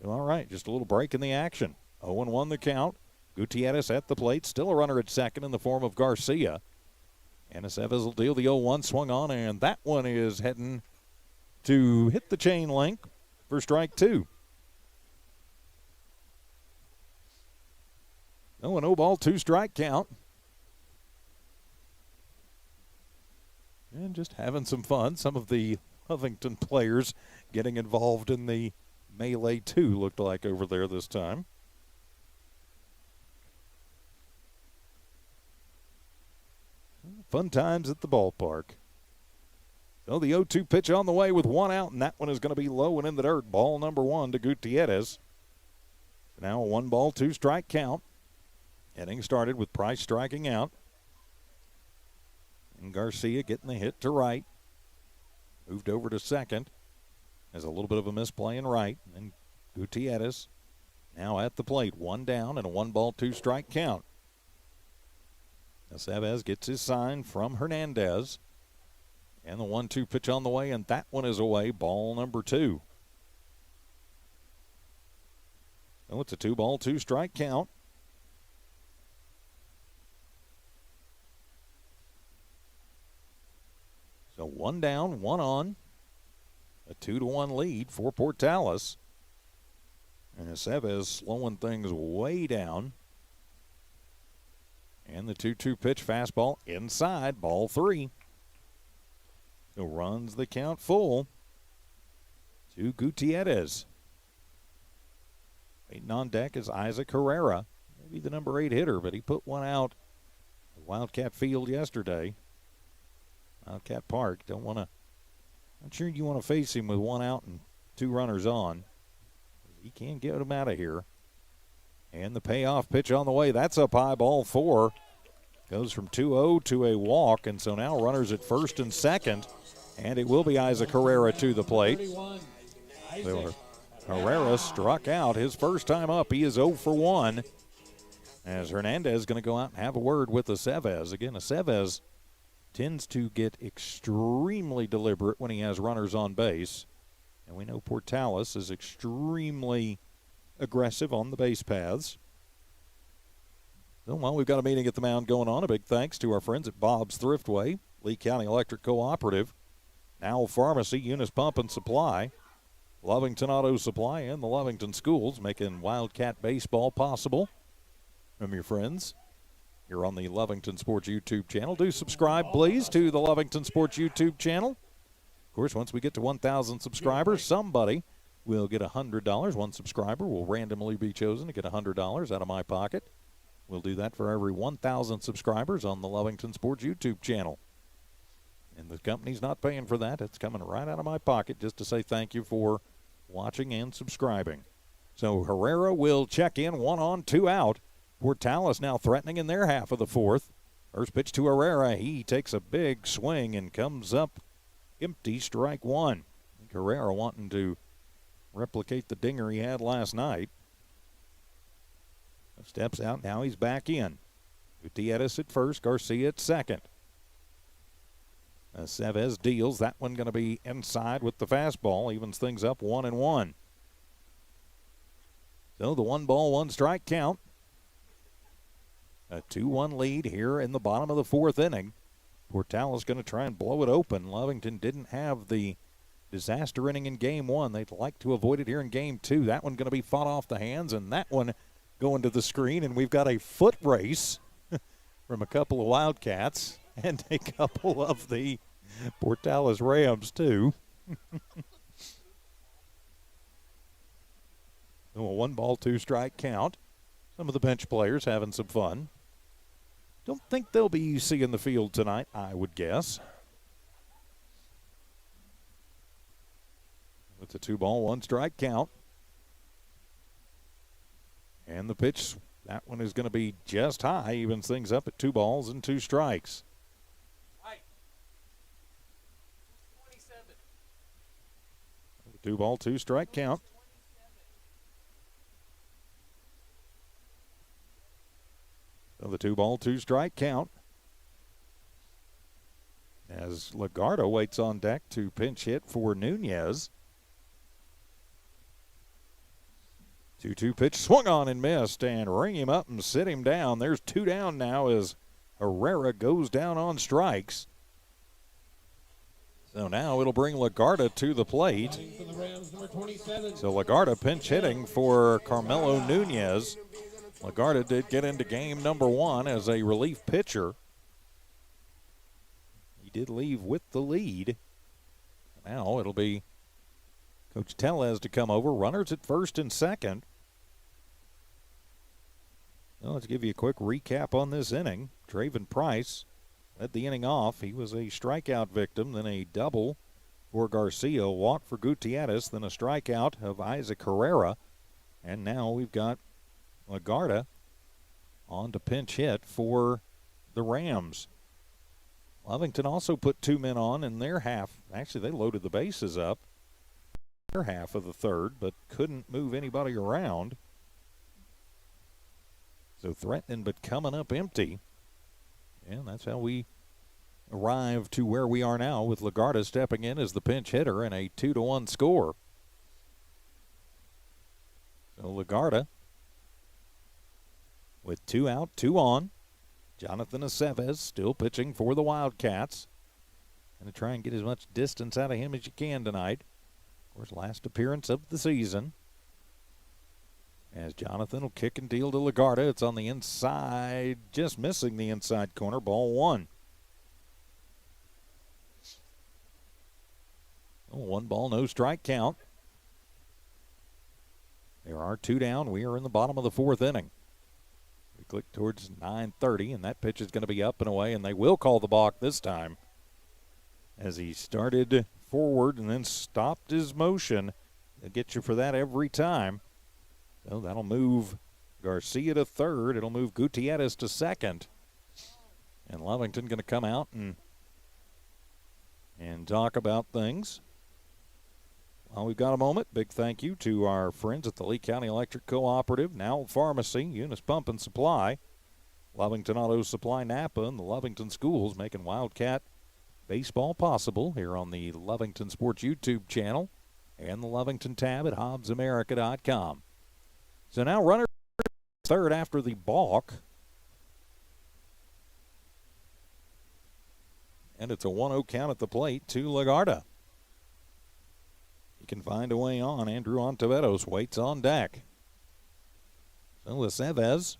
So, all right, just a little break in the action. 0-1 the count. Gutierrez at the plate, still a runner at second in the form of Garcia. And Aceves will deal the 0-1, swung on, and that one is heading to hit the chain link for strike 2. Oh, a no ball, 2-strike count. And just having some fun. Some of the Lovington players getting involved in the melee too, looked like over there this time. Fun times at the ballpark. So the 0-2 pitch on the way with one out, and that one is going to be low and in the dirt. Ball number 1 to Gutierrez. Now a 1-ball, 2-strike count. Inning started with Price striking out. And Garcia getting the hit to right. Moved over to second. There's a little bit of a misplay in right. And Gutierrez now at the plate. 1 down and a 1-ball, 2-strike count. Aceves gets his sign from Hernandez. And the 1-2 pitch on the way, and that one is away. Ball number 2. So it's a 2-ball, 2-strike count. So 1 down, 1 on. A 2-1 lead for Portales. And Aceves slowing things way down. And the 2-2 pitch fastball inside, ball 3. So runs the count full to Gutierrez. Waiting on deck is Isaac Herrera, maybe the number 8 hitter, but he put one out at Wildcat Field yesterday. Wildcat Park. Not sure you want to face him with 1 out and 2 runners on. He can't get him out of here. And the payoff pitch on the way. That's up high, ball 4. Goes from 2-0 to a walk, and so now runners at first and second. And it will be Isaac Herrera to the plate. So Herrera struck out his first time up. He is 0 for 1. As Hernandez is going to go out and have a word with Aceves. Again, Aceves tends to get extremely deliberate when he has runners on base. And we know Portales is extremely aggressive on the base paths. So while we've got a meeting at the mound going on, a big thanks to our friends at Bob's Thriftway, Lee County Electric Cooperative, Now Pharmacy, Eunice Pump and Supply, Lovington Auto Supply, and the Lovington Schools, making Wildcat baseball possible. From your friends here on the Lovington Sports YouTube channel. Do subscribe, please, to the Lovington Sports YouTube channel. Of course, once we get to 1,000 subscribers, somebody will get $100. One subscriber will randomly be chosen to get $100 out of my pocket. We'll do that for every 1,000 subscribers on the Lovington Sports YouTube channel. And the company's not paying for that. It's coming right out of my pocket just to say thank you for watching and subscribing. So Herrera will check in, 1 on, 2 out. Portales now threatening in their half of the 4th. First pitch to Herrera. He takes a big swing and comes up empty, strike 1. I think Herrera wanting to replicate the dinger he had last night. Steps out, now he's back in. Gutierrez at first, Garcia at second. Aceves deals. That one going to be inside with the fastball. Evens things up 1-1. So the 1-ball, 1-strike count. A 2-1 lead here in the bottom of the 4th inning. Portales going to try and blow it open. Lovington didn't have the disaster inning in Game 1. They'd like to avoid it here in Game 2. That one going to be fought off the hands, and that one going to the screen. And we've got a foot race from a couple of Wildcats and a couple of the Portales Rams, too. So a 1-ball, 2-strike count. Some of the bench players having some fun. Don't think they'll be seeing the field tonight, I would guess. It's a 2-ball, 1-strike count. And the pitch, that one is going to be just high, evens things up at 2 balls and 2 strikes. 2-ball, 2-strike count. So the 2-ball, 2-strike count. As Lagarda waits on deck to pinch hit for Nunez. 2-2 pitch swung on and missed, and ring him up and sit him down. There's 2 down now as Herrera goes down on strikes. So now it'll bring Lagarda to the plate. So Lagarda pinch hitting for Carmelo Nunez. Lagarda did get into game number 1 as a relief pitcher. He did leave with the lead. Now it'll be Coach Tellez to come over. Runners at first and second. Well, let's give you a quick recap on this inning. Draven Price led the inning off. He was a strikeout victim, then a double for Garcia, walk for Gutierrez, then a strikeout of Isaac Herrera. And now we've got Lagarda on to pinch hit for the Rams. Lovington also put 2 men on in their half. Actually, they loaded the bases up their half of the third, but couldn't move anybody around. So threatening but coming up empty. And that's how we arrive to where we are now, with Lagarda stepping in as the pinch hitter and a 2-1 score. So Lagarda with 2 out, 2 on. Jonathan Aceves still pitching for the Wildcats. Going to try and get as much distance out of him as you can tonight. Of course, last appearance of the season. As Jonathan will kick and deal to Lagarda. It's on the inside, just missing the inside corner. Ball 1. 1 ball, no strike count. There are 2 down. We are in the bottom of the 4th inning. We click towards 9:30, and that pitch is going to be up and away, and they will call the balk this time, as he started forward and then stopped his motion. They'll get you for that every time. So that'll move Garcia to third. It'll move Gutierrez to second. And Lovington going to come out and talk about things. While we've got a moment, big thank you to our friends at the Lee County Electric Cooperative, Now Pharmacy, Eunice Pump and Supply, Lovington Auto Supply Napa, and the Lovington Schools, making Wildcat baseball possible here on the Lovington Sports YouTube channel and the Lovington tab at HobbsAmerica.com. So now runner third after the balk. And it's a 1-0 count at the plate to Lagarda. He can find a way on. Andrew Ontiveros waits on deck. So Aceves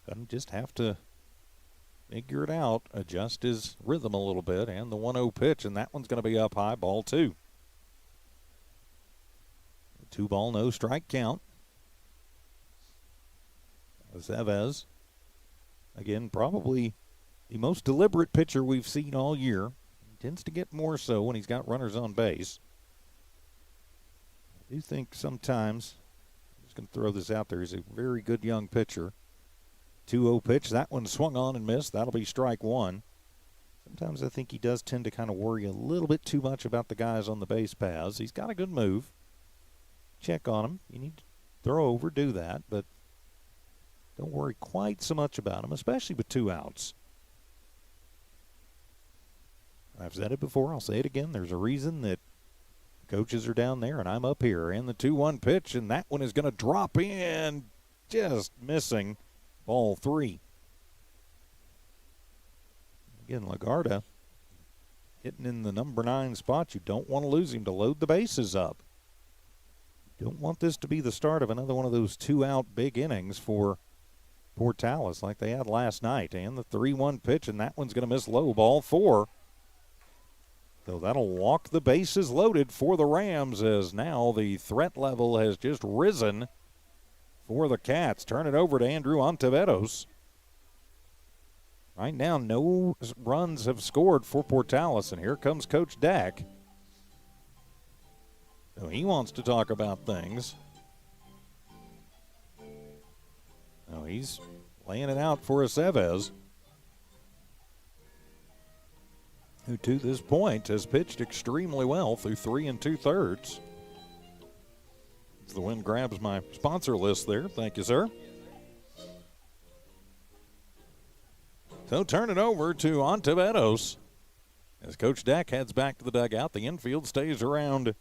doesn't just have to figure it out, adjust his rhythm a little bit, and the 1-0 pitch, and that one's going to be up high, ball 2. 2 ball, no strike count. Aceves, again, probably the most deliberate pitcher we've seen all year. He tends to get more so when he's got runners on base. I do think sometimes, I'm just going to throw this out there, he's a very good young pitcher. 2-0 pitch, that one swung on and missed. That'll be strike 1. Sometimes I think he does tend to kind of worry a little bit too much about the guys on the base paths. He's got a good move. Check on him. You need to throw over, do that, but don't worry quite so much about him, especially with 2 outs. I've said it before, I'll say it again. There's a reason that coaches are down there and I'm up here. And the 2-1 pitch, and that one is going to drop in, just missing. Ball 3. Again, Lagarda hitting in the number 9 spot. You don't want to lose him to load the bases up. You don't want this to be the start of another one of those 2-out big innings for Portales like they had last night. And the 3-1 pitch, and that one's going to miss low. Ball 4. So that'll walk the bases loaded for the Rams, as now the threat level has just risen for the Cats. Turn it over to Andrew Ontiveros. Right now, no runs have scored for Portales, and here comes Coach Dak. So he wants to talk about things. Now he's laying it out for Aceves, who to this point has pitched extremely well through 3 2/3. The wind grabs my sponsor list there. Thank you, sir. So turn it over to Ontiveros as Coach Dak heads back to the dugout. The infield stays around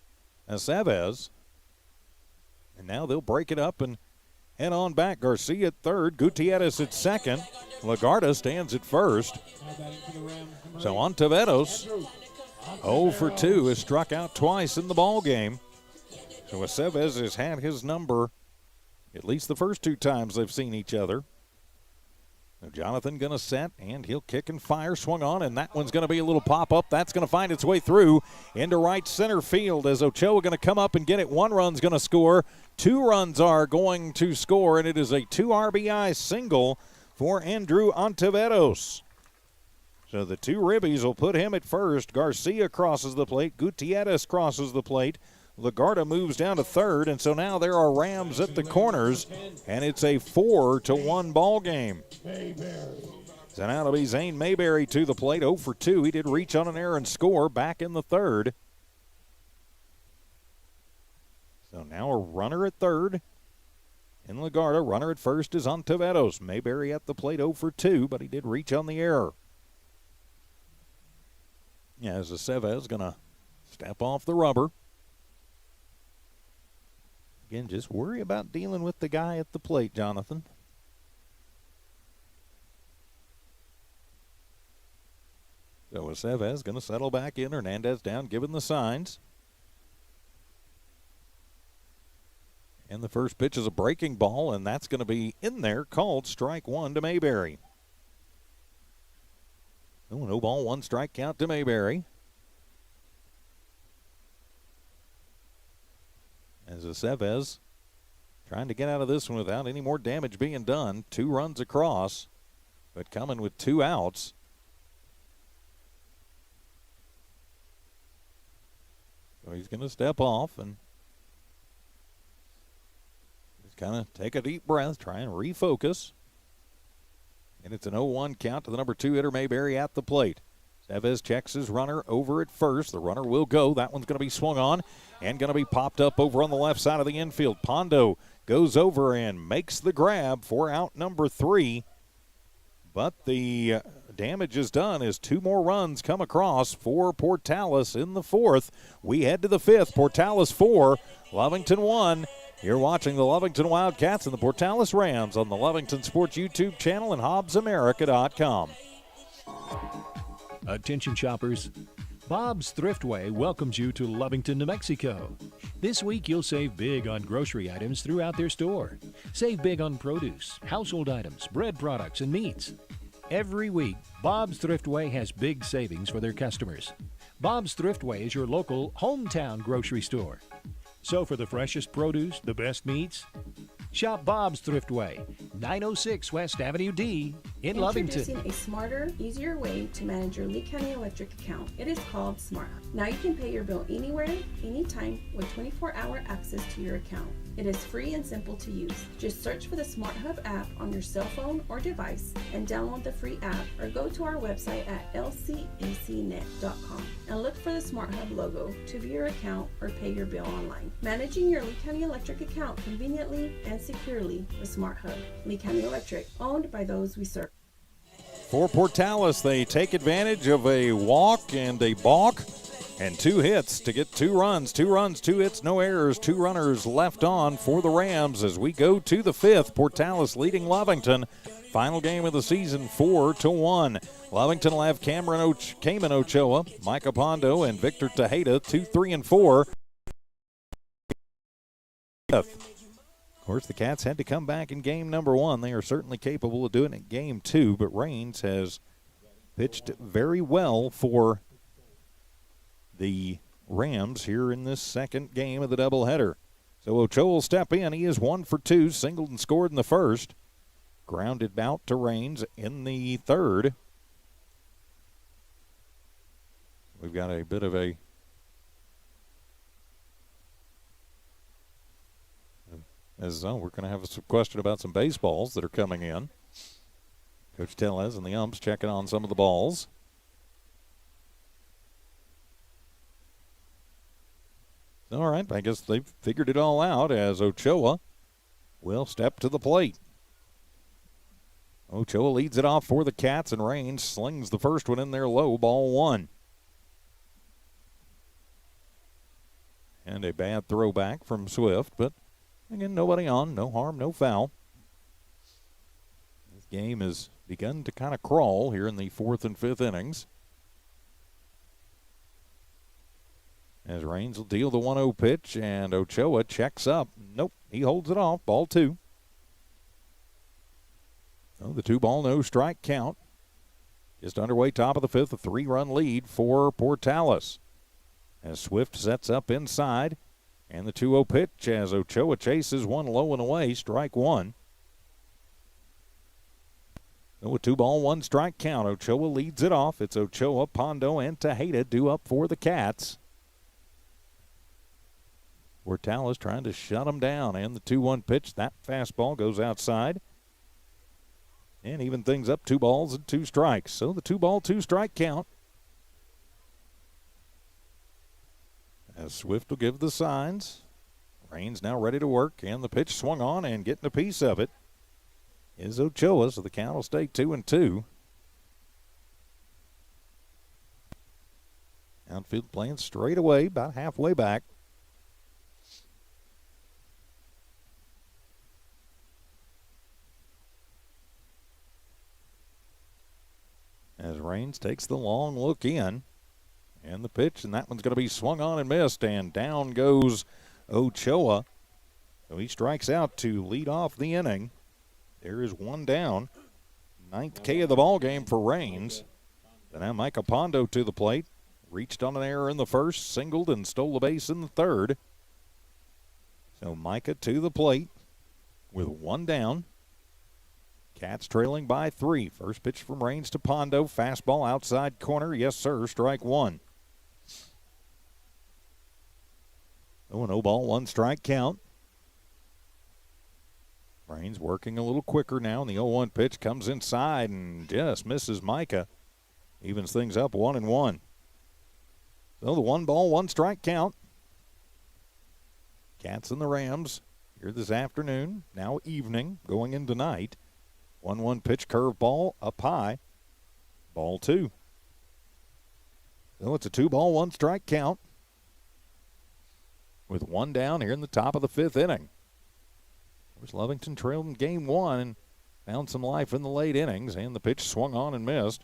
Aceves. And now they'll break it up and head on back. Garcia at third, Gutierrez at second. Lagarda stands at first. So Ontiveros, 0 for 2, has struck out twice in the ball game. So Aceves has had his number at least the first 2 times they've seen each other. So Jonathan going to set, and he'll kick and fire. Swung on, and that one's going to be a little pop-up. That's going to find its way through into right center field as Ochoa going to come up and get it. 1 run's going to score. 2 runs are going to score, and it is a 2 RBI single for Andrew Ontiveros. So the 2 ribbies will put him at first. Garcia crosses the plate. Gutierrez crosses the plate. Lagarda moves down to third, and so now there are Rams at the corners, and it's a 4-1 ball game. So now it'll be Zane Mayberry to the plate, 0 for 2. He did reach on an error and score back in the third. So now a runner at third in Lagarda. Runner at first is Ontiveros. Mayberry at the plate, 0 for 2, but he did reach on the error. Yeah, as Aceves going to step off the rubber. Again, just worry about dealing with the guy at the plate, Jonathan. So Aceves going to settle back in. Hernandez down, giving the signs. And the first pitch is a breaking ball, and that's going to be in there, called strike 1 to Mayberry. Oh, no ball, 1 strike count to Mayberry. As Aceves trying to get out of this one without any more damage being done. 2 runs across, but coming with 2 outs. So he's going to step off and just kind of take a deep breath, try and refocus. And it's an 0-1 count to the number 2 hitter, Mayberry, at the plate. Aceves checks his runner over at first. The runner will go. That one's going to be swung on and going to be popped up over on the left side of the infield. Pondo goes over and makes the grab for out number 3. But the damage is done as 2 more runs come across for Portales in the 4th. We head to the 5th. Portales 4, Lovington 1. You're watching the Lovington Wildcats and the Portales Rams on the Lovington Sports YouTube channel and HobbsAmerica.com. Attention shoppers, Bob's Thriftway welcomes you to Lovington, New Mexico. This week you'll save big on grocery items throughout their store. Save big on produce, household items, bread products, and meats. Every week, Bob's Thriftway has big savings for their customers. Bob's Thriftway is your local hometown grocery store. So for the freshest produce, the best meats, shop Bob's Thriftway, 906 West Avenue D in Lovington. Introducing a smarter, easier way to manage your Lee County Electric account. It is called Smart Hub. Now you can pay your bill anywhere, anytime, with 24-hour access to your account. It is free and simple to use. Just search for the Smart Hub app on your cell phone or device and download the free app, or go to our website at lcecnet.com and look for the Smart Hub logo to view your account or pay your bill online. Managing your Lee County Electric account conveniently and securely with Smart Hub. Lee County Electric, owned by those we serve. For Portales, they take advantage of a walk and a balk and 2 hits to get 2 runs. 2 runs, 2 hits, no errors, 2 runners left on for the Rams as we go to the 5th. Portales leading Lovington. Final game of the season, 4-1. Lovington will have Cayman Ochoa, Micah Pondo, and Victor Tejeda, 2, 3, and 4. Of course, the Cats had to come back in game number 1. They are certainly capable of doing it in game 2, but Raines has pitched very well for the Rams here in this second game of the doubleheader. So Ochoa will step in. He is 1 for 2, singled and scored in the first. Grounded out to Raines in the third. We've got a bit of a we're going to have a question about some baseballs that are coming in. Coach Tellez and the umps checking on some of the balls. All right, I guess they've figured it all out as Ochoa will step to the plate. Ochoa leads it off for the Cats, and Raines slings the first one in there low, ball 1. And a bad throwback from Swift, but again, nobody on, no harm, no foul. This game has begun to kind of crawl here in the 4th and 5th innings. As Raines will deal the 1-0 pitch, and Ochoa checks up. Nope, he holds it off, ball 2. So the 2-ball, no strike count. Just underway, top of the fifth, a 3-run lead for Portales. As Swift sets up inside, and the 2-0 pitch as Ochoa chases one low and away, strike one. So a 2-ball, 1 strike count. Ochoa leads it off. It's Ochoa, Pondo, and Tejeda due up for the Cats. Portales trying to shut them down, and the 2-1 pitch, that fastball goes outside. And even things up, 2 balls and 2 strikes. So the 2-ball, 2 strike count. As Swift will give the signs. Raines now ready to work, and the pitch swung on, and getting a piece of it is Ochoa, so the count will stay 2-2. Outfield playing straight away, about halfway back. As Raines takes the long look in, and the pitch, and that one's going to be swung on and missed, and down goes Ochoa. So he strikes out to lead off the inning. There is 1 down. 9th K of the ball game for Raines. And now Micah Pondo to the plate. Reached on an error in the first, singled and stole the base in the third. So Micah to the plate with 1 down. Cats trailing by 3. First pitch from Raines to Pondo. Fastball outside corner. Yes, sir. Strike 1. Oh, an 0-ball, 1 strike count. Raines working a little quicker now, and the 0-1 pitch comes inside and just misses Micah. Evens things up 1-1. So the 1-ball, 1 strike count. Cats and the Rams here this afternoon, now evening, going into night. 1-1 pitch, curveball up high. Ball 2. So it's a 2-ball, 1 strike count. With 1 down here in the top of the 5th inning. Of course, Lovington trailed in game 1 and found some life in the late innings, and the pitch swung on and missed.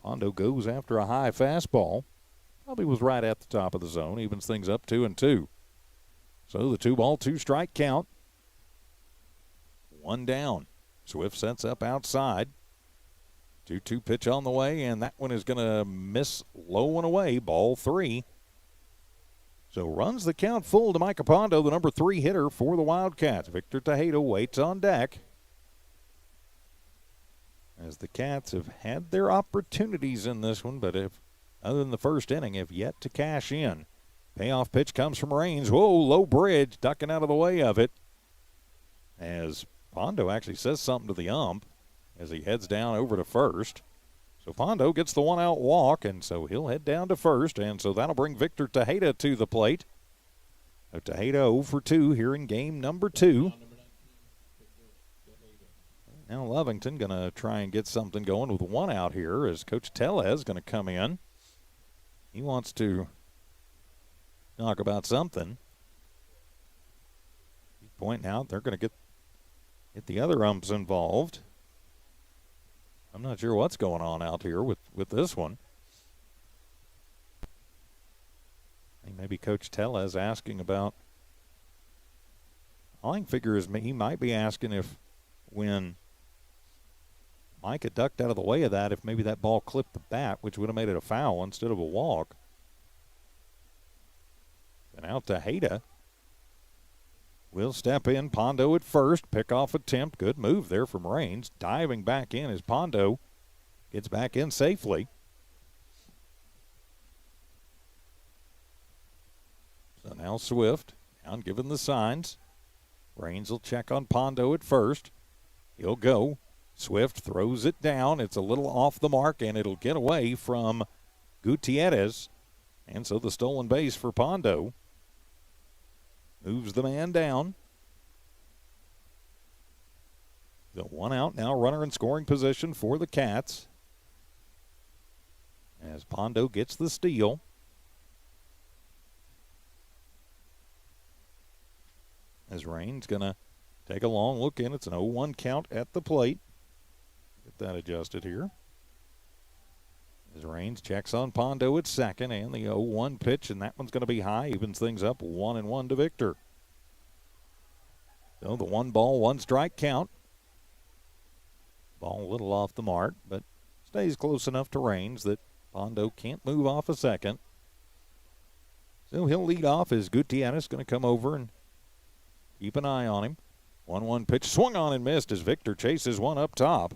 Pondo goes after a high fastball. Probably was right at the top of the zone. Evens things up 2-2. So the 2-ball, 2 strike count. 1 down. Swift sets up outside. 2-2 pitch on the way, and that one is going to miss low and away. Ball 3. So runs the count full to Micah Pondo, the number 3 hitter for the Wildcats. Victor Tejeda waits on deck. As the Cats have had their opportunities in this one, but other than the first inning, have yet to cash in. Payoff pitch comes from Raines. Whoa, low bridge, ducking out of the way of it. As Pondo actually says something to the ump as he heads down over to first. So Pondo gets the 1-out walk, and so he'll head down to first, and so that'll bring Victor Tejeda to the plate. So Tejeda 0 for 2 here in game number 2. Now Lovington going to try and get something going with 1 out here as Coach Tellez going to come in. He wants to talk about something. He's pointing out they're going to get the other umps involved. I'm not sure what's going on out here with this one. I think maybe Coach Tellez asking about. All I can figure is he might be asking if when Micah ducked out of the way of that, if maybe that ball clipped the bat, which would have made it a foul instead of a walk. And out to Tejeda. Will step in. Pondo at first. Pickoff attempt. Good move there from Raines. Diving back in as Pondo gets back in safely. So now Swift down giving the signs. Raines will check on Pondo at first. He'll go. Swift throws it down. It's a little off the mark, and it'll get away from Gutierrez. And so the stolen base for Pondo. Moves the man down. The 1 out now, runner in scoring position for the Cats. As Pondo gets the steal. As Raines going to take a long look in. It's an 0-1 count at the plate. Get that adjusted here. As Raines checks on Pondo at second, and the 0-1 pitch, and that one's going to be high. Evens things up 1-1 to Victor. So the 1-ball, 1 strike count. Ball a little off the mark, but stays close enough to Raines that Pondo can't move off a second. So he'll lead off as Gutierrez going to come over and keep an eye on him. 1-1 pitch swung on and missed as Victor chases one up top.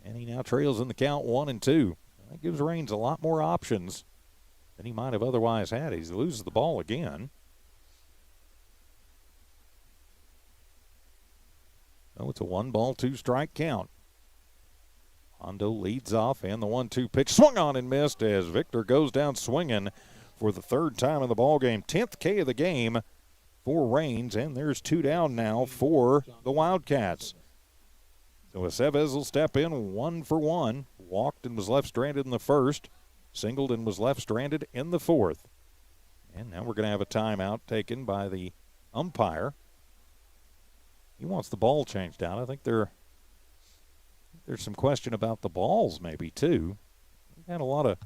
And he now trails in the count 1-2. That gives Raines a lot more options than he might have otherwise had. He loses the ball again. So it's a 1-ball, 2-strike count. Pondo leads off, and the 1-2 pitch swung on and missed as Victor goes down swinging for the third time in the ballgame. 10th K of the game for Raines, and there's 2 down now for the Wildcats. So Aceves will step in 1 for 1. Walked and was left stranded in the first. Singled and was left stranded in the fourth. And now we're going to have a timeout taken by the umpire. He wants the ball changed out. I think there's some question about the balls maybe too. We've had a lot of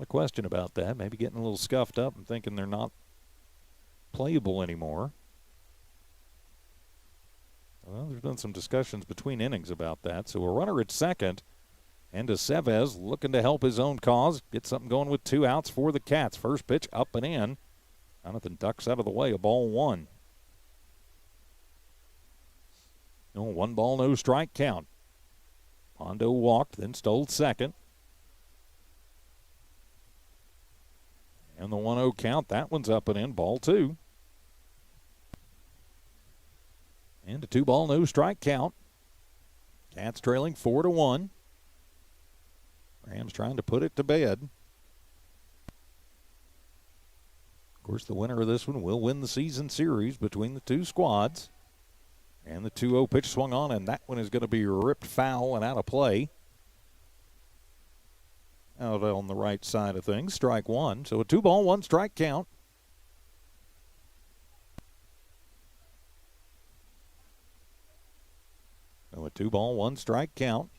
question about that. Maybe getting a little scuffed up and thinking they're not playable anymore. Well, there's been some discussions between innings about that. So a runner at second, and Aceves looking to help his own cause. Get something going with 2 outs for the Cats. First pitch up and in. Jonathan ducks out of the way, a ball 1. No, 1-ball, no strike count. Pondo walked, then stole second. And the 1-0 count, that one's up and in, ball 2. And a 2-ball, no strike count. Cats trailing 4-1. Rams trying to put it to bed. Of course, the winner of this one will win the season series between the two squads. And the 2-0 pitch swung on, and that one is going to be ripped foul and out of play. Out on the right side of things, strike 1. So a 2-ball, 1-strike count. So a 2-ball, 1-strike count.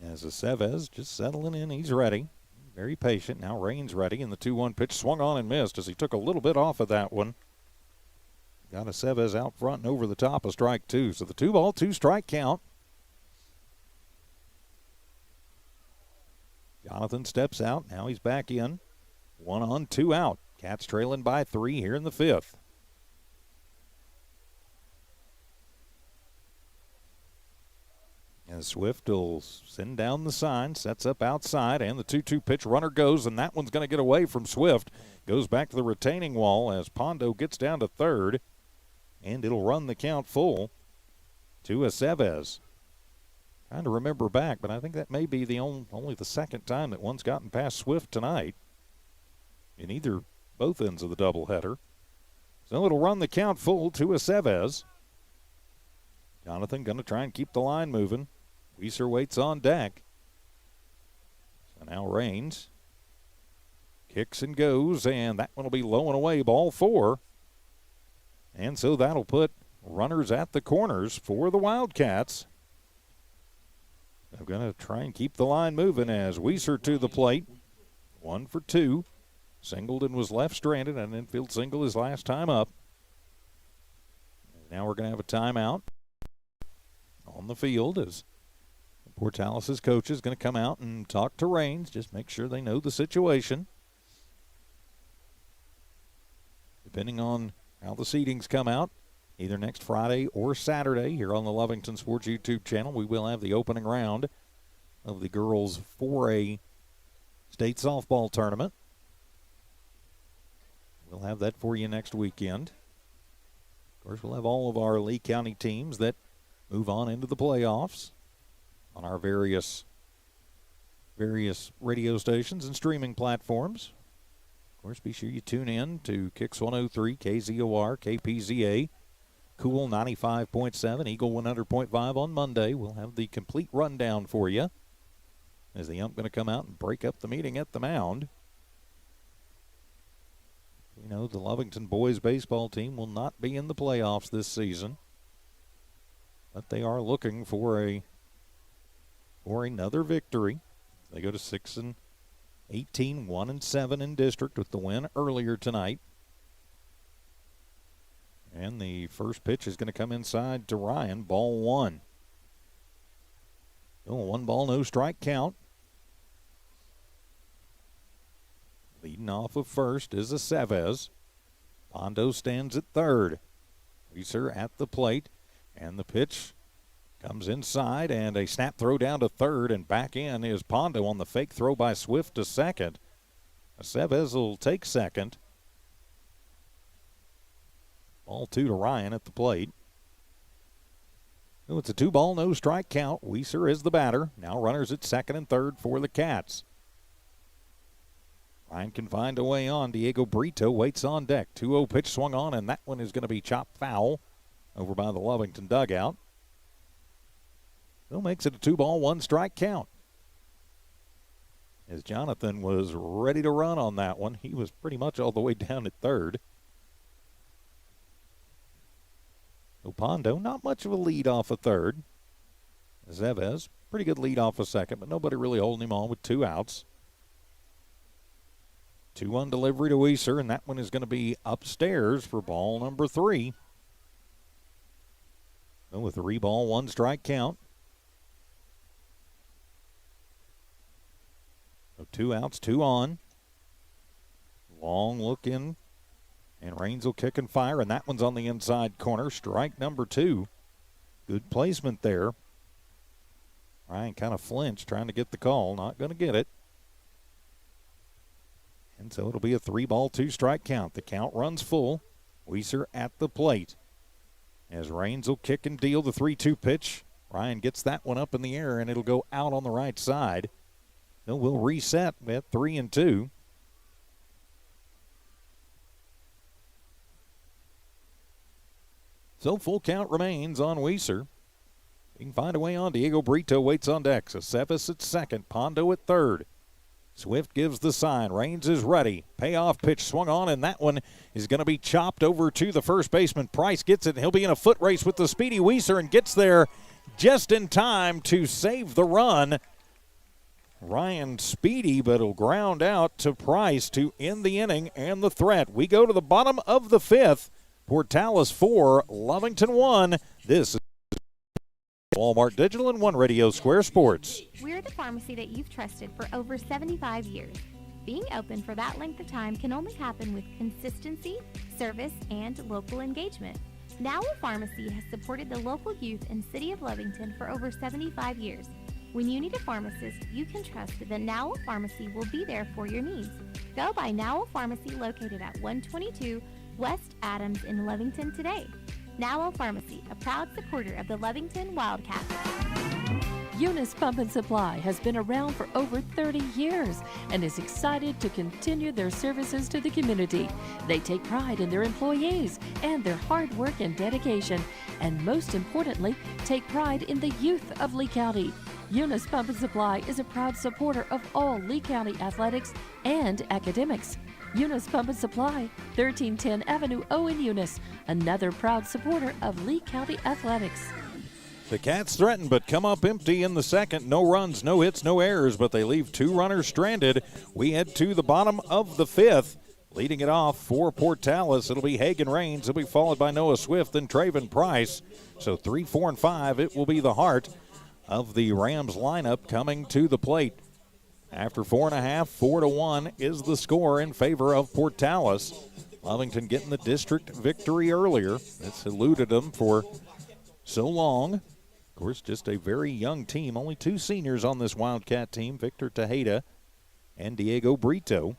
As Aceves just settling in, he's ready. Very patient. Now Raines ready, and the 2-1 pitch swung on and missed as he took a little bit off of that one. Got Aceves out front and over the top of strike 2. So the 2-ball, 2-strike count. Jonathan steps out. Now he's back in. 1 on, 2 out. Cats trailing by 3 here in the 5th. And Swift will send down the sign, sets up outside, and the 2-2 pitch runner goes, and that one's going to get away from Swift. Goes back to the retaining wall as Pondo gets down to third, and it'll run the count full to Aceves. Trying to remember back, but I think that may be the only the second time that one's gotten past Swift tonight in both ends of the doubleheader. So it'll run the count full to Aceves. Jonathan going to try and keep the line moving. Weiser waits on deck. So now Raines kicks and goes, and that one will be low and away, ball 4. And so that'll put runners at the corners for the Wildcats. They're going to try and keep the line moving as Weiser to the plate. 1 for 2. Singleton was left stranded, an infield single his last time up. And now we're going to have a timeout on the field as Portales' coach is going to come out and talk to Raines, just make sure they know the situation. Depending on how the seedings come out, either next Friday or Saturday here on the Lovington Sports YouTube channel, we will have the opening round of the girls 4A state softball tournament. We'll have that for you next weekend. Of course, we'll have all of our Lee County teams that move on into the playoffs on our various radio stations and streaming platforms. Of course, be sure you tune in to Kicks 103, KZOR, KPZA, Cool 95.7, Eagle 100.5 on Monday. We'll have the complete rundown for you as the ump going to come out and break up the meeting at the mound. We know the Lovington boys baseball team will not be in the playoffs this season, but they are looking for another victory. They go to 6-18, 1-7 in district with the win earlier tonight. And the first pitch is going to come inside to Ryan. Ball one. Oh, 1 ball, no strike count. Leading off of first is Aceves. Pondo stands at third. Weiser at the plate. And the pitch comes inside, and a snap throw down to third, and back in is Pondo on the fake throw by Swift to second. Aceves will take second. Ball 2 to Ryan at the plate. Oh, it's a 2 ball, no strike count. Weiser is the batter. Now runners at second and third for the Cats. Ryan can find a way on. Diego Brito waits on deck. 2-0 pitch swung on, and that one is going to be chopped foul over by the Lovington dugout. Still makes it a 2 ball, 1 strike count. As Jonathan was ready to run on that one, he was pretty much all the way down at third. Pondo, not much of a lead off of third. Aceves, pretty good lead off of second, but nobody really holding him on with 2 outs. 2-1 delivery to Weiser, and that one is going to be upstairs for ball number 3. With a 3 ball, 1 strike count. So 2 outs, 2 on. Long look in. And Raines will kick and fire, and that one's on the inside corner. Strike number 2. Good placement there. Ryan kind of flinched, trying to get the call. Not going to get it. And so it'll be a 3 ball, 2 strike count. The count runs full. Weiser at the plate. As Raines will kick and deal the 3-2 pitch. Ryan gets that one up in the air, and it'll go out on the right side. So we'll reset at 3-2. So full count remains on Weiser. He can find a way on. Diego Brito waits on deck. Aceves at second. Pondo at third. Swift gives the sign. Raines is ready. Payoff pitch swung on, and that one is going to be chopped over to the first baseman. Price gets it, and he'll be in a foot race with the speedy Weiser and gets there just in time to save the run. Ryan speedy, but he'll ground out to Price to end the inning and the threat. We go to the bottom of the 5th. Portales 4, Lovington 1. This is Walmart Digital and One Radio Square Sports. We're the pharmacy that you've trusted for over 75 years. Being open for that length of time can only happen with consistency, service, and local engagement. Now Pharmacy has supported the local youth and City of Lovington for over 75 years. When you need a pharmacist, you can trust that Now Pharmacy will be there for your needs. Go by Now Pharmacy, located at 122 West Adams in Lovington today. Now Pharmacy, a proud supporter of the Lovington Wildcats. Eunice Pump and Supply has been around for over 30 years and is excited to continue their services to the community. They take pride in their employees and their hard work and dedication, and most importantly, take pride in the youth of Lee County. Eunice Pump and Supply is a proud supporter of all Lee County athletics and academics. Eunice Pump and Supply, 1310 Avenue O in Eunice, another proud supporter of Lee County athletics. The Cats threaten but come up empty in the second. No runs, no hits, no errors, but they leave 2 runners stranded. We head to the bottom of the 5th. Leading it off for Portales, it'll be Hagen Raines. It'll be followed by Noah Swift and Traven Price. So 3, 4, and 5, it will be the heart of the Rams lineup coming to the plate. After 4.5, 4-1 is the score in favor of Portales. Lovington getting the district victory earlier. It's eluded them for so long. Of course, just a very young team. Only 2 seniors on this Wildcat team, Victor Tejeda and Diego Brito.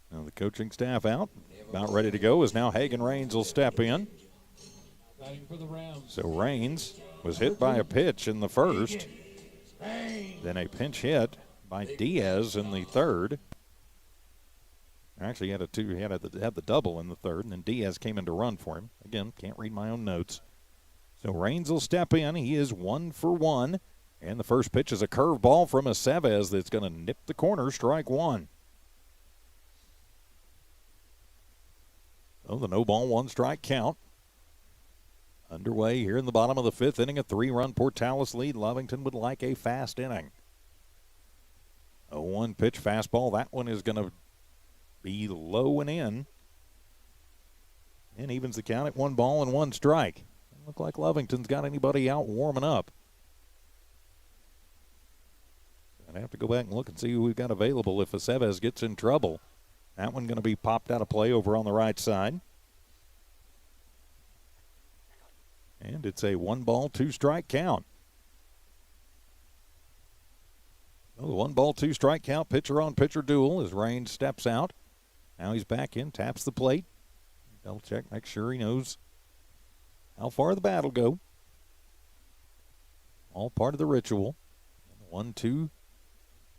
Now the coaching staff out. About ready to go is now Hagen Raines will step in. So Raines was hit by a pitch in the first. Then a pinch hit by Diaz in the third. Actually, he had the double in the third, and then Diaz came in to run for him. Again, can't read my own notes. So Raines will step in. He is 1 for 1. And the first pitch is a curve ball from Aceves that's going to nip the corner, strike 1. So the no ball, 1 strike count. Underway here in the bottom of the 5th inning, a 3-run Portales lead. Lovington would like a fast inning. 0-1 pitch fastball. That one is going to be low and in. And evens the count at 1 ball and 1 strike. Doesn't look like Lovington's got anybody out warming up. I'd have to go back and look and see who we've got available if Aceves gets in trouble. That one going to be popped out of play over on the right side. And it's a 1 ball, 2 strike count. Well, the 1 ball, 2 strike count, pitcher on pitcher duel as Raines steps out. Now he's back in, taps the plate. Double check, make sure he knows how far the bat will go. All part of the ritual. 1-2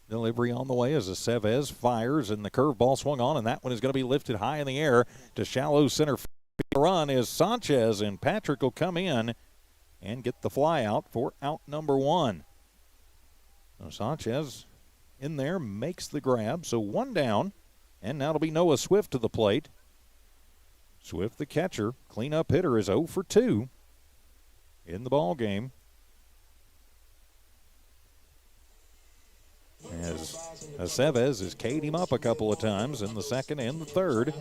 delivery on the way as Aceves fires, and the curveball swung on, and that one is going to be lifted high in the air to shallow center field. The run is Sanchez, and Patrick will come in and get the fly out for out number 1. So Sanchez in there makes the grab, so 1 down, and now it'll be Noah Swift to the plate. Swift, the catcher, cleanup hitter, is 0 for 2 in the ball game. As Aceves has K'd him up a couple of times in the second and the third.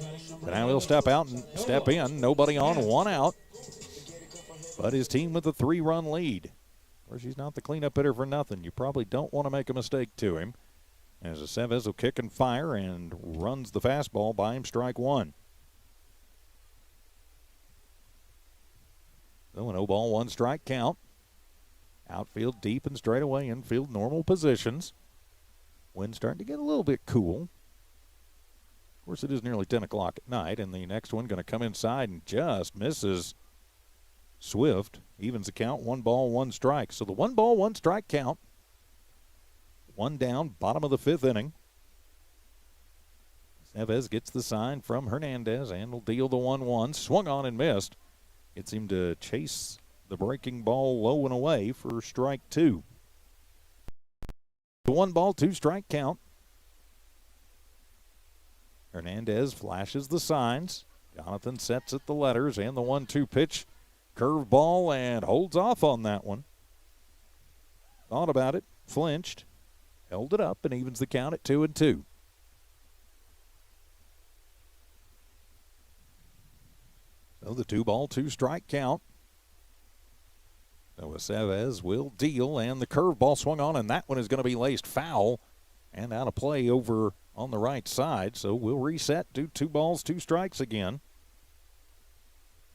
But now he'll step out and step in. Nobody on, 1 out. But his team with a 3-run lead. Of course, he's not the cleanup hitter for nothing. You probably don't want to make a mistake to him. As Aceves will kick and fire and runs the fastball by him, strike 1. So an 0 ball, 1 strike count. Outfield deep and straight away, infield normal positions. Wind starting to get a little bit cool. Of course, it is nearly 10 o'clock at night, and the next one going to come inside and just misses Swift. Evens the count, 1 ball, 1 strike. So the 1 ball, 1 strike count. 1 down, bottom of the 5th inning. Aceves gets the sign from Hernandez and will deal the 1-1. Swung on and missed. Gets him to chase the breaking ball low and away for strike 2. The 1 ball, 2 strike count. Hernandez flashes the signs. Jonathan sets at the letters and the 1-2 pitch. Curve ball and holds off on that one. Thought about it, flinched, held it up, and evens the count at 2-2. So the 2 ball, 2 strike count. So Aceves will deal, and the curveball swung on, and that one is going to be laced foul and out of play over on the right side. So we'll reset, do 2 balls, 2 strikes again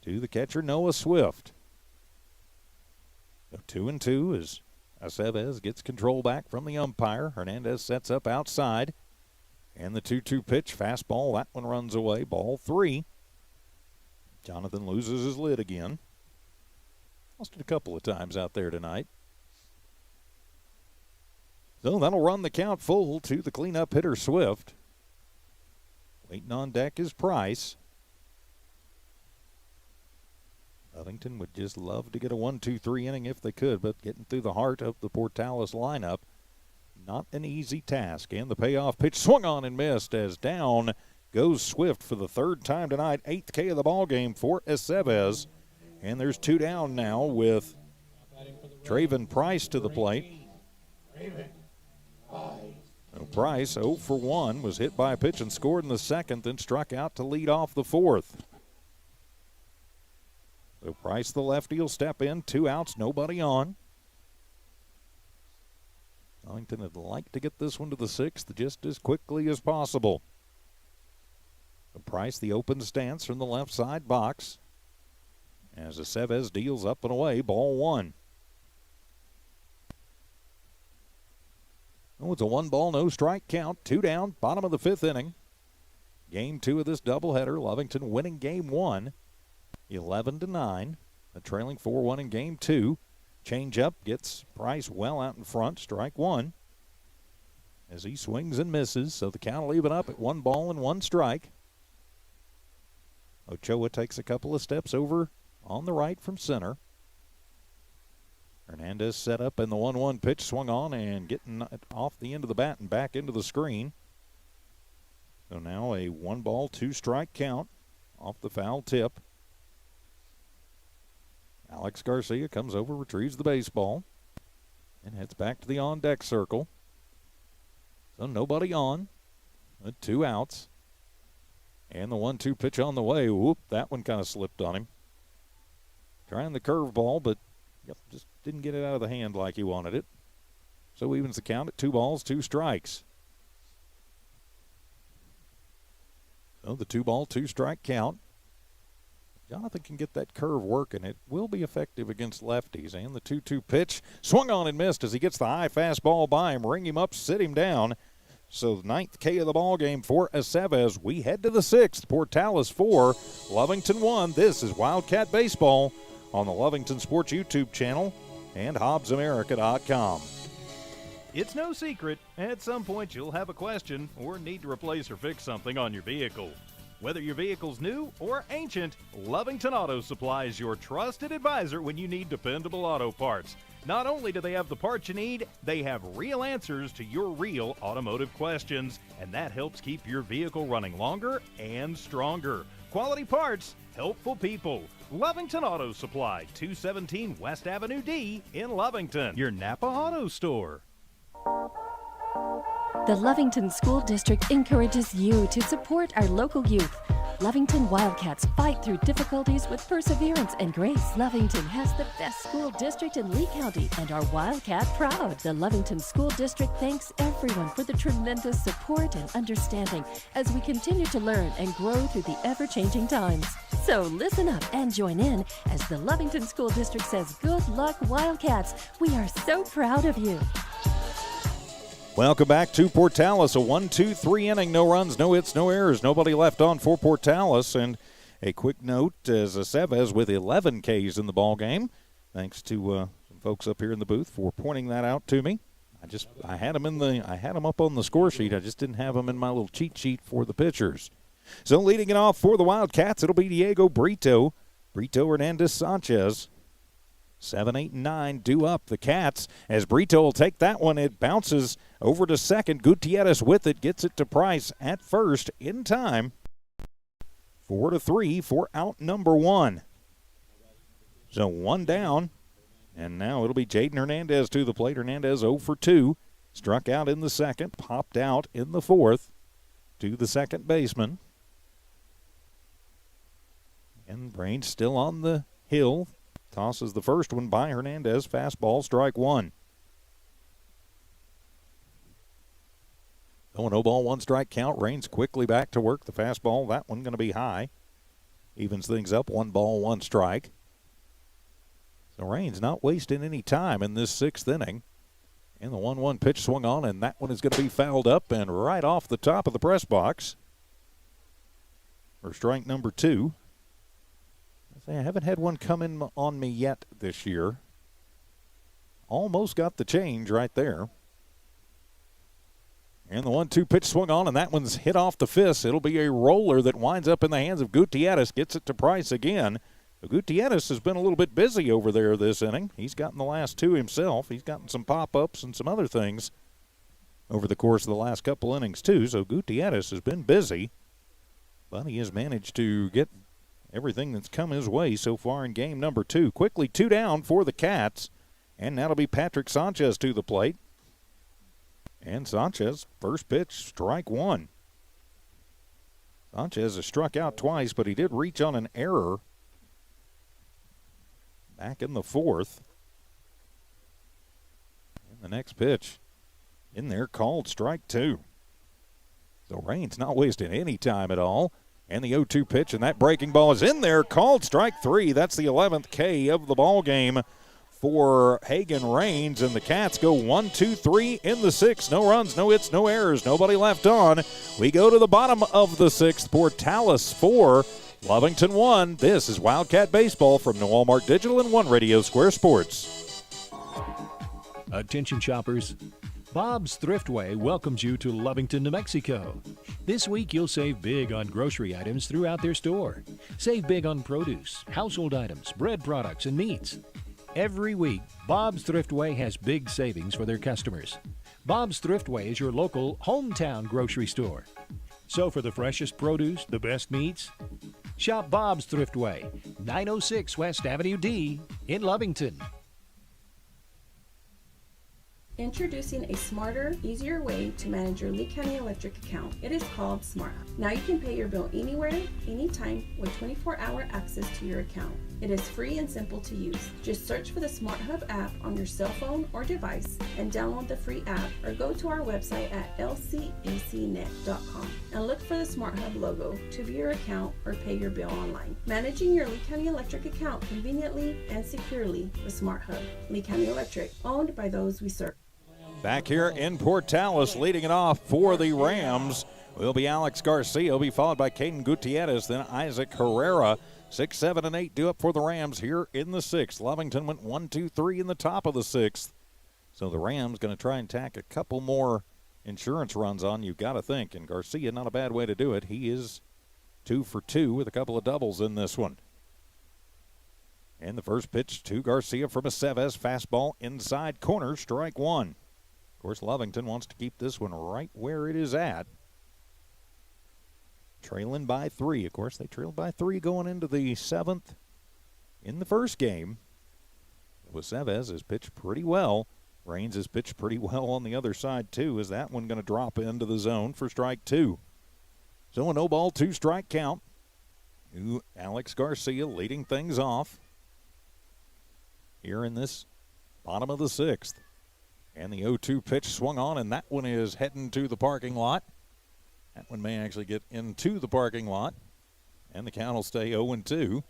to the catcher, Noah Swift. So 2-2 as Aceves gets control back from the umpire. Hernandez sets up outside, and the 2-2 pitch, fastball, that one runs away, ball 3. Jonathan loses his lid again. Lost it a couple of times out there tonight. So that'll run the count full to the cleanup hitter, Swift. Waiting on deck is Price. Lovington would just love to get a 1-2-3 inning if they could, but getting through the heart of the Portales lineup, not an easy task. And the payoff pitch swung on and missed as down goes Swift for the 3rd time tonight, 8th K of the ball game for Aceves. And there's 2 down now with Traven Price to the plate. So Price, 0 for 1, was hit by a pitch and scored in the 2nd, then struck out to lead off the 4th. So Price, the lefty, will step in. 2 outs, nobody on. Lovington would like to get this one to the 6th just as quickly as possible. So Price, the open stance from the left side box. As Aceves deals up and away, ball 1. Oh, it's a 1 ball, no strike count. 2 down, bottom of the 5th inning. Game 2 of this doubleheader. Lovington winning game 1, 11-9. The trailing 4-1 in game 2. Change up gets Price well out in front. Strike 1 as he swings and misses. So the count will leave it up at 1 ball and 1 strike. Ochoa takes a couple of steps over on the right from center. Hernandez set up in the 1-1 pitch, swung on and getting it off the end of the bat and back into the screen. So now a 1 ball, 2 strike count off the foul tip. Alex Garcia comes over, retrieves the baseball, and heads back to the on-deck circle. So nobody on. 2 outs. And the 1-2 pitch on the way. Whoop, that one kind of slipped on him. Trying the curveball, but just didn't get it out of the hand like he wanted it. So evens the count at 2 balls, 2 strikes. So the 2-ball, 2-strike count. Jonathan can get that curve working. It will be effective against lefties. And the 2-2 pitch swung on and missed as he gets the high fastball by him. Ring him up, sit him down. So the 9th K of the ball game for Aceves. We head to the 6th. Portales 4, Lovington 1. This is Wildcat Baseball on the Lovington Sports YouTube channel and HobbsAmerica.com. It's no secret, at some point you'll have a question or need to replace or fix something on your vehicle. Whether your vehicle's new or ancient, Lovington Auto Supply is your trusted advisor when you need dependable auto parts. Not only do they have the parts you need, they have real answers to your real automotive questions, and that helps keep your vehicle running longer and stronger. Quality parts, helpful people. Lovington Auto Supply, 217 West Avenue D in Lovington, your Napa Auto Store. The Lovington School District encourages you to support our local youth. Lovington Wildcats fight through difficulties with perseverance and grace. Lovington has the best school district in Lee County and are Wildcat proud. The Lovington School District thanks everyone for the tremendous support and understanding as we continue to learn and grow through the ever-changing times. So listen up and join in as the Lovington School District says, good luck, Wildcats. We are so proud of you. Welcome back to Portales. A 1-2-3 inning. No runs, no hits, no errors. Nobody left on for Portales. And a quick note as Aceves with 11 Ks in the ball game. Thanks to some folks up here in the booth for pointing that out to me. I had them up on the score sheet. I just didn't have them in my little cheat sheet for the pitchers. So leading it off for the Wildcats, it'll be Diego Brito. Brito Hernandez Sanchez. 7, 8, and 9 due up the Cats as Brito will take that one. It bounces over to second. Gutierrez with it, gets it to Price at first in time. 4-3 for out number 1. So 1 down, and now it'll be Jaden Hernandez to the plate. Hernandez 0 for 2. Struck out in the second, popped out in the 4th to the second baseman. And Brain still on the hill. Tosses the first one by Hernandez. Fastball, strike 1. Oh, 0-ball, 1-strike count. Raines quickly back to work. The fastball, that one going to be high. Evens things up, 1 ball, 1 strike. So Raines not wasting any time in this 6th inning. And the 1-1 pitch swung on, and that one is going to be fouled up and right off the top of the press box for strike number 2. I haven't had one come in on me yet this year. Almost got the change right there. And the 1-2 pitch swung on, and that one's hit off the fist. It'll be a roller that winds up in the hands of Gutierrez. Gets it to Price again. So Gutierrez has been a little bit busy over there this inning. He's gotten the last 2 himself. He's gotten some pop-ups and some other things over the course of the last couple innings too. So Gutierrez has been busy, but he has managed to get everything that's come his way so far in game number 2. Quickly 2 down for the Cats. And that'll be Patrick Sanchez to the plate. And Sanchez, first pitch, strike 1. Sanchez has struck out twice, but he did reach on an error back in the 4th. And the next pitch in there called strike 2. So Raines not wasting any time at all. And the 0-2 pitch, and that breaking ball is in there, called strike 3. That's the 11th K of the ball game for Hagen Raines, and the Cats go 1-2-3 in the 6th. No runs, no hits, no errors, nobody left on. We go to the bottom of the 6th. Portales 4, Lovington 1. This is Wildcat Baseball from New Walmart Digital and One Radio Square Sports. Attention shoppers. Bob's Thriftway welcomes you to Lovington, New Mexico. This week you'll save big on grocery items throughout their store. Save big on produce, household items, bread products, and meats. Every week, Bob's Thriftway has big savings for their customers. Bob's Thriftway is your local hometown grocery store. So for the freshest produce, the best meats, shop Bob's Thriftway, 906 West Avenue D in Lovington. Introducing a smarter, easier way to manage your Lee County Electric account. It is called Smart Hub. Now you can pay your bill anywhere, anytime with 24-hour access to your account. It is free and simple to use. Just search for the Smart Hub app on your cell phone or device and download the free app, or go to our website at lcecnet.com and look for the Smart Hub logo to view your account or pay your bill online. Managing your Lee County Electric account conveniently and securely with Smart Hub. Lee County Electric, owned by those we serve. Back here in Portales, leading it off for the Rams will be Alex Garcia. He'll be followed by Caden Gutierrez, then Isaac Herrera. 6, 7, and 8 due up for the Rams here in the 6th. Lovington went 1, 2, 3 in the top of the 6th. So the Rams going to try and tack a couple more insurance runs on, you've got to think. And Garcia, not a bad way to do it. He is 2 for 2 with a couple of doubles in this one. And the first pitch to Garcia from Aceves. Fastball inside corner, strike 1. Of course, Lovington wants to keep this one right where it is at. Trailing by 3. Of course, they trailed by 3 going into the 7th in the first game. Aceves has pitched pretty well. Raines has pitched pretty well on the other side, too. Is that one going to drop into the zone for strike 2? So a no-ball, 2-strike count. Alex Garcia leading things off here in this bottom of the 6th. And the 0-2 pitch swung on, and that one is heading to the parking lot. That one may actually get into the parking lot, and the count will stay 0-2.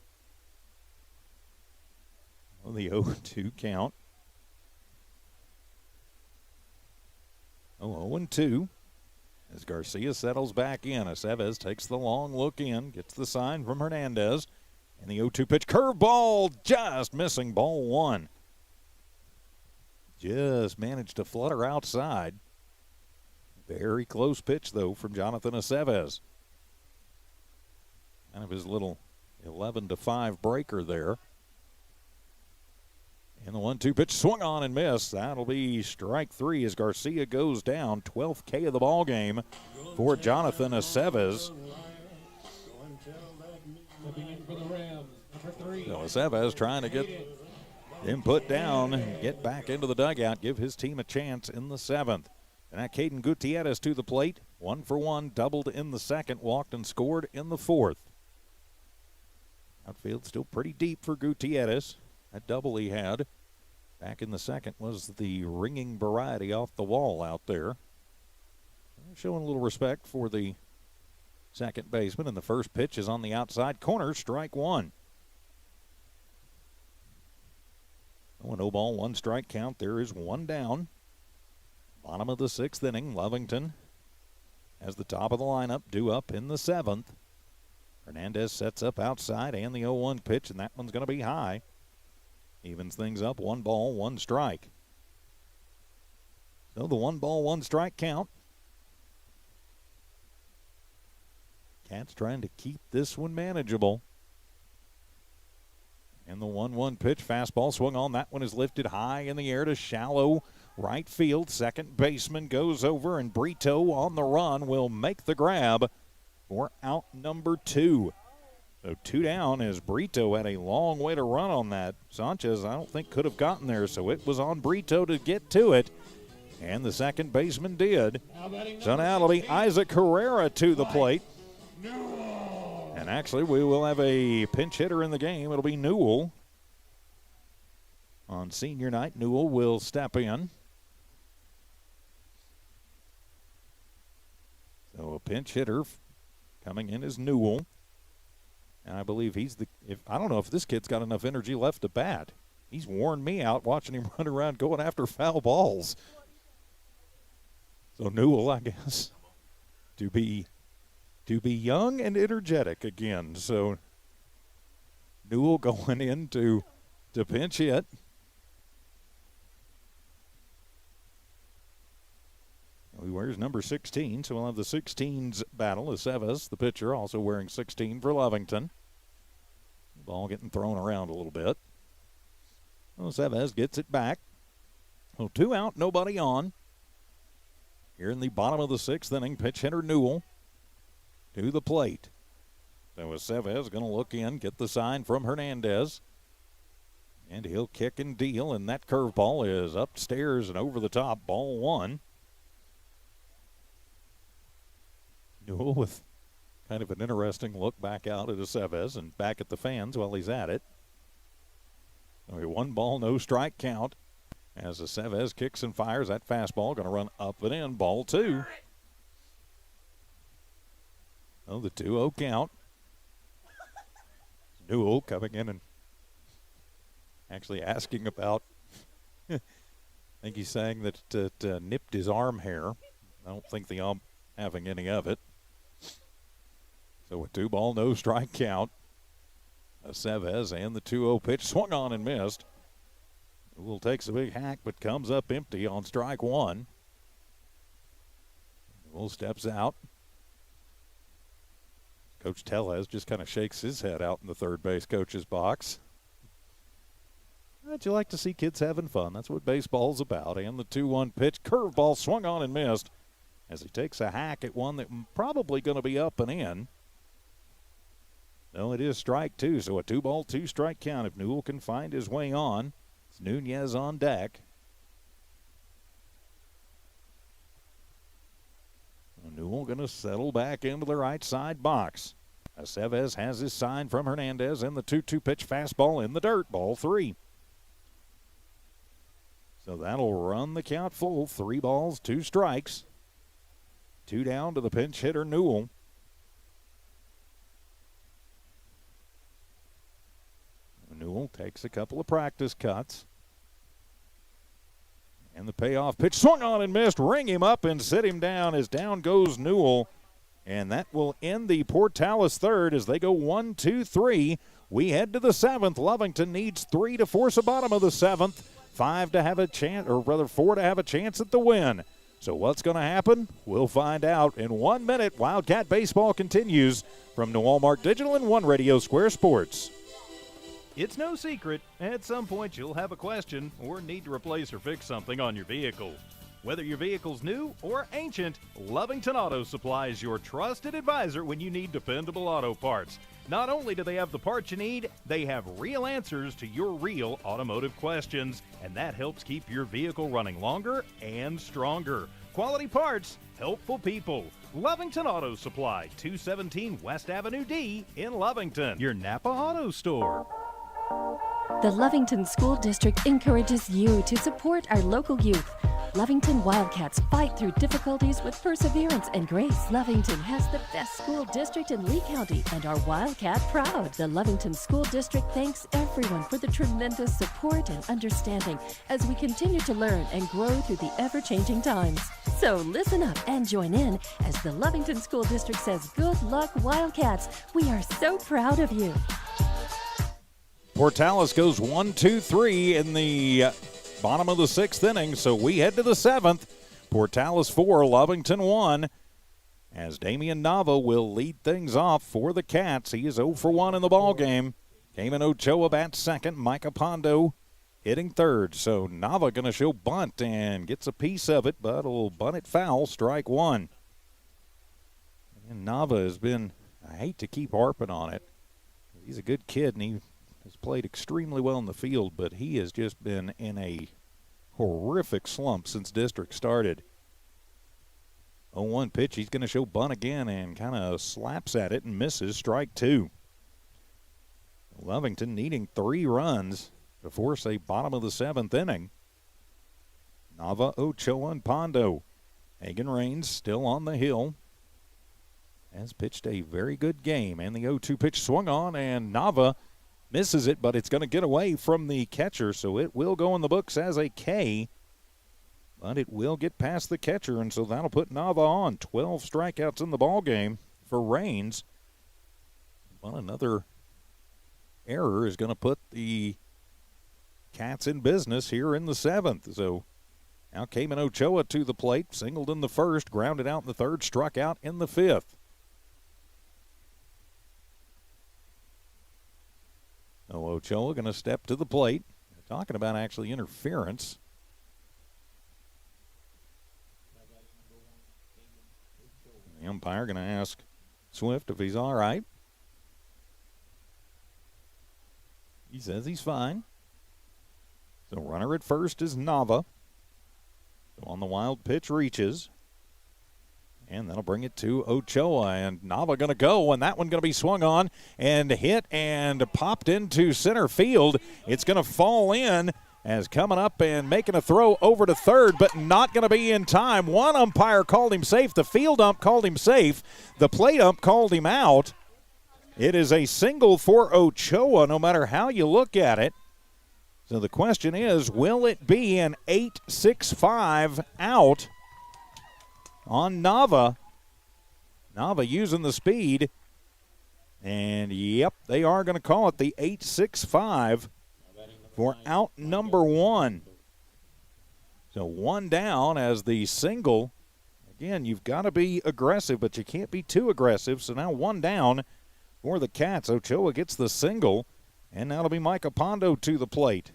Well, the 0-2 count. 0-2 as Garcia settles back in. Aceves takes the long look in, gets the sign from Hernandez, and the 0-2 pitch, curveball, just missing, ball 1. Just managed to flutter outside. Very close pitch, though, from Jonathan Aceves. Kind of his little 11-5 breaker there. And the 1-2 pitch swung on and missed. That'll be strike 3 as Garcia goes down. 12th K of the ball game for Jonathan Aceves. So Aceves trying to get him put down and get back into the dugout, give his team a chance in the 7th. And that Caden Gutierrez to the plate. 1 for 1, doubled in the 2nd, walked and scored in the 4th. Outfield still pretty deep for Gutierrez. That double he had back in the 2nd was the ringing variety off the wall out there. Showing a little respect for the second baseman, and the first pitch is on the outside corner, strike 1. Oh, no ball, 1 strike count. There is 1 down. Bottom of the 6th inning, Lovington has the top of the lineup due up in the 7th. Hernandez sets up outside and the 0-1 pitch, and that one's going to be high. Evens things up, 1 ball, 1 strike. So the 1 ball, 1 strike count. Cats trying to keep this one manageable. And the 1-1 pitch, fastball swung on. That one is lifted high in the air to shallow right field. Second baseman goes over, and Brito on the run will make the grab for out number 2. So 2 down as Brito had a long way to run on that. Sanchez, I don't think, could have gotten there, so it was on Brito to get to it. And the second baseman did. So now it'll be Isaac Herrera to the plate. And actually, we will have a pinch hitter in the game. It'll be Newell. On senior night, Newell will step in. So a pinch hitter coming in is Newell. And I believe he's I don't know if this kid's got enough energy left to bat. He's worn me out watching him run around going after foul balls. So Newell, I guess, to be young and energetic again. So Newell going in to pinch hit. He wears number 16, so we'll have the 16s battle. Aceves, the pitcher, also wearing 16 for Lovington. Ball getting thrown around a little bit. Aceves gets it back. So 2 out, nobody on. Here in the bottom of the 6th inning, pitch hitter Newell to the plate. So Aceves going to look in, get the sign from Hernandez. And he'll kick and deal, and that curveball is upstairs and over the top, ball one. Newell with kind of an interesting look back out at Aceves and back at the fans while he's at it. So a 1 ball, no strike count as Aceves kicks and fires. That fastball going to run up and in, ball two. Oh, the 2-0 count. Newell coming in and actually asking about, I think he's saying that it nipped his arm hair. I don't think the ump having any of it. So a 2 ball, no strike count. Aceves and the 2-0 pitch swung on and missed. Newell takes a big hack but comes up empty on strike one. Newell steps out. Coach Tellez just kind of shakes his head out in the third base coach's box. But you like to see kids having fun. That's what baseball's about. And the 2-1 pitch, curveball swung on and missed as he takes a hack at one that probably going to be up and in. No, it is strike two, so a 2 ball, 2 strike count if Newell can find his way on. It's Nunez on deck. Newell going to settle back into the right side box. Aceves has his sign from Hernandez and the 2-2 pitch fastball in the dirt, ball 3. So that'll run the count full. 3 balls, 2 strikes. 2 down to the pinch hitter, Newell. Newell takes a couple of practice cuts. And the payoff pitch swung on and missed. Ring him up and sit him down as down goes Newell. And that will end the Portales third as they go 1-2-3. We head to the 7th. Lovington needs 3 to force a bottom of the 7th. 5 to have a chance, or rather 4 to have a chance at the win. So what's going to happen? We'll find out in 1 minute. Wildcat baseball continues from New Walmart Digital and One Radio Square Sports. It's no secret, at some point you'll have a question or need to replace or fix something on your vehicle. Whether your vehicle's new or ancient, Lovington Auto Supply is your trusted advisor when you need dependable auto parts. Not only do they have the parts you need, they have real answers to your real automotive questions, and that helps keep your vehicle running longer and stronger. Quality parts, helpful people. Lovington Auto Supply, 217 West Avenue D in Lovington, your Napa Auto Store. The Lovington School District encourages you to support our local youth. Lovington Wildcats fight through difficulties with perseverance and grace. Lovington has the best school district in Lee County and are Wildcat proud. The Lovington School District thanks everyone for the tremendous support and understanding as we continue to learn and grow through the ever-changing times. So listen up and join in as the Lovington School District says, good luck, Wildcats. We are so proud of you. Portales goes 1-2-3 in the bottom of the 6th inning, so we head to the 7th. Portales 4, Lovington 1, as Damian Nava will lead things off for the Cats. He is 0 for 1 in the ballgame. Cayman Ochoa bats second, Micah Pondo hitting third. So Nava going to show bunt and gets a piece of it, but will bunt it foul, strike one. And Nava has been, I hate to keep harping on it, he's a good kid and he has played extremely well in the field, but he has just been in a horrific slump since district started. 0-1 pitch, he's going to show bunt again and kind of slaps at it and misses, strike two. Lovington needing 3 runs to force a bottom of the 7th inning. Nava, Ochoa, and Pondo. Hagen Rains still on the hill. Has pitched a very good game, and the 0-2 pitch swung on, and Nava misses it, but it's going to get away from the catcher, so it will go in the books as a K. But it will get past the catcher, and so that'll put Nava on. 12 strikeouts in the ballgame for Rains. But another error is going to put the Cats in business here in the 7th. So now Cayman Ochoa to the plate, singled in the 1st, grounded out in the 3rd, struck out in the 5th. So Ochoa going to step to the plate. They're talking about actually interference. The umpire going to ask Swift if he's all right. He says he's fine. So runner at first is Nava. So on the wild pitch reaches. And that'll bring it to Ochoa. And Nava going to go, and that one going to be swung on and hit and popped into center field. It's going to fall in as coming up and making a throw over to third, but not going to be in time. One umpire called him safe. The field ump called him safe. The plate ump called him out. It is a single for Ochoa, no matter how you look at it. So the question is, will it be an 8-6-5 out on Nava? Nava using the speed. And, yep, they are going to call it the 8-6-5 for out number one. So one down as the single. Again, you've got to be aggressive, but you can't be too aggressive. So now one down for the Cats. Ochoa gets the single, and now it'll be Micah Pondo to the plate.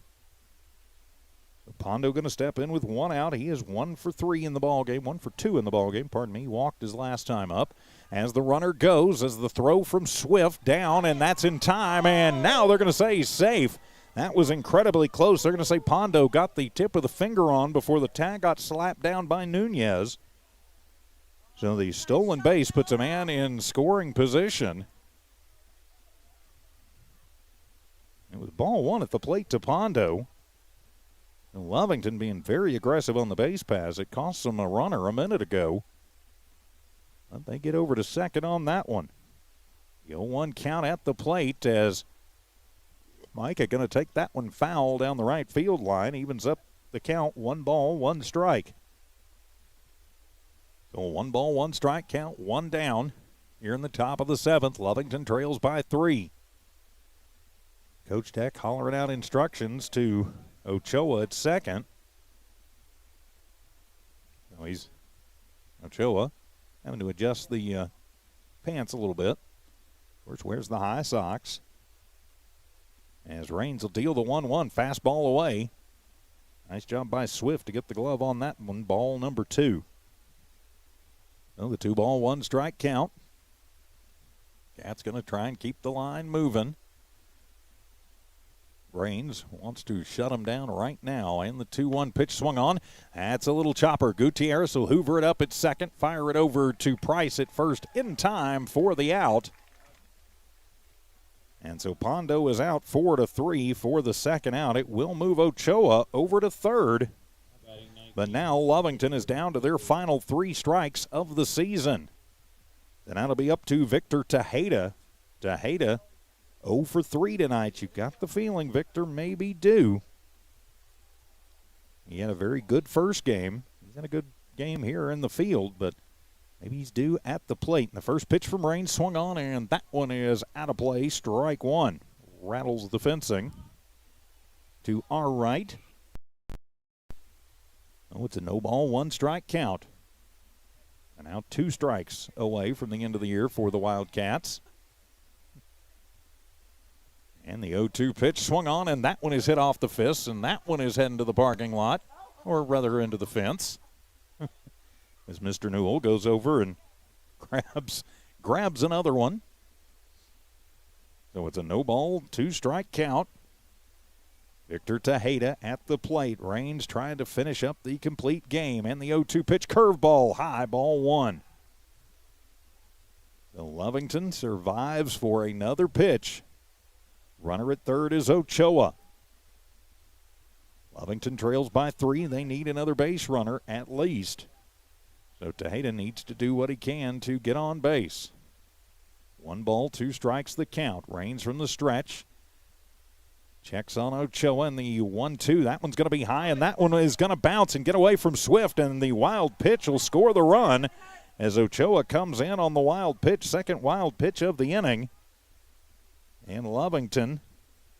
So Pondo going to step in with one out. He is 1 for 3 in the ballgame, 1 for 2 in the ballgame. Pardon me, he walked his last time up. As the runner goes, as the throw from Swift down, and that's in time, and now they're going to say he's safe. That was incredibly close. They're going to say Pondo got the tip of the finger on before the tag got slapped down by Nunez. So the stolen base puts a man in scoring position. It was ball one at the plate to Pondo. And Lovington being very aggressive on the base pass. It cost them a runner a minute ago. But they get over to second on that one. The 0-1 count at the plate as Micah going to take that one foul down the right field line. Evens up the count. 1 ball, 1 strike. So 1 ball, 1 strike count, 1 down. Here in the top of the 7th, Lovington trails by 3. Coach Tech hollering out instructions to Ochoa at second. So he's Ochoa having to adjust the pants a little bit. Of course, wears the high socks. As Raines will deal the 1-1, fastball away. Nice job by Swift to get the glove on that one, ball number 2. So the 2 ball, 1 strike count. Cat's going to try and keep the line moving. Raines wants to shut him down right now, and the 2-1 pitch swung on. That's a little chopper. Gutierrez will hoover it up at second, fire it over to Price at first in time for the out. And so Pondo is out 4-3 for the second out. It will move Ochoa over to third. But now Lovington is down to their final 3 strikes of the season. Then that'll be up to Victor Tejeda. Tejeda 0 for 3 tonight. You've got the feeling Victor may be due. He had a very good first game. He's had a good game here in the field, but maybe he's due at the plate. And the first pitch from Raines swung on, and that one is out of play. Strike 1. Rattles the fencing to our right. Oh, it's a no ball, 1 strike count. And now 2 strikes away from the end of the year for the Wildcats. And the 0-2 pitch swung on, and that one is hit off the fist, and that one is heading to the parking lot, or rather into the fence. As Mr. Newell goes over and grabs another one. So it's a no ball, 2 strike count. Victor Tejeda at the plate. Raines trying to finish up the complete game. And the 0-2 pitch, curveball, high, ball 1. So Lovington survives for another pitch. Runner at third is Ochoa. Lovington trails by 3. They need another base runner at least. So Tejeda needs to do what he can to get on base. 1 ball, 2 strikes the count. Raines from the stretch. Checks on Ochoa, and the 1-2. That one's going to be high, and that one is going to bounce and get away from Swift, and the wild pitch will score the run as Ochoa comes in on the wild pitch, second wild pitch of the inning. And Lovington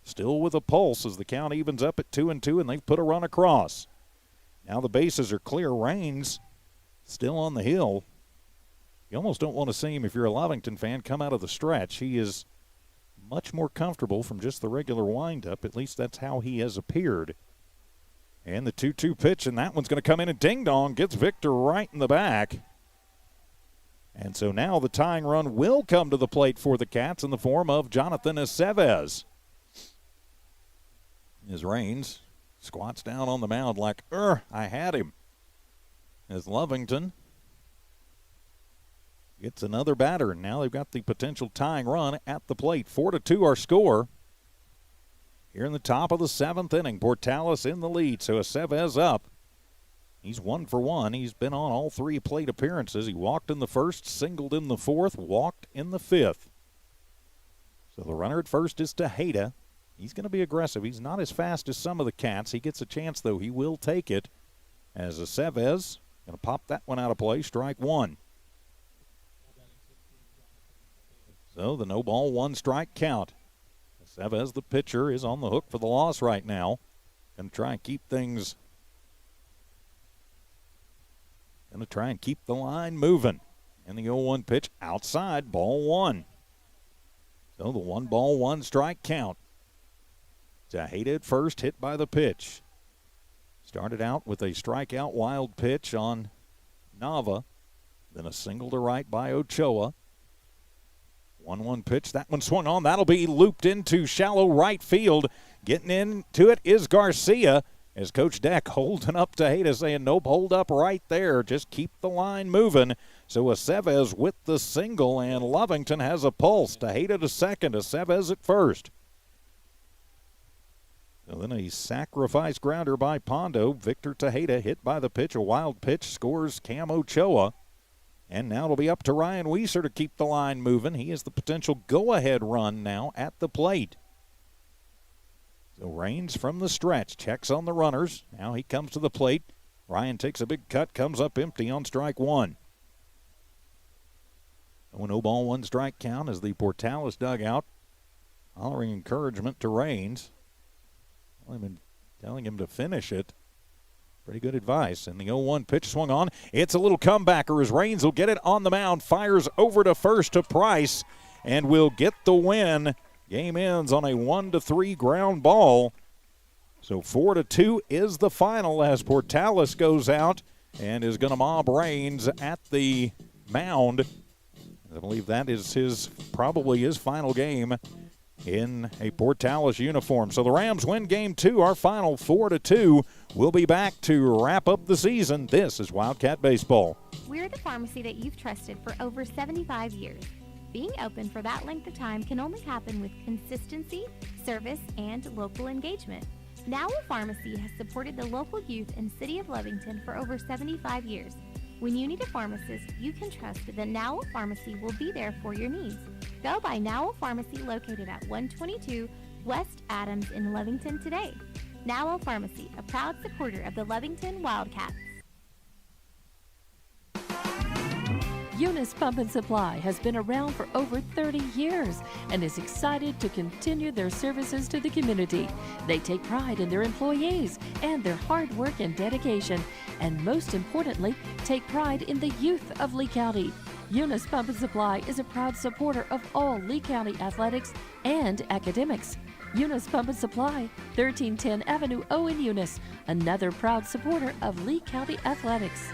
still with a pulse as the count evens up at 2-2, and they've put a run across. Now the bases are clear. Raines still on the hill. You almost don't want to see him, if you're a Lovington fan, come out of the stretch. He is much more comfortable from just the regular windup. At least that's how he has appeared. And the 2-2 pitch, and that one's going to come in and ding-dong, gets Victor right in the back. And so now the tying run will come to the plate for the Cats in the form of Jonathan Aceves. As Raines Squats down on the mound like, I had him. As Lovington gets another batter, and now they've got the potential tying run at the plate. 4-2 our score. Here in the top of the 7th inning, Portales in the lead, so Aceves up. He's 1 for 1. He's been on all 3 plate appearances. He walked in the first, singled in the 4th, walked in the 5th. So the runner at first is Tejeda. He's going to be aggressive. He's not as fast as some of the Cats. He gets a chance, though. He will take it as Aceves going to pop that one out of play. Strike 1. So the no ball, 1 strike count. Aceves, the pitcher, is on the hook for the loss right now. Going to try and keep things. Going to try and keep the line moving. And the 0-1 pitch outside, ball 1. So the 1 ball, 1 strike count. Tejeda at first, hit by the pitch. Started out with a strikeout wild pitch on Nava. Then a single to right by Ochoa. 1-1 pitch, that one swung on. That'll be looped into shallow right field. Getting into it is Garcia. As Coach Deck holding up Tejeda, saying, nope, hold up right there. Just keep the line moving. So Aceves with the single, and Lovington has a pulse. Tejeda to second, Aceves at first. So then a sacrifice grounder by Pondo. Victor Tejeda hit by the pitch. A wild pitch scores Cam Ochoa. And now it'll be up to Ryan Weiser to keep the line moving. He is the potential go-ahead run now at the plate. So Raines from the stretch, checks on the runners. Now he comes to the plate. Ryan takes a big cut, comes up empty on strike 1. So no ball, 1 strike count as the Portales dugout hollering encouragement to Raines. Well, I've been telling him to finish it. Pretty good advice. And the 0-1 pitch swung on. It's a little comebacker as Raines will get it on the mound. Fires over to first to Price and will get the win. Game ends on a 1-3 ground ball. So 4-2 is the final as Portales goes out and is going to mob Raines at the mound. I believe that is probably his final game in a Portales uniform. So the Rams win game 2, our final 4-2. We'll be back to wrap up the season. This is Wildcat Baseball. We're the pharmacy that you've trusted for over 75 years. Being open for that length of time can only happen with consistency, service, and local engagement. Now Pharmacy has supported the local youth in City of Lovington for over 75 years. When you need a pharmacist, you can trust that Now Pharmacy will be there for your needs. Go by Now Pharmacy located at 122 West Adams in Lovington today. Now Pharmacy, a proud supporter of the Lovington Wildcats. Eunice Pump and Supply has been around for over 30 years and is excited to continue their services to the community. They take pride in their employees and their hard work and dedication, and most importantly, take pride in the youth of Lee County. Eunice Pump and Supply is a proud supporter of all Lee County athletics and academics. Eunice Pump and Supply, 1310 Avenue O in Eunice, another proud supporter of Lee County athletics.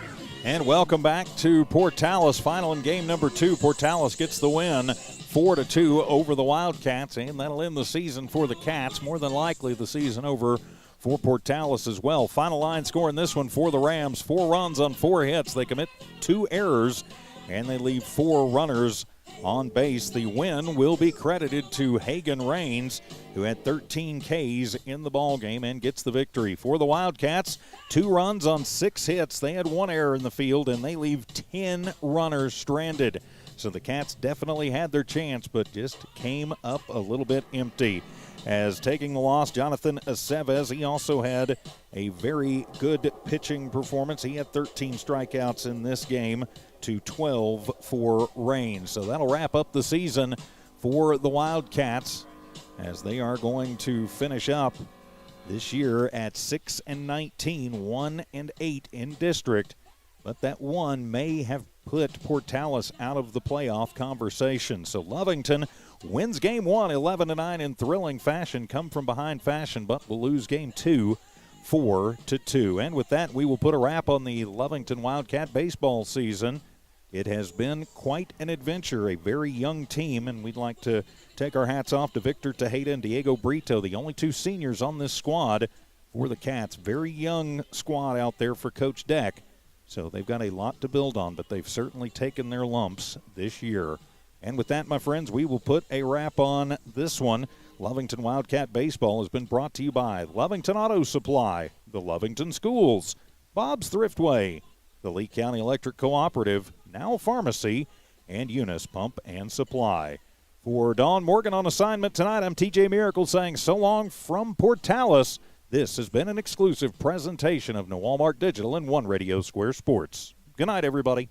And welcome back to Portales. Final in game number 2. Portales gets the win 4-2 over the Wildcats, and that'll end the season for the Cats. More than likely the season over for Portales as well. Final line score in this one for the Rams, 4 runs on 4 hits. They commit 2 errors, and they leave 4 runners on base. The win will be credited to Hagan Raines, who had 13 Ks in the ballgame and gets the victory. For the Wildcats, 2 runs on 6 hits. They had 1 error in the field, and they leave 10 runners stranded. So the Cats definitely had their chance, but just came up a little bit empty. As taking the loss, Jonathan Aceves, he also had a very good pitching performance. He had 13 strikeouts in this game to 12 for Raines. So that'll wrap up the season for the Wildcats, as they are going to finish up this year at 6-19, 1-8 in district. But that one may have put Portales out of the playoff conversation. So Lovington wins game 1, 11-9 in thrilling fashion, come from behind fashion, but will lose game 2, 4-2. And with that, we will put a wrap on the Lovington Wildcat baseball season. It has been quite an adventure, a very young team, and we'd like to take our hats off to Victor Tejeda and Diego Brito, the only 2 seniors on this squad for the Cats. Very young squad out there for Coach Deck. So they've got a lot to build on, but they've certainly taken their lumps this year. And with that, my friends, we will put a wrap on this one. Lovington Wildcat Baseball has been brought to you by Lovington Auto Supply, the Lovington Schools, Bob's Thriftway, the Lee County Electric Cooperative, Now Pharmacy, and Eunice Pump and Supply. For Dawn Morgan on assignment tonight, I'm TJ Miracle saying so long from Portales. This has been an exclusive presentation of New Walmart Digital and One Radio Square Sports. Good night, everybody.